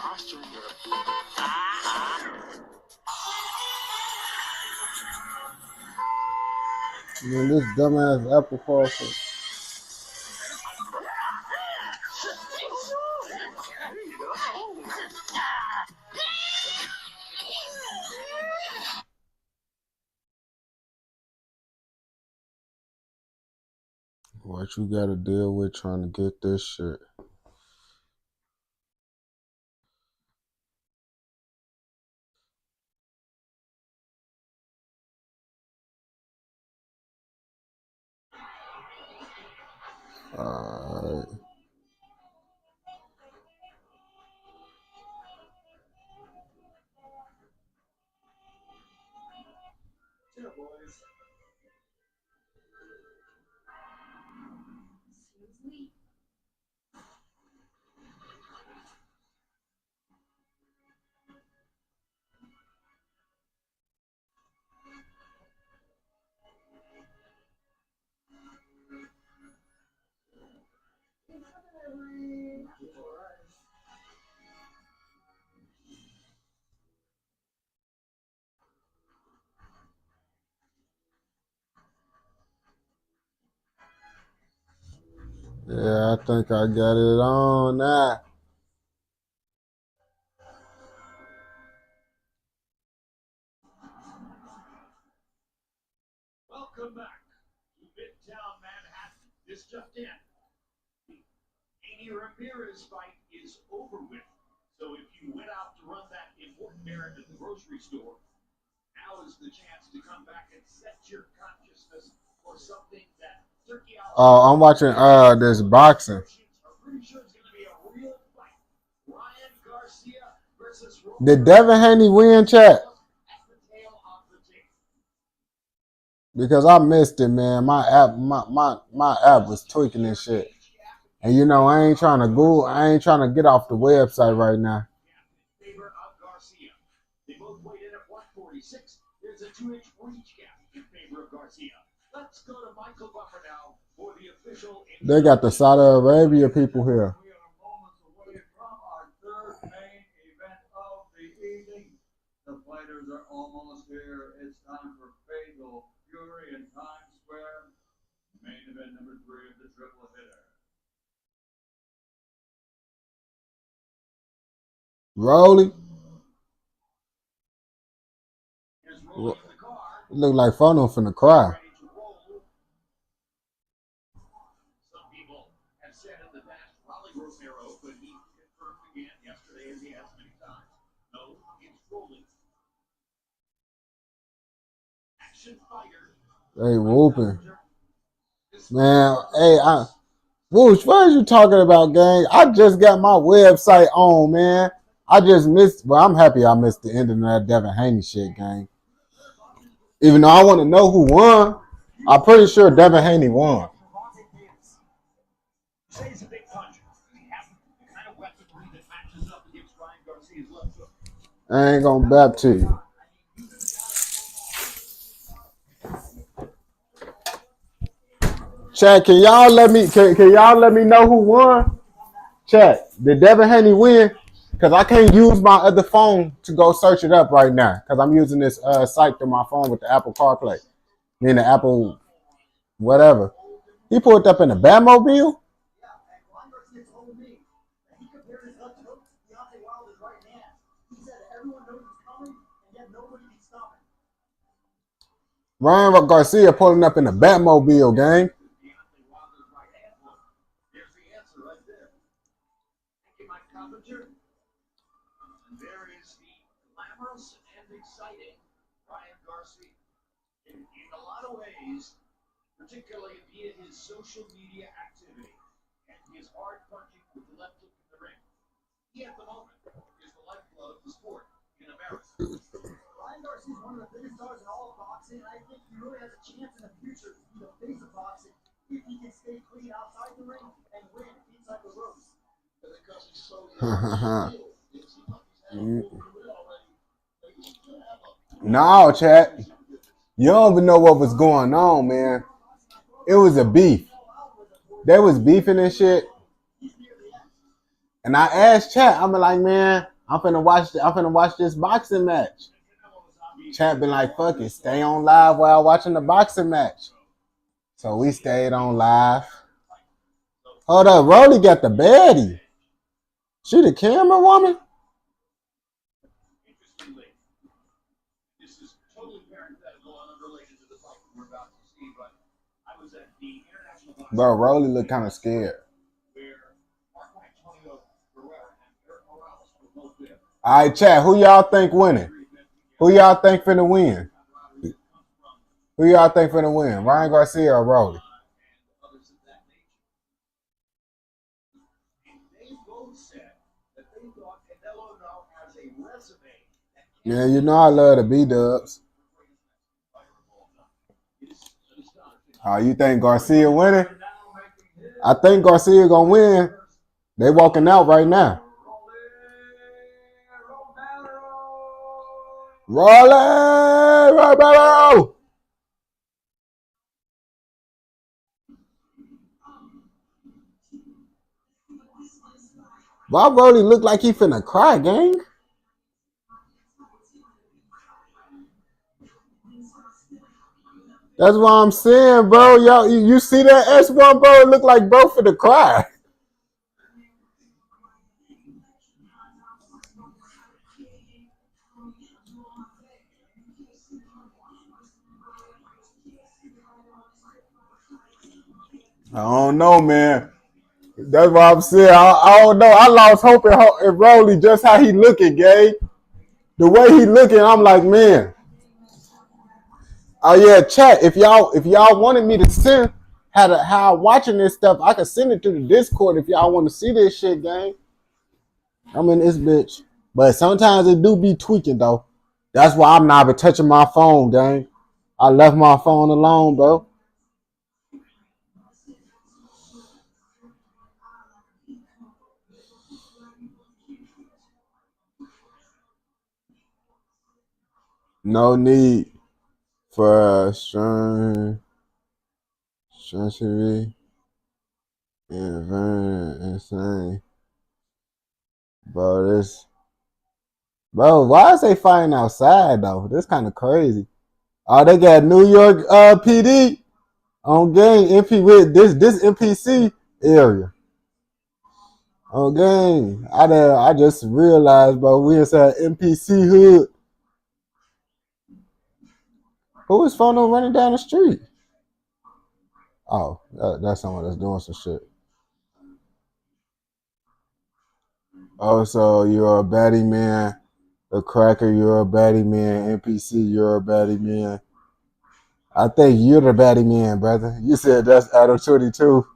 Speaker 7: posturing your...
Speaker 1: Man, this dumbass apple parcel. What you gotta deal with trying to get this shit? Alright. Yeah, I think I got it on now.
Speaker 23: Welcome back to Midtown Manhattan. This just in. The Amy Ramirez fight is over with. So if you went out to run that important errand at the grocery store, now is the chance to come back and set your consciousness for something that Turkey out.
Speaker 1: Oh, I'm watching this boxing.
Speaker 23: I'm pretty sure it's going to be a real fight. Ryan Garcia versus
Speaker 1: Did Devin Haney win, chat? Because I missed it, man. My app was tweaking and shit. And you know, I ain't trying to get off the website right now.
Speaker 23: Favor of Garcia. They both weighed in at 146. There's a 2-inch reach gap in favor of Garcia. Let's go to Michael Buffer now for the official.
Speaker 1: They got the Saudi Arabia people here.
Speaker 8: We are moments away from our third main event of the evening. The fighters are almost here. It's time for Fatal Fury in Times Square. Main event number 3 of the triple hitter.
Speaker 1: Rolly. Look like Phono finna cry.
Speaker 23: Some people have said in the past, Rolly Romero, but he confirmed again yesterday, as he has many times. No, it's rolling. Action fighter.
Speaker 1: They whooping. Man, hey, Woosh, what are you talking about, gang? I just got my website on, man. I just missed, well, I'm happy I missed the end of that Devin Haney shit, gang. Even though I want to know who won, I'm pretty sure Devin Haney won. I ain't gonna bap to you. Chat, can y'all let me know who won? Chat, did Devin Haney win? Because I can't use my other phone to go search it up right now. Because I'm using this site through my phone with the Apple CarPlay. Then the Apple whatever. He pulled up in a Batmobile? Ryan Garcia pulling up in a Batmobile, gang.
Speaker 23: There is the glamorous and exciting Ryan Garcia. In a lot of ways, particularly via his social media activity and his hard punching with the left hook in the ring, he at the moment is the lifeblood of the sport in America.
Speaker 19: Ryan Garcia is one of the biggest stars in all of boxing, and I think he really has a chance in the future to be the face of boxing if he can stay clean outside the ring and win inside the ropes.
Speaker 7: Because he's so young.
Speaker 1: No, chat. You don't even know what was going on, man. It was a beef. They was beefing and shit. And I asked chat, I'm like, man, I'm finna watch this boxing match. Chat been like, fuck it, stay on live while watching the boxing match. So we stayed on live. Hold up, Rolly got the baddie. She the camera woman? Bro, Rolly look kind of scared. All right, chat, who y'all think winning? Who y'all think finna win? Who y'all think finna win? Ryan Garcia or Rolly? Yeah, you know I love the B-dubs. Oh, you think Garcia winning? I think Garcia gonna win. They walking out right now. Rolling! Roberto! Why Rolly look like he finna cry, gang? That's what I'm saying, bro. Y'all, you see that S1, bro? It look like bro finna cry. I don't know, man. That's what I'm saying. I don't know. I lost hope in Rolly just how he looking, gang. The way he looking, I'm like, man. Oh yeah, chat. If y'all wanted me to send how watching this stuff, I could send it to the Discord if y'all want to see this shit, gang. I'm in this bitch. But sometimes it do be tweaking though. That's why I'm not even touching my phone, gang. I left my phone alone, bro. No need for strategy and very insane. Bro, why is they fighting outside though? This kind of crazy. Oh, they got New York PD on game MP with this NPC area. On game. I just realized, bro, we inside NPC hood. Who is phone running down the street? Oh, that's someone that's doing some shit. Oh, so you're a baddie man. The cracker, you're a baddie man. NPC, you're a baddie man. I think you're the baddie man, brother. You said that's Adam 22.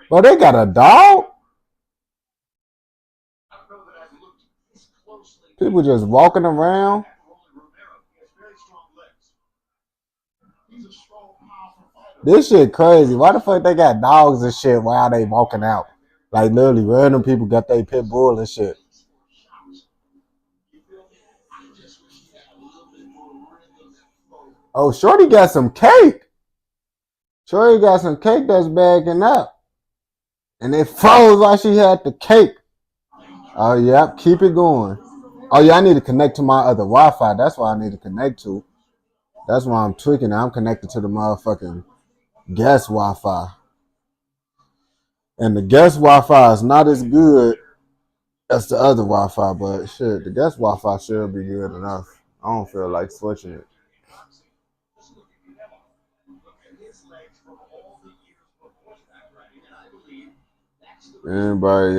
Speaker 1: But they got a dog? People just walking around. This shit crazy. Why the fuck they got dogs and shit while they walking out? Like literally random people got their pit bull and shit. Oh, Shorty got some cake. Shorty got some cake that's bagging up. And it froze while she had the cake. Oh, yep. Keep it going. Oh, yeah, I need to connect to my other Wi-Fi. That's why I need to connect to. That's why I'm tweaking. I'm connected to the motherfucking guest Wi-Fi. And the guest Wi-Fi is not as good as the other Wi-Fi, but shit, the guest Wi-Fi should be good enough. I don't feel like switching it. Anybody,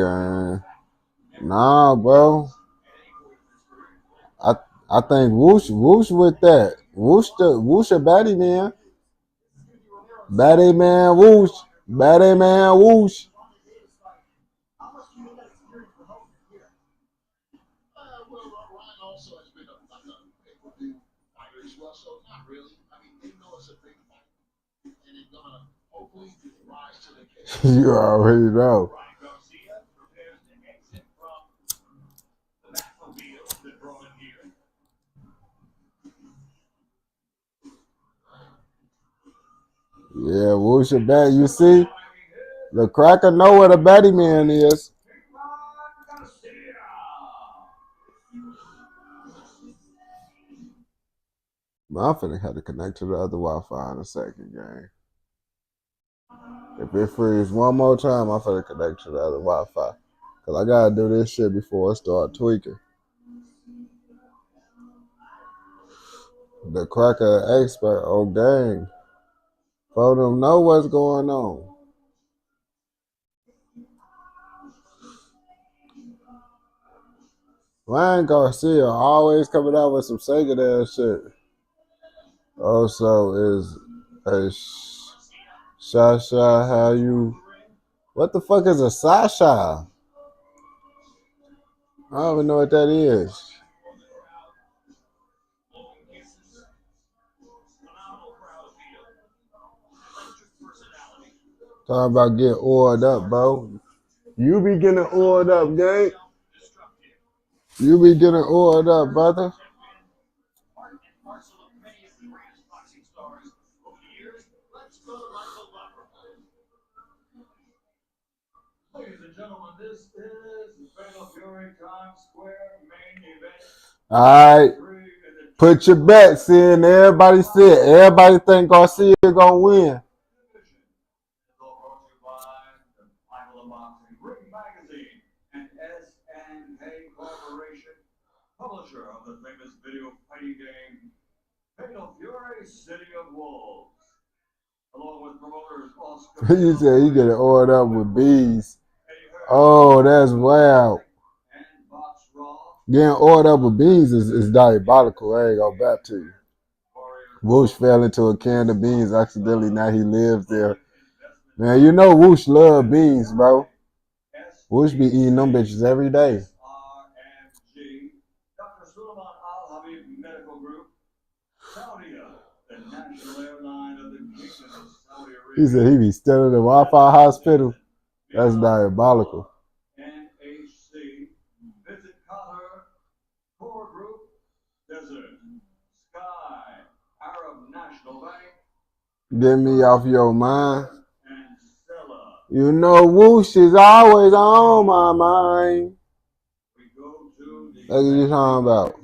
Speaker 1: nah, bro. I think Whoosh with that. Whoosh a baddie man. Baddie man Whoosh. Baddie man Whoosh. You already know. Yeah, Whoosh a bad. You see? The cracker know where the Betty man is. I'm finna have to connect to the other Wi-Fi in a second, gang. If it freezes one more time, I'm finna connect to the other Wi-Fi. Cause I gotta do this shit before I start tweaking. The cracker expert, oh gang. For them know what's going on. Ryan Garcia always coming out with some Sega ass shit. Also is a Sasha, how you... What the fuck is a Sasha? I don't even know what that is. Talking about getting oiled up, bro. You be getting oiled up, gang. You be getting oiled up, brother.
Speaker 8: Ladies and gentlemen, this is the Fatal Fury Times Square main event.
Speaker 1: All right. Put your bets in. Everybody said. Everybody think Garcia gonna win.
Speaker 8: Publisher of the famous video fighting game Fatal Fury City of Wolves, along with promoters Oscar.
Speaker 1: You said he getting oiled up with bees. Oh, that's wild. Getting oiled up with beans is diabolical. I ain't gonna back to you. Whoosh fell into a can of beans accidentally. Now he lives there. Man, you know Whoosh love beans, bro. Whoosh be eating them bitches every day. He said he be still in the Wi-Fi hospital. That's diabolical.
Speaker 8: NHC, Visit Qatar, Core Group, Desert, Sky, Arab National Bank,
Speaker 1: Get me off your mind. You know Whoosh is always on my mind. What are you talking about?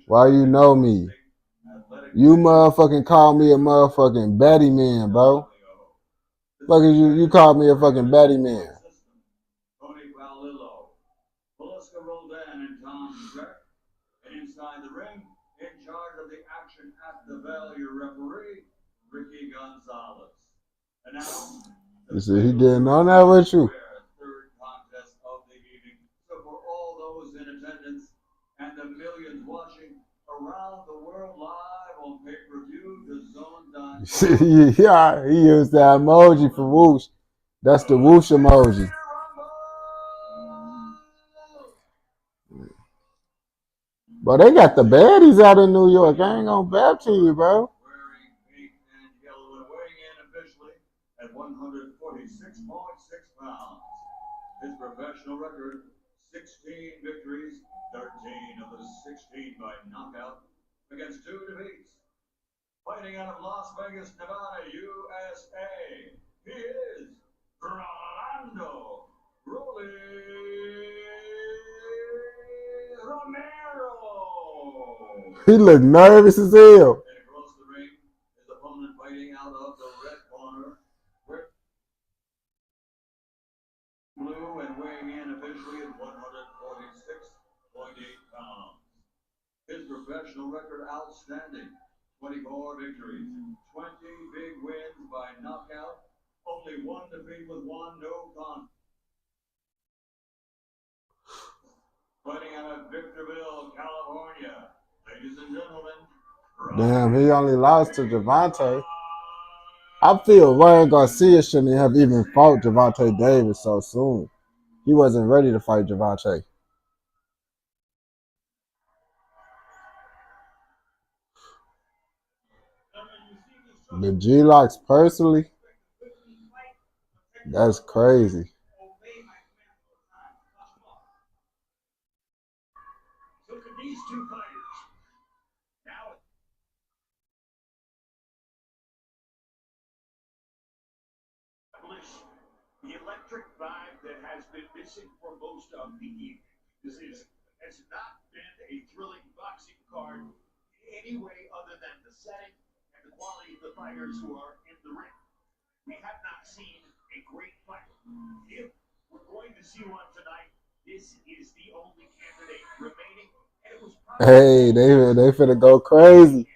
Speaker 1: Why you know me? You motherfucking call me a motherfucking Betty man, bro. Fuck is you called me a fucking Betty man.
Speaker 8: Tony Valillo, Velasco Roldan and Tom Dreck, and inside the ring, in charge of the action at the bell, your referee, Ricky Gonzalez. And now,
Speaker 1: You see, he getting on that with you.
Speaker 8: third contest of the evening. So for all those in attendance and the millions watching around the world live on pay-per-view, DAZN.com.
Speaker 1: Yeah, he used that emoji for Whoosh. That's the Whoosh emoji. But they got the baddies out of New York. I ain't gonna back to you, bro.
Speaker 8: Wearing pink and yellow and weighing in officially at 146.6 pounds. His professional record, 16 victories, 13 of the 16 by knockout, against 2 defeats. Fighting out of Las Vegas, Nevada, USA, he is Rolando Rolly Romero.
Speaker 1: He look nervous as hell.
Speaker 8: And across the ring, his opponent fighting out of the red corner, blue and weighing in officially at 146.8 pounds. His professional record outstanding, 24 victories, 20 big wins by knockout, only 1 defeat with 1 no contest. Fighting out of Victorville, California, ladies and gentlemen.
Speaker 1: Damn, he only lost to Javante. I feel Ryan Garcia shouldn't have even fought Javante Davis so soon. He wasn't ready to fight Javante. The G-Locks personally, that's crazy.
Speaker 8: So could these two fighters now establish the
Speaker 23: that has been missing for most of the evening. Has not been a thrilling boxing card any way other than the setting and the quality of the fighters who are in the ring. We have not seen a great fight. If we're going to see one tonight, this is the only candidate remaining. And it was
Speaker 1: Hey, they finna go crazy.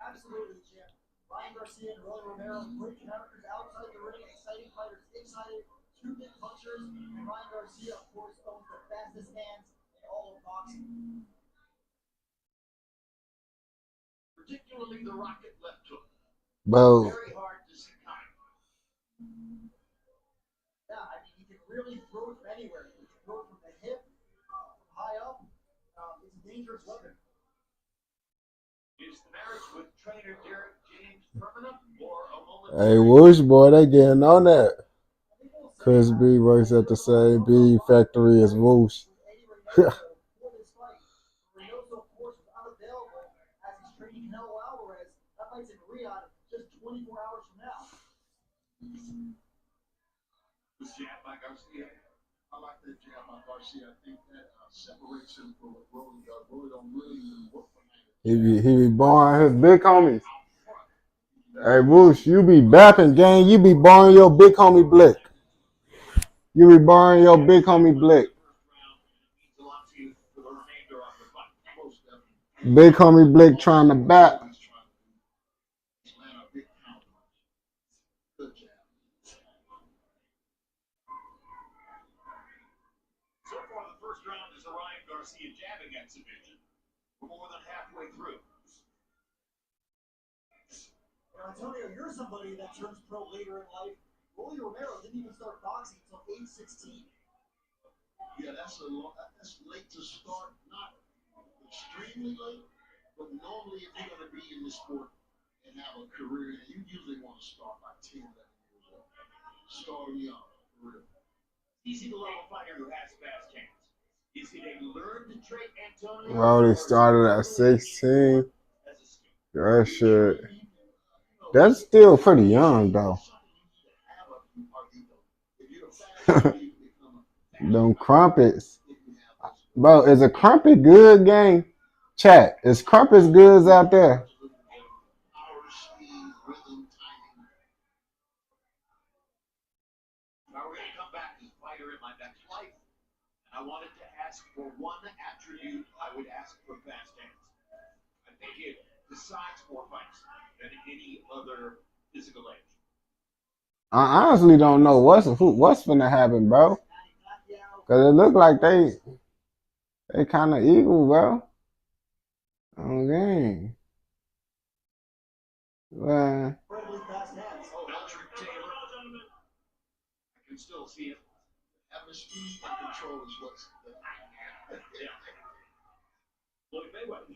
Speaker 19: Absolutely, Jim. Ryan Garcia and Rolly Romero, great characters outside the ring, exciting fighters inside it, two big punchers, and Ryan Garcia, of course, owns the fastest hands in all of boxing.
Speaker 23: Particularly the rocket left hook.
Speaker 1: Bro.
Speaker 23: Very hard to see coming.
Speaker 19: Yeah, I mean, he can really throw it from anywhere. He can throw it from the hip, from high up. It's a dangerous weapon.
Speaker 23: Is the marriage with trainer Derek James permanent or a moment?
Speaker 1: Hey, Whoosh, boy, they getting on that. Chris B works at the same bead factory as Whoosh.
Speaker 23: This jab by Garcia. I like that jab by Garcia. I think that separates him from what Rolly does. Rolly don't really even work for him.
Speaker 1: He be borrowing his big homies. Hey, Whoosh, you be bapping, gang. You be borrowing your big homie Blick. You be borrowing your big homie Blick. Big homie Blick trying to bat.
Speaker 23: So far, the first round is a Ryan Garcia jabbing exhibition. We're more than halfway through.
Speaker 19: Antonio, you're somebody that turns pro later in life. Rolly Romero didn't even start boxing until age 16.
Speaker 23: Yeah, that's late to start. Not extremely late, but normally if you're going to be in this sport and have a career, you usually want to start by 10, 11 years old. Start young, for real. Easy to love a fighter who has fast hands. Is it a learned trait, Antonio?
Speaker 1: Bro, they started at 16. That shit. That's still pretty young, though. Them crumpets. Bro, is a crumpet good, gang? Chat, is crumpets goods out there?
Speaker 23: Now we're going to come back to the fighter in my next life. And I wanted to ask for one attribute I would ask for fast hands. I think it decides more fights than any other physical age.
Speaker 1: I honestly don't know what's finna happen, bro. Cause it look like they kind of equal, bro. Oh, dang. Well,
Speaker 23: Patrick Taylor. I can still see it. Having speed and control is what's the Floyd Mayweather.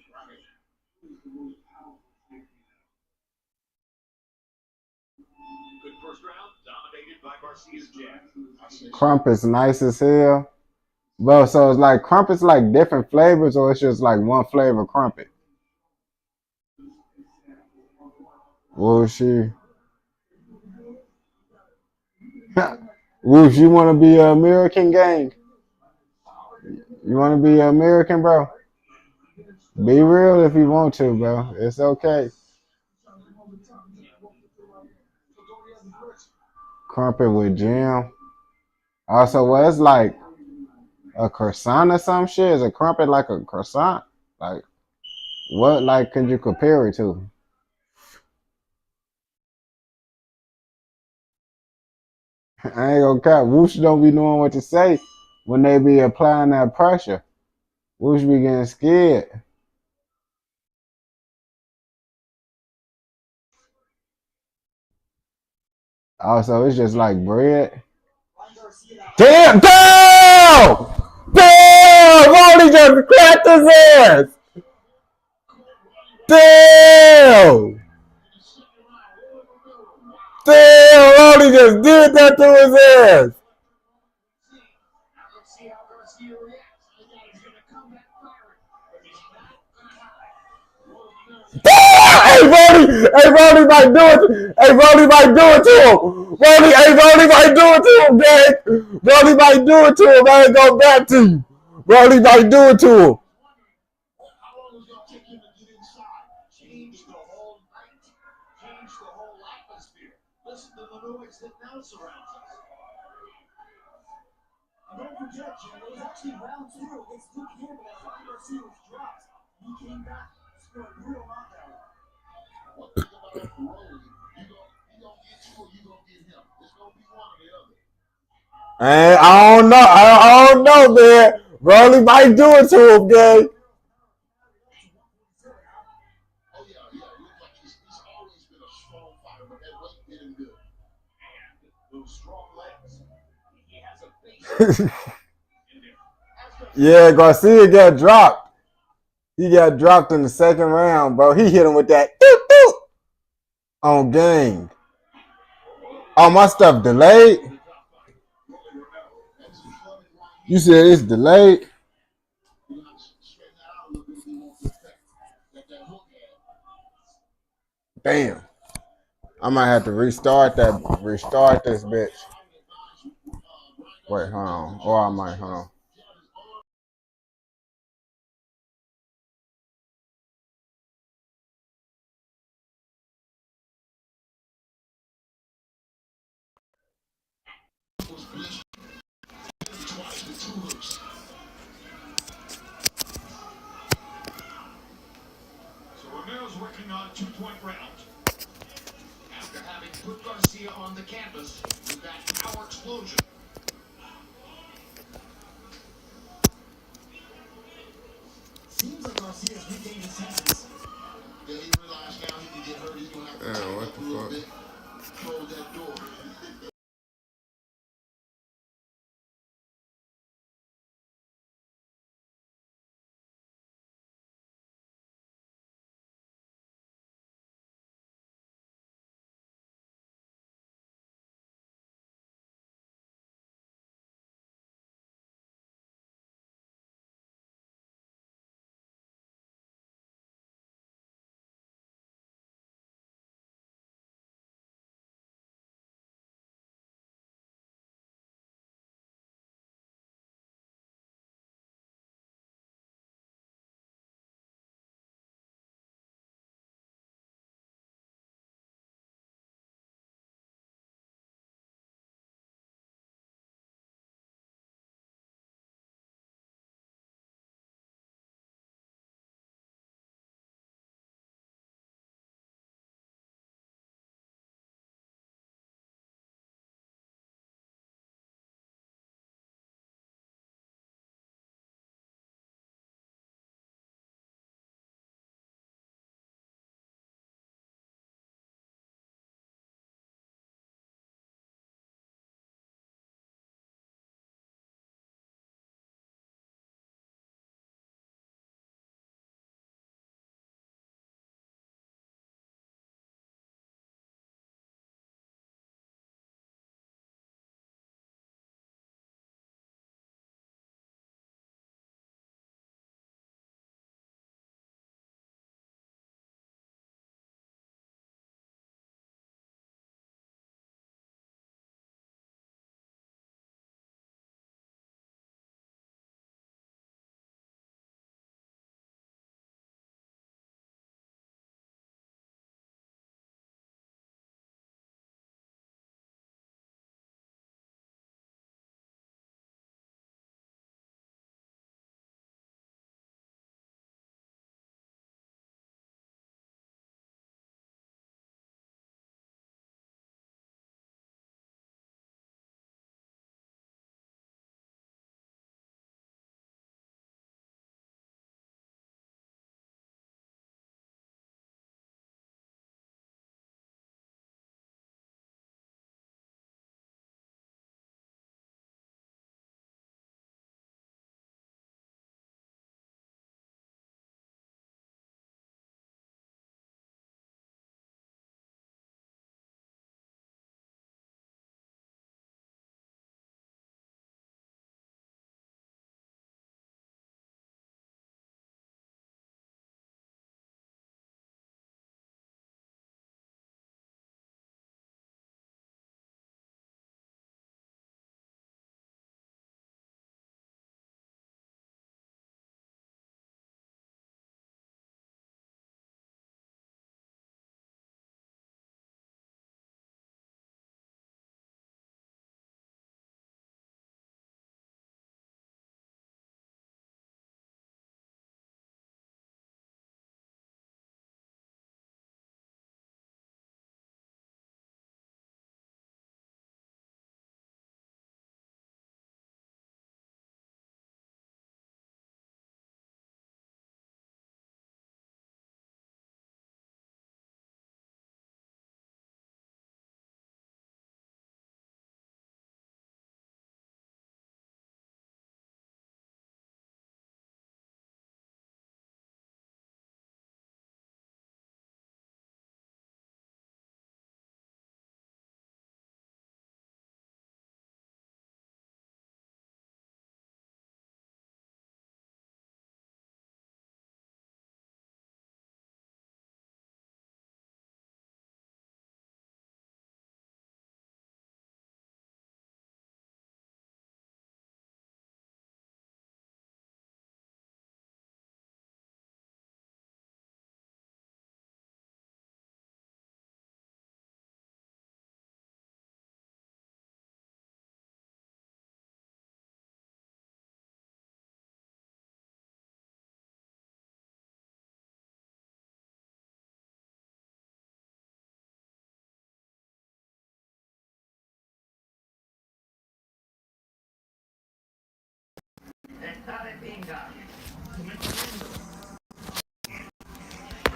Speaker 23: Good first round, dominated by Garcia's jab.
Speaker 1: crumpets nice as hell. Bro, so it's like crumpets like different flavors, or it's just like one flavor crumpet? Whoosh, Whoosh, you want to be an American, gang? You want to be an American, bro? Be real if you want to, bro. It's okay. Crumpet with jam. Also, well, it's like a croissant or some shit. Is a crumpet like a croissant? Like, what like can you compare it to? I ain't gonna cap. Whoosh don't be knowing what to say when they be applying that pressure. Whoosh be getting scared. Also, it's just like bread. Damn! Damn! Damn! Rolly just cracked his ass! Damn! Damn! Rolly just did that to his ass! Damn! Hey, Hey, Rolly might do it. Hey, Rolly might do it to him. Rolly might do it to him, gang. Rolly might do it to him. I ain't going back to you. Rolly might do it to him.
Speaker 7: How long is it going to take him to get inside? Change the whole night. Change the whole atmosphere. Listen to the noise that now surrounds us.
Speaker 19: Don't forget, Jim, it was actually round 2 against Luke Campbell as Ryan Garcia was dropped. He came back, scored a brutal knockout.
Speaker 7: One thing about Rolly, he gonna get you or you gonna get him. It's gonna be one or the other.
Speaker 1: And I don't know, man. Rolly might do it to him, gang.
Speaker 7: Oh yeah. It looks like he's always been a strong fighter, but that weight did him good. And those strong legs. He has a base in there.
Speaker 1: Yeah, Garcia got dropped. He got dropped in the second round, bro. He hit him with that on game. Oh, my stuff delayed? You said it's delayed? Damn. I might have to restart this bitch. Wait, hold on. Or I might, hold on.
Speaker 7: So Romero's working on 2-point round. After having put Garcia on the canvas with that power explosion.
Speaker 19: Seems like Garcia's regained his senses.
Speaker 7: Then he realized now he can get hurt. He's gonna have to
Speaker 1: Damn, what
Speaker 7: a little
Speaker 1: the
Speaker 7: bit.
Speaker 1: fuck?
Speaker 7: Close that door.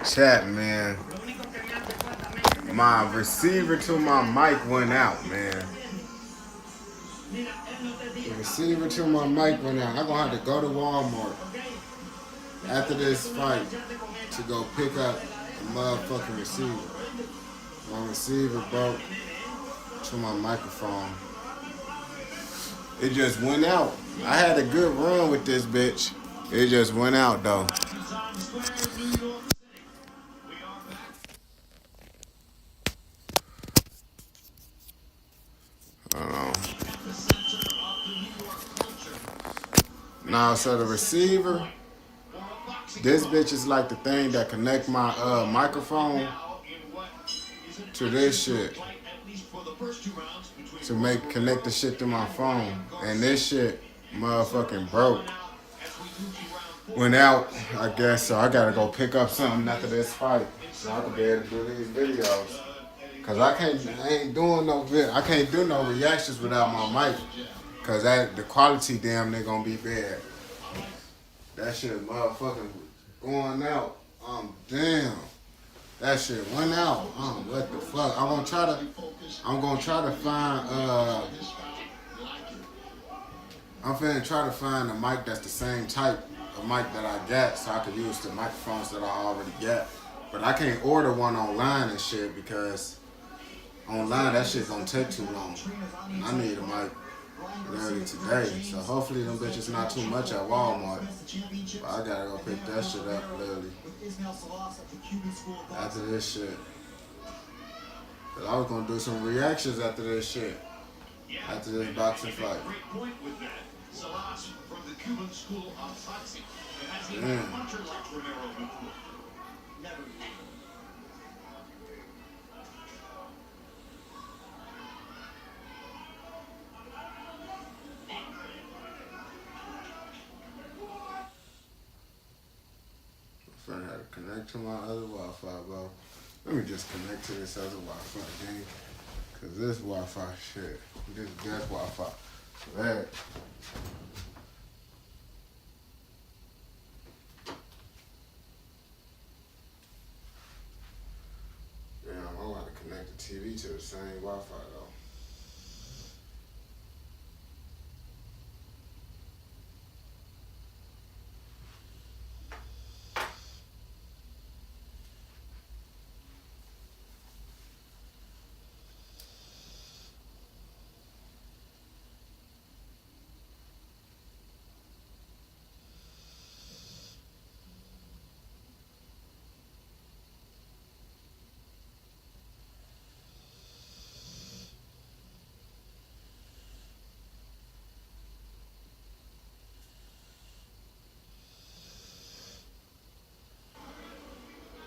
Speaker 1: Chat, man. My receiver to my mic went out, man. The receiver to my mic went out. I'm gonna have to go to Walmart after this fight to go pick up a motherfucking receiver. My receiver broke to my microphone. It just went out. I had a good run with this bitch. It just went out though. I don't know. Now, so the receiver, this bitch is like the thing that connect my microphone to this shit. To connect the shit to my phone. And this shit motherfucking broke. Went out, I guess, so I gotta go pick up something after this fight. So I can be able to do these videos. Cause I ain't doing I can't do no reactions without my mic. Cause the quality damn near gonna be bad. That shit motherfucking going out. Damn. That shit went out. What the fuck? I'm gonna try to find I'm finna try to find a mic that's the same type of mic that I got so I can use the microphones that I already got. But I can't order one online and shit because online that shit gonna take too long. And I need a mic literally today. So hopefully them bitches not too much at Walmart. But I gotta go pick that shit up literally after this shit. But I was gonna do some reactions after this shit. After this boxing fight.
Speaker 7: Salas from the Cuban school of boxing. Has he
Speaker 1: been
Speaker 7: a puncher like Romero before? Never.
Speaker 1: I'm finna have to connect to my other Wi-Fi, bro. Let me just connect to this other Wi-Fi, gang. Cause this Wi-Fi shit, this best Wi-Fi. That. Damn, I want to connect the TV to the same Wi-Fi though.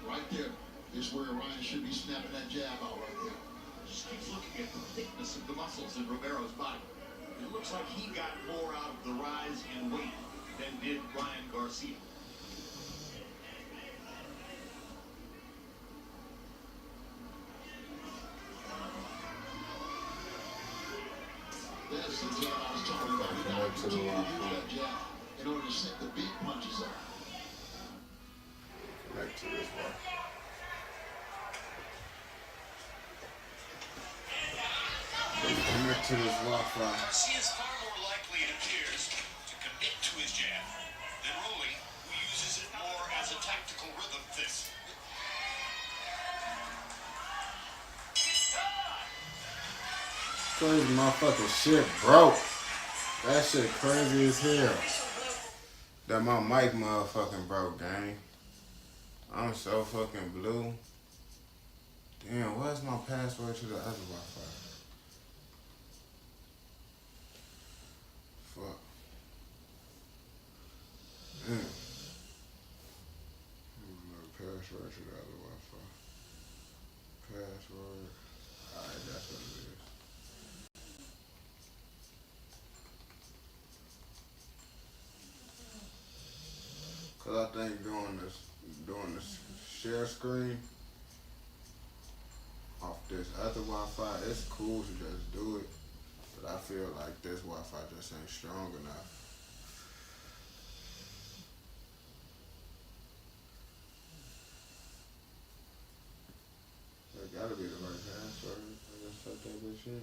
Speaker 7: Right there is where Ryan should be snapping that jab out right there. Just keeps looking at the thickness of the muscles in Romero's body. It looks like he got more out of the rise in weight than did Ryan Garcia. That's the jab I was talking about. You got to continue to use that jab in order to set the big punches up.
Speaker 1: Connect to this Wi-Fi. Connect to this Wi-Fi.
Speaker 3: Garcia is far more likely, it appears, to commit to his jab than Rolly, who uses it more as a tactical rhythm fist.
Speaker 1: Crazy motherfucking shit broke. That shit crazy as hell. That my mic motherfucking broke, gang. I'm so fucking blue. Damn, what's my password to the other Wi-Fi? Fuck. Damn. Password to the other Wi-Fi. Password. Alright, that's what it is. Cause I think doing this share screen off this other Wi-Fi, it's cool to just do it. But I feel like this Wi-Fi just ain't strong enough. machine.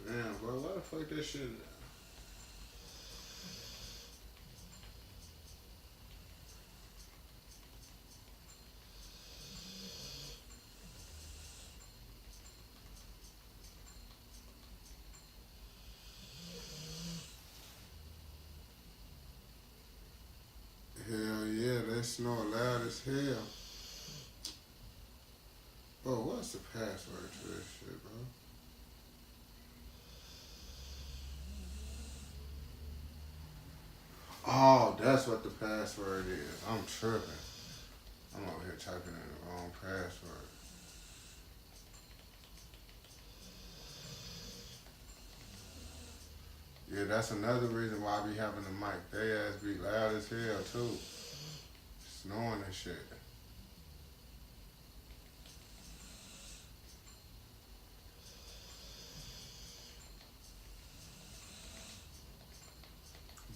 Speaker 1: Damn, bro, why the fuck that shit? Hell yeah, they snore loud as hell. Bro, what's the password to this shit, bro? Oh, that's what the password is. I'm tripping. I'm over here typing in the wrong password. Yeah, that's another reason why I be having the mic. They ass be loud as hell too. Snoring and shit.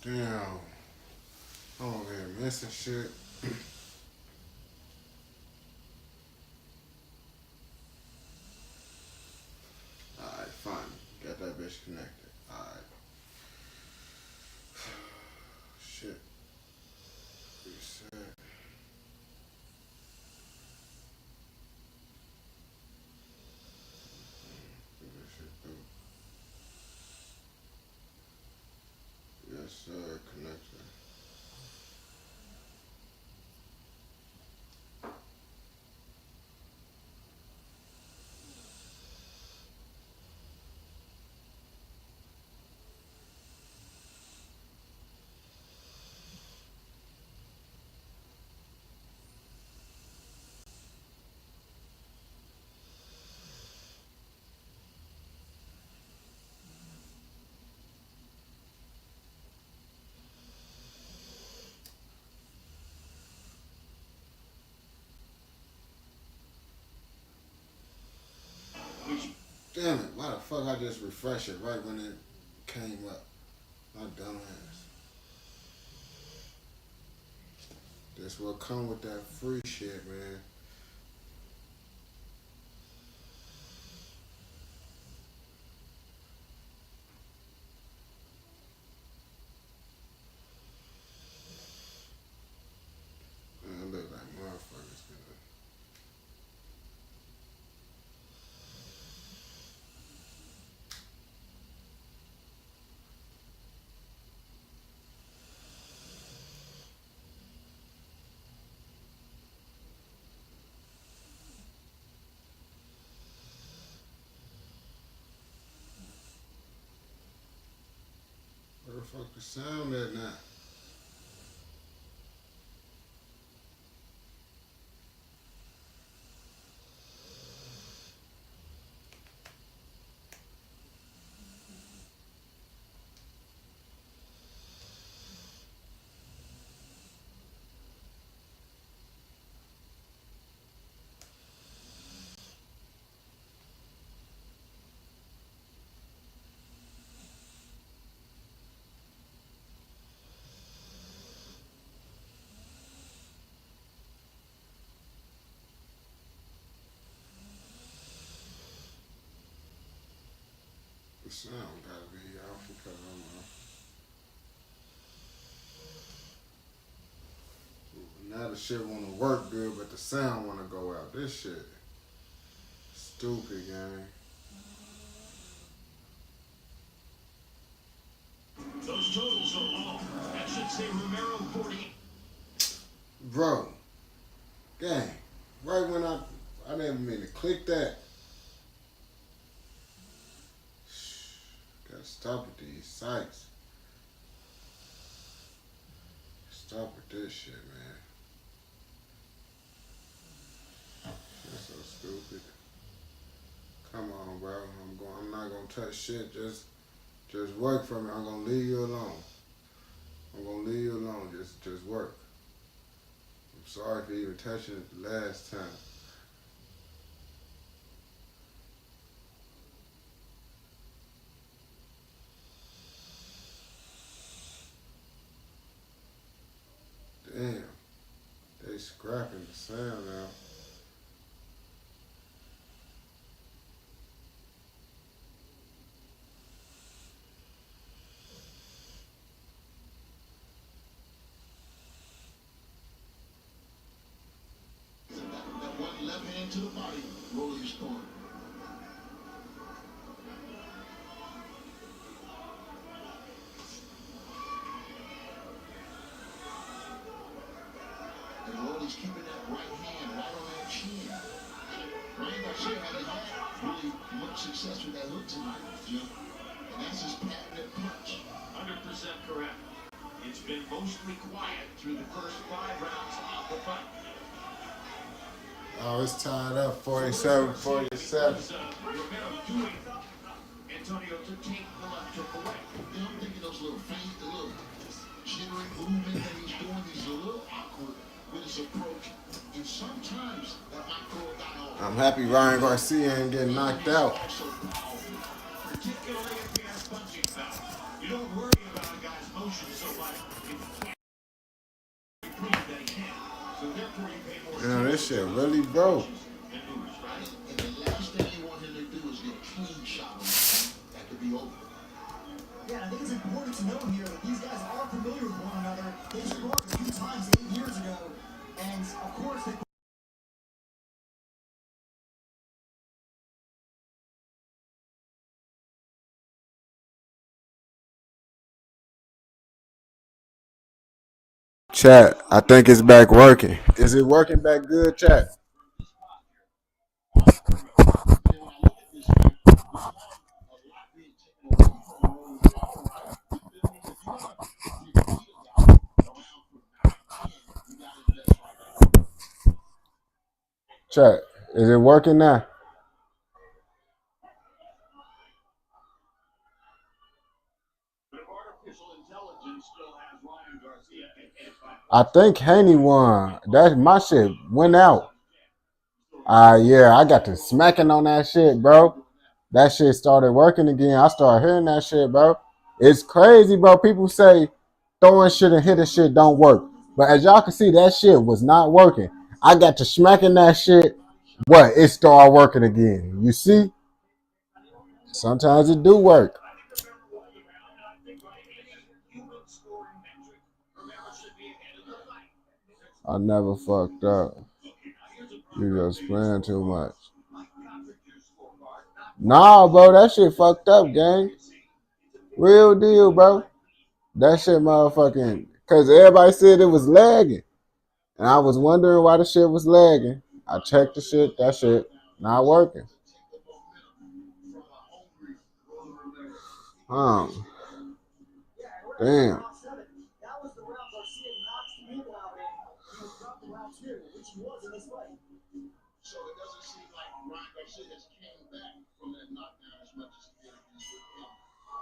Speaker 1: Damn. I'm over here missing shit. Alright, fine. Got that bitch connected. Alright. Shit. Reset. Get this shit through. Yes, sir. Connected. Damn it, why the fuck I just refresh it right when it came up? My dumb ass. This will come with that free shit, man. Man, I look like motherfuckers, man. Where the fuck the sound at now? The sound gotta be off because now the shit wanna work good, but the sound wanna go out. This shit stupid, gang.
Speaker 7: Those totals are all. That should say Romero 40.
Speaker 1: Bro, gang, right when I didn't mean to click that. Gotta stop with these sites. Stop with this shit, man. Shit's so stupid. Come on, bro. I'm not not gonna touch shit. Just work for me. I'm gonna leave you alone. I'm gonna leave you alone. Just work. I'm sorry for even touching it the last time. Damn. They scrapping the sound now.
Speaker 7: That one left hand to the body, Rolly scoring. And Rolly's keeping that right hand right on that chin. Ryan Garcia hasn't had really much success with that hook tonight, Jim. And that's his patented punch.
Speaker 23: 100% correct. It's been mostly quiet through the first 5 rounds of the fight.
Speaker 1: Oh, it's tied up 47-47.
Speaker 23: Romero doing Antonio to take the left hook away.
Speaker 7: You know, I'm thinking those little feint, the little jittering movement that he's doing, he's a little awkward with his approach. And sometimes that might throw a guy off.
Speaker 1: I'm happy Ryan Garcia ain't getting knocked out.
Speaker 23: Particularly if he has punching power. You don't worry about a guy's motion so much if you can't prove that he can. So therefore you pay more.
Speaker 1: Damn, this shit really broke.
Speaker 7: And the last thing you want him to do is get a clean shot on him. That could be over.
Speaker 8: Yeah, I think it's important to know here that these guys are familiar with one another. They sparred a few times 8 years ago. And of course, they
Speaker 1: Chat, I think it's back working. Is it working back good, chat? Chat, is it working now? I think Haney won. That my shit went out. Yeah, I got to smacking on that shit, bro. That shit started working again. I started hearing that shit, bro. It's crazy, bro. People say throwing shit and hitting shit don't work. But as y'all can see, that shit was not working. I got to smacking that shit. What? It started working again. You see? Sometimes it do work. I never fucked up. You just playing too much. Nah, bro, that shit fucked up, gang. Real deal, bro. That shit motherfucking... Because everybody said it was lagging. And I was wondering why the shit was lagging. I checked the shit. That shit not working. Damn.
Speaker 8: that was the round Garcia knocked people out in. He was dropped in round 2, which he was in this fight.
Speaker 7: So it doesn't seem like Ryan Garcia has came back from that knockdown as much as he did against him.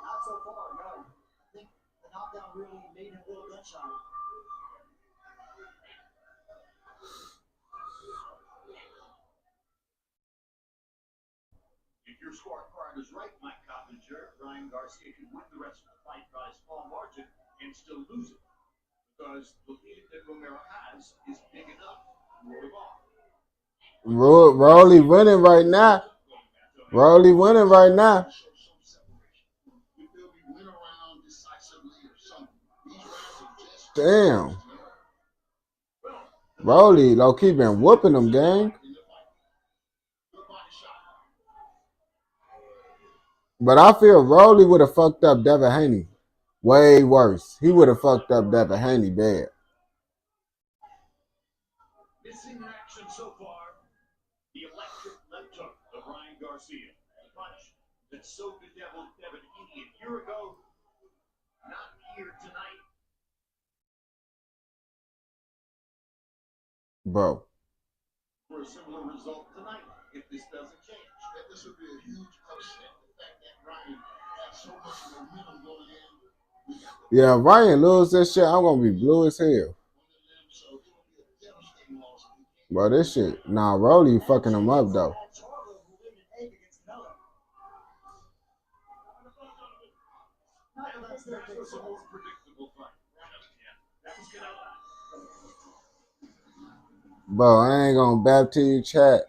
Speaker 8: Not so far, no. I think the knockdown really made him a little gun shy.
Speaker 23: If your scorecard is right, Mike Coppinger, Ryan Garcia can win the rest of the fight by a small margin and still lose it. Because the lead that Romero has is big enough to roll him off.
Speaker 1: Rolly winning right now. Rolly winning right now. Damn. Rolly low-key been whooping them, gang. But I feel Rolly would have fucked up Devin Haney way worse. He would have fucked up Devin Haney bad.
Speaker 23: Missing in action so far, the electric left hook of Ryan Garcia. The punch that so bedeviled Devin Haney a year ago, not here tonight.
Speaker 1: Bro.
Speaker 23: For a similar result tonight, if this doesn't change.
Speaker 7: This would be a huge upset. The fact that
Speaker 1: Yeah, if Ryan lose this shit, I'm gonna be blue as hell. Bro, this shit, nah, Rolly fucking him up though. Bro, I ain't gonna bap to you, chat.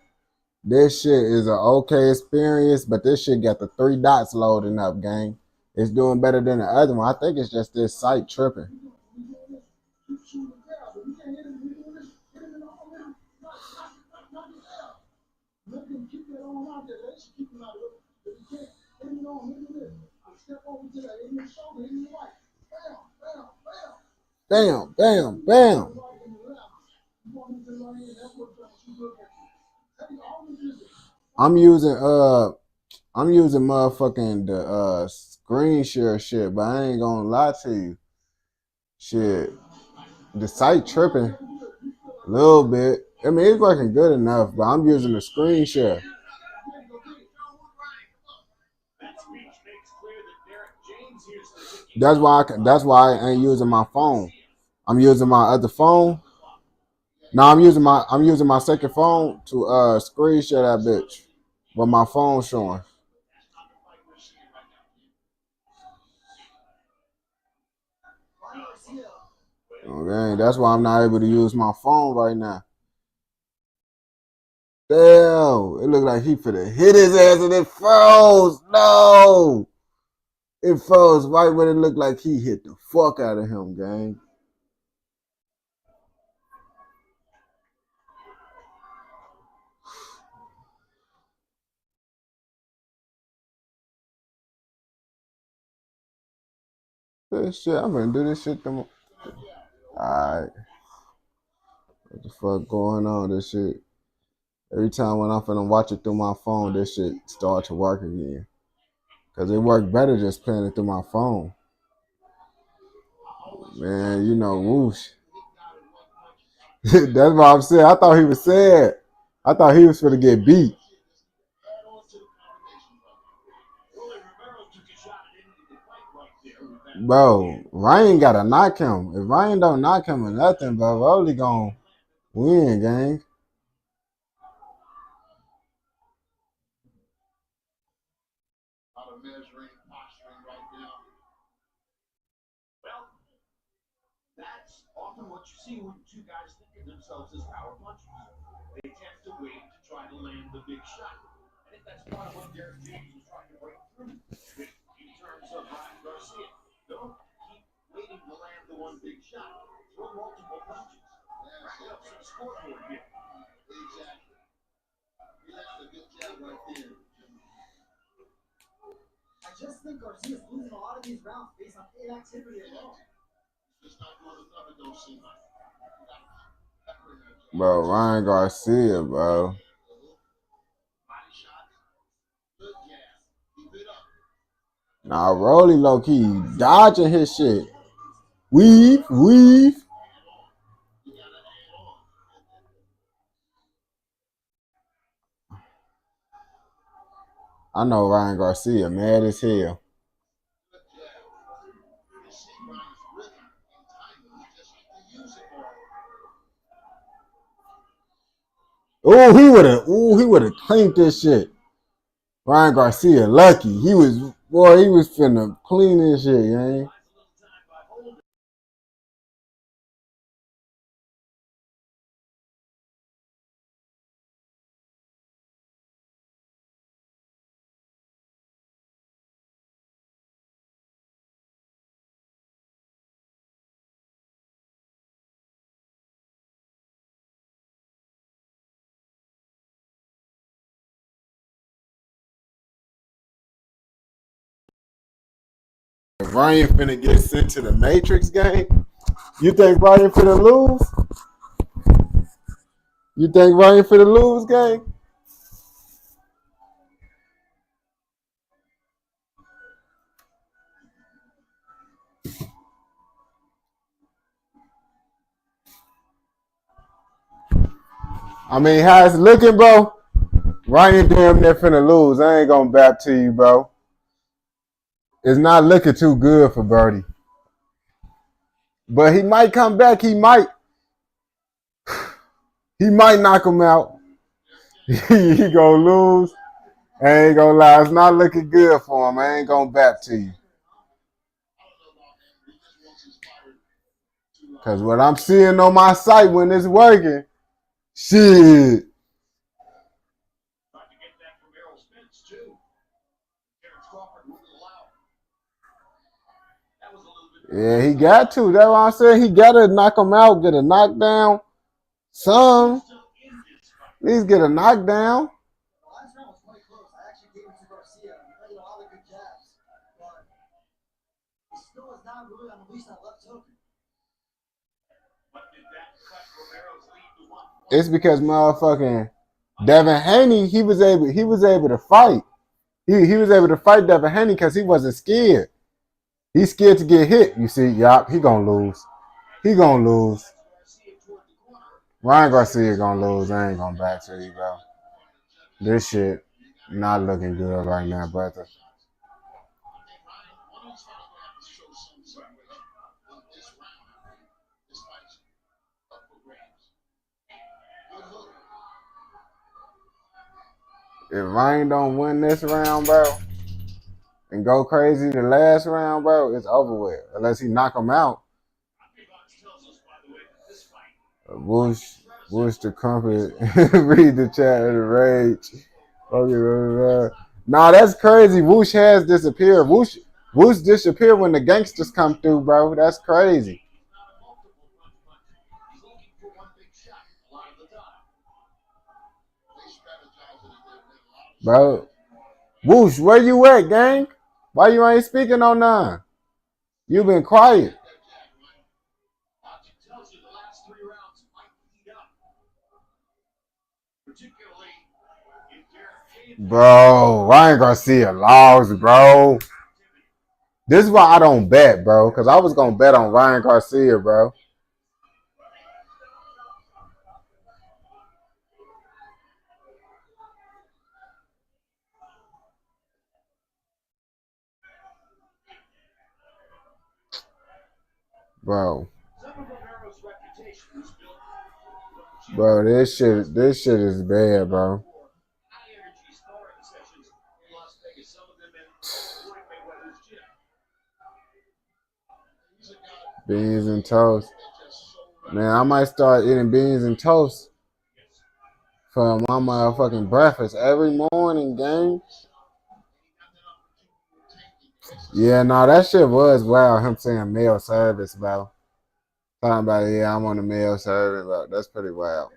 Speaker 1: This shit is an okay experience, but this shit got the 3 dots loading up, gang. It's doing better than the other one. I think it's just this site tripping. Bam, bam, bam. I'm using motherfucking the screen share shit, but I ain't gonna lie to you. Shit. The site tripping a little bit. I mean, it's working good enough, but I'm using the screen share. That's why I ain't using my phone. I'm using my other phone. No, I'm using my second phone to screen share that bitch. But my phone showing. Okay, that's why I'm not able to use my phone right now. Damn, it looked like he finna hit his ass and it froze. No. It froze right when it looked like he hit the fuck out of him, gang. This shit, I'm gonna do this shit tomorrow. Alright. What the fuck going on? This shit. Every time when I'm finna watch it through my phone, this shit start to work again. Cause it worked better just playing it through my phone. Man, you know, whoosh. That's what I'm saying. I thought he was sad. I thought he was finna get beat. Bro, Ryan gotta knock him. If Ryan don't knock him or nothing, bro, Rolly gonna win, gang.
Speaker 23: That's often what you see when two guys think of themselves as power punchers. They tend to wait to try to land the big shot. I think that's part of what Derek James was trying to break through with in terms of Ryan Garcia. Don't keep waiting to land the one big shot. Throw multiple punches. Rack up some scoreboard here. Exactly. That's a good job right there.
Speaker 19: I just think Garcia's losing a lot of these rounds based on inactivity alone.
Speaker 1: Bro, Ryan Garcia, bro. Nah, Rolly low key dodging his shit. Weave. I know Ryan Garcia mad as hell. He would have cleaned this shit. Ryan Garcia lucky. He was finna clean this shit, gang. If Ryan finna get sent to the Matrix game, you think Ryan finna lose? You think Ryan finna lose, gang? I mean, how it's looking, bro? Ryan damn near finna lose. I ain't gonna bap to you, bro. It's not looking too good for Birdie. But he might come back. He might knock him out. He gonna lose. I ain't gonna lie. It's not looking good for him. I ain't gonna bat to you. Because what I'm seeing on my site when it's working, shit. Yeah, he got to. That's what I'm saying. He got to knock him out, get a knockdown. Some. At least get a knockdown. It's because motherfucking Devin Haney, he was able to fight. He was able to fight Devin Haney because he wasn't scared. He's scared to get hit. You see, yup, he gonna lose. He gonna lose. Ryan Garcia gonna lose. I ain't gonna back to you, bro. This shit not looking good right now, brother. If Ryan don't win this round, bro, and go crazy the last round, bro, it's over with. Unless he knock him out. Whoosh the crumpet. Read the chat of the rage. Okay, nah, that's crazy. Whoosh has disappeared. Whoosh disappeared when the gangsters come through, bro. That's crazy. Bro. Whoosh, where you at, gang? Why you ain't speaking on none? You been quiet. Bro, Ryan Garcia lost, bro. This is why I don't bet, bro. Because I was going to bet on Ryan Garcia, bro. Bro, this shit is bad, bro. Beans and toast. Man, I might start eating beans and toast for my motherfucking breakfast every morning, gang. Yeah, no, that shit was wild. Him saying mail service, bro. Talking about, yeah, I'm on the mail service, bro. That's pretty wild.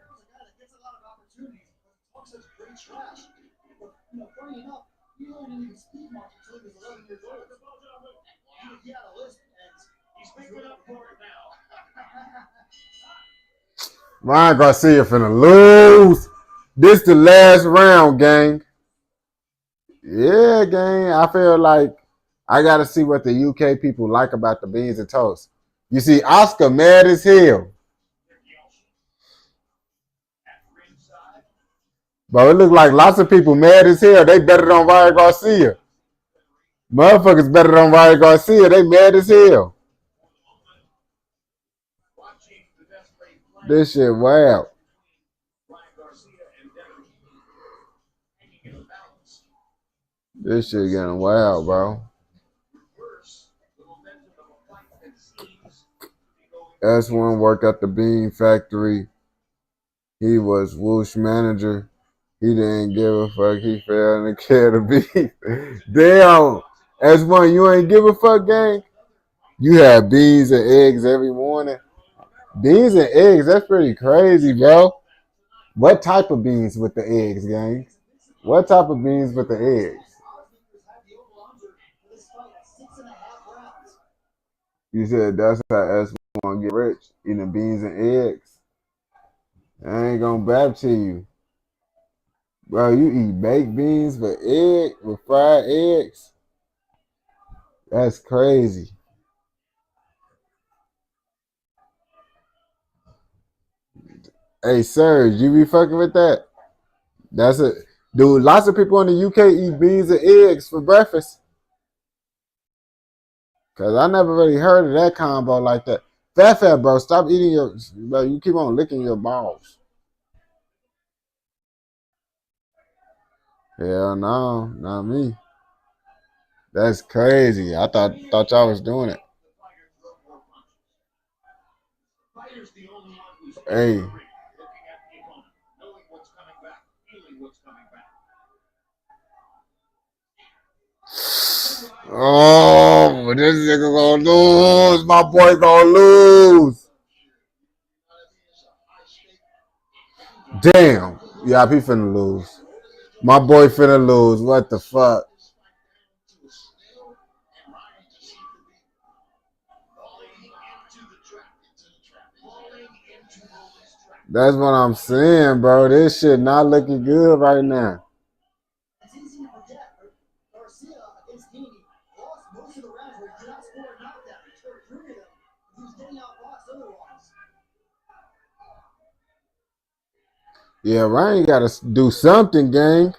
Speaker 1: Ryan Garcia finna lose. This the last round, gang. Yeah, gang. I feel like I gotta see what the UK people like about the beans and toast. You see, Oscar mad as hell. Bro, it look like lots of people mad as hell. They betted on Ryan Garcia. Motherfuckers betted on Ryan Garcia. They mad as hell. This shit wild. This shit getting wild, bro. S1 worked at the bean factory. He was Whoosh manager. He didn't give a fuck. He failed in the care to be. Damn. S1, you ain't give a fuck, gang? You have beans and eggs every morning. Beans and eggs, that's pretty crazy, bro. What type of beans with the eggs, gang? What type of beans with the eggs? You said that's how S1 get rich, eating beans and eggs. I ain't gonna bab to you. Bro, you eat baked beans with fried eggs? That's crazy. Hey, Serge, you be fucking with that? That's it. Dude, lots of people in the UK eat beans and eggs for breakfast. Cause I never really heard of that combo like that. Fat, bro, stop eating your, bro, you keep on licking your balls. Hell no, not me. That's crazy. I thought y'all was doing it. Hey. Oh, this nigga gonna lose. My boy gonna lose. Damn. Yeah, he finna lose. My boy finna lose. What the fuck? That's what I'm saying, bro. This shit not looking good right now.
Speaker 19: It's easy to forget, but Garcia against Haney lost most of the rounds where he did not score a knockdown. He scored 3 of them. He was getting outboxed otherwise.
Speaker 1: Yeah, Ryan gotta do something, gang.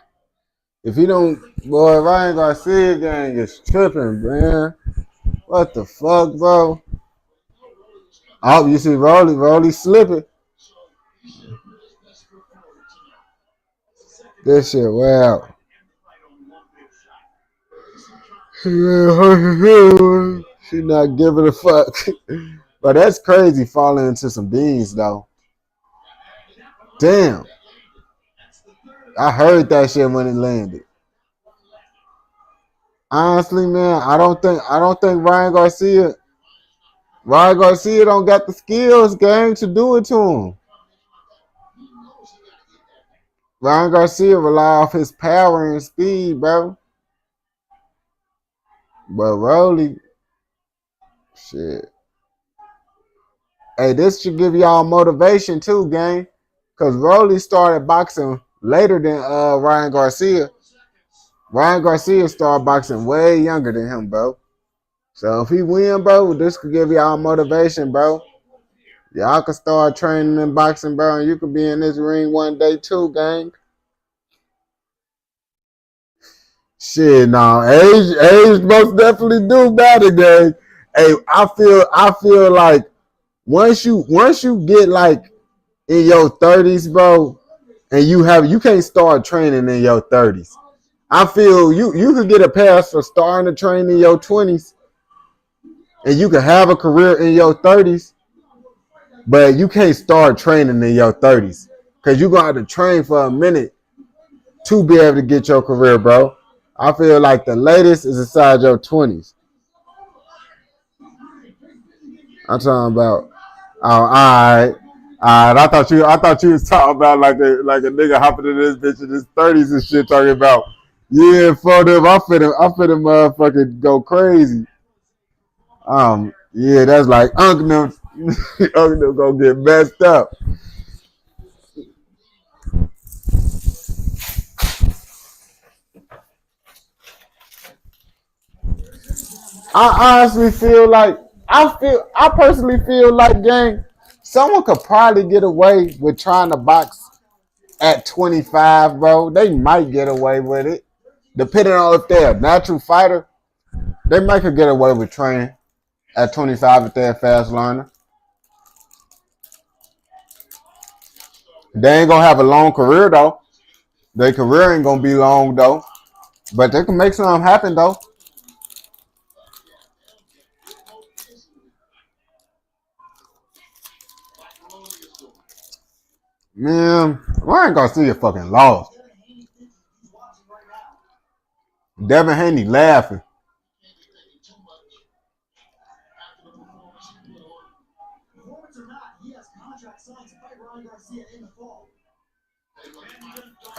Speaker 1: If he don't, boy, Ryan Garcia gang is tripping, man. What the fuck, bro? Oh, you see Rolly slipping. This shit, wow. She not giving a fuck. But that's crazy falling into some beans, though. Damn. I heard that shit when it landed. Honestly, man, I don't think Ryan Garcia don't got the skills, gang, to do it to him. Ryan Garcia rely off his power and speed, bro. But Rolly, shit. Hey, this should give y'all motivation too, gang. Cause Rolly started boxing later than Ryan Garcia. Ryan Garcia started boxing way younger than him, bro. So if he win, bro, this could give y'all motivation, bro. Y'all can start training in boxing, bro, and you could be in this ring one day too, gang. Shit, nah, age most definitely do matter, gang. Hey, I feel like once you get like in your 30s, bro, and you can't start training in your 30s. I feel you could get a pass for starting to train in your 20s, and you can have a career in your 30s, but you can't start training in your 30s because you're gonna have to train for a minute to be able to get your career, bro. I feel like the latest is inside your 20s. I'm talking about. Oh, all right. I thought you was talking about like a nigga hopping in this bitch in his 30s and shit, talking about, yeah, for them, I finna motherfucking go crazy. Yeah, that's like Uncle Uncle gonna get messed up. I honestly feel like I personally feel like, gang, someone could probably get away with trying to box at 25, bro. They might get away with it. Depending on if they're a natural fighter, they might could get away with training at 25 if they're a fast learner. They ain't gonna have a long career though. Their career ain't gonna be long though. But they can make something happen though. Man, I ain't gonna see a fucking loss. Devin Haney laughing.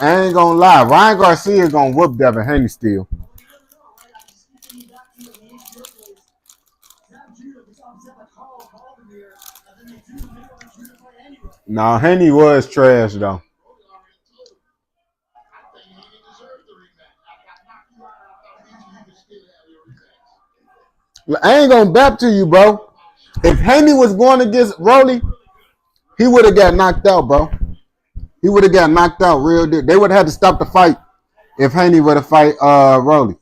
Speaker 1: I ain't gonna lie, Ryan Garcia is gonna whoop Devin Haney still. No, Haney was trash though. I ain't gonna bap to you, bro. If Haney was going against Rolly, he would have got knocked out, bro. He would have got knocked out real deal. They would have had to stop the fight if Haney would have fight Rolly.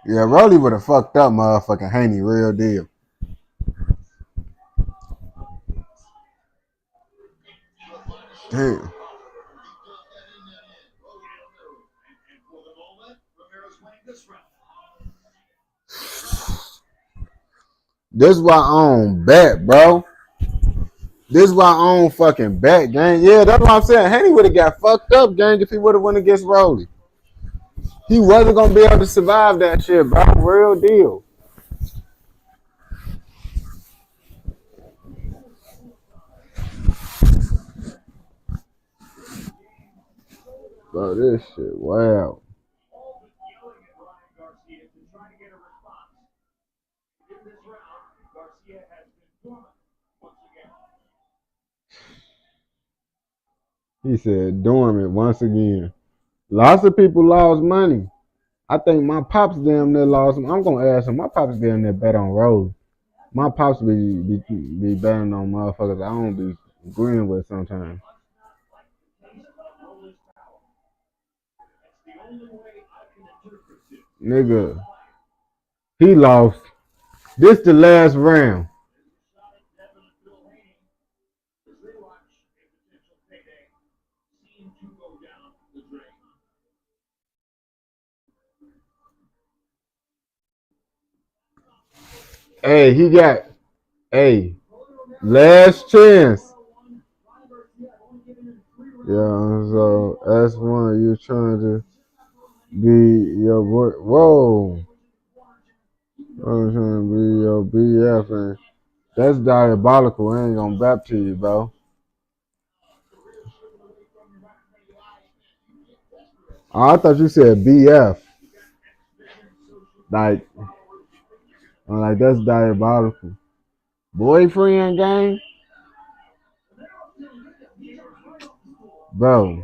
Speaker 1: Yeah, Rolly would have fucked up motherfucking Haney, real deal. Damn. This why I don't bet, bro. This why I don't fucking bet, gang. Yeah, that's what I'm saying. Haney would have got fucked up, gang, if he would have went against Rolly. He wasn't gonna be able to survive that shit, bro. Real deal. Bro, this shit, wow. He said dormant once again. Lots of people lost money. I think my pops damn near lost. I'm gonna ask him. My pops damn near bet on Rolly. My pops be betting on motherfuckers I don't be agreeing with sometimes. Nigga, he lost. This the last round. Hey, he got, hey, last chance. Yeah, so that's one you trying to be your boy. Whoa. I'm trying to be your BF, and that's diabolical. I ain't gonna bap to you, bro. Oh, I thought you said BF. Like that's diabolical. Boyfriend gang? Bro.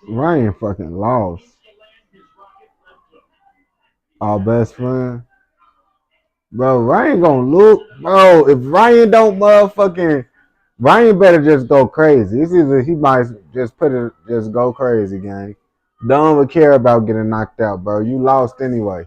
Speaker 1: Ryan fucking lost. Our best friend. Bro, Ryan gonna look. Bro, if Ryan don't motherfucking, Ryan better just go crazy. It's either he might just go crazy, gang. Don't even care about getting knocked out, bro. You lost anyway.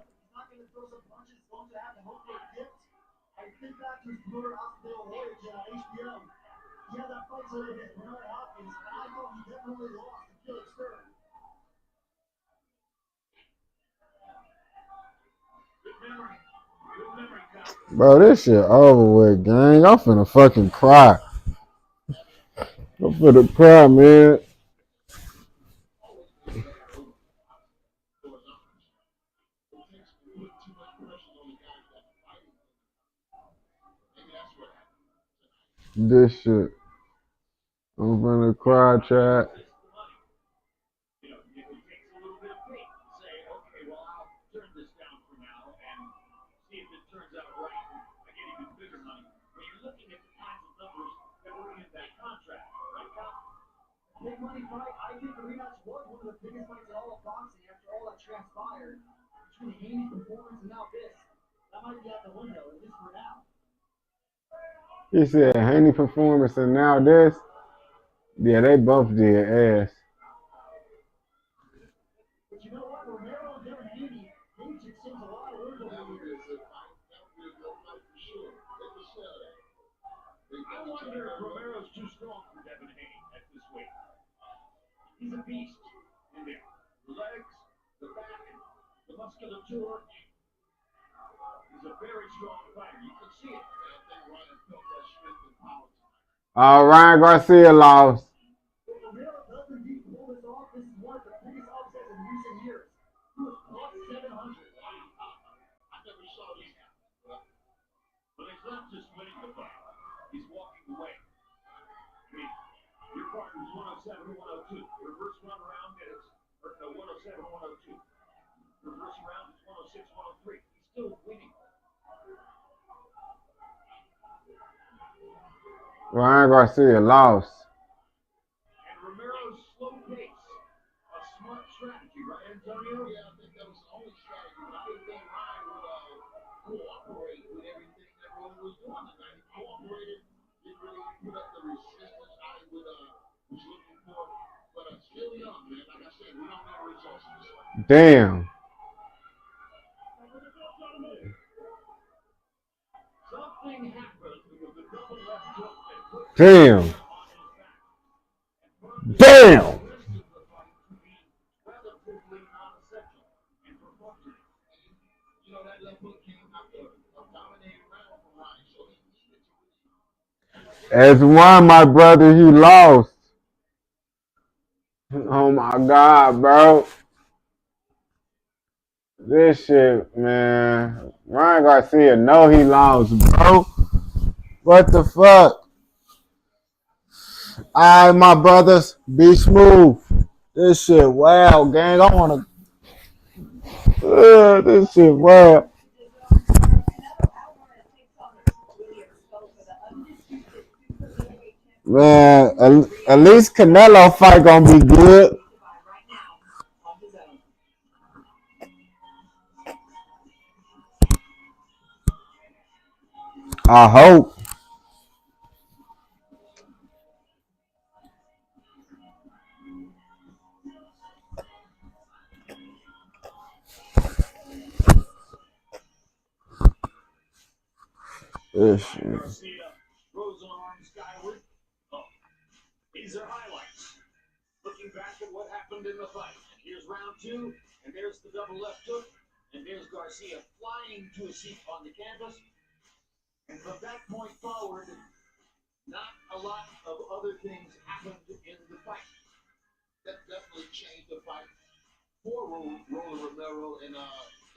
Speaker 1: Bro, this shit over with, gang. I'm finna fucking cry. I'm finna cry, man. This shit. I'm finna cry, chat.
Speaker 19: Big money fight. I think the rematch was one of the biggest fights in all of boxing after all that transpired between Haney's performance and now this. That might be out the window, at least for now.
Speaker 1: He said Haney performance and now this. Yeah, they both did ass.
Speaker 19: But you know what? Romero and Devin Haney, they've exchanged a lot of words over the years.
Speaker 23: I wonder if Romero's too strong for Devin Haney at this weight. He's a beast in there. The legs, the back, the musculature. He's a very strong fighter. You can see it. I think Ryan felt that strength and power tonight.
Speaker 1: Ryan Garcia lost.
Speaker 19: Romero does indeed pull this off. This is one of the biggest upsets in recent years. He was plus 700.
Speaker 23: I never saw this happen. But he's not just winning the fight. He's walking away. I mean, your partner is 107, 102. Your first one round is 107, 102. Your first round is 106, 103. He's still winning.
Speaker 1: Ryan Garcia lost.
Speaker 23: And Romero's slow pace, a smart strategy, right, Antonio? Yeah, I think that was the only strategy. But I didn't think Ryan would cooperate with everything that Rolly was doing tonight. He cooperated
Speaker 1: Damn. Damn. Damn. As one, my brother, he lost. Oh my God, bro. This shit, man. Ryan Garcia know he lost, bro. What the fuck? Alright, my brothers, be smooth. This shit wow, gang. I wanna this shit wow. Man, at least Canelo fight gonna be good. I hope. This shit.
Speaker 23: These are highlights. Looking back at what happened in the fight. Here's round two, and there's the double left hook, and there's Garcia flying to a seat on the canvas. And from that point forward, not a lot of other things happened in the fight.
Speaker 7: That definitely changed the fight for Roller Romero, and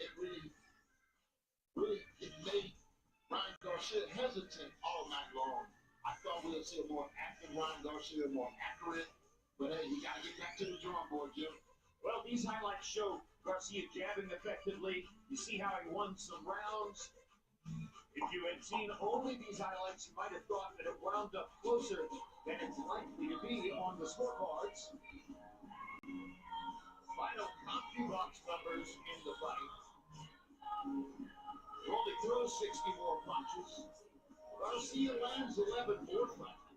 Speaker 7: it really it made Ryan Garcia hesitant all night long. I thought we'd see a more active Ryan Garcia, more accurate. But hey, you gotta get back to the drawing board, Jim.
Speaker 23: Well, these highlights show Garcia jabbing effectively. You see how he won some rounds. If you had seen only these highlights, you might have thought that it wound up closer than it's likely to be on the scorecards. Final CompuBox numbers in the fight. He only throws 60 more punches. Garcia lands 11 more punches.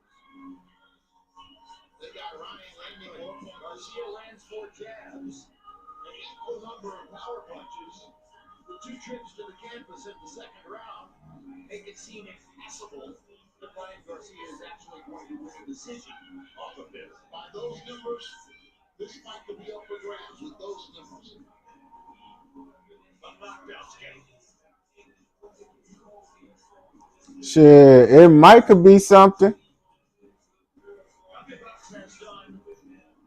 Speaker 7: They got Ryan landing more punches.
Speaker 23: Garcia lands 4 jabs.
Speaker 7: An equal number of power punches.
Speaker 23: The 2 trips to the canvas in the second round make it seem impossible that Ryan Garcia is actually going to win a decision off of this.
Speaker 7: By those numbers, this fight could be up for grabs with those numbers.
Speaker 23: A knockdown scale.
Speaker 1: Shit, it might could be something.
Speaker 23: CompuBox has done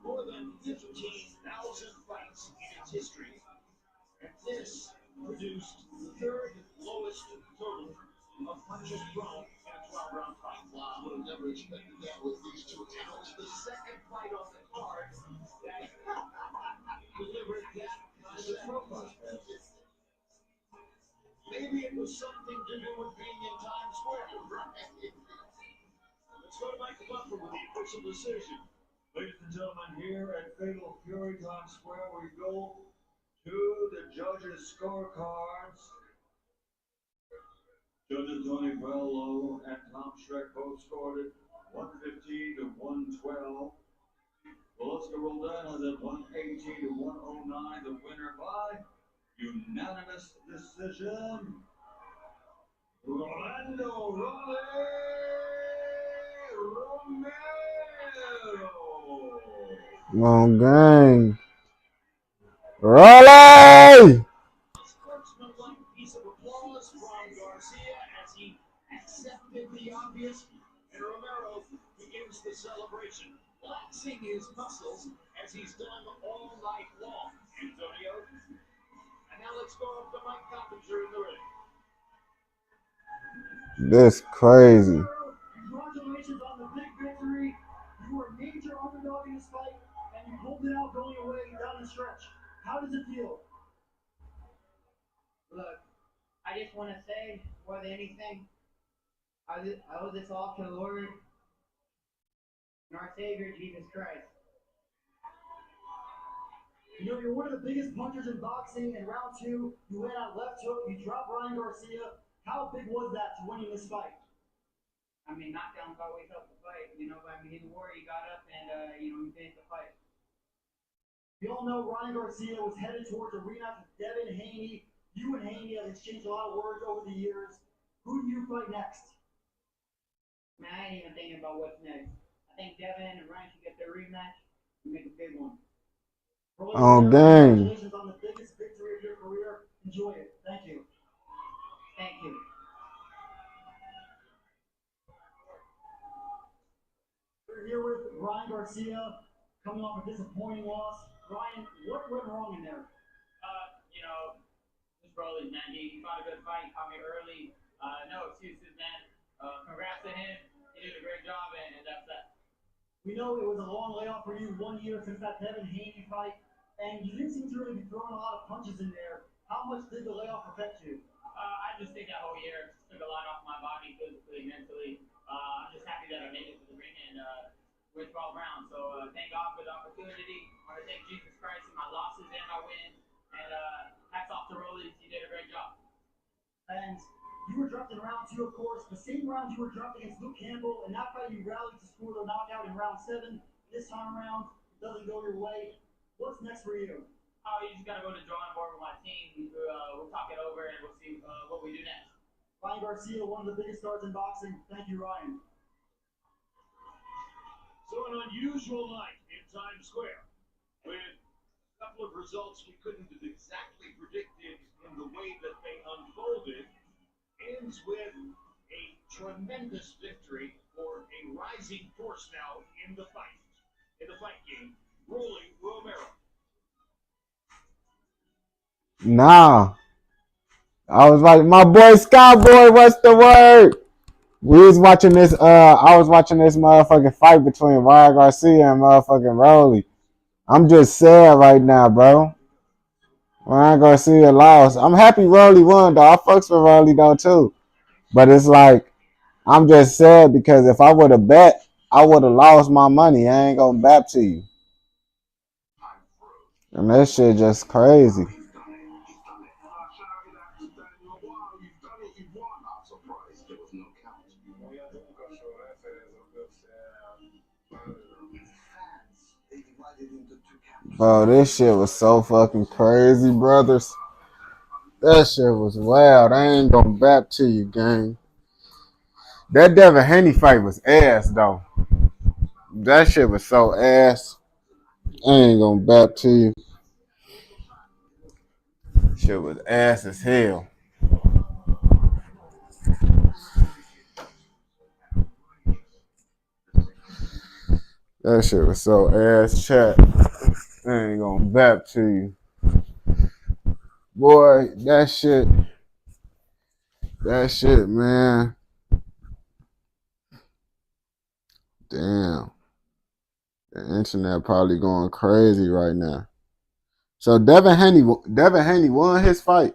Speaker 23: more than 15,000 fights in its history, and this produced the 3rd lowest total of punches thrown in a 12-round fight.
Speaker 7: Wow, I would have never expected that with these two accounts.
Speaker 23: The second fight on the card that delivered that kind of profile. Maybe it was something to do with being in Times Square. Let's go to Michael Buffer with the official decision.
Speaker 4: Ladies and gentlemen, here at Fatal Fury Times Square, we go to the judges' scorecards. Judges Tony Bello and Tom Schreck both scored it 115 to 112. Velasco Roldan has it 118 to 109. The winner by unanimous decision, Rolando Romero.
Speaker 1: Long gang. Rolly!
Speaker 23: Sportsmanlike piece of applause from Garcia as he accepted the obvious, and Romero begins the celebration, flexing his muscles as he's done all night long. Antonio. And now let's go up to Mike Coppinger in the ring.
Speaker 1: This crazy.
Speaker 19: Congratulations on the big victory. You were a major underdog in this fight, and you pulled it out going away down the stretch. How does it feel?
Speaker 5: Look, I just want to say, more than anything, I owe this all to the Lord and our Savior, Jesus Christ.
Speaker 19: You know, you're one of the biggest punchers in boxing. In round 2, you went out left hook, you dropped Ryan Garcia. How big was that to winning this fight?
Speaker 5: I mean, knockdowns always help the fight. You know, by being the war, you got up and, you finished the fight.
Speaker 19: We all know Ryan Garcia was headed towards a rematch with Devin Haney. You and Haney have exchanged a lot of words over the years. Who do you fight next?
Speaker 5: Man, I ain't even thinking about what's next. I think Devin and Ryan should get their rematch and make a big one.
Speaker 1: On game.
Speaker 19: Congratulations on the biggest victory of your career. Enjoy it. Thank you.
Speaker 5: Thank you.
Speaker 19: We're here with Ryan Garcia, coming off a disappointing loss. Ryan, what went wrong in there?
Speaker 6: You know, this Broly, man, he fought a good fight, caught me early. No excuses, man. Congrats to him. He did a great job, and that's that.
Speaker 19: We know it was a long layoff for you, 1 year since that Devin Haney fight, and you didn't seem to really be throwing a lot of punches in there. How much did the layoff affect you?
Speaker 6: I just think that whole year took a lot off my body, physically, mentally. I'm just happy that I made it to the ring and win 12 rounds. So thank God for the opportunity. I want to thank Jesus Christ for my losses and my wins. And hats off to Rollies. He did a great job.
Speaker 19: And you were dropped in round 2, of course. The same round you were dropped against Luke Campbell, and that fight you rallied to score the knockout in round 7. This time around, it doesn't go your way. What's next for you?
Speaker 6: Oh, you just got to go to the drawing board with my team. We'll talk it over and we'll see what we do next.
Speaker 19: Ryan Garcia, one of the biggest stars in boxing. Thank you, Ryan.
Speaker 4: So an unusual night in Times Square with a couple of results we couldn't have exactly predicted in the way that they unfolded ends with a tremendous victory for a rising force now in the fight game, Rolly Romero.
Speaker 1: Nah. I was like, my boy Skyboy, what's the word? We was watching this, I was watching this motherfucking fight between Ryan Garcia and motherfucking Rolly. I'm just sad right now, bro. Ryan Garcia lost. I'm happy Rolly won, though. I fucks with Rolly, though, too. But it's like, I'm just sad because if I would have bet, I would have lost my money. I ain't gonna bet to you. And that shit just crazy. Bro, this shit was so fucking crazy, brothers. That shit was wild. I ain't gonna bet to you, gang. That Devin Haney fight was ass, though. That shit was so ass. I ain't gonna bet to you. Shit was ass as hell. That shit was so ass, chat. I ain't gonna bet to you. Boy, that shit, man. Damn. The internet probably going crazy right now. So Devin Haney won his fight.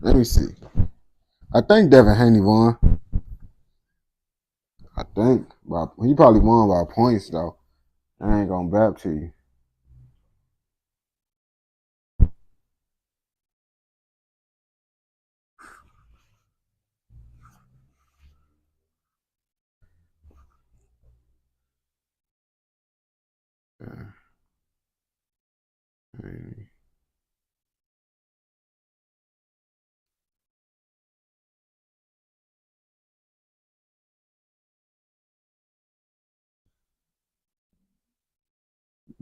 Speaker 1: Let me see. I think Devin Haney won. I think. He probably won by points, though. I ain't gonna bet to you.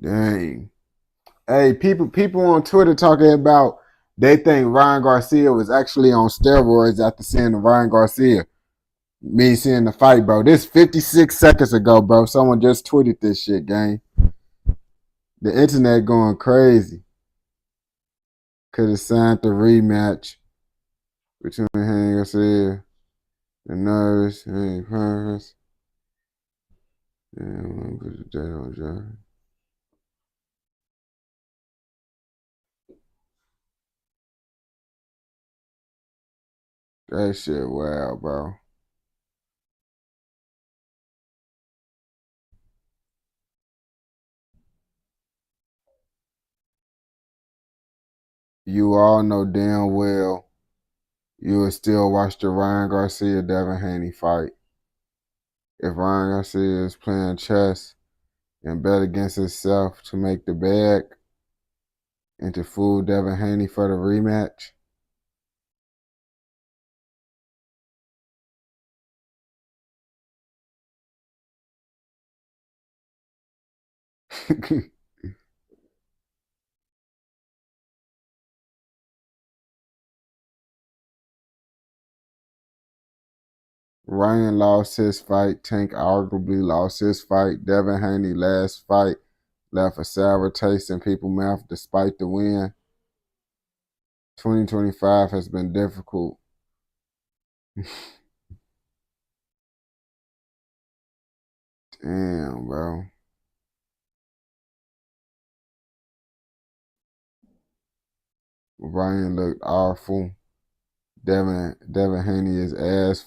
Speaker 1: Dang. Hey, people on Twitter talking about they think Ryan Garcia was actually on steroids after seeing the Ryan Garcia. Me seeing the fight, bro. This 56 seconds ago, bro. Someone just tweeted this shit, gang. The internet going crazy. Could have signed the rematch between Haney Garcia and Nervous and Purpose. Yeah, I'm gonna put the date on John. That shit wild, bro. You all know damn well you would still watch the Ryan Garcia Devin Haney fight. If Ryan Garcia is playing chess and bet against himself to make the bag and to fool Devin Haney for the rematch. Ryan lost his fight. Tank arguably lost his fight. Devin Haney last fight left a sour taste in people's mouth despite the win. 2025 has been difficult. Damn, bro. Ryan looked awful. Devin Haney is ass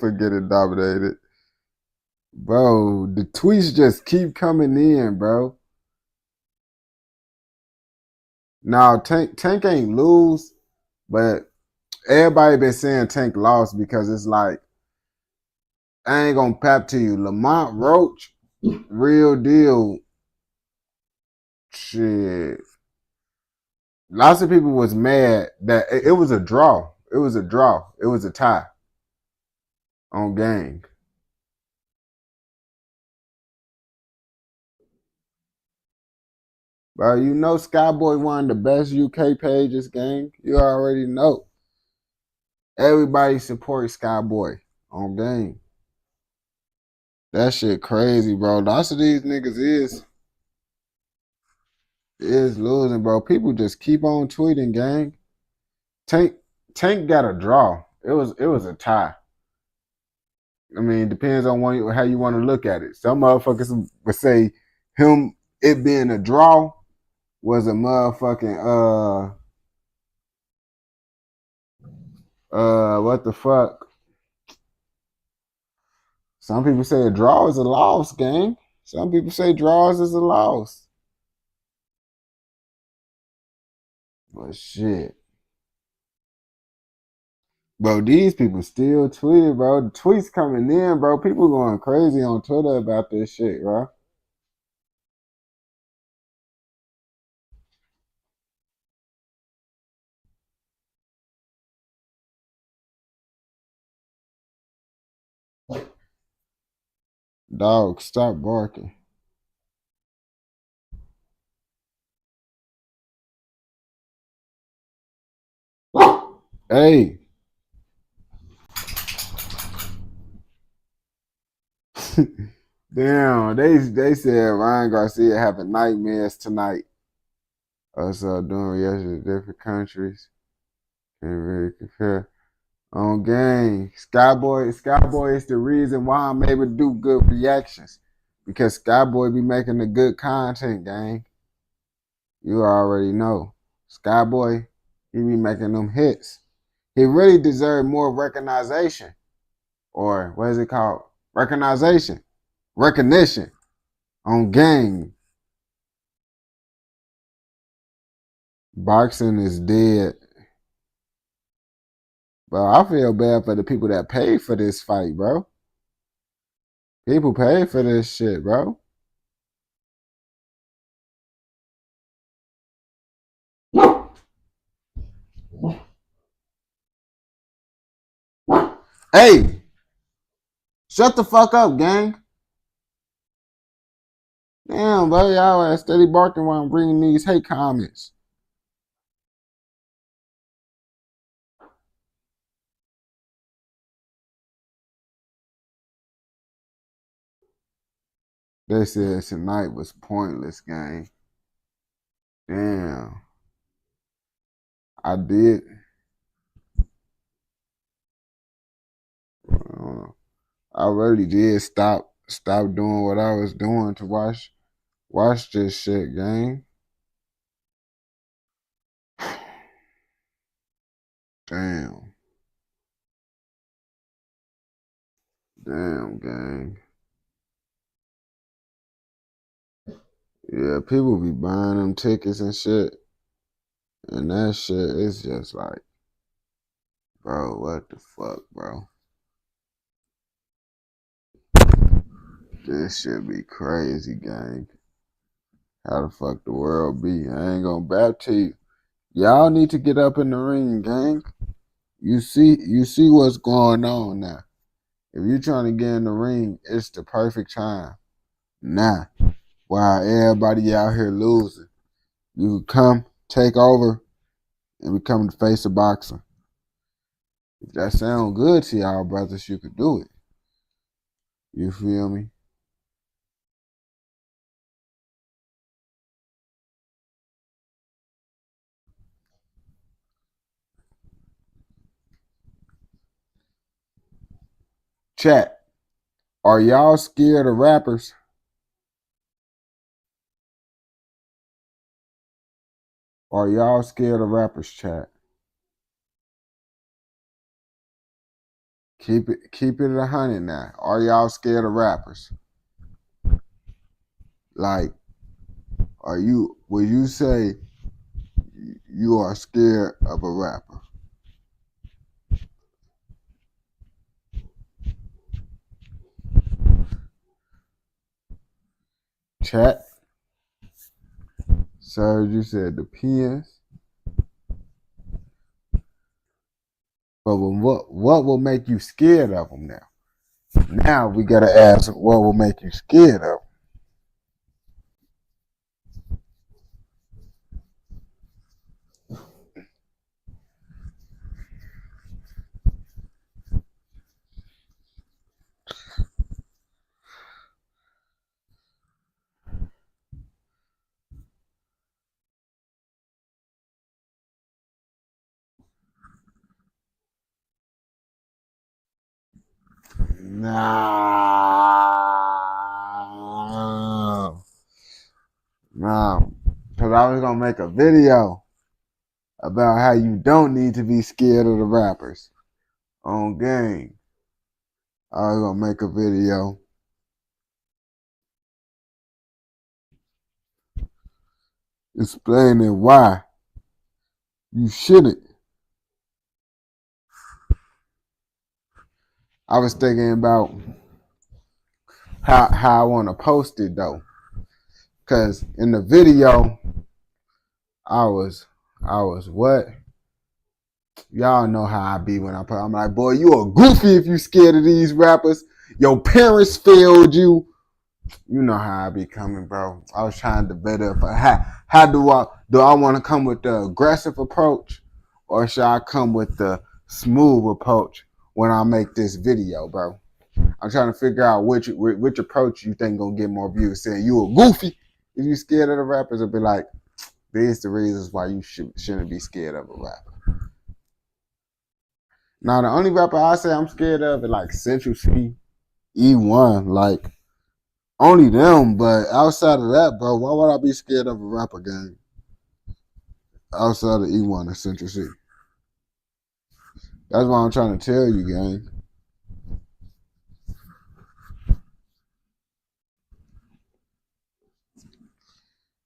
Speaker 1: for getting dominated. Bro, the tweets just keep coming in, bro. Now Tank ain't lose, but everybody been saying Tank lost because it's like, I ain't gonna pap to you. Lamont Roach, real deal. Shit. Lots of people was mad that it was a draw. It was a draw. It was a tie on gang. Bro, you know Skyboy one of the best UK pages, gang. You already know. Everybody supports Skyboy on gang. That shit crazy, bro. Lots of these niggas is losing, bro. People just keep on tweeting, gang. Tank got a draw. It was a tie. I mean, it depends on how you want to look at it. Some motherfuckers would say it being a draw was a motherfucking what the fuck? Some people say a draw is a loss, gang. Some people say draws is a loss. But shit. Bro, these people still tweeting, bro. The tweets coming in, bro. People going crazy on Twitter about this shit, bro. Dog, stop barking. Hey. Damn, they said Ryan Garcia having nightmares tonight. Us doing reactions to different countries. Can't really compare. On game, Skyboy is the reason why I'm able to do good reactions. Because Skyboy be making the good content, gang. You already know. Skyboy, he be making them hits. He really deserved more recognition. Or what is it called? Recognition on game. Boxing is dead. Bro, I feel bad for the people that paid for this fight, bro. People paid for this shit, bro. Hey, shut the fuck up, gang. Damn, bro, y'all ass steady barking while I'm bringing these hate comments. They said tonight was pointless, gang. Damn. I did. I really did stop doing what I was doing to watch this shit, gang. Damn. Damn, gang. Yeah, people be buying them tickets and shit. And that shit is just like, bro, what the fuck, bro? This should be crazy, gang. How the fuck the world be? I ain't gonna bap to you. Y'all need to get up in the ring, gang. You see what's going on now. If you're trying to get in the ring, it's the perfect time. Nah, while everybody out here losing, you come, take over, and become the face of boxing. If that sounds good to y'all, brothers, you could do it. You feel me? Chat, are y'all scared of rappers? Are y'all scared of rappers, chat? Keep it 100 now. Are y'all scared of rappers? Like, would you say you are scared of a rapper? Chat. Sir, you said depends. But what will make you scared of them now? Now we gotta ask, what will make you scared of them? No. Because I was gonna make a video about how you don't need to be scared of the rappers on game. I was gonna make a video explaining why you shouldn't. I was thinking about how I want to post it though, because in the video I was what? Y'all know how I be when I'm like, boy, you a goofy if you scared of these rappers. Your parents failed you. You know how I be coming, bro. I was trying to better for how do I want to come with the aggressive approach, or should I come with the smooth approach when I make this video, bro? I'm trying to figure out which approach you think gonna get more views. Saying you a goofy if you scared of the rappers, or be like, these the reasons why you shouldn't be scared of a rapper. Now the only rapper I say I'm scared of is like Central C, E1, like only them. But outside of that, bro, why would I be scared of a rapper gang? Outside of E1 and Central C. That's what I'm trying to tell you, gang.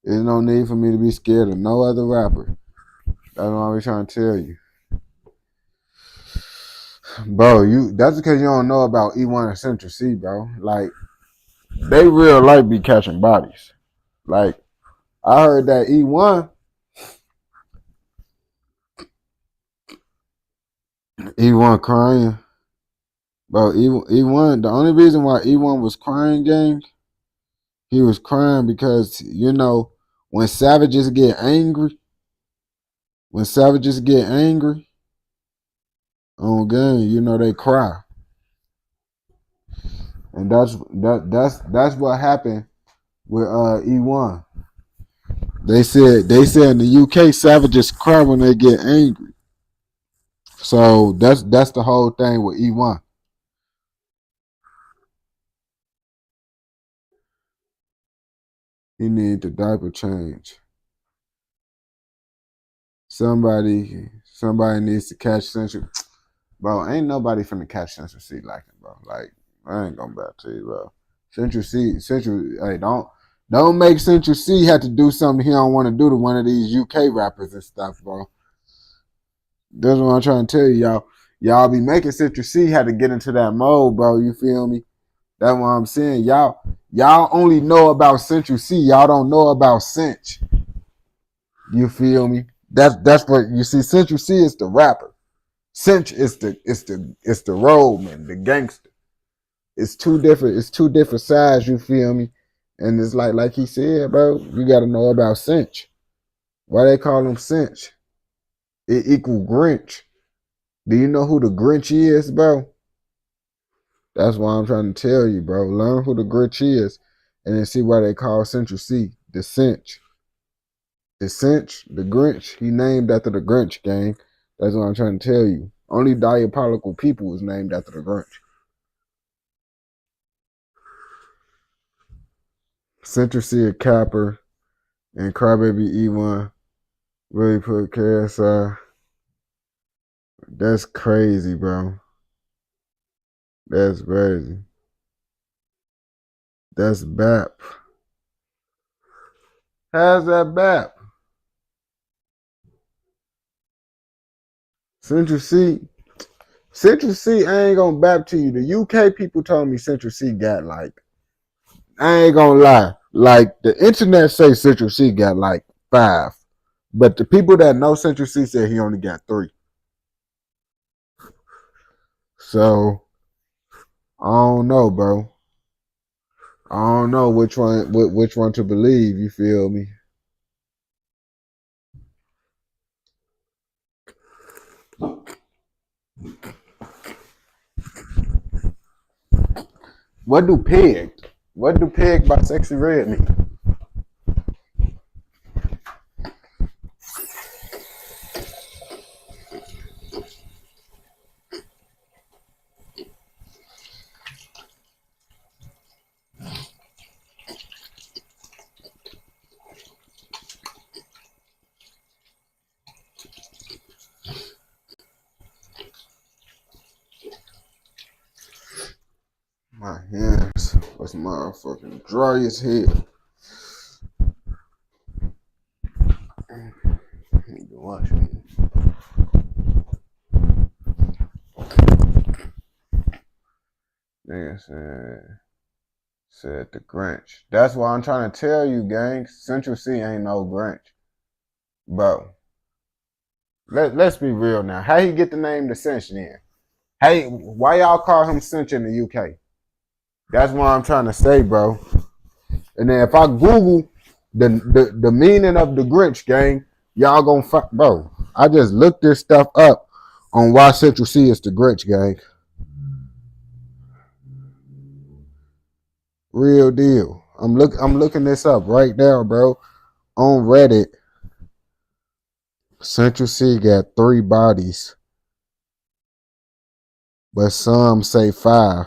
Speaker 1: There's no need for me to be scared of no other rapper. That's what I'm trying to tell you. Bro, that's because you don't know about E1 and Central C, bro. Like, they real life be catching bodies. Like, I heard that E1 crying. Bro, E1, the only reason why E1 was crying, gang, he was crying because, you know, when savages get angry, on gang, you know, they cry. And that's what happened with E1. They said in the UK savages cry when they get angry. So that's the whole thing with E1. He need the diaper change. Somebody needs to catch Central. Bro, ain't nobody finna catch Central C like him, bro. Like, I ain't gonna back to you, bro. Hey, don't make Central C have to do something he don't want to do to one of these UK rappers and stuff, bro. That's what I'm trying to tell you, y'all. Y'all be making Central C have to get into that mode, bro. You feel me? That's what I'm saying. Y'all Y'all only know about Central C. Y'all don't know about Cinch. You feel me? That's what you see. Central C is the rapper. Cinch is the roadman, the gangster. It's two different sides, you feel me? And it's like he said, bro, you gotta know about Cinch. Why they call him Cinch? It equal Grinch. Do you know who the Grinch is, bro? That's why I'm trying to tell you, bro. Learn who the Grinch is, and then see why they call Central C the Cinch. The Cinch, the Grinch, he named after the Grinch, gang. That's what I'm trying to tell you. Only diabolical people is named after the Grinch. Central C a capper, and Crybaby E1 really put KSI. That's crazy, bro. That's crazy. That's BAP. How's that BAP? Central C. Central C, I ain't gonna BAP to you. The UK people told me Central C got like, I ain't gonna lie. Like the internet say Central C got like 5. But the people that know Central C said he only got 3. So I don't know, bro. I don't know which one to believe, you feel me? What do pig by Sexy Red mean? My hands was motherfucking dry as hell. Need to wash me. Nigga said the Grinch. That's why I'm trying to tell you, gang. Central C ain't no Grinch. Bro. Let's be real now. How he get the name the Cinch then? Hey, why y'all call him Cinch in the UK? That's what I'm trying to say, bro. And then if I Google the meaning of the Grinch, gang, y'all gonna find, bro. I just looked this stuff up on why Central C is the Grinch, gang. Real deal. I'm looking this up right now, bro. On Reddit, Central C got 3 bodies, but some say 5.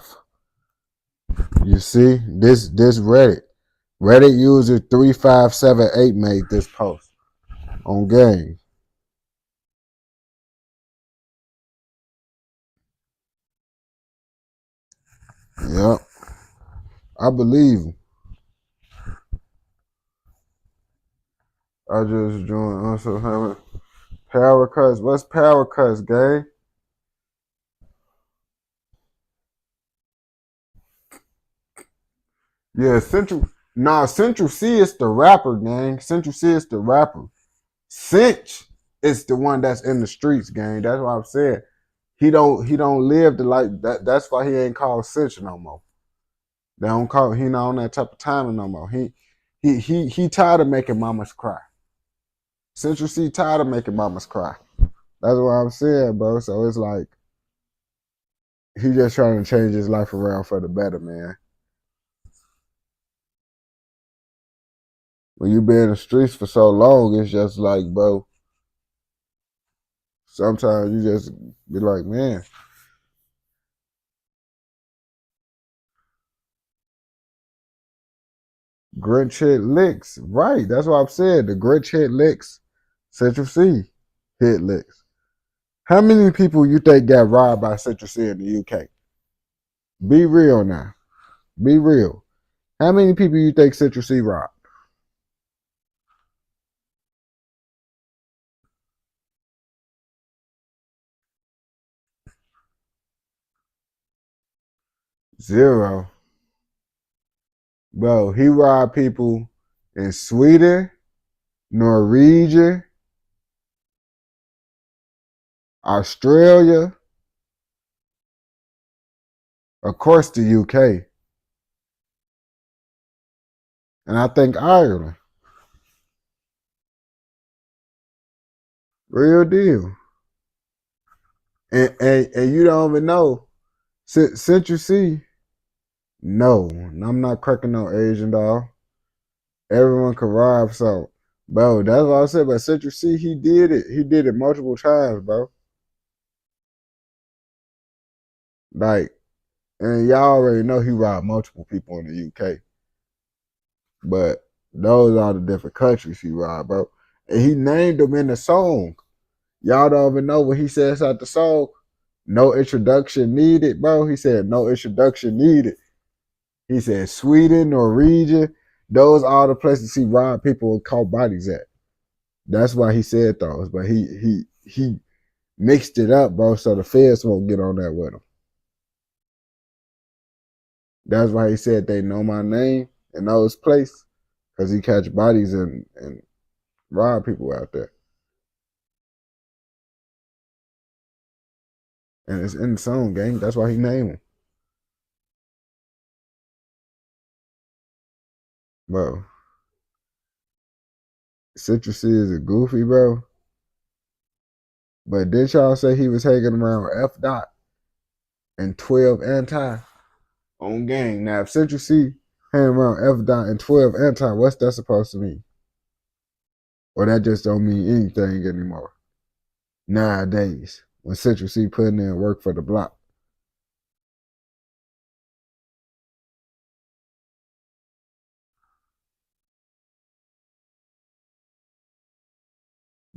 Speaker 1: You see, this Reddit user 3578 made this post on game. Yep, I believe him. I just joined. Also having power cuts. What's power cuts, gang? Yeah, Central C is the rapper, gang. Central C is the rapper. Cinch is the one that's in the streets, gang. That's what I'm saying. He don't live the life that. That's why he ain't called Cinch no more. They don't call. He not on that type of timing no more. He tired of making mamas cry. Central C tired of making mamas cry. That's what I'm saying, bro. So it's like he just trying to change his life around for the better, man. When you been in the streets for so long, it's just like, bro, sometimes you just be like, man. Grinch hit licks. Right. That's what I've said. The Grinch hit licks. Central C hit licks. How many people you think got robbed by Central C in the UK? Be real now. Be real. How many people you think Central C robbed? Zero. Bro, he robbed people in Sweden, Norwegian, Australia, of course the UK, and I think Ireland. Real deal. And you don't even know. Since you see, no, I'm not cracking no Asian doll. Everyone can rob, so bro, that's what I said. But since you see, he did it. He did it multiple times, bro. Like, and y'all already know he robbed multiple people in the UK. But those are the different countries he robbed, bro. And he named them in the song. Y'all don't even know what he says at the song. No introduction needed, bro. He said no introduction needed. He said Sweden, Norwegian, those are the places he robbed people and caught bodies at. That's why he said those. But he mixed it up, bro, so the feds won't get on that with him. That's why he said they know my name in those places, because he catch bodies and rob people out there. And it's in the song, gang. That's why he named him. Bro. Citrusy is a goofy, bro. But did y'all say he was hanging around F dot and 12 anti on gang? Now if Citrusy hanging around F dot and 12 anti, what's that supposed to mean? Or that just don't mean anything anymore. Nowadays, when Citrusy putting in work for the block.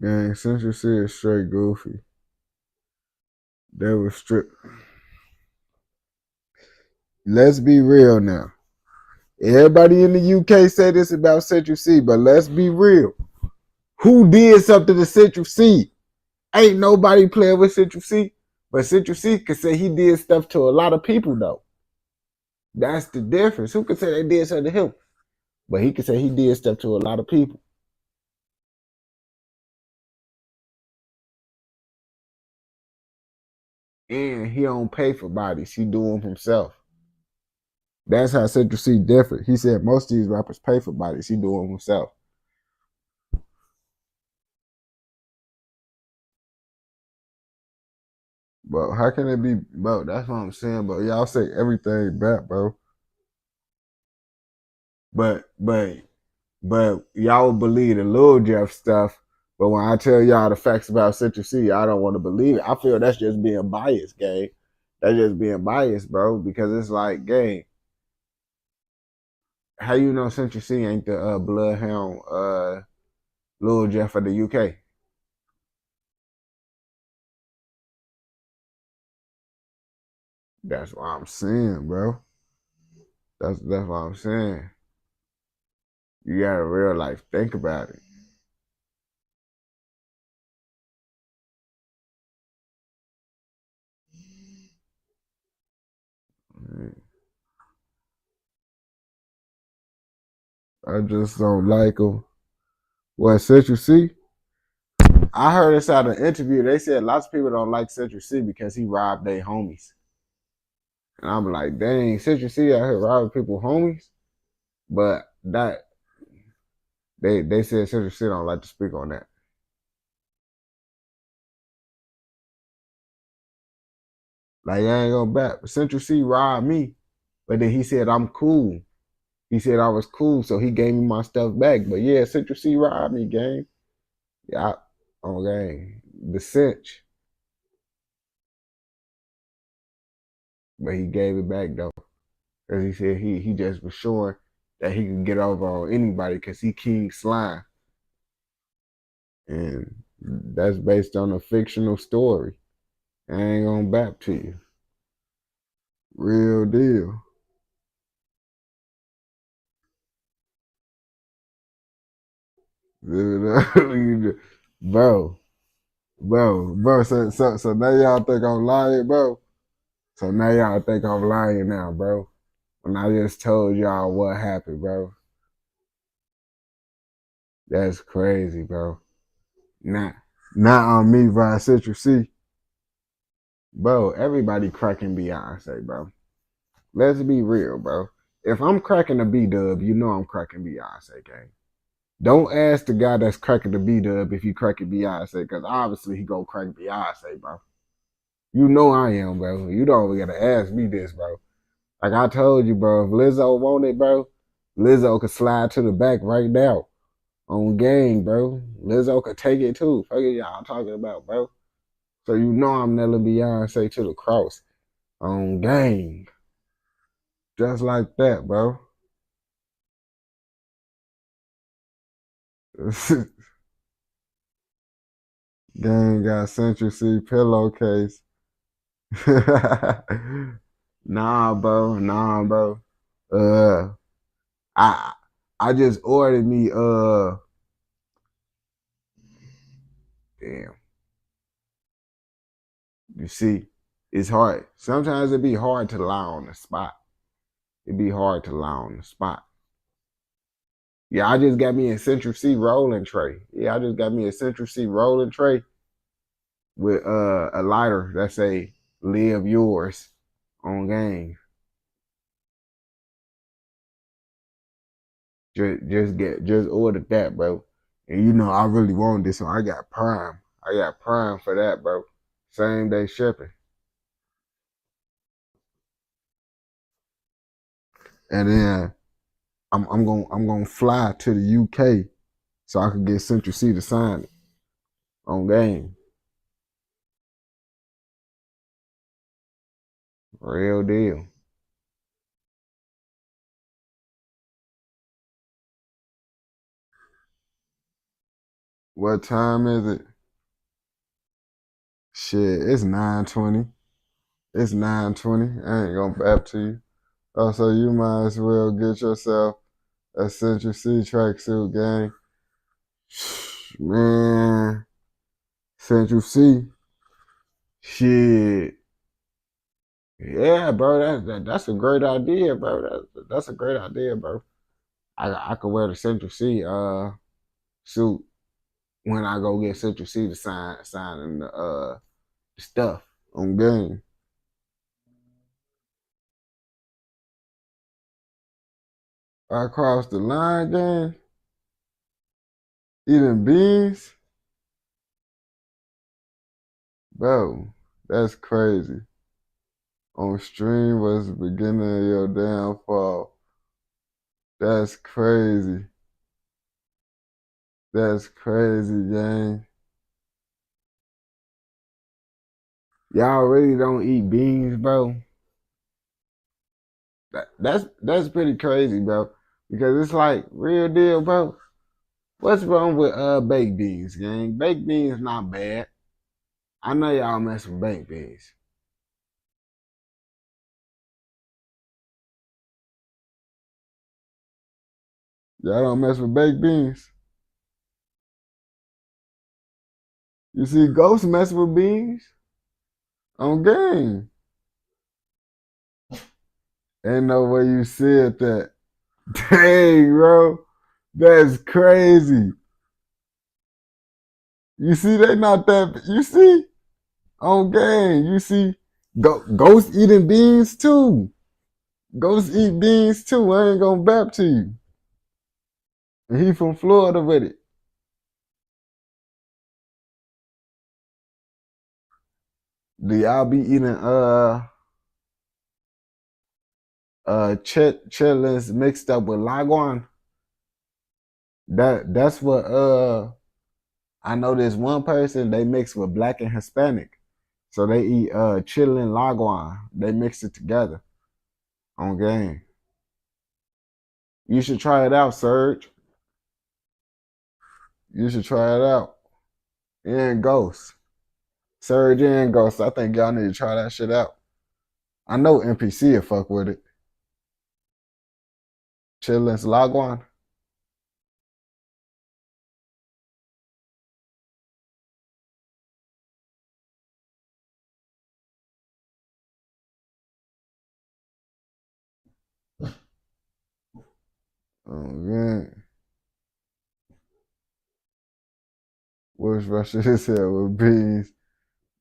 Speaker 1: Gang, Citrusy is straight goofy. They was stripped. Let's be real now. Everybody in the UK say this about Central C, but let's be real. Who did something to Central C? Ain't nobody playing with Central C, but Central C could say he did stuff to a lot of people, though. That's the difference. Who could say they did something to him? But he could say he did stuff to a lot of people. And he don't pay for bodies. He do them himself. That's how Central C different. He said most of these rappers pay for bodies. He do them himself. Bro, how can it be, bro? That's what I'm saying, bro. Y'all say everything back, bro. But y'all would believe the Lil Jeff stuff. But when I tell y'all the facts about Central C, I don't want to believe it. I feel that's just being biased, gang. That's just being biased, bro. Because it's like, gang, how you know Central C ain't the bloodhound Lil Jeff of the UK? That's what I'm saying, bro. That's what I'm saying. You gotta real life think about it. I just don't like him. What, Central C? I heard this out of an interview. They said lots of people don't like Central C because he robbed their homies. And I'm like, dang, Central C out here robbing people homies? But that they said Central C don't like to speak on that. Like, I ain't gonna back. Central C robbed me, but then he said I'm cool. He said I was cool, so he gave me my stuff back. But yeah, Central C robbed me, gang. Yeah, on gang. The cinch. But he gave it back though. Because he said he just was showing that he could get over on anybody because he King Slime. And that's based on a fictional story. I ain't gonna back to you. Real deal. Bro. So now y'all think I'm lying, bro. So now y'all think I'm lying now, bro. when I just told y'all what happened, bro. That's crazy, bro. Not on me via Central C. Bro, everybody cracking Beyonce, bro. Let's be real, bro. If I'm cracking a B-dub, you know I'm cracking Beyonce, gang. Don't ask the guy that's cracking the B-dub if he cracking Beyonce, because obviously he gonna crack Beyonce, bro. You know I am, bro. You don't gotta ask me this, bro. Like I told you, bro, if Lizzo want it, bro, Lizzo could slide to the back right now. On gang, bro. Lizzo could take it too. Fuck it, y'all talking about, bro. So you know I'm nailing Beyonce to the cross. On gang. Just like that, bro. Gang got Central C pillowcase. Nah, bro. Nah, bro. Uh, I I just ordered me damn. You see, it's hard. Sometimes it be hard to lie on the spot. It be hard to lie on the spot. Yeah, I just got me a Central C rolling tray. Yeah, I just got me a Central C rolling tray with a lighter that say "Live Yours" on gang. Just ordered that, bro. And you know I really want this, so I got Prime. I got Prime for that, bro. Same day shipping. And then I'm gonna fly to the UK so I can get Central C to sign it on game. Real deal. What time is it? Shit, it's 9:20. It's 9:20. I ain't gonna bap to you. Oh, so you might as well get yourself a Central C tracksuit, gang. Man, Central C. Shit. Yeah, bro. That's a great idea, bro. That's a great idea, bro. I could wear the Central C suit when I go get Central C to signing the stuff on game. I crossed the line, gang. Eating beans, bro. That's crazy. On stream was the beginning of your downfall. That's crazy. That's crazy, gang. Y'all really don't eat beans, bro. That's pretty crazy, bro. Because it's like real deal, bro. What's wrong with baked beans, gang? Baked beans not bad. I know y'all mess with baked beans. Y'all don't mess with baked beans. You see Ghost mess with beans on game. Ain't no way you said that. Dang, bro. That's crazy. You see, they not that. You see, on game. You see, Ghost eating beans too. Ghost eat beans too. I ain't gonna bap to you. And he from Florida with it. Do y'all be eating chitlins mixed up with laguan? That's what I know there's one person they mix with black and Hispanic. So they eat chitlin laguan. They mix it together on game. You should try it out, Serge. You should try it out. And Ghost. Serge and Ghost. I think y'all need to try that shit out. I know NPC will fuck with it. Chitlins laguan. Oh man. What's Russia his head with beans?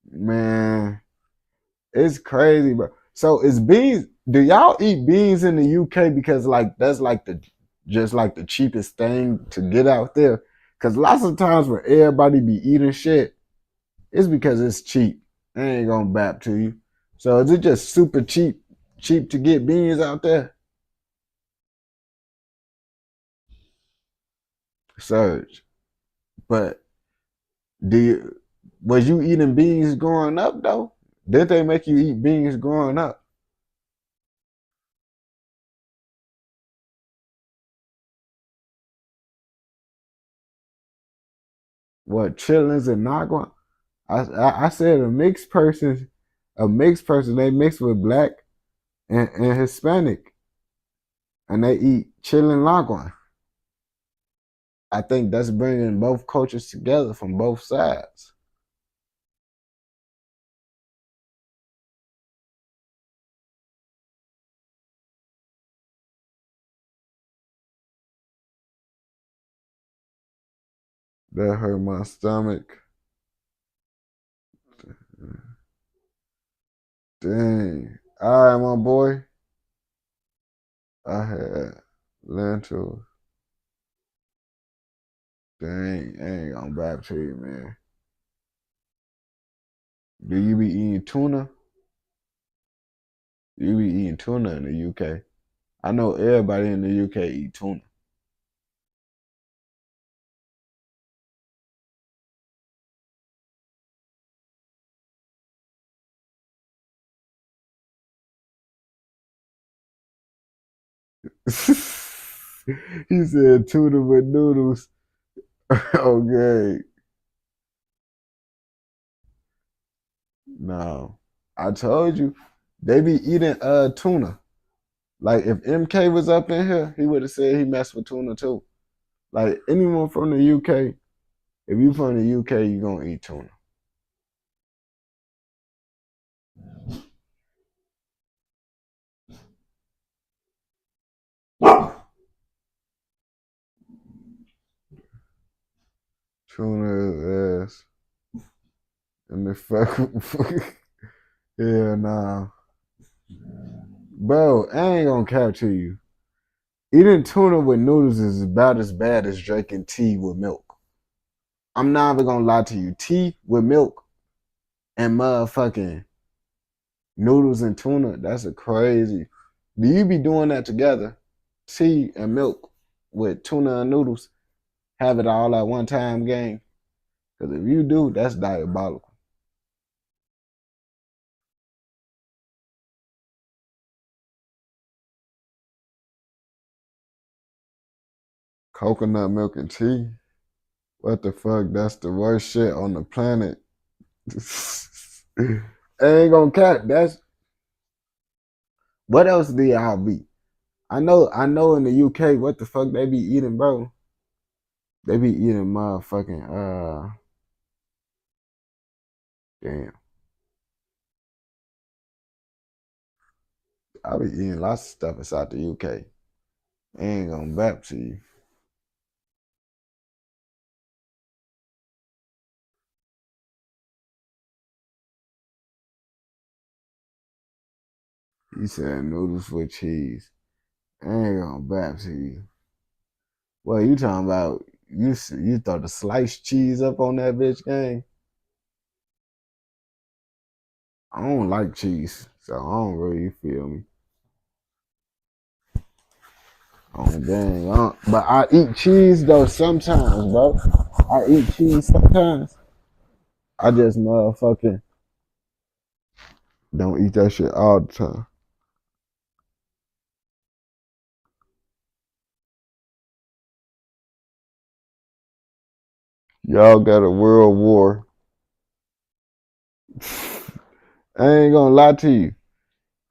Speaker 1: Man, it's crazy, bro. So is beans, do y'all eat beans in the UK because like that's like the just like the cheapest thing to get out there? Cause lots of times when everybody be eating shit, it's because it's cheap. They ain't gonna bap to you. So is it just super cheap to get beans out there? Surge. But do you was you eating beans growing up though? Did they make you eat beans growing up? What chillings and nagua? I said a mixed person. They mix with black and Hispanic, and they eat chillin' nagua. I think that's bringing both cultures together from both sides. That hurt my stomach. Dang. All right, my boy. I had lentils. Dang, I ain't gonna back to you, man. Do you be eating tuna? You be eating tuna in the UK. I know everybody in the UK eat tuna. He said tuna with noodles. Okay. No. I told you. They be eating tuna. Like if MK was up in here, he would have said he messed with tuna too. Like anyone from the UK, if you from the UK, you gonna eat tuna. Tuna is ass. And the fuck yeah, nah. Bro, I ain't gonna cap to you. Eating tuna with noodles is about as bad as drinking tea with milk. I'm not even gonna lie to you. Tea with milk and motherfucking noodles and tuna, that's a crazy. Do you be doing that together? Tea and milk with tuna and noodles? Have it all at one time, gang? Because if you do, that's diabolical. Coconut milk and tea? What the fuck? That's the worst shit on the planet. I ain't gonna cap. That's what else do y'all be? I know in the UK what the fuck they be eating, bro. They be eating motherfucking damn. I be eating lots of stuff inside the UK. I ain't gonna back to you. You said noodles with cheese. I ain't gonna back to you. What you talking about? You throw the sliced cheese up on that bitch, gang? I don't like cheese, so I don't really feel me. Oh dang, but I eat cheese though sometimes, bro. I eat cheese sometimes. I just motherfucking don't eat that shit all the time. Y'all got a world war. I ain't gonna lie to you.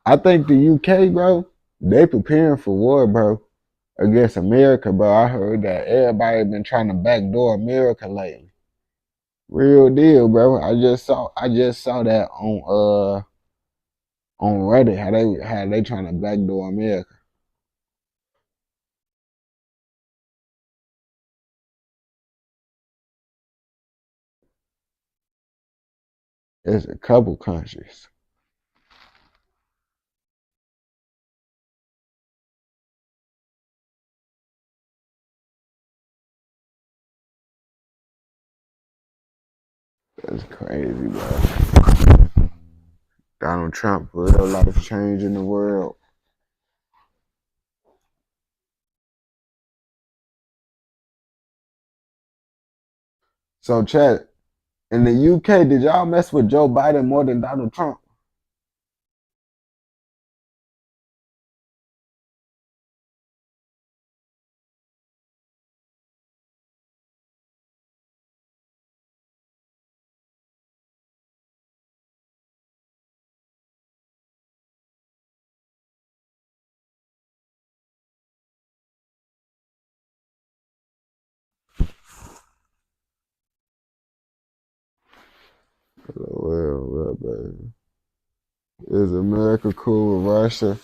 Speaker 1: I think the UK, bro, they preparing for war, bro, against America, bro. I heard that everybody been trying to backdoor America lately. Real deal, bro. I just saw that on Reddit how they trying to backdoor America. It's a couple countries. That's crazy, bro. Donald Trump, real life change in the world. So, Chad, in the UK, did y'all mess with Joe Biden more than Donald Trump? Well, baby. Is America cool with Russia?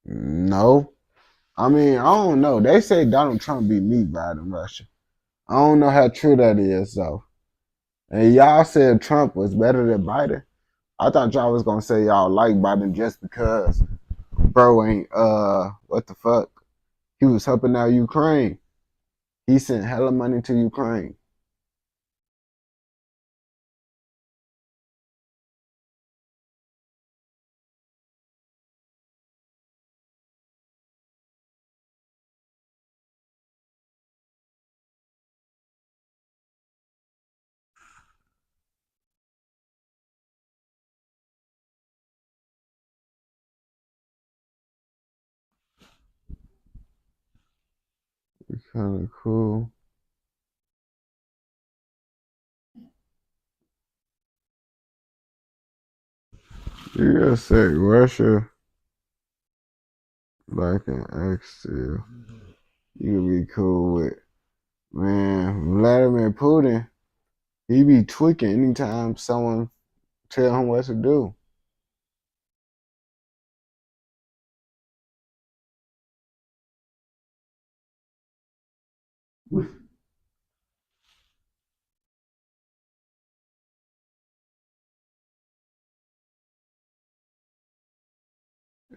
Speaker 1: No. I mean, I don't know. They say Donald Trump beat me Biden Russia. I don't know how true that is, though. And y'all said Trump was better than Biden. I thought y'all was gonna say y'all like Biden just because bro ain't what the fuck? He was helping out Ukraine. He sent hella money to Ukraine. It's kinda cool. You gotta say Russia like an X still. You could be cool with man, Vladimir Putin, he be tweaking anytime someone tell him what to do.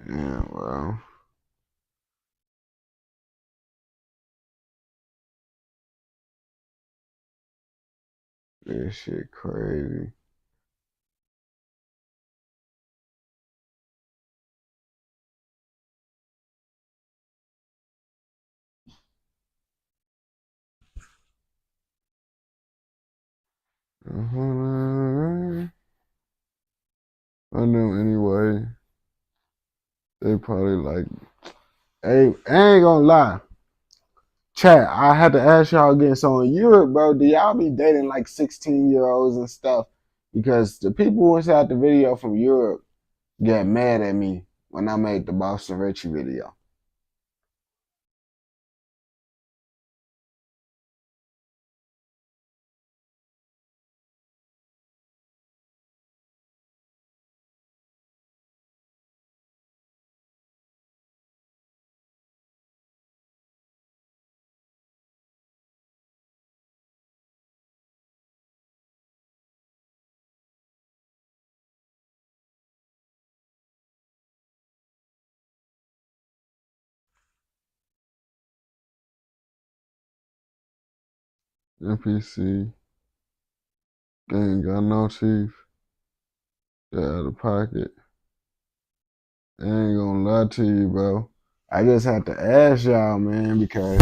Speaker 1: Yeah, well. This shit crazy. I know anyway. They probably like, hey, I ain't gonna lie. Chat, I had to ask y'all again. So in Europe, bro, do y'all be dating like 16-year-olds and stuff? Because the people who inside the video from Europe get mad at me when I made the Boston Richie video. NPC ain't got no teeth. They out of pocket. I ain't gonna lie to you, bro. I just had to ask y'all, man, because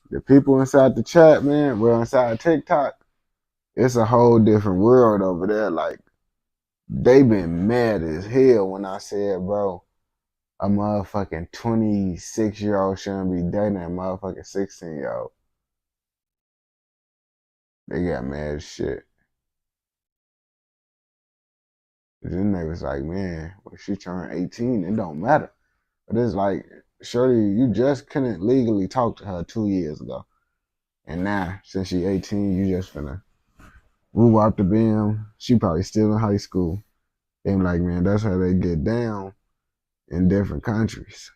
Speaker 1: the people inside the chat, man, well, inside TikTok, it's a whole different world over there. Like, they been mad as hell when I said, bro, a motherfucking 26-year-old shouldn't be dating a motherfucking 16-year-old. They got mad as shit. Then they was like, man, when she turned 18, it don't matter. But it's like, surely you just couldn't legally talk to her 2 years ago. And now, since she 18, you just finna move out the beam. She probably still in high school. They be like, man, that's how they get down in different countries.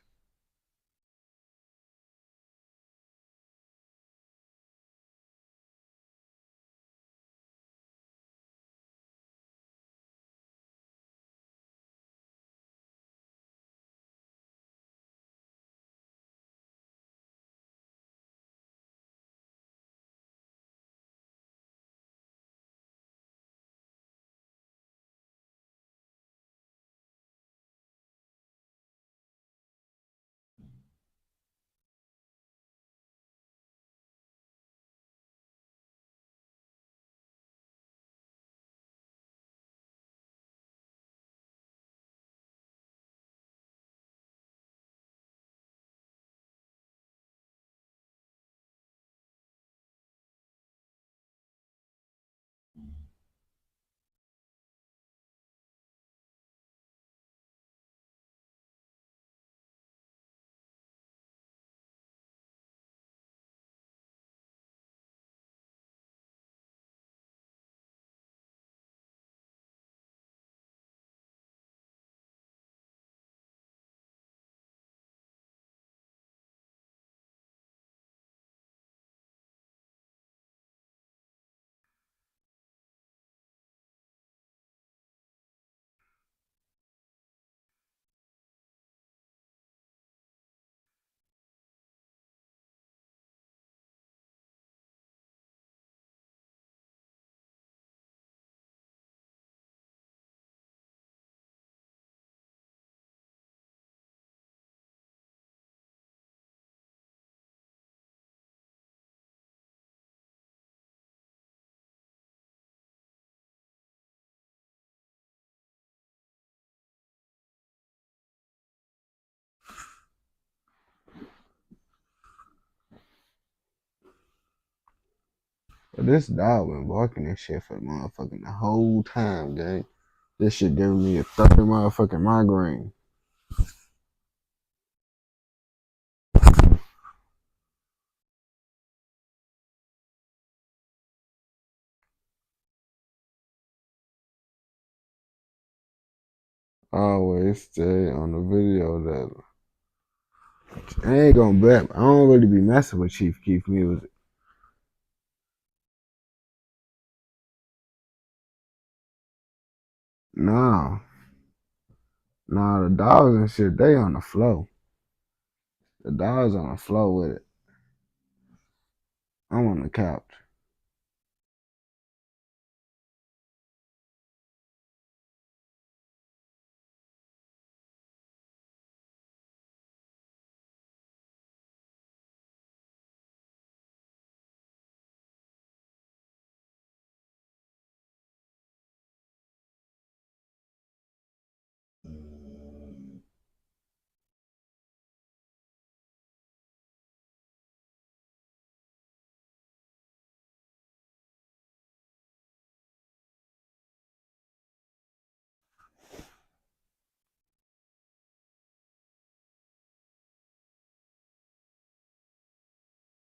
Speaker 1: But this dog been barking and shit for motherfucking the whole time, gang. This shit giving me a 30 motherfucking migraine. Always stay on the video that I ain't gonna bet. I don't really be messing with Chief Keef music. Nah. Nah, the dogs and shit, they on the flow. The dogs on the flow with it. I'm on the couch.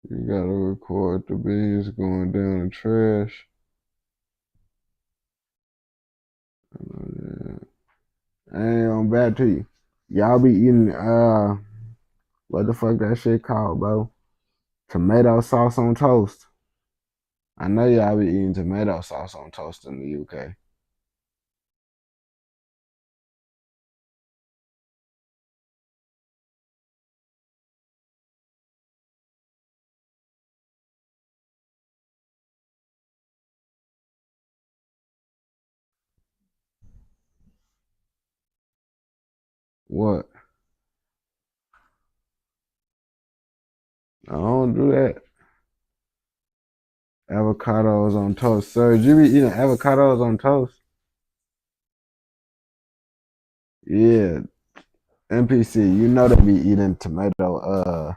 Speaker 1: You gotta record the bees going down the trash. I ain't on bad to you. Y'all be eating what the fuck that shit called, bro? Tomato sauce on toast. I know y'all be eating tomato sauce on toast in the UK. What? I don't do that. Avocados on toast. Sir, you be eating avocados on toast? Yeah. NPC, you know they be eating tomato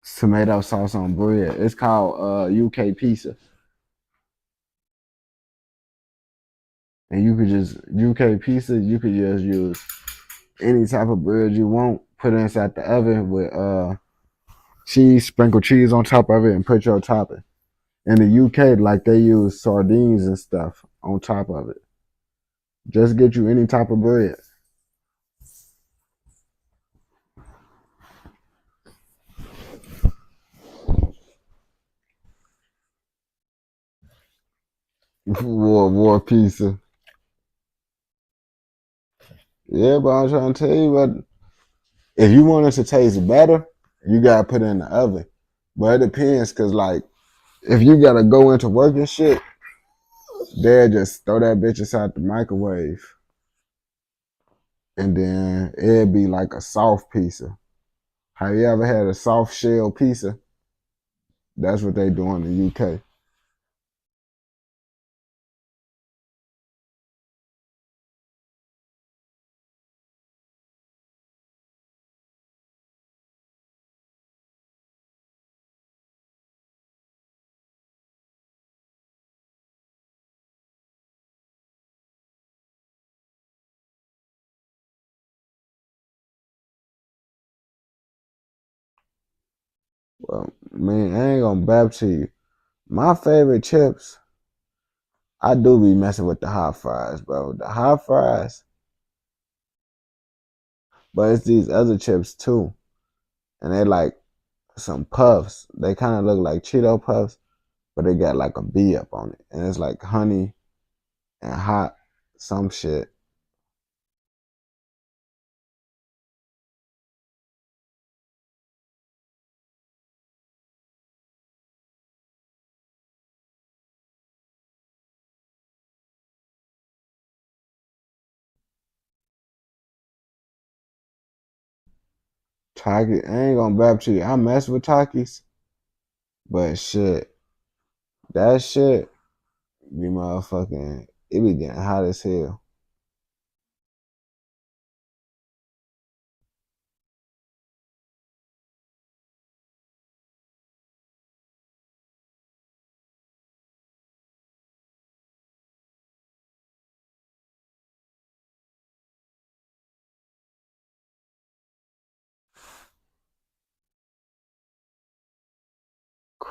Speaker 1: sauce on bread. It's called UK pizza. And you could just UK pizza, you could just use any type of bread you want, put it inside the oven with cheese, sprinkle cheese on top of it and put your topping. In the UK, like they use sardines and stuff on top of it. Just get you any type of bread. War pizza. Yeah, but I'm trying to tell you, but if you want it to taste better, you gotta put it in the oven. But it depends, cause like if you gotta go into work and shit, they'll just throw that bitch inside the microwave. And then it'd be like a soft pizza. Have you ever had a soft shell pizza? That's what they do in the UK. Well, man, I ain't gonna bab to you. My favorite chips, I do be messing with the hot fries, bro. The hot fries, but it's these other chips too. And they like some puffs. They kind of look like Cheeto puffs, but they got like a bee up on it. And it's like honey and hot some shit. Taki, I ain't gonna bab to you. I mess with Takis, but shit, that shit be motherfucking, it be getting hot as hell.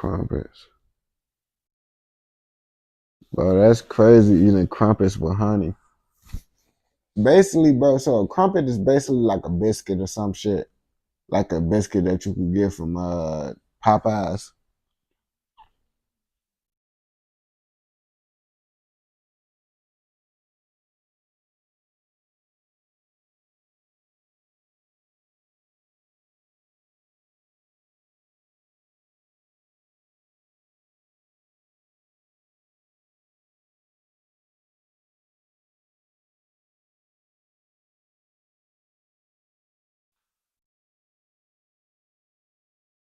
Speaker 1: crumpets. Bro, that's crazy eating crumpets with honey. Basically, bro, so a crumpet is basically like a biscuit or some shit. Like a biscuit that you could get from Popeyes.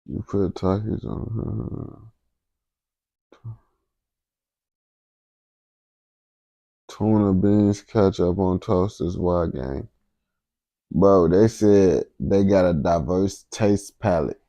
Speaker 1: You put Takis on tuna beans, ketchup on toast is why, gang. Bro, they said they got a diverse taste palette.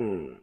Speaker 9: Mm.